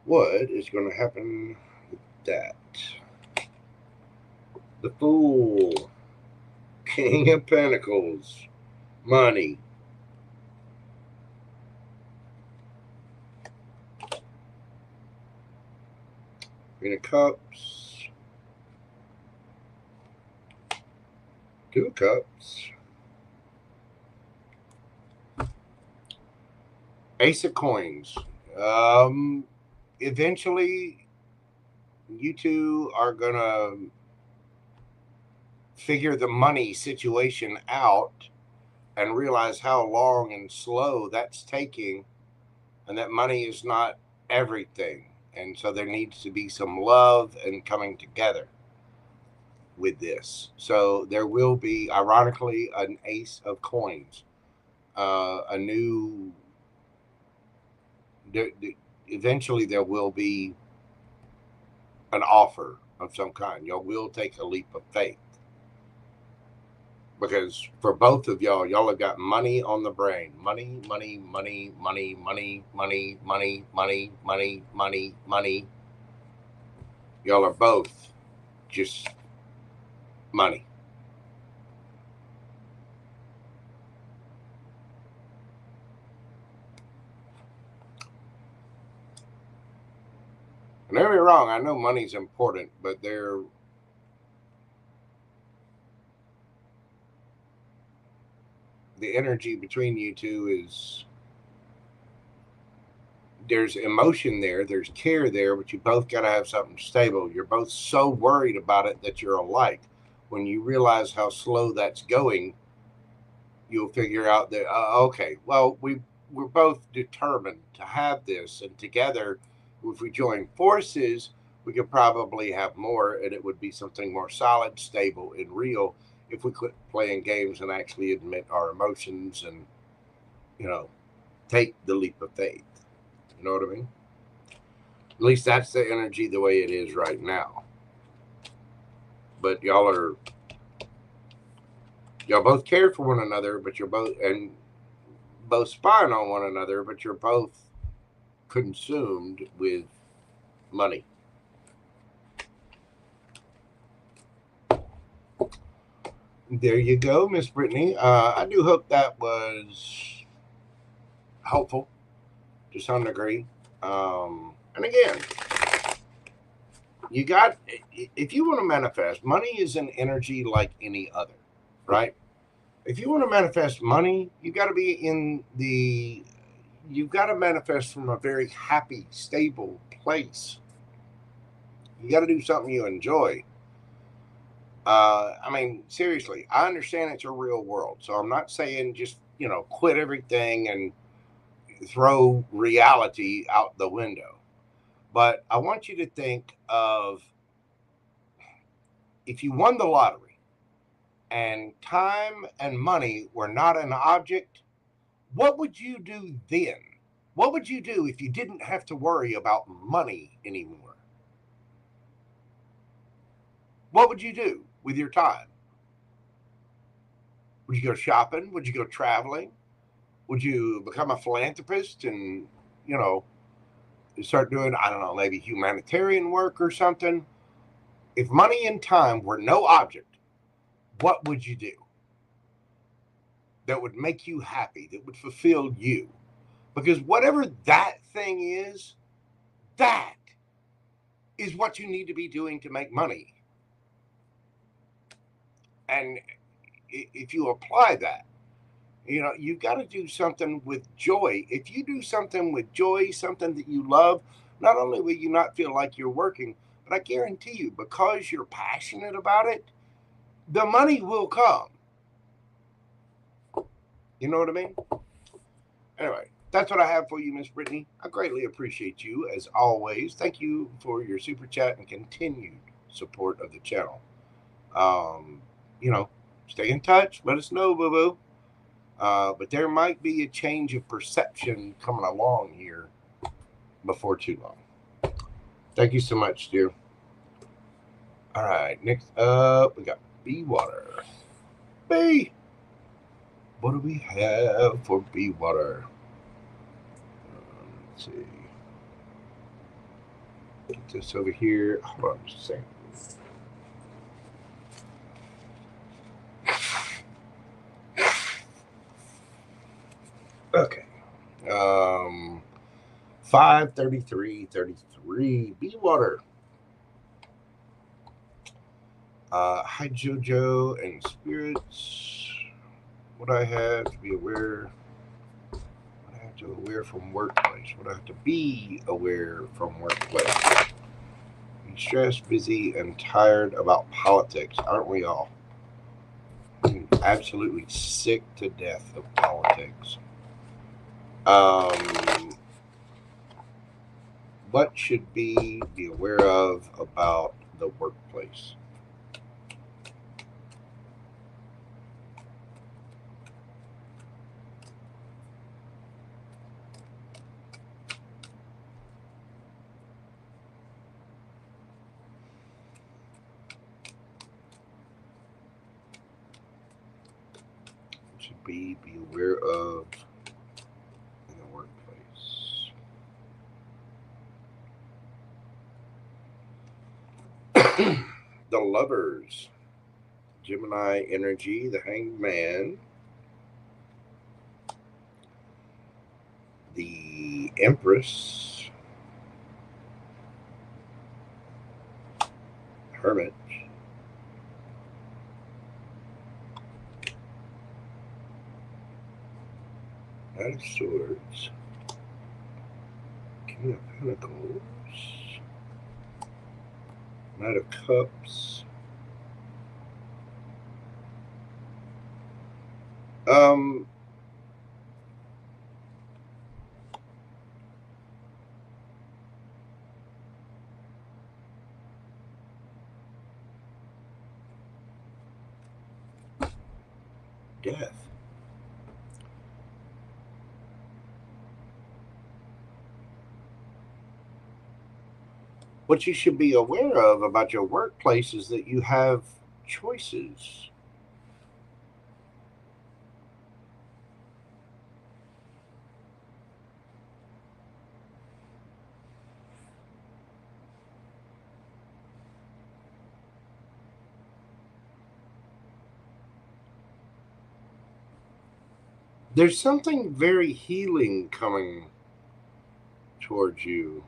What is going to happen with that? The Fool. King of Pentacles. Money. Queen of Cups. Two of Cups. Ace of Coins. Eventually, you two are going to figure the money situation out and realize how long and slow that's taking, and that money is not everything. And so there needs to be some love and coming together with this. So there will be, ironically, an Ace of Coins, a new, eventually there will be an offer of some kind. Y'all will take a leap of faith. Because for both of y'all have got money on the brain. Money, money, money, money, money, money, money, money, money, money, money. Y'all are both just money. And don't get me wrong, I know money's important, but the energy between you two is, there's emotion there, there's care there, but you both got to have something stable. You're both so worried about it that you're alike. When you realize how slow that's going, you'll figure out that, okay, well, we're both determined to have this, and together, if we join forces, we could probably have more, and it would be something more solid, stable, and real if we quit playing games and actually admit our emotions and, take the leap of faith. You know what I mean? At least that's the energy the way it is right now. But y'all are Y'all both care for one another, but you're both spying on one another, but you're both consumed with money. There you go, Miss Brittany. I do hope that was helpful to some degree. And again, if you want to manifest, money is an energy like any other, right? If you want to manifest money, you've got to manifest from a very happy, stable place. You got to do something you enjoy. I mean, seriously, I understand it's a real world. So I'm not saying just, quit everything and throw reality out the window. But I want you to think of if you won the lottery and time and money were not an object, what would you do then? What would you do if you didn't have to worry about money anymore? What would you do with your time? Would you go shopping? Would you go traveling? Would you become a philanthropist and, start doing, I don't know, maybe humanitarian work or something? If money and time were no object, what would you do that would make you happy, that would fulfill you? Because whatever that thing is, that is what you need to be doing to make money. And if you apply that, you've got to do something with joy. If you do something with joy, something that you love, not only will you not feel like you're working, but I guarantee you, because you're passionate about it, the money will come. You know what I mean? Anyway, that's what I have for you, Miss Brittany. I greatly appreciate you, as always. Thank you for your super chat and continued support of the channel. Stay in touch. Let us know, boo-boo. But there might be a change of perception coming along here before too long. Thank you so much, dear. All right, next up, we got Bee Water. Bee! What do we have for Bee Water? Let's see. Get this over here. Hold on just a second. Okay. 53333 Bee Water. Hi Jojo and spirits. What I have to be aware. What I have to aware from workplace. What I have to be aware from workplace. Be stressed, busy, and tired about politics, aren't we all? I'm absolutely sick to death of politics. What should be aware of about the workplace? Should be aware of in the workplace. The Lovers, Gemini energy, the Hanged Man, the Empress, Hermit, Knight of Swords, King of Pentacles, Knight of Cups, Death. What you should be aware of about your workplace is that you have choices. There's something very healing coming towards you.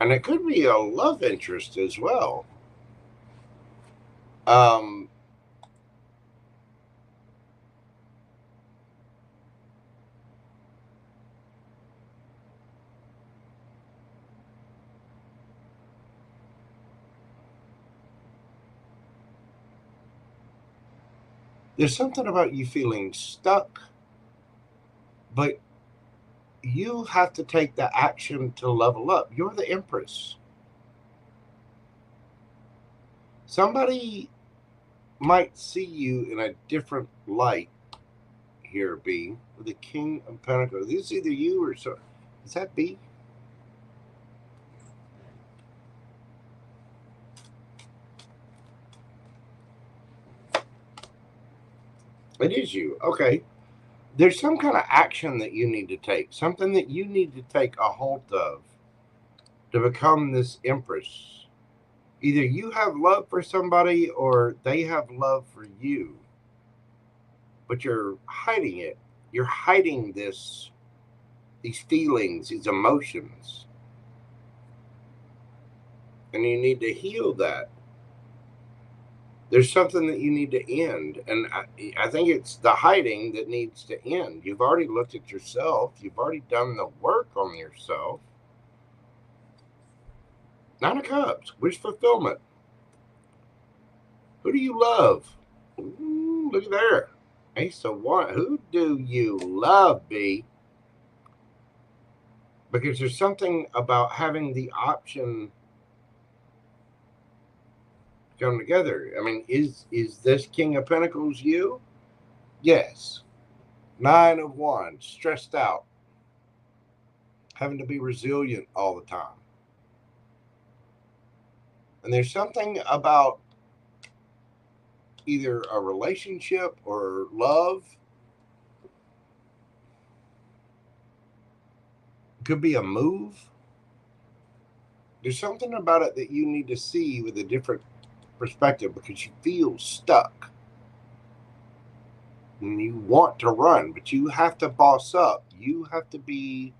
And it could be a love interest as well. There's something about you feeling stuck, but you have to take the action to level up. You're the Empress. Somebody might see you in a different light here, B, with the King of Pentacles. This is either you or so. Is that B? It is you. Okay. There's some kind of action that you need to take, something that you need to take a hold of to become this Empress. Either you have love for somebody or they have love for you, but you're hiding it. You're hiding these feelings, these emotions. And you need to heal that. There's something that you need to end. And I think it's the hiding that needs to end. You've already looked at yourself. You've already done the work on yourself. Nine of Cups, wish fulfillment. Who do you love? Ooh, look at there. Ace of Wands. Who do you love, B? Because there's something about having the option come together. I mean, is this King of Pentacles you? Yes. Nine of Wands, stressed out, having to be resilient all the time. And there's something about either a relationship or love. Could be a move. There's something about it that you need to see with a different perspective because you feel stuck. And you want to run, but you have to boss up. You have to be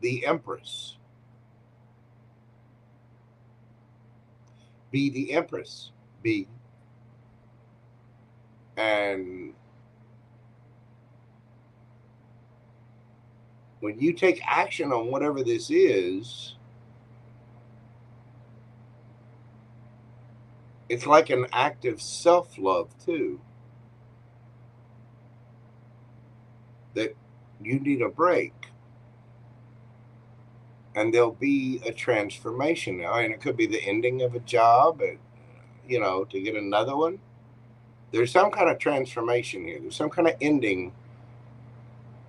the Empress. Be the Empress. Be. And when you take action on whatever this is, it's like an act of self-love too. That you need a break. And there'll be a transformation now. And it could be the ending of a job, you know, to get another one. There's some kind of transformation here. There's some kind of ending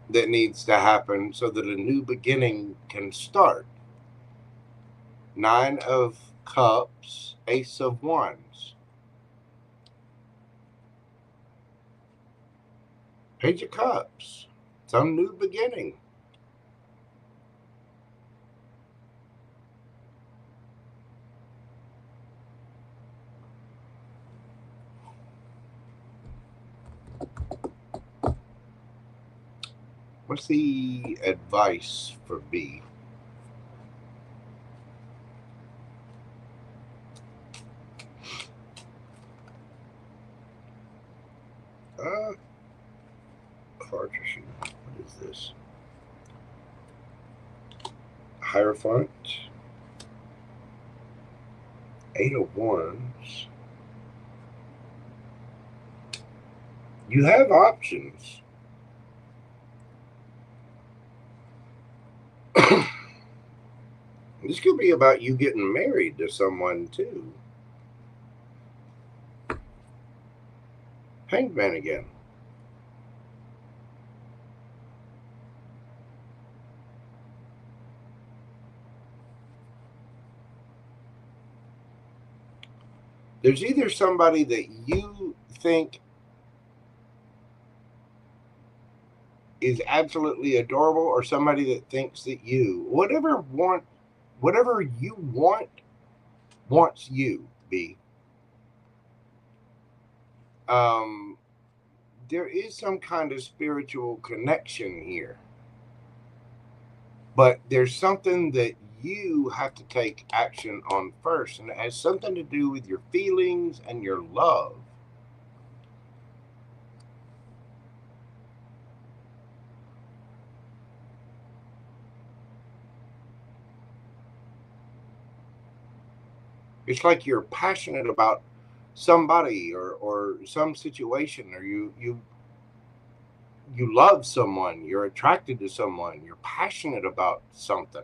that needs to happen so that a new beginning can start. Nine of Cups, Ace of Wands. Page of Cups. Some new beginning. What's the advice for B? Cards are shooting. What is this? Hierophant. Eight of Wands. You have options. This could be about you getting married to someone too. Hanged Man again. There's either somebody that you think is absolutely adorable or somebody that thinks that you, whatever you want, wants you, B. there is some kind of spiritual connection here. But there's something that you have to take action on first, and it has something to do with your feelings and your love. It's like you're passionate about somebody or some situation, or you love someone, you're attracted to someone, you're passionate about something.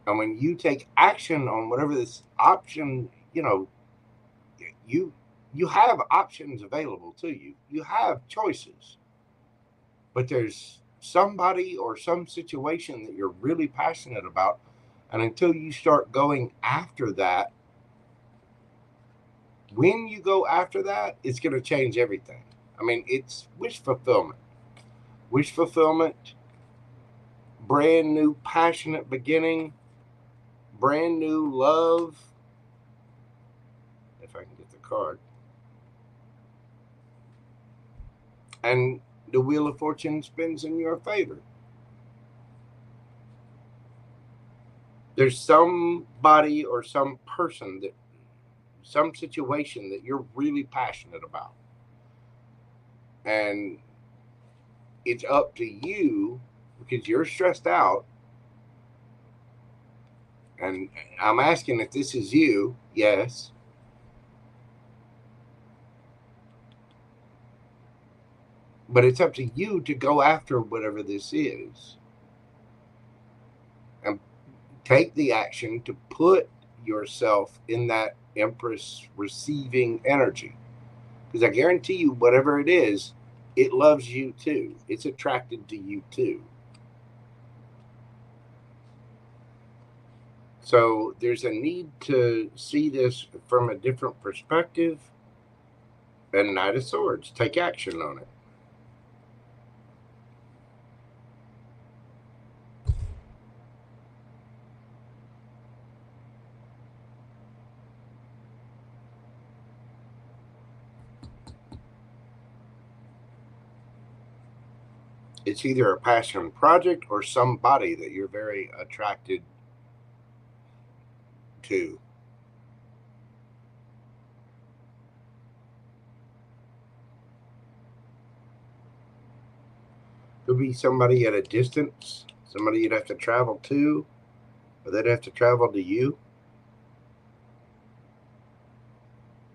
And when you take action on whatever this option, you have options available to you. You have choices. But there's somebody or some situation that you're really passionate about. And until you start going after that, when you go after that, it's going to change everything. I mean, it's wish fulfillment. Wish fulfillment, brand new passionate beginning, brand new love. If I can get the card. And the Wheel of Fortune spins in your favor. There's somebody or some person that, some situation that you're really passionate about. And it's up to you, because you're stressed out. And I'm asking if this is you. Yes. But it's up to you to go after whatever this is. And take the action to put yourself in that Empress receiving energy. Because I guarantee you, whatever it is, it loves you too. It's attracted to you too. So there's a need to see this from a different perspective. And Knight of Swords, take action on it. It's either a passion project or somebody that you're very attracted to. Could be somebody at a distance, somebody you'd have to travel to, or they'd have to travel to you.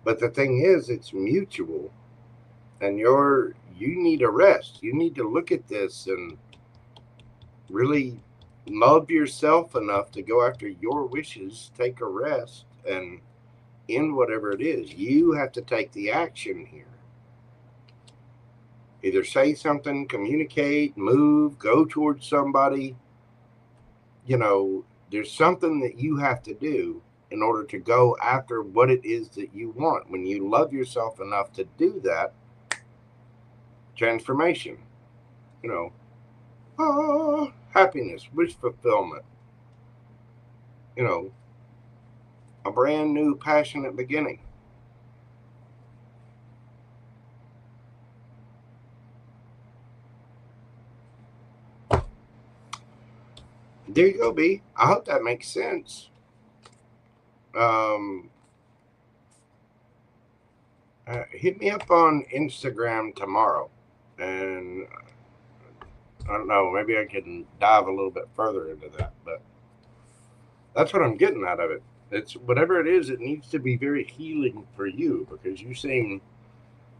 But the thing is, it's mutual, and you need a rest. You need to look at this and really love yourself enough to go after your wishes, take a rest, and in whatever it is, you have to take the action here. Either say something, communicate, move, go towards somebody. There's something that you have to do in order to go after what it is that you want. When you love yourself enough to do that, transformation, happiness, wish fulfillment, a brand new passionate beginning. There you go, B. I hope that makes sense. Hit me up on Instagram tomorrow, and I don't know, maybe I can dive a little bit further into that, but that's what I'm getting out of it. It's whatever it is, it needs to be very healing for you, because you seem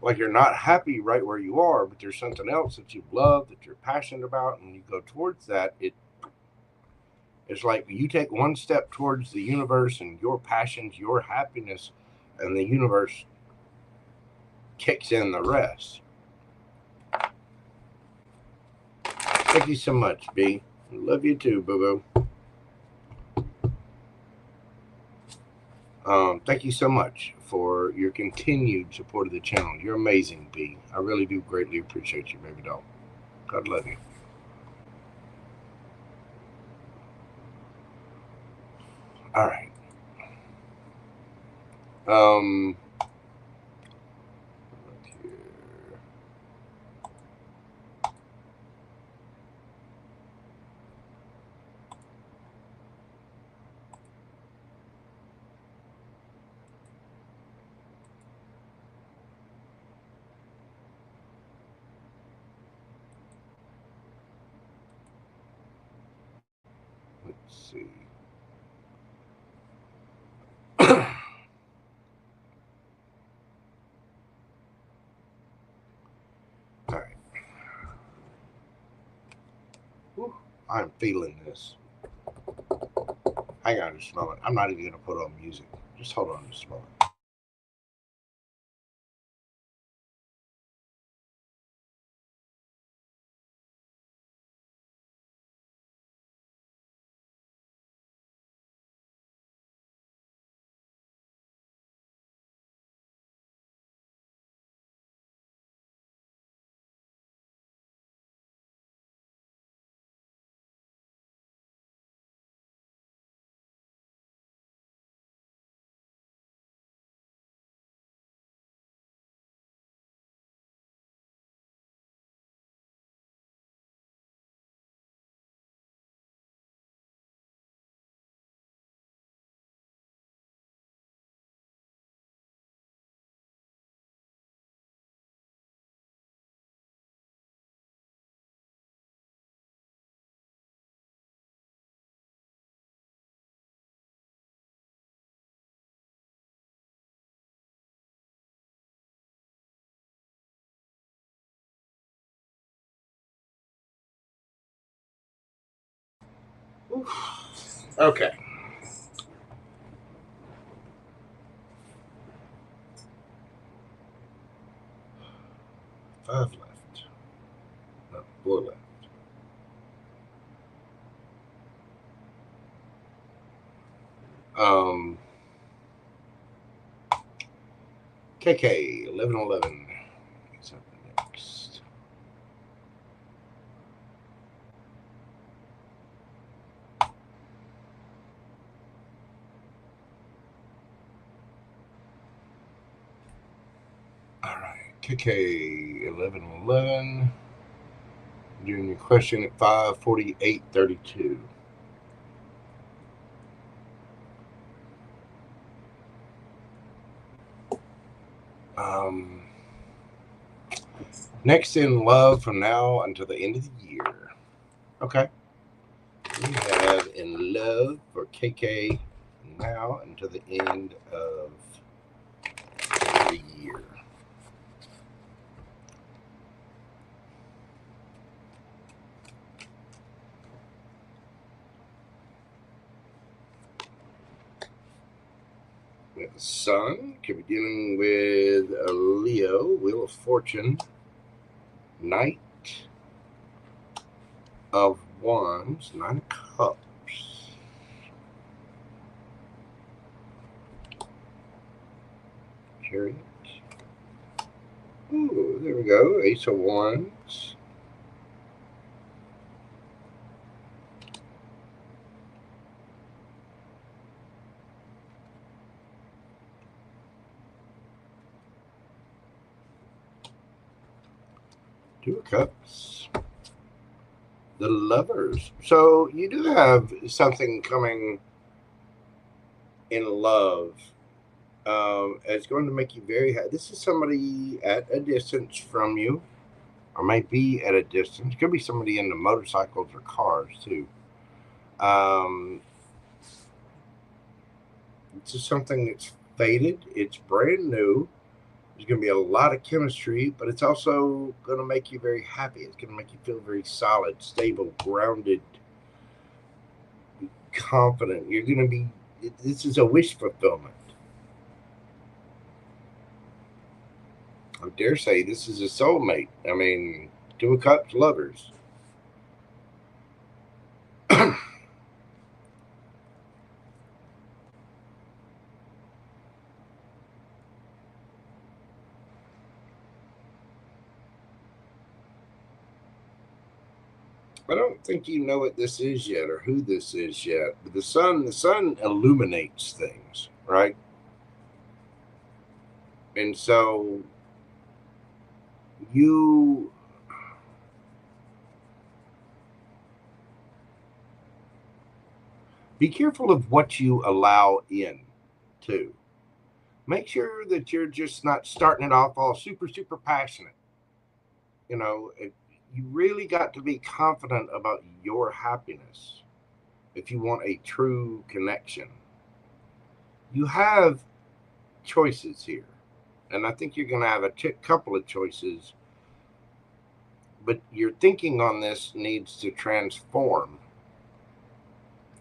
like you're not happy right where you are, but there's something else that you love, that you're passionate about, and you go towards that. It's like you take one step towards the universe and your passions, your happiness, and the universe kicks in the rest. Thank you so much, B. Love you too, boo-boo. Thank you so much for your continued support of the channel. You're amazing, B. I really do greatly appreciate you, baby doll. God love you. All right. Here. see. All right. Whew, I'm feeling this. Hang on just a moment. I'm not even going to put on music. Just hold on just a moment. Okay. Five left. No, four left. KK 1111 is up next. All right, KK 1111. Doing your question at 5:48:32. Next in love from now until the end of the year. Okay. We have in love for KK now until the end of the year. We have the Sun. Could be dealing with a Leo, Wheel of Fortune, Knight of Wands, Nine of Cups. Chariot. Ooh, there we go. Ace of Wands. Two of Cups. The Lovers. So you do have something coming in love. It's going to make you very happy. This is somebody at a distance from you, or might be at a distance. Could be somebody into motorcycles or cars too. This is something that's faded. It's brand new. There's going to be a lot of chemistry, but it's also going to make you very happy. It's going to make you feel very solid, stable, grounded, confident. You're going to be, this is a wish fulfillment. I dare say this is a soulmate. I mean, Two of Cups, lovers. I don't think you know what this is yet or who this is yet. But the sun illuminates things, right? And so you be careful of what you allow in too. Make sure that you're just not starting it off all super passionate. You know, you really got to be confident about your happiness. if you want a true connection, you have choices here. And I think you're going to have a couple of choices, but your thinking on this needs to transform.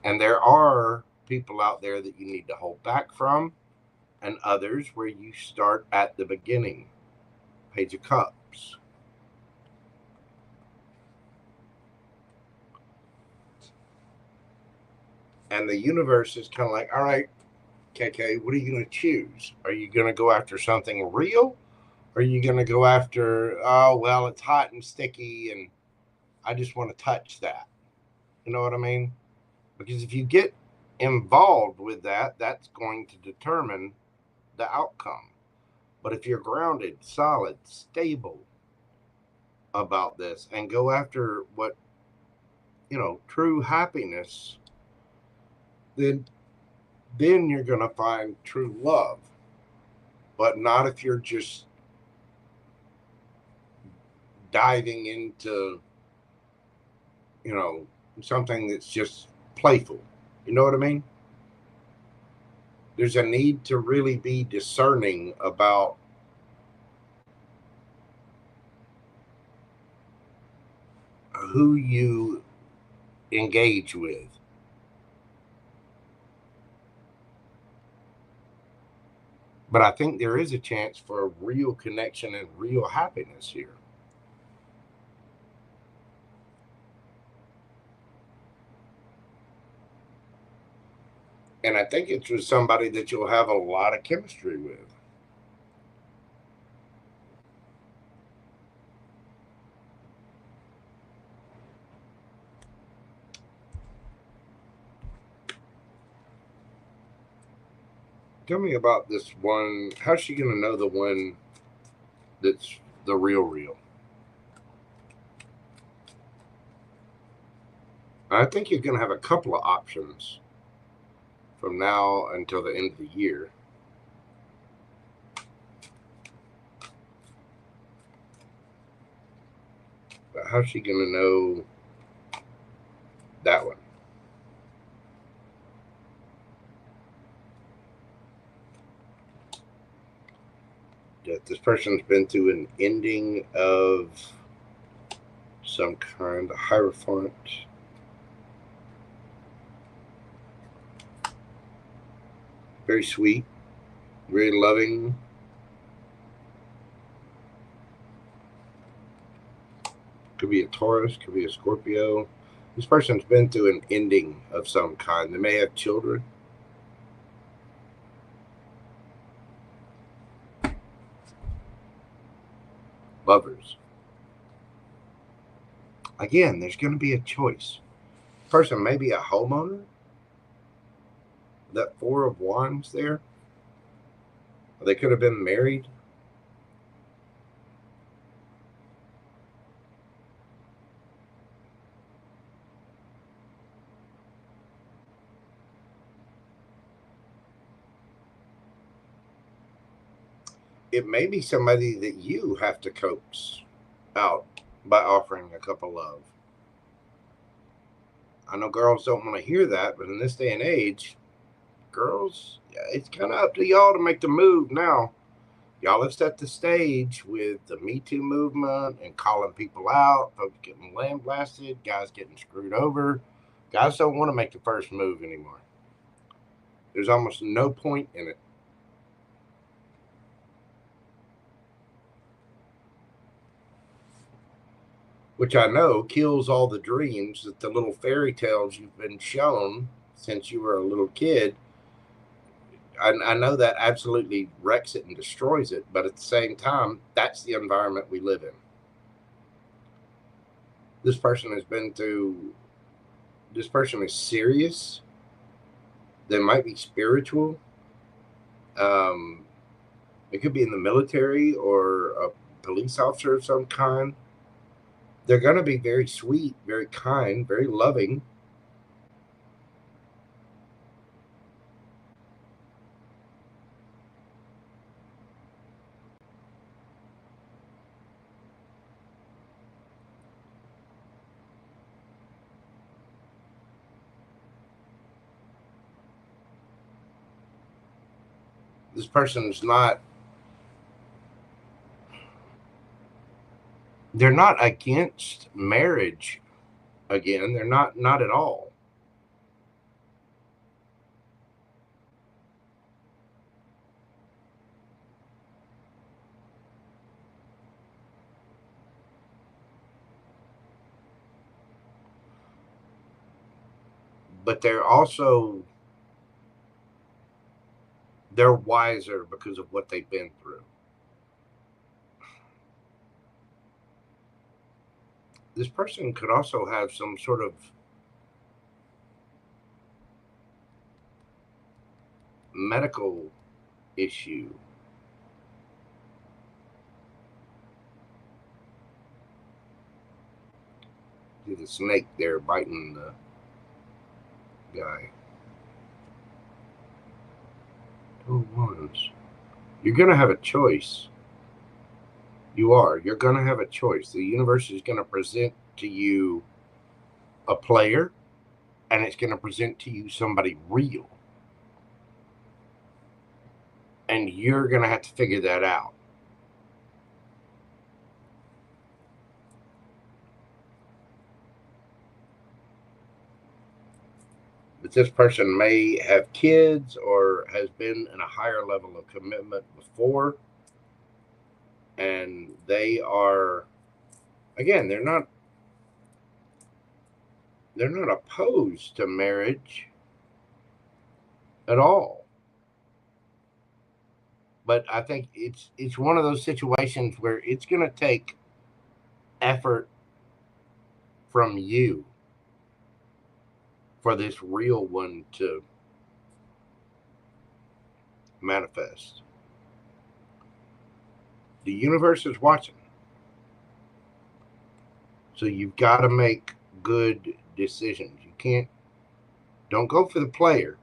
And there are people out there that you need to hold back from, and others where you start at the beginning. Page of Cups. And the universe is kind of like, all right, KK, what are you going to choose? Are you going to go after something real? Or are you going to go after, oh, well, it's hot and sticky and I just want to touch that? You know what I mean? Because if you get involved with that, that's going to determine the outcome. But if you're grounded, solid, stable about this and go after what, true happiness, then you're going to find true love. But not if you're just diving into, something that's just playful. You know what I mean? There's a need to really be discerning about who you engage with. But I think there is a chance for a real connection and real happiness here. And I think it's with somebody that you'll have a lot of chemistry with. Tell me about this one. How's she going to know the one that's the real? I think you're going to have a couple of options from now until the end of the year. But how's she going to know that one? That this person's been through an ending of some kind, a Hierophant. Very sweet, very loving. Could be a Taurus, could be a Scorpio. This person's been through an ending of some kind. They may have children. Lovers. Again, there's going to be a choice. Person may be a homeowner. That Four of Wands there. They could have been married. It may be somebody that you have to coax out by offering a cup of love. I know girls don't want to hear that, but in this day and age, girls, it's kind of up to y'all to make the move now. Y'all have set the stage with the Me Too movement and calling people out, folks getting lambasted, guys getting screwed over. Guys don't want to make the first move anymore. There's almost no point in it. Which I know kills all the dreams that the little fairy tales you've been shown since you were a little kid. I know that absolutely wrecks it and destroys it, but at the same time, that's the environment we live in. This person has been through, this person is serious. They might be spiritual. It could be in the military or a police officer of some kind. They're going to be very sweet, very kind, very loving. this person's not, they're not against marriage again. They're not at all. But they're also, they're wiser because of what they've been through. This person could also have some sort of medical issue. See the snake there biting the guy. Two Wands. You're going to have a choice. You are. You're going to have a choice. The universe is going to present to you a player, and it's going to present to you somebody real. And you're going to have to figure that out. But this person may have kids or has been in a higher level of commitment before. And they are, again, they're not opposed to marriage at all. But I think it's one of those situations where it's going to take effort from you for this real one to manifest. The universe is watching. So you've got to make good decisions. You can't, don't go for the player.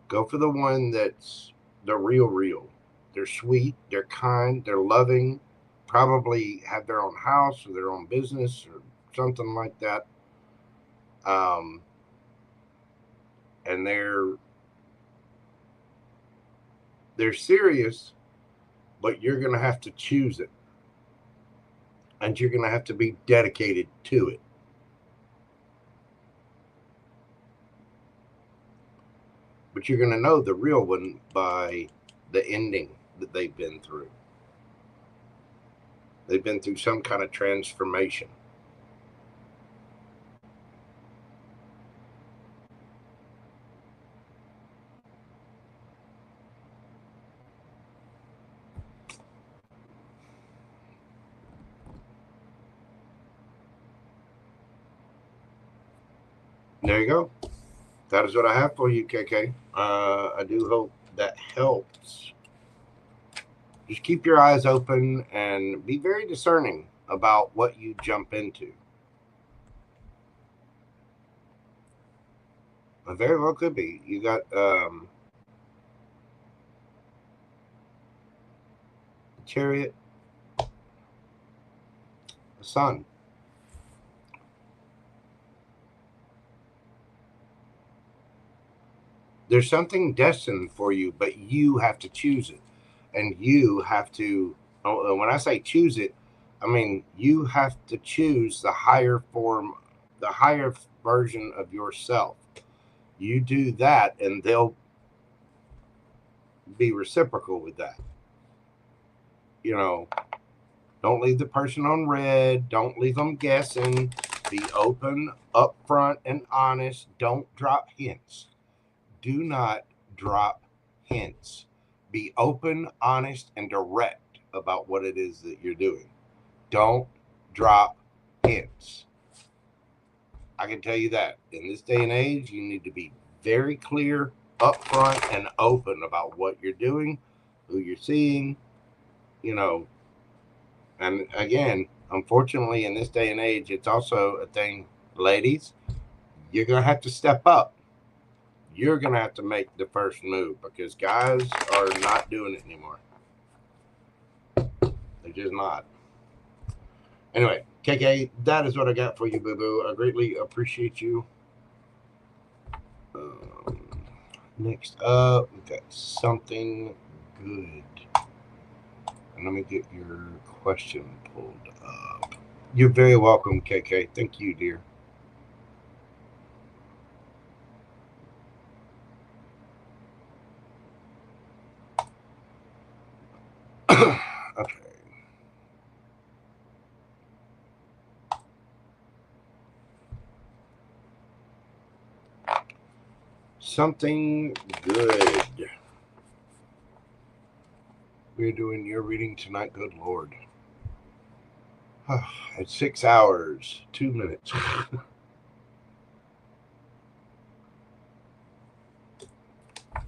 Go for the one that's the real. They're sweet, they're kind, they're loving, probably have their own house or their own business or something like that. And they're serious, but you're going to have to choose it. And you're going to have to be dedicated to it. But you're going to know the real one by the ending that they've been through. They've been through some kind of transformation. There you go. That is what I have for you, KK. I do hope that helps. Just keep your eyes open and be very discerning about what you jump into. It very well could be. You got the Chariot, the Sun. There's something destined for you, but you have to choose it. And you have to, when I say choose it, I mean you have to choose the higher form, the higher version of yourself. You do that, and they'll be reciprocal with that. You know, don't leave the person on red. Don't leave them guessing. Be open, upfront, and honest. Don't drop hints. Do not drop hints. Be open, honest, and direct about what it is that you're doing. Don't drop hints. I can tell you that. In this day and age, you need to be very clear, upfront, and open about what you're doing, who you're seeing, you know. And again, unfortunately, in this day and age, it's also a thing, ladies, you're going to have to step up. You're going to have to make the first move because guys are not doing it anymore. They're just not. Anyway, KK, that is what I got for you, boo-boo. I greatly appreciate you. Next up, we've got something good. And let me get your question pulled up. You're very welcome, KK. Thank you, dear. Okay. Something good. We're doing your reading tonight, good Lord. At 6 hours, 2 minutes.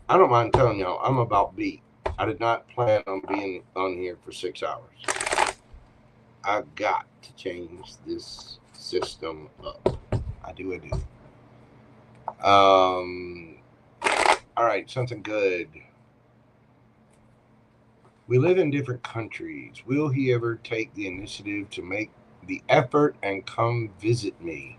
I don't mind telling y'all, I'm about beat. I did not plan on being on here for 6 hours. I've got to change this system up. I do. All right, something good. We live in different countries. Will he ever take the initiative to make the effort and come visit me?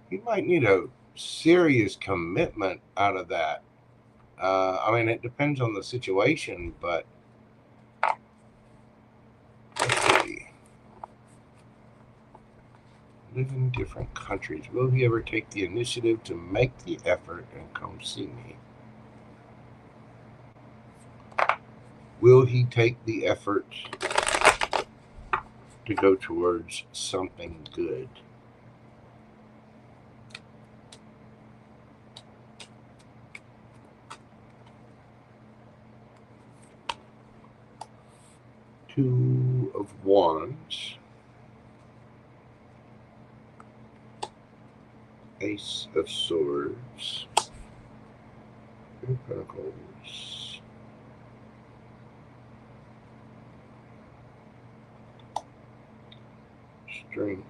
He might need a serious commitment out of that. I mean, it depends on the situation, but let's see. Live in different countries. Will he ever take the initiative to make the effort and come see me? Will he take the effort to go towards something good? Two of Wands, Ace of Swords, Three of Pentacles, Strength,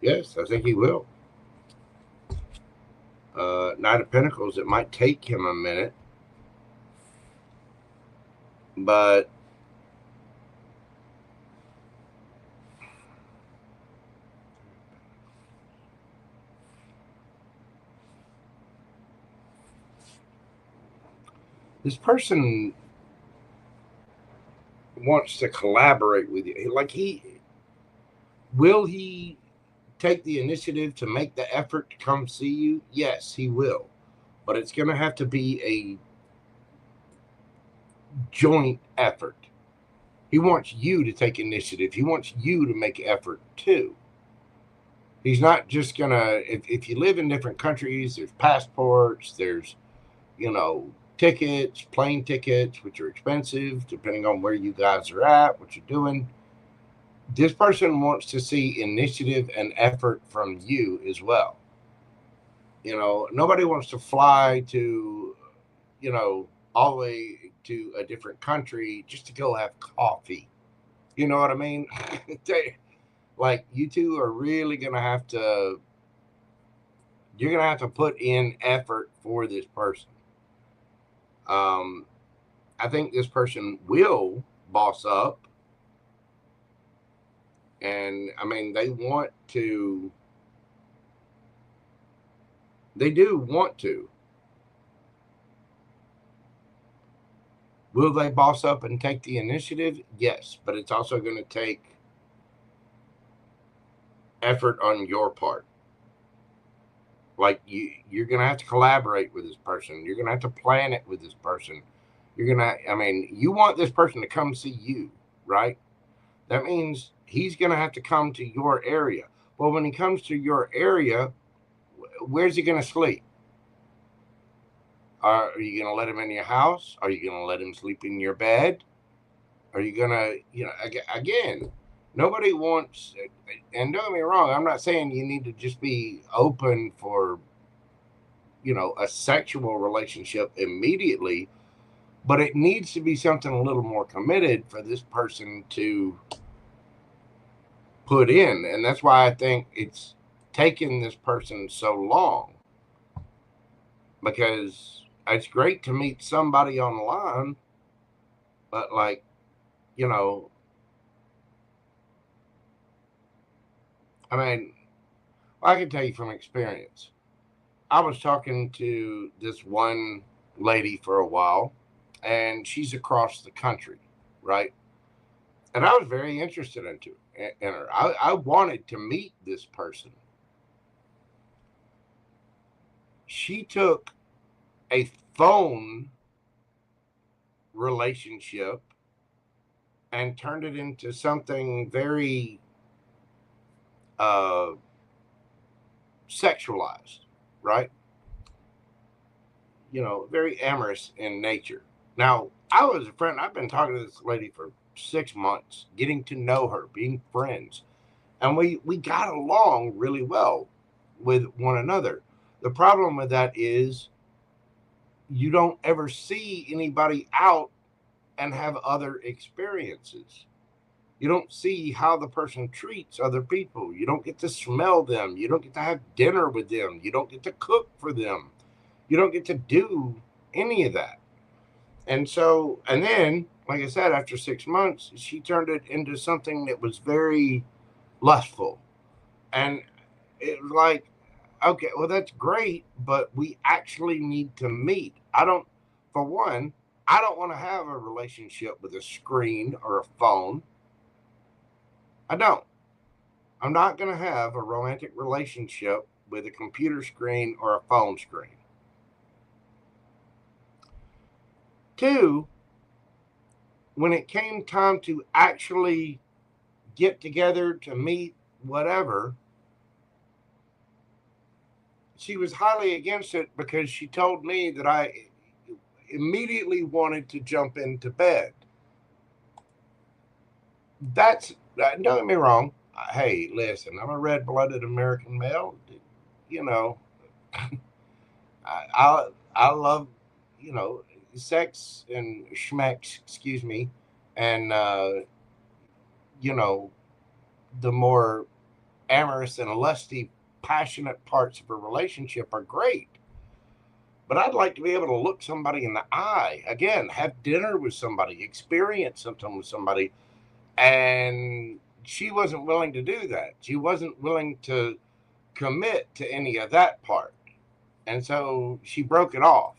yes, I think he will. Knight of Pentacles, it might take him a minute, but this person wants to collaborate with you. Like will he take the initiative to make the effort to come see you? Yes, he will. But it's going to have to be a joint effort. He wants you to take initiative. He wants you to make effort too. He's not just going to, if you live in different countries, there's passports, there's, tickets, plane tickets, which are expensive, depending on where you guys are at, what you're doing. This person wants to see initiative and effort from you as well. Nobody wants to fly to, all the way to a different country just to go have coffee. You know what I mean? Like, you two are really going to have to, you're going to have to put in effort for this person. I think this person will boss up. And I mean, they do want to. Will they boss up and take the initiative? Yes, but it's also going to take effort on your part. Like, you're going to have to collaborate with this person. You're going to have to plan it with this person. You want this person to come see you, right? That means he's going to have to come to your area. Well, when he comes to your area, where's he going to sleep? Are you going to let him in your house? Are you going to let him sleep in your bed? Are you going to, again, nobody wants, and don't get me wrong, I'm not saying you need to just be open for, a sexual relationship immediately, but it needs to be something a little more committed for this person to put in. And that's why I think it's taken this person so long, because it's great to meet somebody online, but like, I mean, I can tell you from experience. I was talking to this one lady for a while, and she's across the country, right? And I was very interested in her. I wanted to meet this person. She took a phone relationship and turned it into something very sexualized, right? Very amorous in nature. Now, I've been talking to this lady for 6 months, getting to know her, being friends. And we got along really well with one another. The problem with that is you don't ever see anybody out and have other experiences. You don't see how the person treats other people. You don't get to smell them. You don't get to have dinner with them. You don't get to cook for them. You don't get to do any of that. And then, like I said, after 6 months, she turned it into something that was very lustful. And it was like, okay, well, that's great, but we actually need to meet. For one, I don't want to have a relationship with a screen or a phone. I don't. I'm not going to have a romantic relationship with a computer screen or a phone screen. 2, when it came time to actually get together to meet whatever, she was highly against it because she told me that I immediately wanted to jump into bed. Don't get me wrong. Hey, listen, I'm a red-blooded American male. I love, sex and schmex, excuse me, and the more amorous and lusty, passionate parts of a relationship are great. But I'd like to be able to look somebody in the eye, again, have dinner with somebody, experience something with somebody. And she wasn't willing to do that. She wasn't willing to commit to any of that part. And so she broke it off.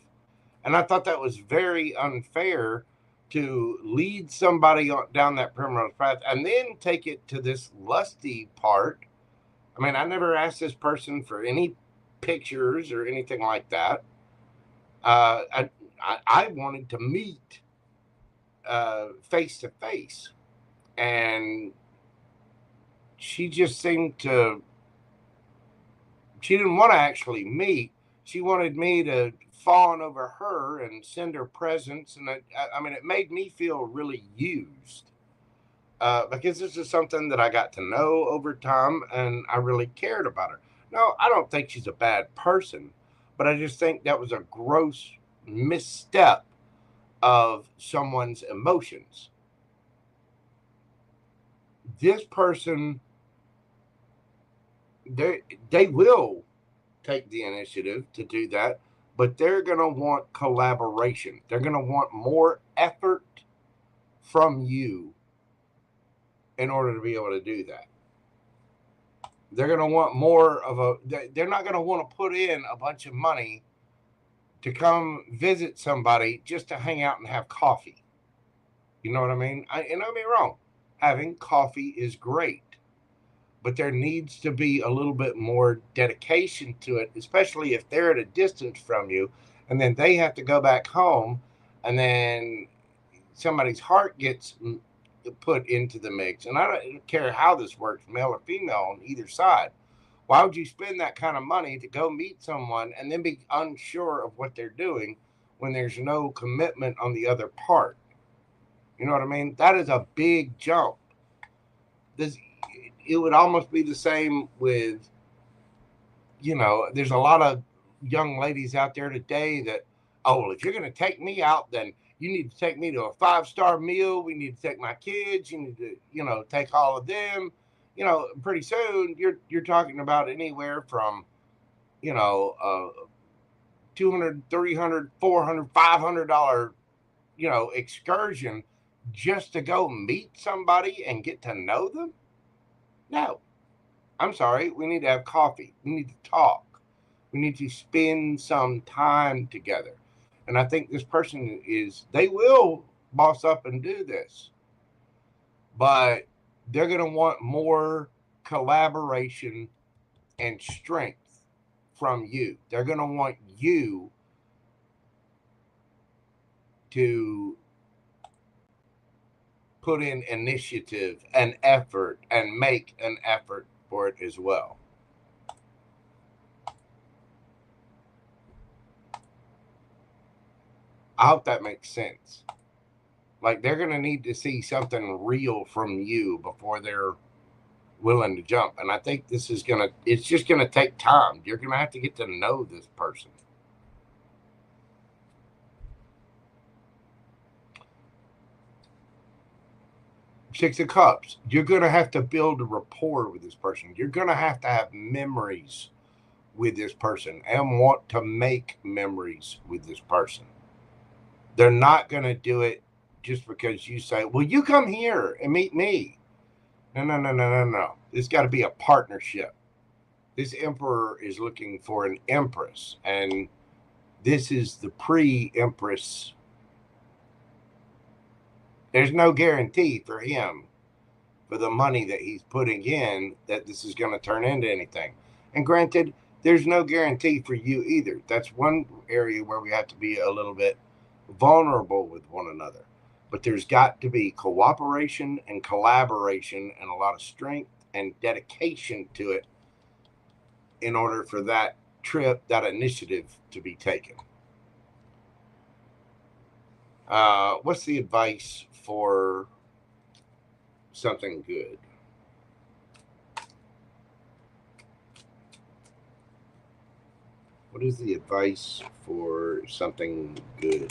And I thought that was very unfair to lead somebody down that primrose path and then take it to this lusty part. I mean, I never asked this person for any pictures or anything like that. I wanted to meet face to face. And she just seemed to, she didn't want to actually meet. She wanted me to fawn over her and send her presents. And it made me feel really used because this is something that I got to know over time and I really cared about her. No, I don't think she's a bad person, but I just think that was a gross misstep of someone's emotions. This person, they will take the initiative to do that, but they're going to want collaboration. They're going to want more effort from you in order to be able to do that. They're going to want more of they're not going to want to put in a bunch of money to come visit somebody just to hang out and have coffee. You know what I mean? And don't get me wrong. Having coffee is great, but there needs to be a little bit more dedication to it, especially if they're at a distance from you and then they have to go back home and then somebody's heart gets put into the mix. And I don't care how this works, male or female on either side. Why would you spend that kind of money to go meet someone and then be unsure of what they're doing when there's no commitment on the other part? You know what I mean? That is a big jump. It would almost be the same with, there's a lot of young ladies out there today that, oh, well, if you're going to take me out, then you need to take me to a 5-star meal. We need to take my kids. You need to, you know, take all of them. You know, pretty soon you're talking about anywhere from, you know, $200, $300, $400, $500, you know, excursion just to go meet somebody and get to know them. No, I'm sorry. We need to have coffee. We need to talk. We need to spend some time together. And I think this person they will boss up and do this, but they're going to want more collaboration and strength from you. They're going to want you to put in initiative and effort and make an effort for it as well. I hope that makes sense. Like, they're going to need to see something real from you before they're willing to jump. And I think this is it's just going to take time. You're going to have to get to know this person. Six of Cups. You're going to have to build a rapport with this person. You're going to have memories with this person and want to make memories with this person. They're not going to do it just because you say, well, you come here and meet me. No. It's got to be a partnership. This emperor is looking for an empress, and this is the pre-empress. There's no guarantee for him, for the money that he's putting in, that this is going to turn into anything. And granted, there's no guarantee for you either. That's one area where we have to be a little bit vulnerable with one another. But there's got to be cooperation and collaboration and a lot of strength and dedication to it in order for that trip, that initiative to be taken. What's the advice for something good? What is the advice for something good?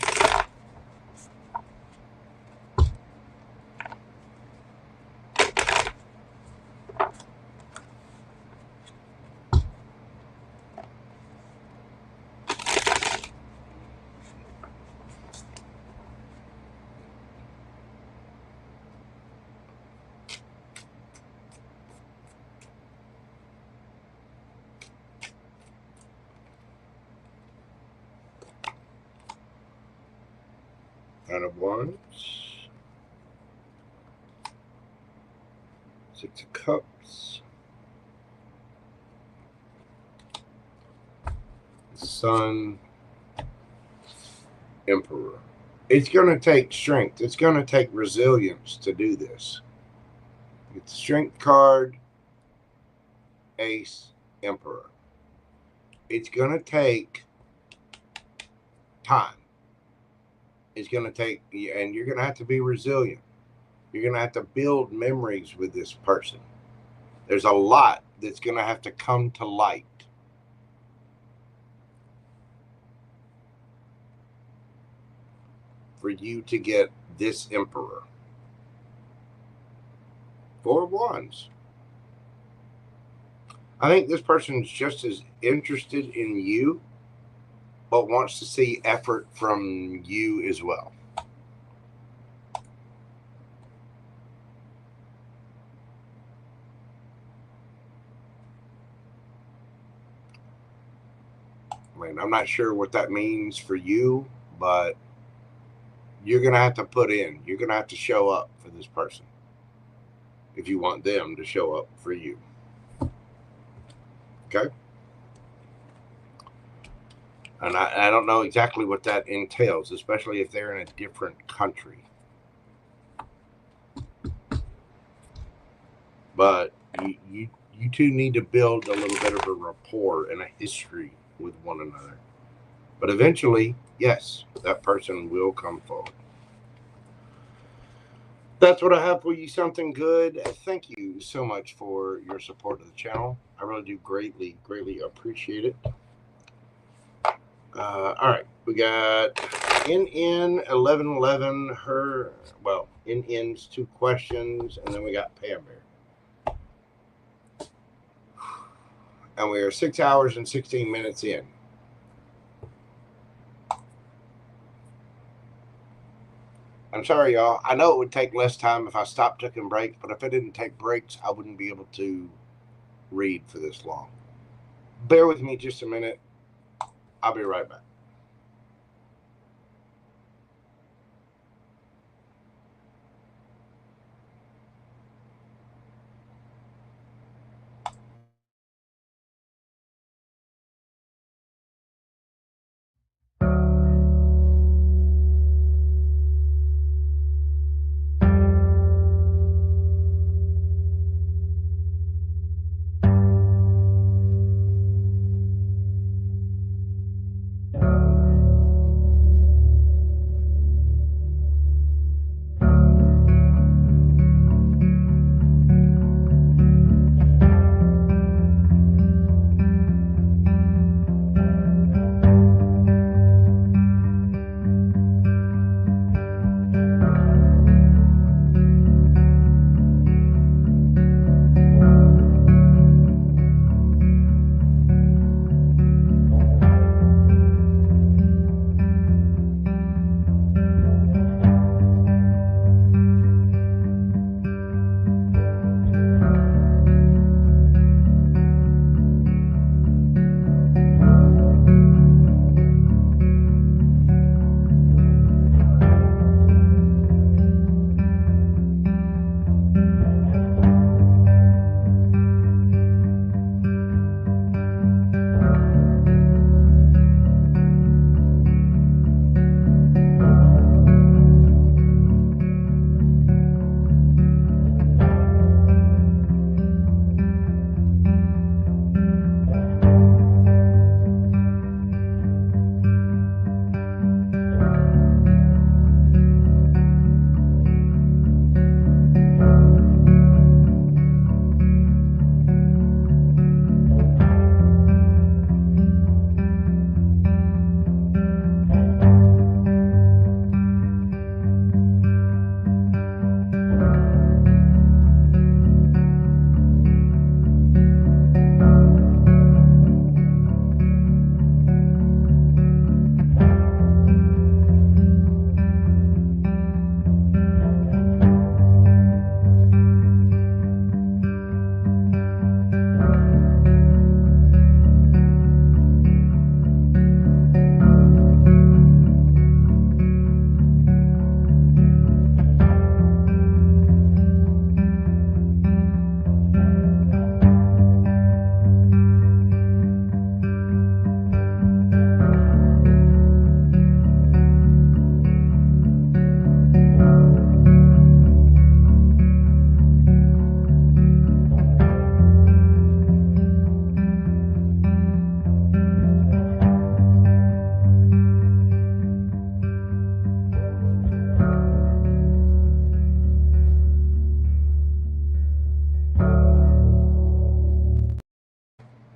Nine of Wands, Six of Cups, Sun, Emperor. It's going to take strength. It's going to take resilience to do this. It's Strength card, Ace, Emperor. It's going to take time. It's going to take, and you're going to have to be resilient. You're going to have to build memories with this person. There's a lot that's going to have to come to light. For you to get this Emperor. Four of Wands. I think this person's just as interested in you, but wants to see effort from you as well. I mean, I'm not sure what that means for you, but you're going to have to put in. You're going to have to show up for this person if you want them to show up for you. Okay? And I don't know exactly what that entails, especially if they're in a different country. But you two need to build a little bit of a rapport and a history with one another. But eventually, yes, that person will come forward. That's what I have for you, something good. Thank you so much for your support of the channel. I really do greatly, greatly appreciate it. All right, we got NN 1111. Her, well, NN's 2 questions, and then we got Pam Bear. And we are 6 hours and 16 minutes in. I'm sorry, y'all. I know it would take less time if I stopped taking breaks, but if I didn't take breaks, I wouldn't be able to read for this long. Bear with me just a minute. I'll be right back.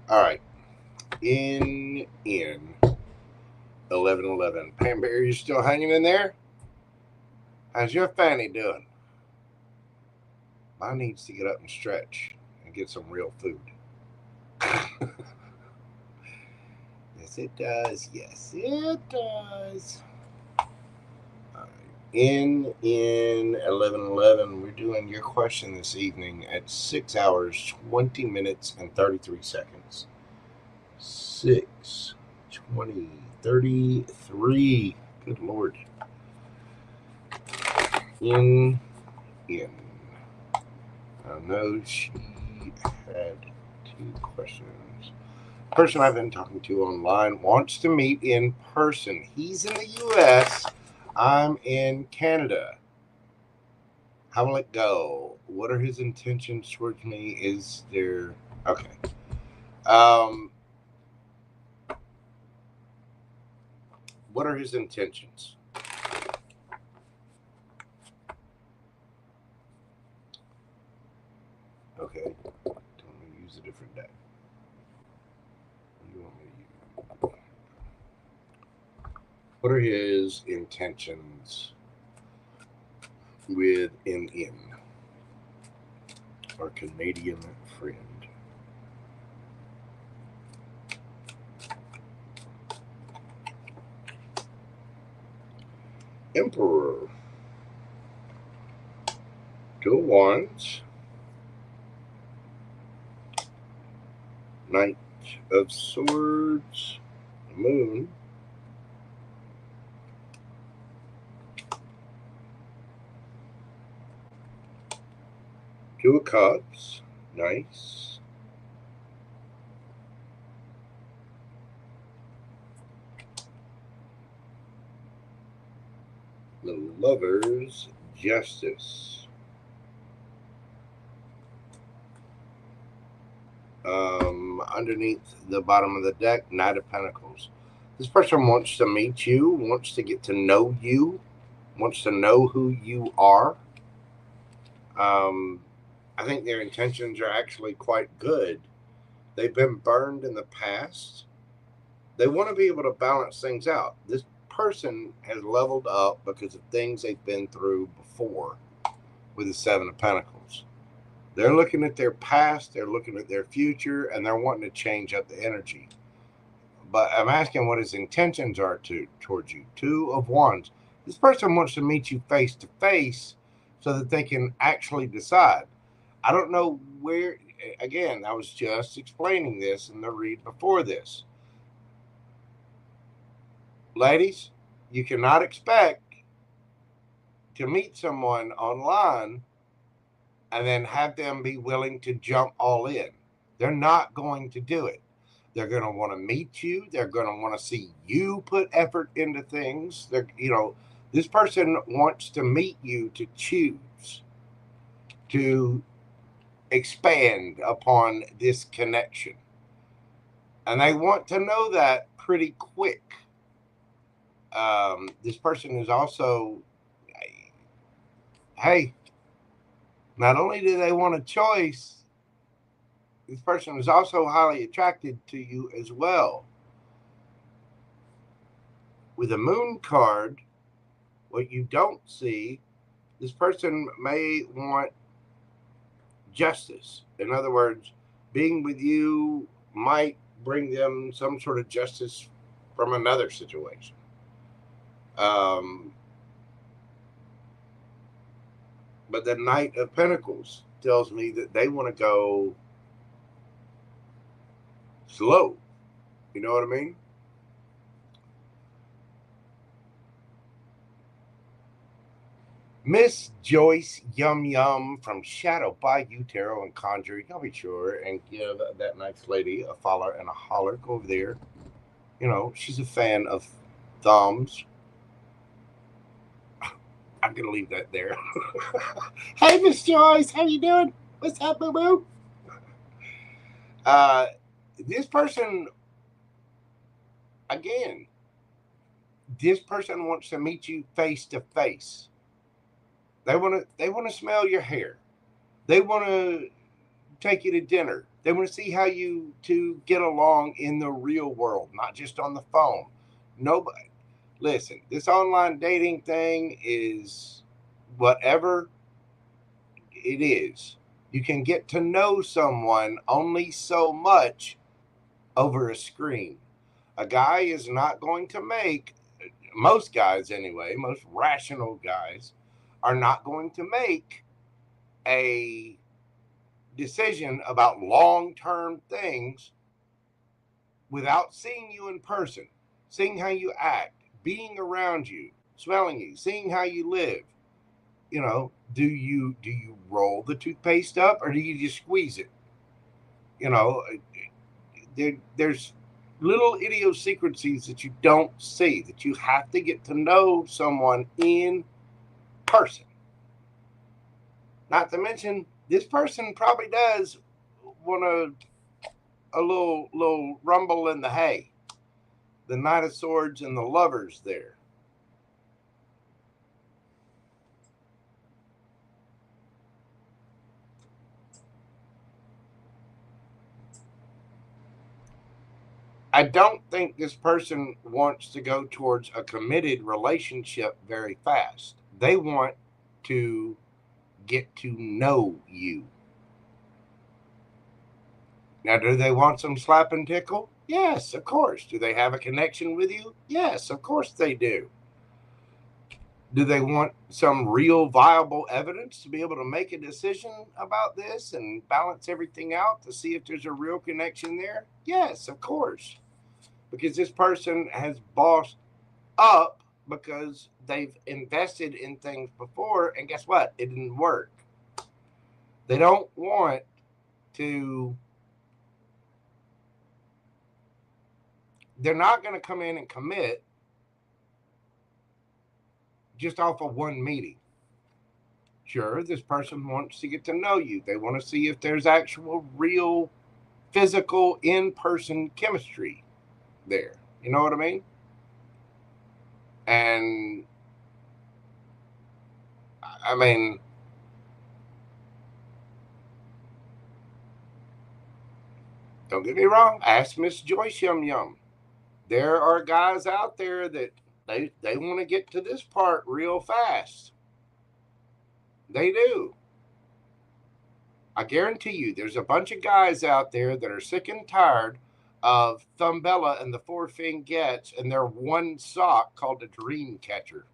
All right. In 1111. Pam Bear, you still hanging in there? How's your fanny doing? Mine needs to get up and stretch and get some real food. Yes, it does. Yes, it does. All right. In 1111, we're doing your question this evening at 6 hours, 20 minutes, and 33 seconds. 6, 20, 33. Good Lord. In. I know she had 2 questions. The person I've been talking to online wants to meet in person. He's in the U.S. I'm in Canada. How will it go? What are his intentions towards me? Is there... Okay. What are his intentions? Okay. Tell me to use a different deck. What do you want me to use? What are his intentions with an N? Our Canadian friend. Emperor. Two of Wands. Knight of Swords. Moon. Two of Cups. Nice. The Lovers. Justice. Underneath the bottom of the deck, Knight of Pentacles. This person wants to meet you, wants to get to know you, wants to know who you are. I think their intentions are actually quite good. They've been burned in the past. They want to be able to balance things out. This person has leveled up because of things they've been through before with the Seven of Pentacles. They're looking at their past, they're looking at their future, and they're wanting to change up the energy. But I'm asking what his intentions are towards you. Two of Wands. This person wants to meet you face to face so that they can actually decide. I don't know where, again, I was just explaining this in the read before this. Ladies, you cannot expect to meet someone online and then have them be willing to jump all in. They're not going to do it. They're going to want to meet you. They're going to want to see you put effort into things. This person wants to meet you to choose, to expand upon this connection. And they want to know that pretty quick. This person is also, hey, not only do they want a choice, this person is also highly attracted to you as well. With a Moon card, what you don't see, this person may want justice. In other words, being with you might bring them some sort of justice from another situation. But the Knight of Pentacles tells me that they want to go slow. You know what I mean? Miss Joyce Yum Yum from Shadow Bayou Tarot and Conjuring. I'll be sure and give that nice lady a follow and a holler. Go over there. You know, she's a fan of thumbs. I'm going to leave that there. Hey, Miss Joyce. How you doing? What's up, boo-boo? This person, again, this person wants to meet you face to face. They want to smell your hair. They want to take you to dinner. They want to see how you two get along in the real world, not just on the phone. Nobody. Listen, this online dating thing is whatever it is. You can get to know someone only so much over a screen. A guy is not going to make, most guys anyway, most rational guys are not going to make a decision about long-term things without seeing you in person, seeing how you act, being around you, smelling you, seeing how you live. You know, do you roll the toothpaste up or do you just squeeze it? You know, there's little idiosyncrasies that you don't see, that you have to get to know someone in person. Not to mention, this person probably does want a little rumble in the hay. The Knight of Swords and the Lovers there. I don't think this person wants to go towards a committed relationship very fast. They want to get to know you. Now, do they want some slap and tickle? Yes, of course. Do they have a connection with you? Yes, of course they do. Do they want some real viable evidence to be able to make a decision about this and balance everything out to see if there's a real connection there? Yes, of course. Because this person has bossed up because they've invested in things before, and guess what? It didn't work. They don't want to... They're not going to come in and commit just off of one meeting. Sure, this person wants to get to know you. They want to see if there's actual, real, physical, in-person chemistry there. You know what I mean? And, I mean, don't get me wrong. Ask Miss Joyce Yum Yum. There are guys out there that they want to get to this part real fast. They do. I guarantee you there's a bunch of guys out there that are sick and tired of Thumbella and the Four Fingettes and their one sock called a dream catcher.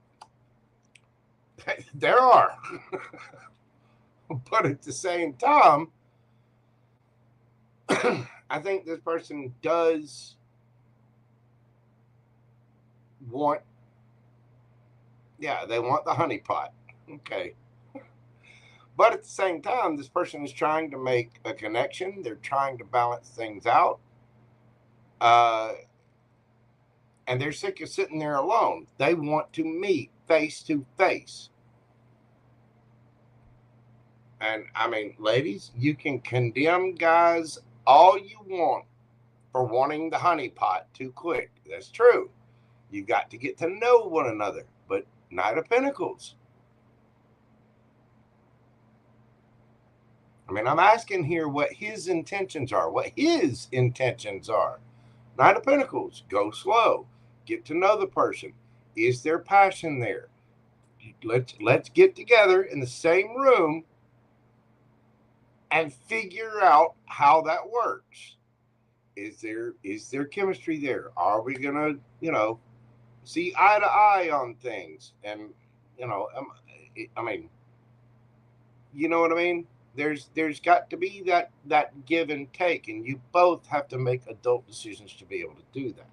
There are. But at the same time, I think this person does want, they want the honeypot. Okay. But at the same time, this person is trying to make a connection. They're trying to balance things out. And they're sick of sitting there alone. They want to meet face to face. And I mean, ladies, you can condemn guys all you want for wanting the honeypot too quick. That's true. You've got to get to know one another. But Knight of Pentacles. I mean, I'm asking here what his intentions are. What his intentions are. Knight of Pentacles. Go slow. Get to know the person. Is there passion there? Let's get together in the same room and figure out how that works. Is there chemistry there? Are we gonna, see eye to eye on things? And I mean, you know what I mean? There's got to be that give and take, and you both have to make adult decisions to be able to do that.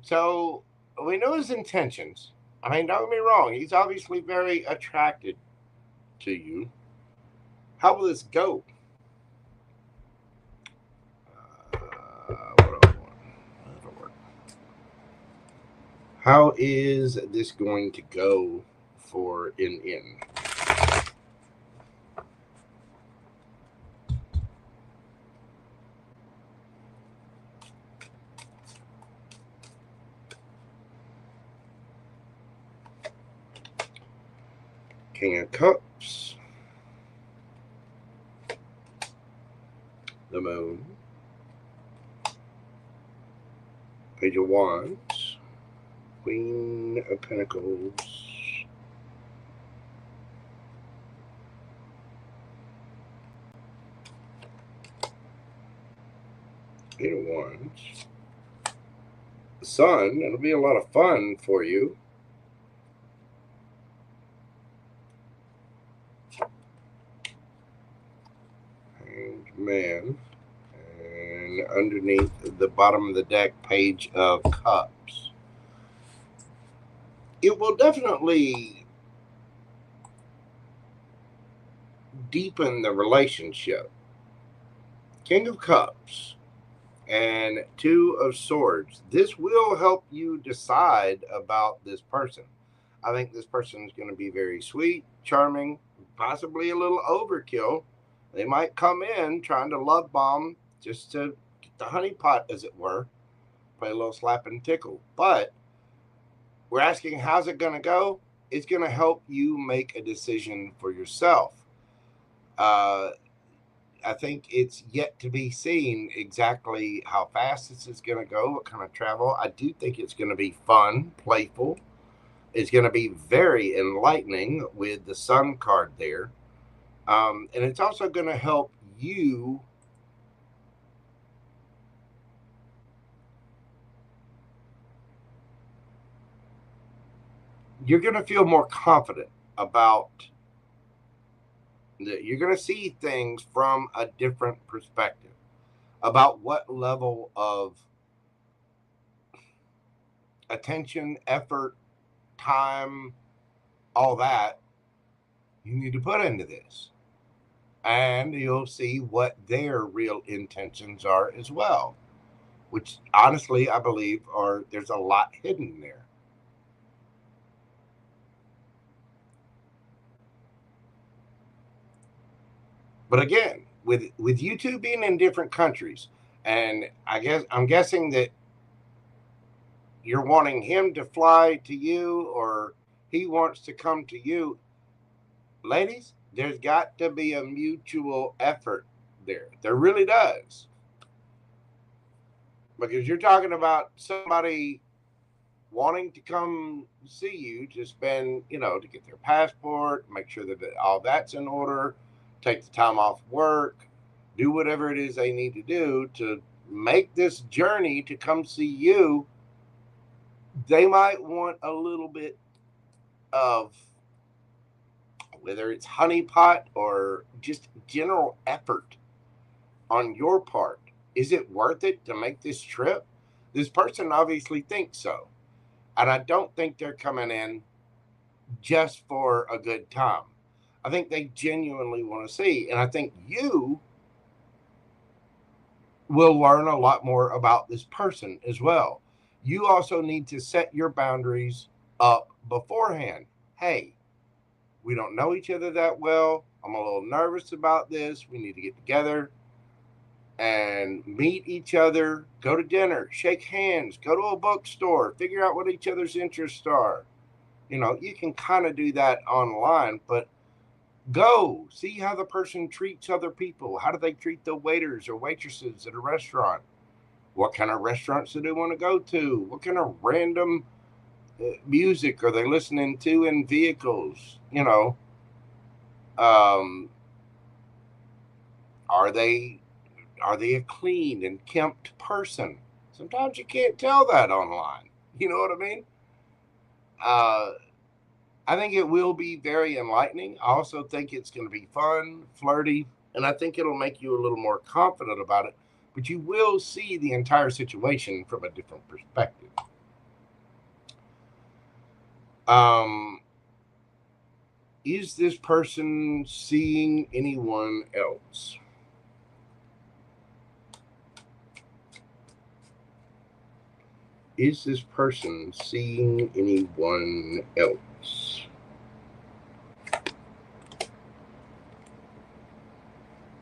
So we know his intentions. I mean, don't get me wrong. He's obviously very attracted to you. How will this go? How is this going to go for in? King of Cups, the Moon, Page of Wands, Queen of Pentacles, Eight of Wands, the Sun. It'll be a lot of fun for you. Man, and underneath the bottom of the deck, Page of Cups. It will definitely deepen the relationship. King of Cups and Two of Swords. This will help you decide about this person. I think this person is going to be very sweet, charming, possibly a little overkill. They might come in trying to love bomb just to get the honeypot, as it were, play a little slap and tickle. But we're asking, how's it going to go? It's going to help you make a decision for yourself. I think it's yet to be seen exactly how fast this is going to go, what kind of travel. I do think it's going to be fun, playful. It's going to be very enlightening with the Sun card there. And it's also going to help you you're going to feel more confident about that. You're going to see things from a different perspective about what level of attention, effort, time, all that you need to put into this. And you'll see what their real intentions are as well, which honestly I believe there's a lot hidden there. But again, with you two being in different countries, and I'm guessing that you're wanting him to fly to you or he wants to come to you. Ladies, there's got to be a mutual effort there. There really does. Because you're talking about somebody wanting to come see you to spend, to get their passport, make sure that all that's in order, take the time off work, do whatever it is they need to do to make this journey to come see you. They might want a little bit of, whether it's honeypot or just general effort on your part. Is it worth it to make this trip? This person obviously thinks so. And I don't think they're coming in just for a good time. I think they genuinely want to see. And I think you will learn a lot more about this person as well. You also need to set your boundaries up beforehand. Hey, we don't know each other that well. I'm a little nervous about this. We need to get together and meet each other, go to dinner, shake hands, go to a bookstore, figure out what each other's interests are. You can kind of do that online, but go see how the person treats other people. How do they treat the waiters or waitresses at a restaurant? What kind of restaurants do they want to go to? What kind of random music are they listening to in vehicles? Are they a clean and kempt person? Sometimes you can't tell that online. You know what I mean? I think it will be very enlightening. I also think it's going to be fun, flirty, and I think it'll make you a little more confident about it. But you will see the entire situation from a different perspective. Is this person seeing anyone else? Is this person seeing anyone else?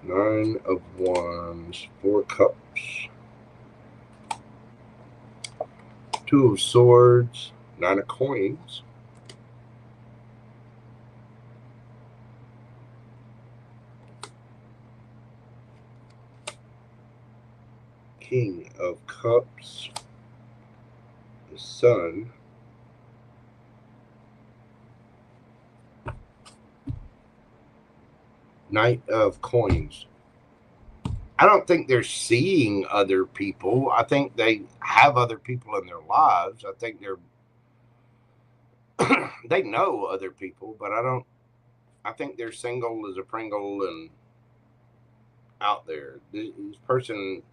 Nine of Wands, 4 Cups, 2 of Swords, 9 of Coins, King of Cups, the Sun, Knight of Coins. I don't think they're seeing other people. I think they have other people in their lives. I think they know other people, but I think they're single as a Pringle and out there. This person,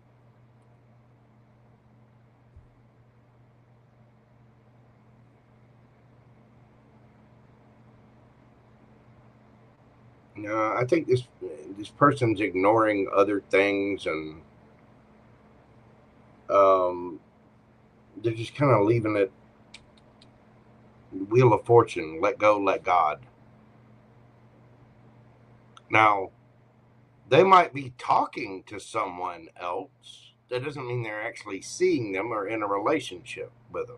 I think this person's ignoring other things, and they're just kind of leaving it Wheel of Fortune, let go, let God. Now, they might be talking to someone else. That doesn't mean they're actually seeing them or in a relationship with them.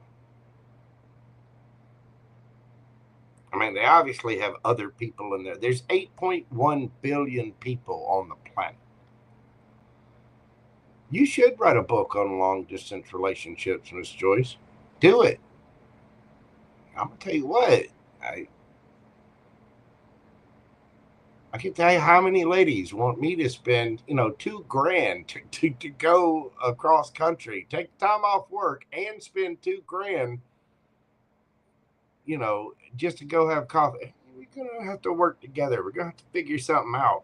I mean, they obviously have other people in there. There's 8.1 billion people on the planet. You should write a book on long-distance relationships, Miss Joyce. Do it. I'm going to tell you what. I can tell you how many ladies want me to spend, $2,000 to go across country, take time off work, and spend $2,000, just to go have coffee. We're gonna have to work together. We're gonna have to figure something out.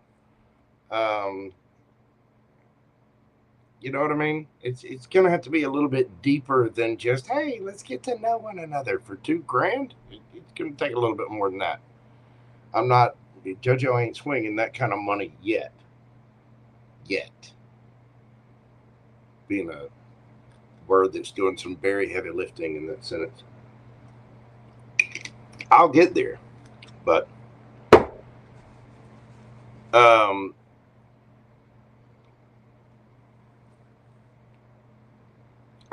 You know what I mean? It's gonna have to be a little bit deeper than just, hey, let's get to know one another for $2,000. It's gonna take a little bit more than that. JoJo ain't swinging that kind of money yet. Being a word that's doing some very heavy lifting in that sentence. I'll get there, but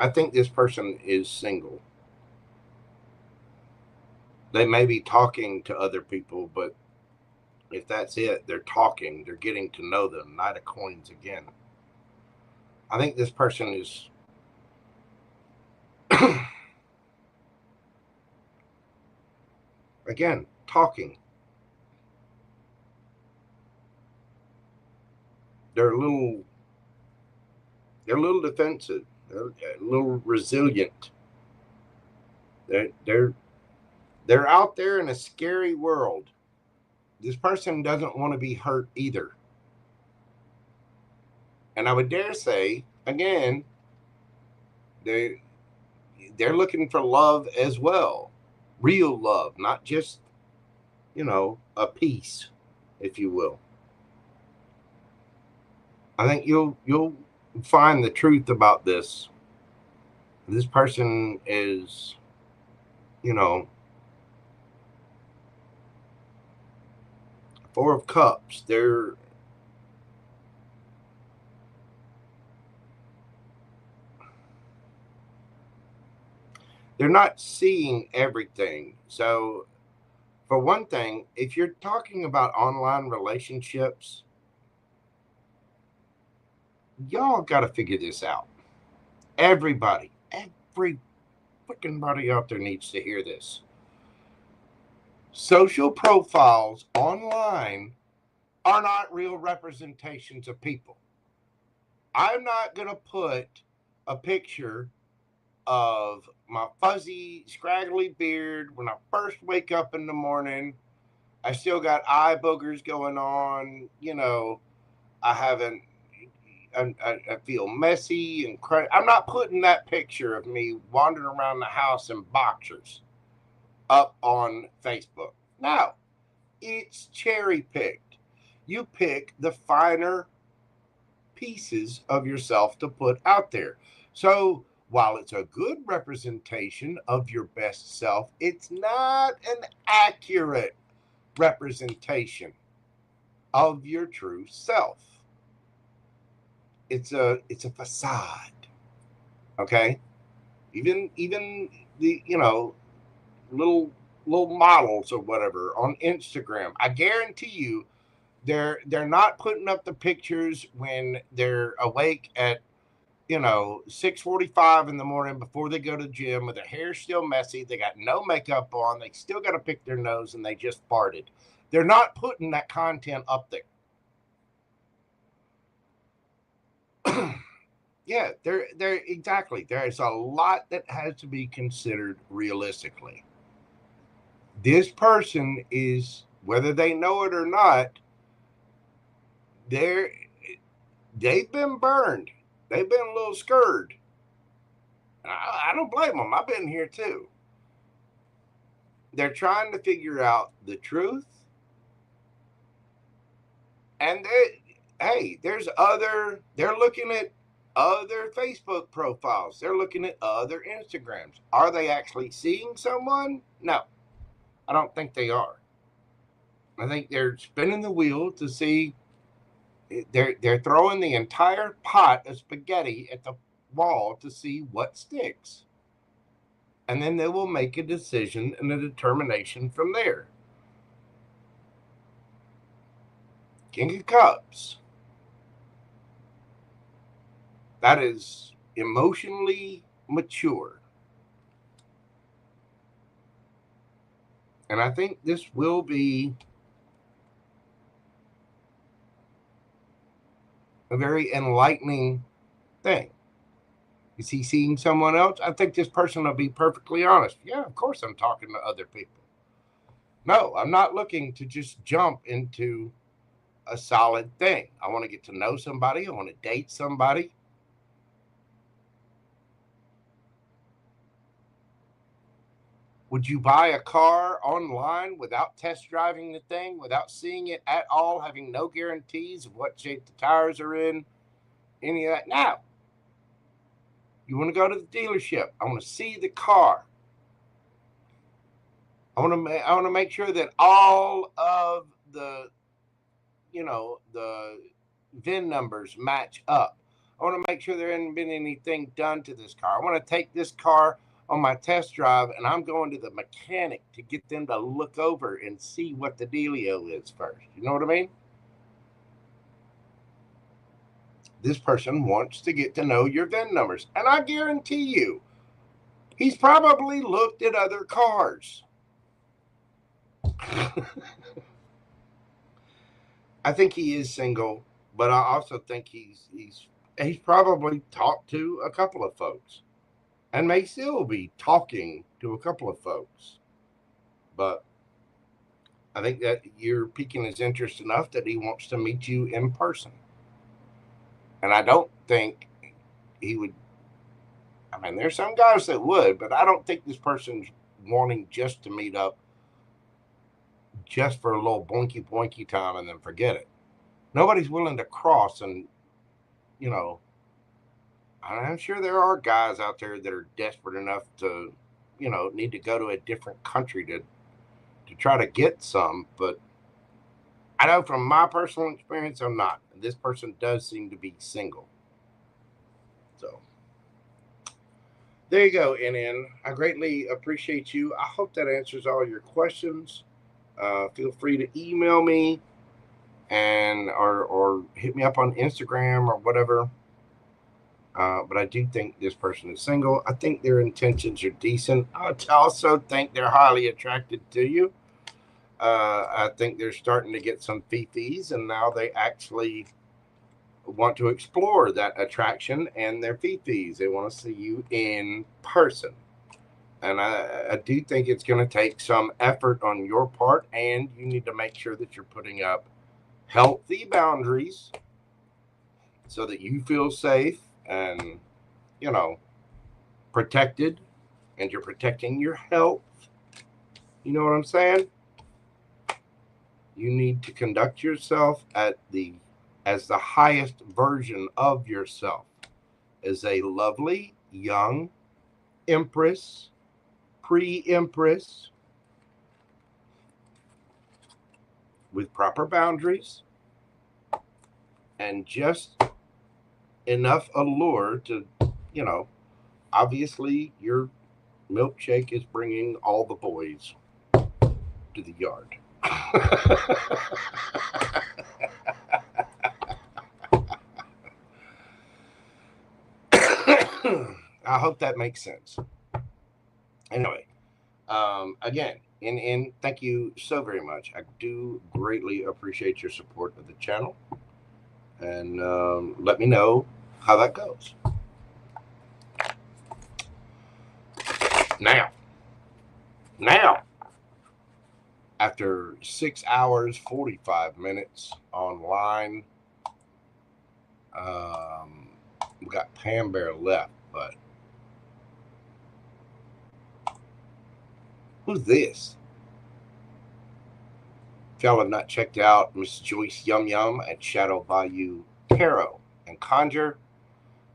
I think this person is single. They may be talking to other people, but if that's it, they're talking, they're getting to know them. Knight of Coins again. I think this person is again talking. They're a little defensive. They're a little resilient. They're out there in a scary world. This person doesn't want to be hurt either. And I would dare say, again, they're looking for love as well. Real love, not just, a piece, if you will. I think you'll find the truth about this. This person is, Four of Cups. They're not seeing everything. So, for one thing, if you're talking about online relationships, y'all got to figure this out. Every freaking body out there needs to hear this. Social profiles online are not real representations of people. I'm not going to put a picture of my fuzzy, scraggly beard when I first wake up in the morning. I still got eye boogers going on. I feel messy and crazy. I'm not putting that picture of me wandering around the house in boxers up on Facebook. Now, it's cherry picked. You pick the finer pieces of yourself to put out there. So while it's a good representation of your best self, it's not an accurate representation of your true self. It's a facade. Okay? Even the little models or whatever on Instagram, I guarantee you they're not putting up the pictures when they're awake at 6:45 in the morning before they go to the gym with their hair still messy, they got no makeup on, they still got to pick their nose, and they just farted. They're not putting that content up there. Yeah, they're exactly. There is a lot that has to be considered realistically. This person is, whether they know it or not, they've been burned. They've been a little scared. I don't blame them. I've been here too. They're trying to figure out the truth. And they're looking at other Facebook profiles. They're looking at other Instagrams. Are they actually seeing someone? No, I don't think they are. I think they're spinning the wheel to see. They're throwing the entire pot of spaghetti at the wall to see what sticks. And then they will make a decision and a determination from there. King of Cups. That is emotionally mature. And I think this will be a very enlightening thing. Is he seeing someone else? I think this person will be perfectly honest. Yeah, of course I'm talking to other people. No, I'm not looking to just jump into a solid thing. I want to get to know somebody. I want to date somebody. Would you buy a car online without test driving the thing, without seeing it at all, having no guarantees of what shape the tires are in, any of that? No. You want to go to the dealership. I want to see the car. I want to make sure that all of the, the VIN numbers match up. I want to make sure there hasn't been anything done to this car. I want to take this car on my test drive, and I'm going to the mechanic to get them to look over and see what the dealio is first. You know what I mean? This person wants to get to know your VIN numbers. And I guarantee you, he's probably looked at other cars. I think he is single, but I also think he's probably talked to a couple of folks and may still be talking to a couple of folks. But I think that you're piquing his interest enough that he wants to meet you in person. And I don't think he would. I mean, there's some guys that would, but I don't think this person's wanting just to meet up just for a little boinky time and then forget it. Nobody's willing to cross, and I'm sure there are guys out there that are desperate enough to, need to go to a different country to try to get some. But I know from my personal experience, I'm not. This person does seem to be single. So there you go, NN. I greatly appreciate you. I hope that answers all your questions. Feel free to email me and or hit me up on Instagram or whatever. But I do think this person is single. I think their intentions are decent. I also think they're highly attracted to you. I think they're starting to get some fifis, and now they actually want to explore that attraction and their fifis. They want to see you in person. And I do think it's going to take some effort on your part, and you need to make sure that you're putting up healthy boundaries so that you feel safe and, protected, and you're protecting your health. You know what I'm saying? You need to conduct yourself as the highest version of yourself, as a lovely young empress, pre-empress, with proper boundaries and just enough allure to, obviously your milkshake is bringing all the boys to the yard. I hope that makes sense. Anyway, again, and thank you so very much. I do greatly appreciate your support of the channel, and let me know how that goes. Now, after 6 hours, 45 minutes online, we got Pam Bear left, but who's this? If y'all have not checked out Miss Joyce Yum Yum at Shadow Bayou Tarot and Conjure,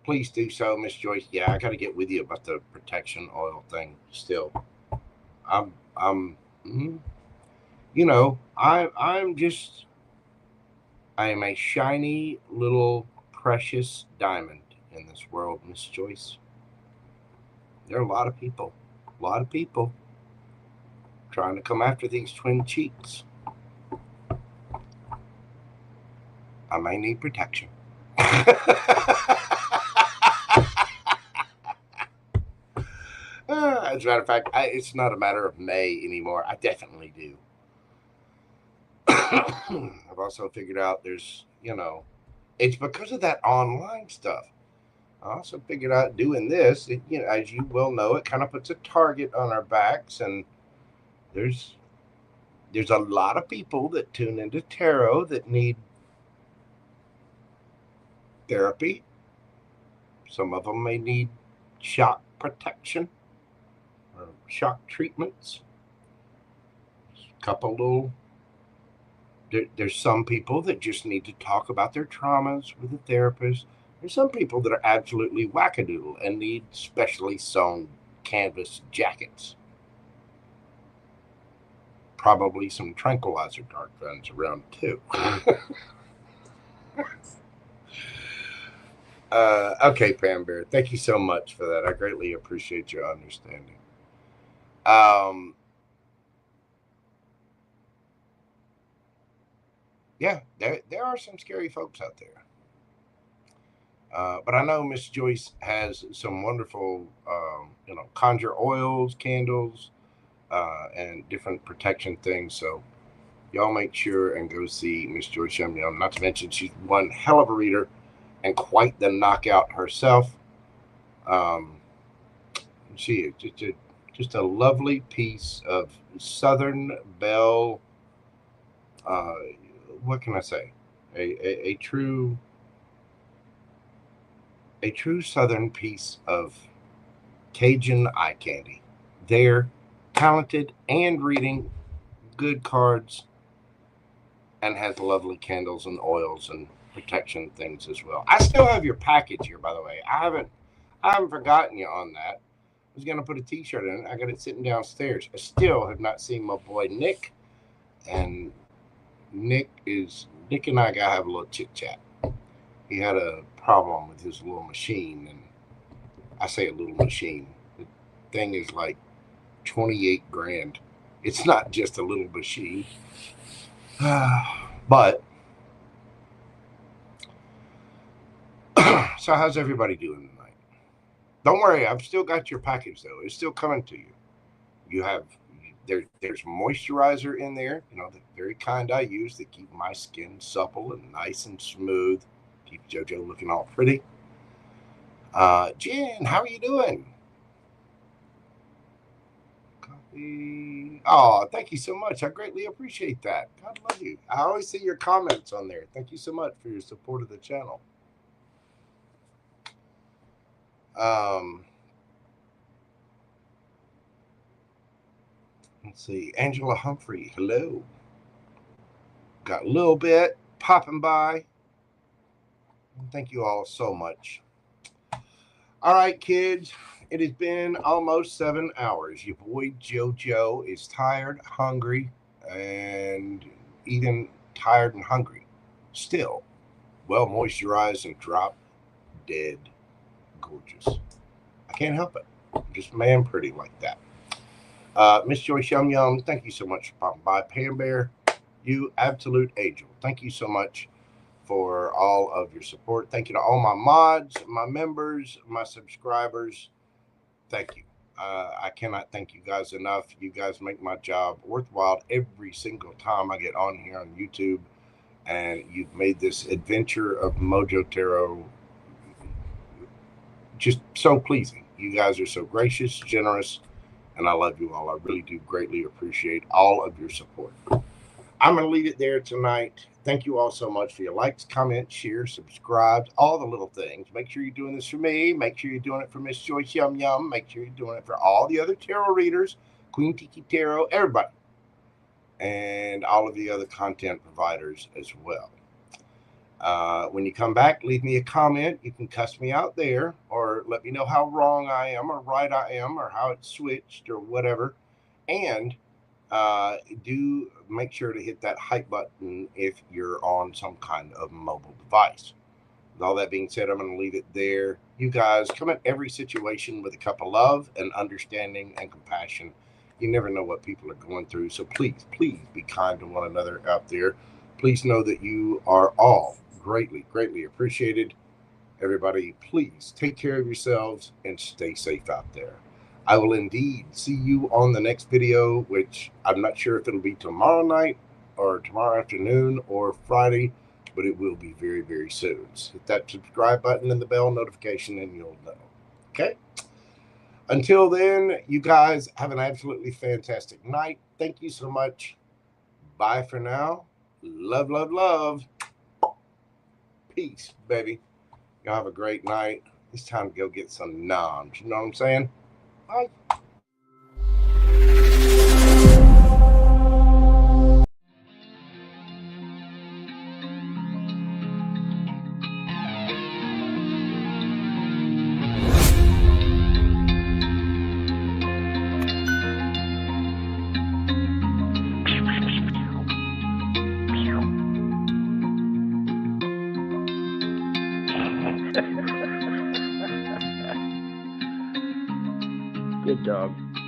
please do so, Miss Joyce. Yeah, I got to get with you about the protection oil thing still. I am a shiny little precious diamond in this world, Miss Joyce. There are a lot of people trying to come after these twin cheeks. I may need protection. As a matter of fact, it's not a matter of may anymore. I definitely do. I've also figured out there's, it's because of that online stuff. I also figured out doing this, as you well know, it kind of puts a target on our backs, and there's a lot of people that tune into tarot that need therapy. Some of them may need shock protection or shock treatments. There's some people that just need to talk about their traumas with a therapist. There's some people that are absolutely wackadoodle and need specially sewn canvas jackets. Probably some tranquilizer dart guns around too. Okay, Pam Bear, thank you so much for that. I greatly appreciate your understanding. Yeah, there are some scary folks out there. But I know Miss Joyce has some wonderful, conjure oils, candles, and different protection things. So y'all make sure and go see Miss Joyce Yum Yum. Not to mention she's one hell of a reader and quite the knockout herself. She is just a lovely piece of Southern Belle. What can I say? A true Southern piece of Cajun eye candy. They're talented and reading good cards, and has lovely candles and oils and protection things as well. I still have your package here, by the way. I haven't forgotten you on that. I was gonna put a t-shirt in it. I got it sitting downstairs. I still have not seen my boy Nick, and Nick and I gotta have a little chit chat. He had a problem with his little machine, and I say a little machine. The thing is like 28 grand. It's not just a little machine. But so how's everybody doing tonight? Don't worry, I've still got your package though. It's still coming to you. You have there's moisturizer in there, the very kind I use that keep my skin supple and nice and smooth. Keep JoJo looking all pretty. Jen, how are you doing? Copy. Oh, thank you so much. I greatly appreciate that. God love you. I always see your comments on there. Thank you so much for your support of the channel. Let's see. Angela Humphrey, hello. Got a little bit popping by. Thank you all so much. All right, kids. It has been almost 7 hours. Your boy JoJo is tired, hungry, and even tired and hungry. Still, well moisturized and drop dead gorgeous. I can't help it. I'm just man pretty like that. Miss Joyce Yum Yum, thank you so much for popping by. Pam Bear, you absolute angel. Thank you so much for all of your support. Thank you to all my mods, my members, my subscribers. Thank you. I cannot thank you guys enough. You guys make my job worthwhile every single time I get on here on YouTube, and you've made this adventure of Mojo Tarot just so pleasing. You guys are so gracious, generous, and I love you all. I really do greatly appreciate all of your support. I'm going to leave it there tonight. Thank you all so much for your likes, comments, shares, subscribes, all the little things. Make sure you're doing this for me. Make sure you're doing it for Miss Joyce Yum Yum. Make sure you're doing it for all the other tarot readers, Queen Tiki Tarot, everybody, and all of the other content providers as well. When you come back, leave me a comment. You can cuss me out there, or let me know how wrong I am or right I am, or how it's switched or whatever. And do make sure to hit that hype button if you're on some kind of mobile device. With all that being said, I'm going to leave it there. You guys come at every situation with a cup of love and understanding and compassion. You never know what people are going through. So please, please be kind to one another out there. Please know that you are all greatly, greatly appreciated. Everybody, please take care of yourselves and stay safe out there. I will indeed see you on the next video, which I'm not sure if it'll be tomorrow night or tomorrow afternoon or Friday, but it will be very, very soon. So hit that subscribe button and the bell notification and you'll know. Okay? Until then, you guys have an absolutely fantastic night. Thank you so much. Bye for now. Love, love, love. Peace, baby. Y'all have a great night. It's time to go get some noms. You know what I'm saying? Bye. Good dog.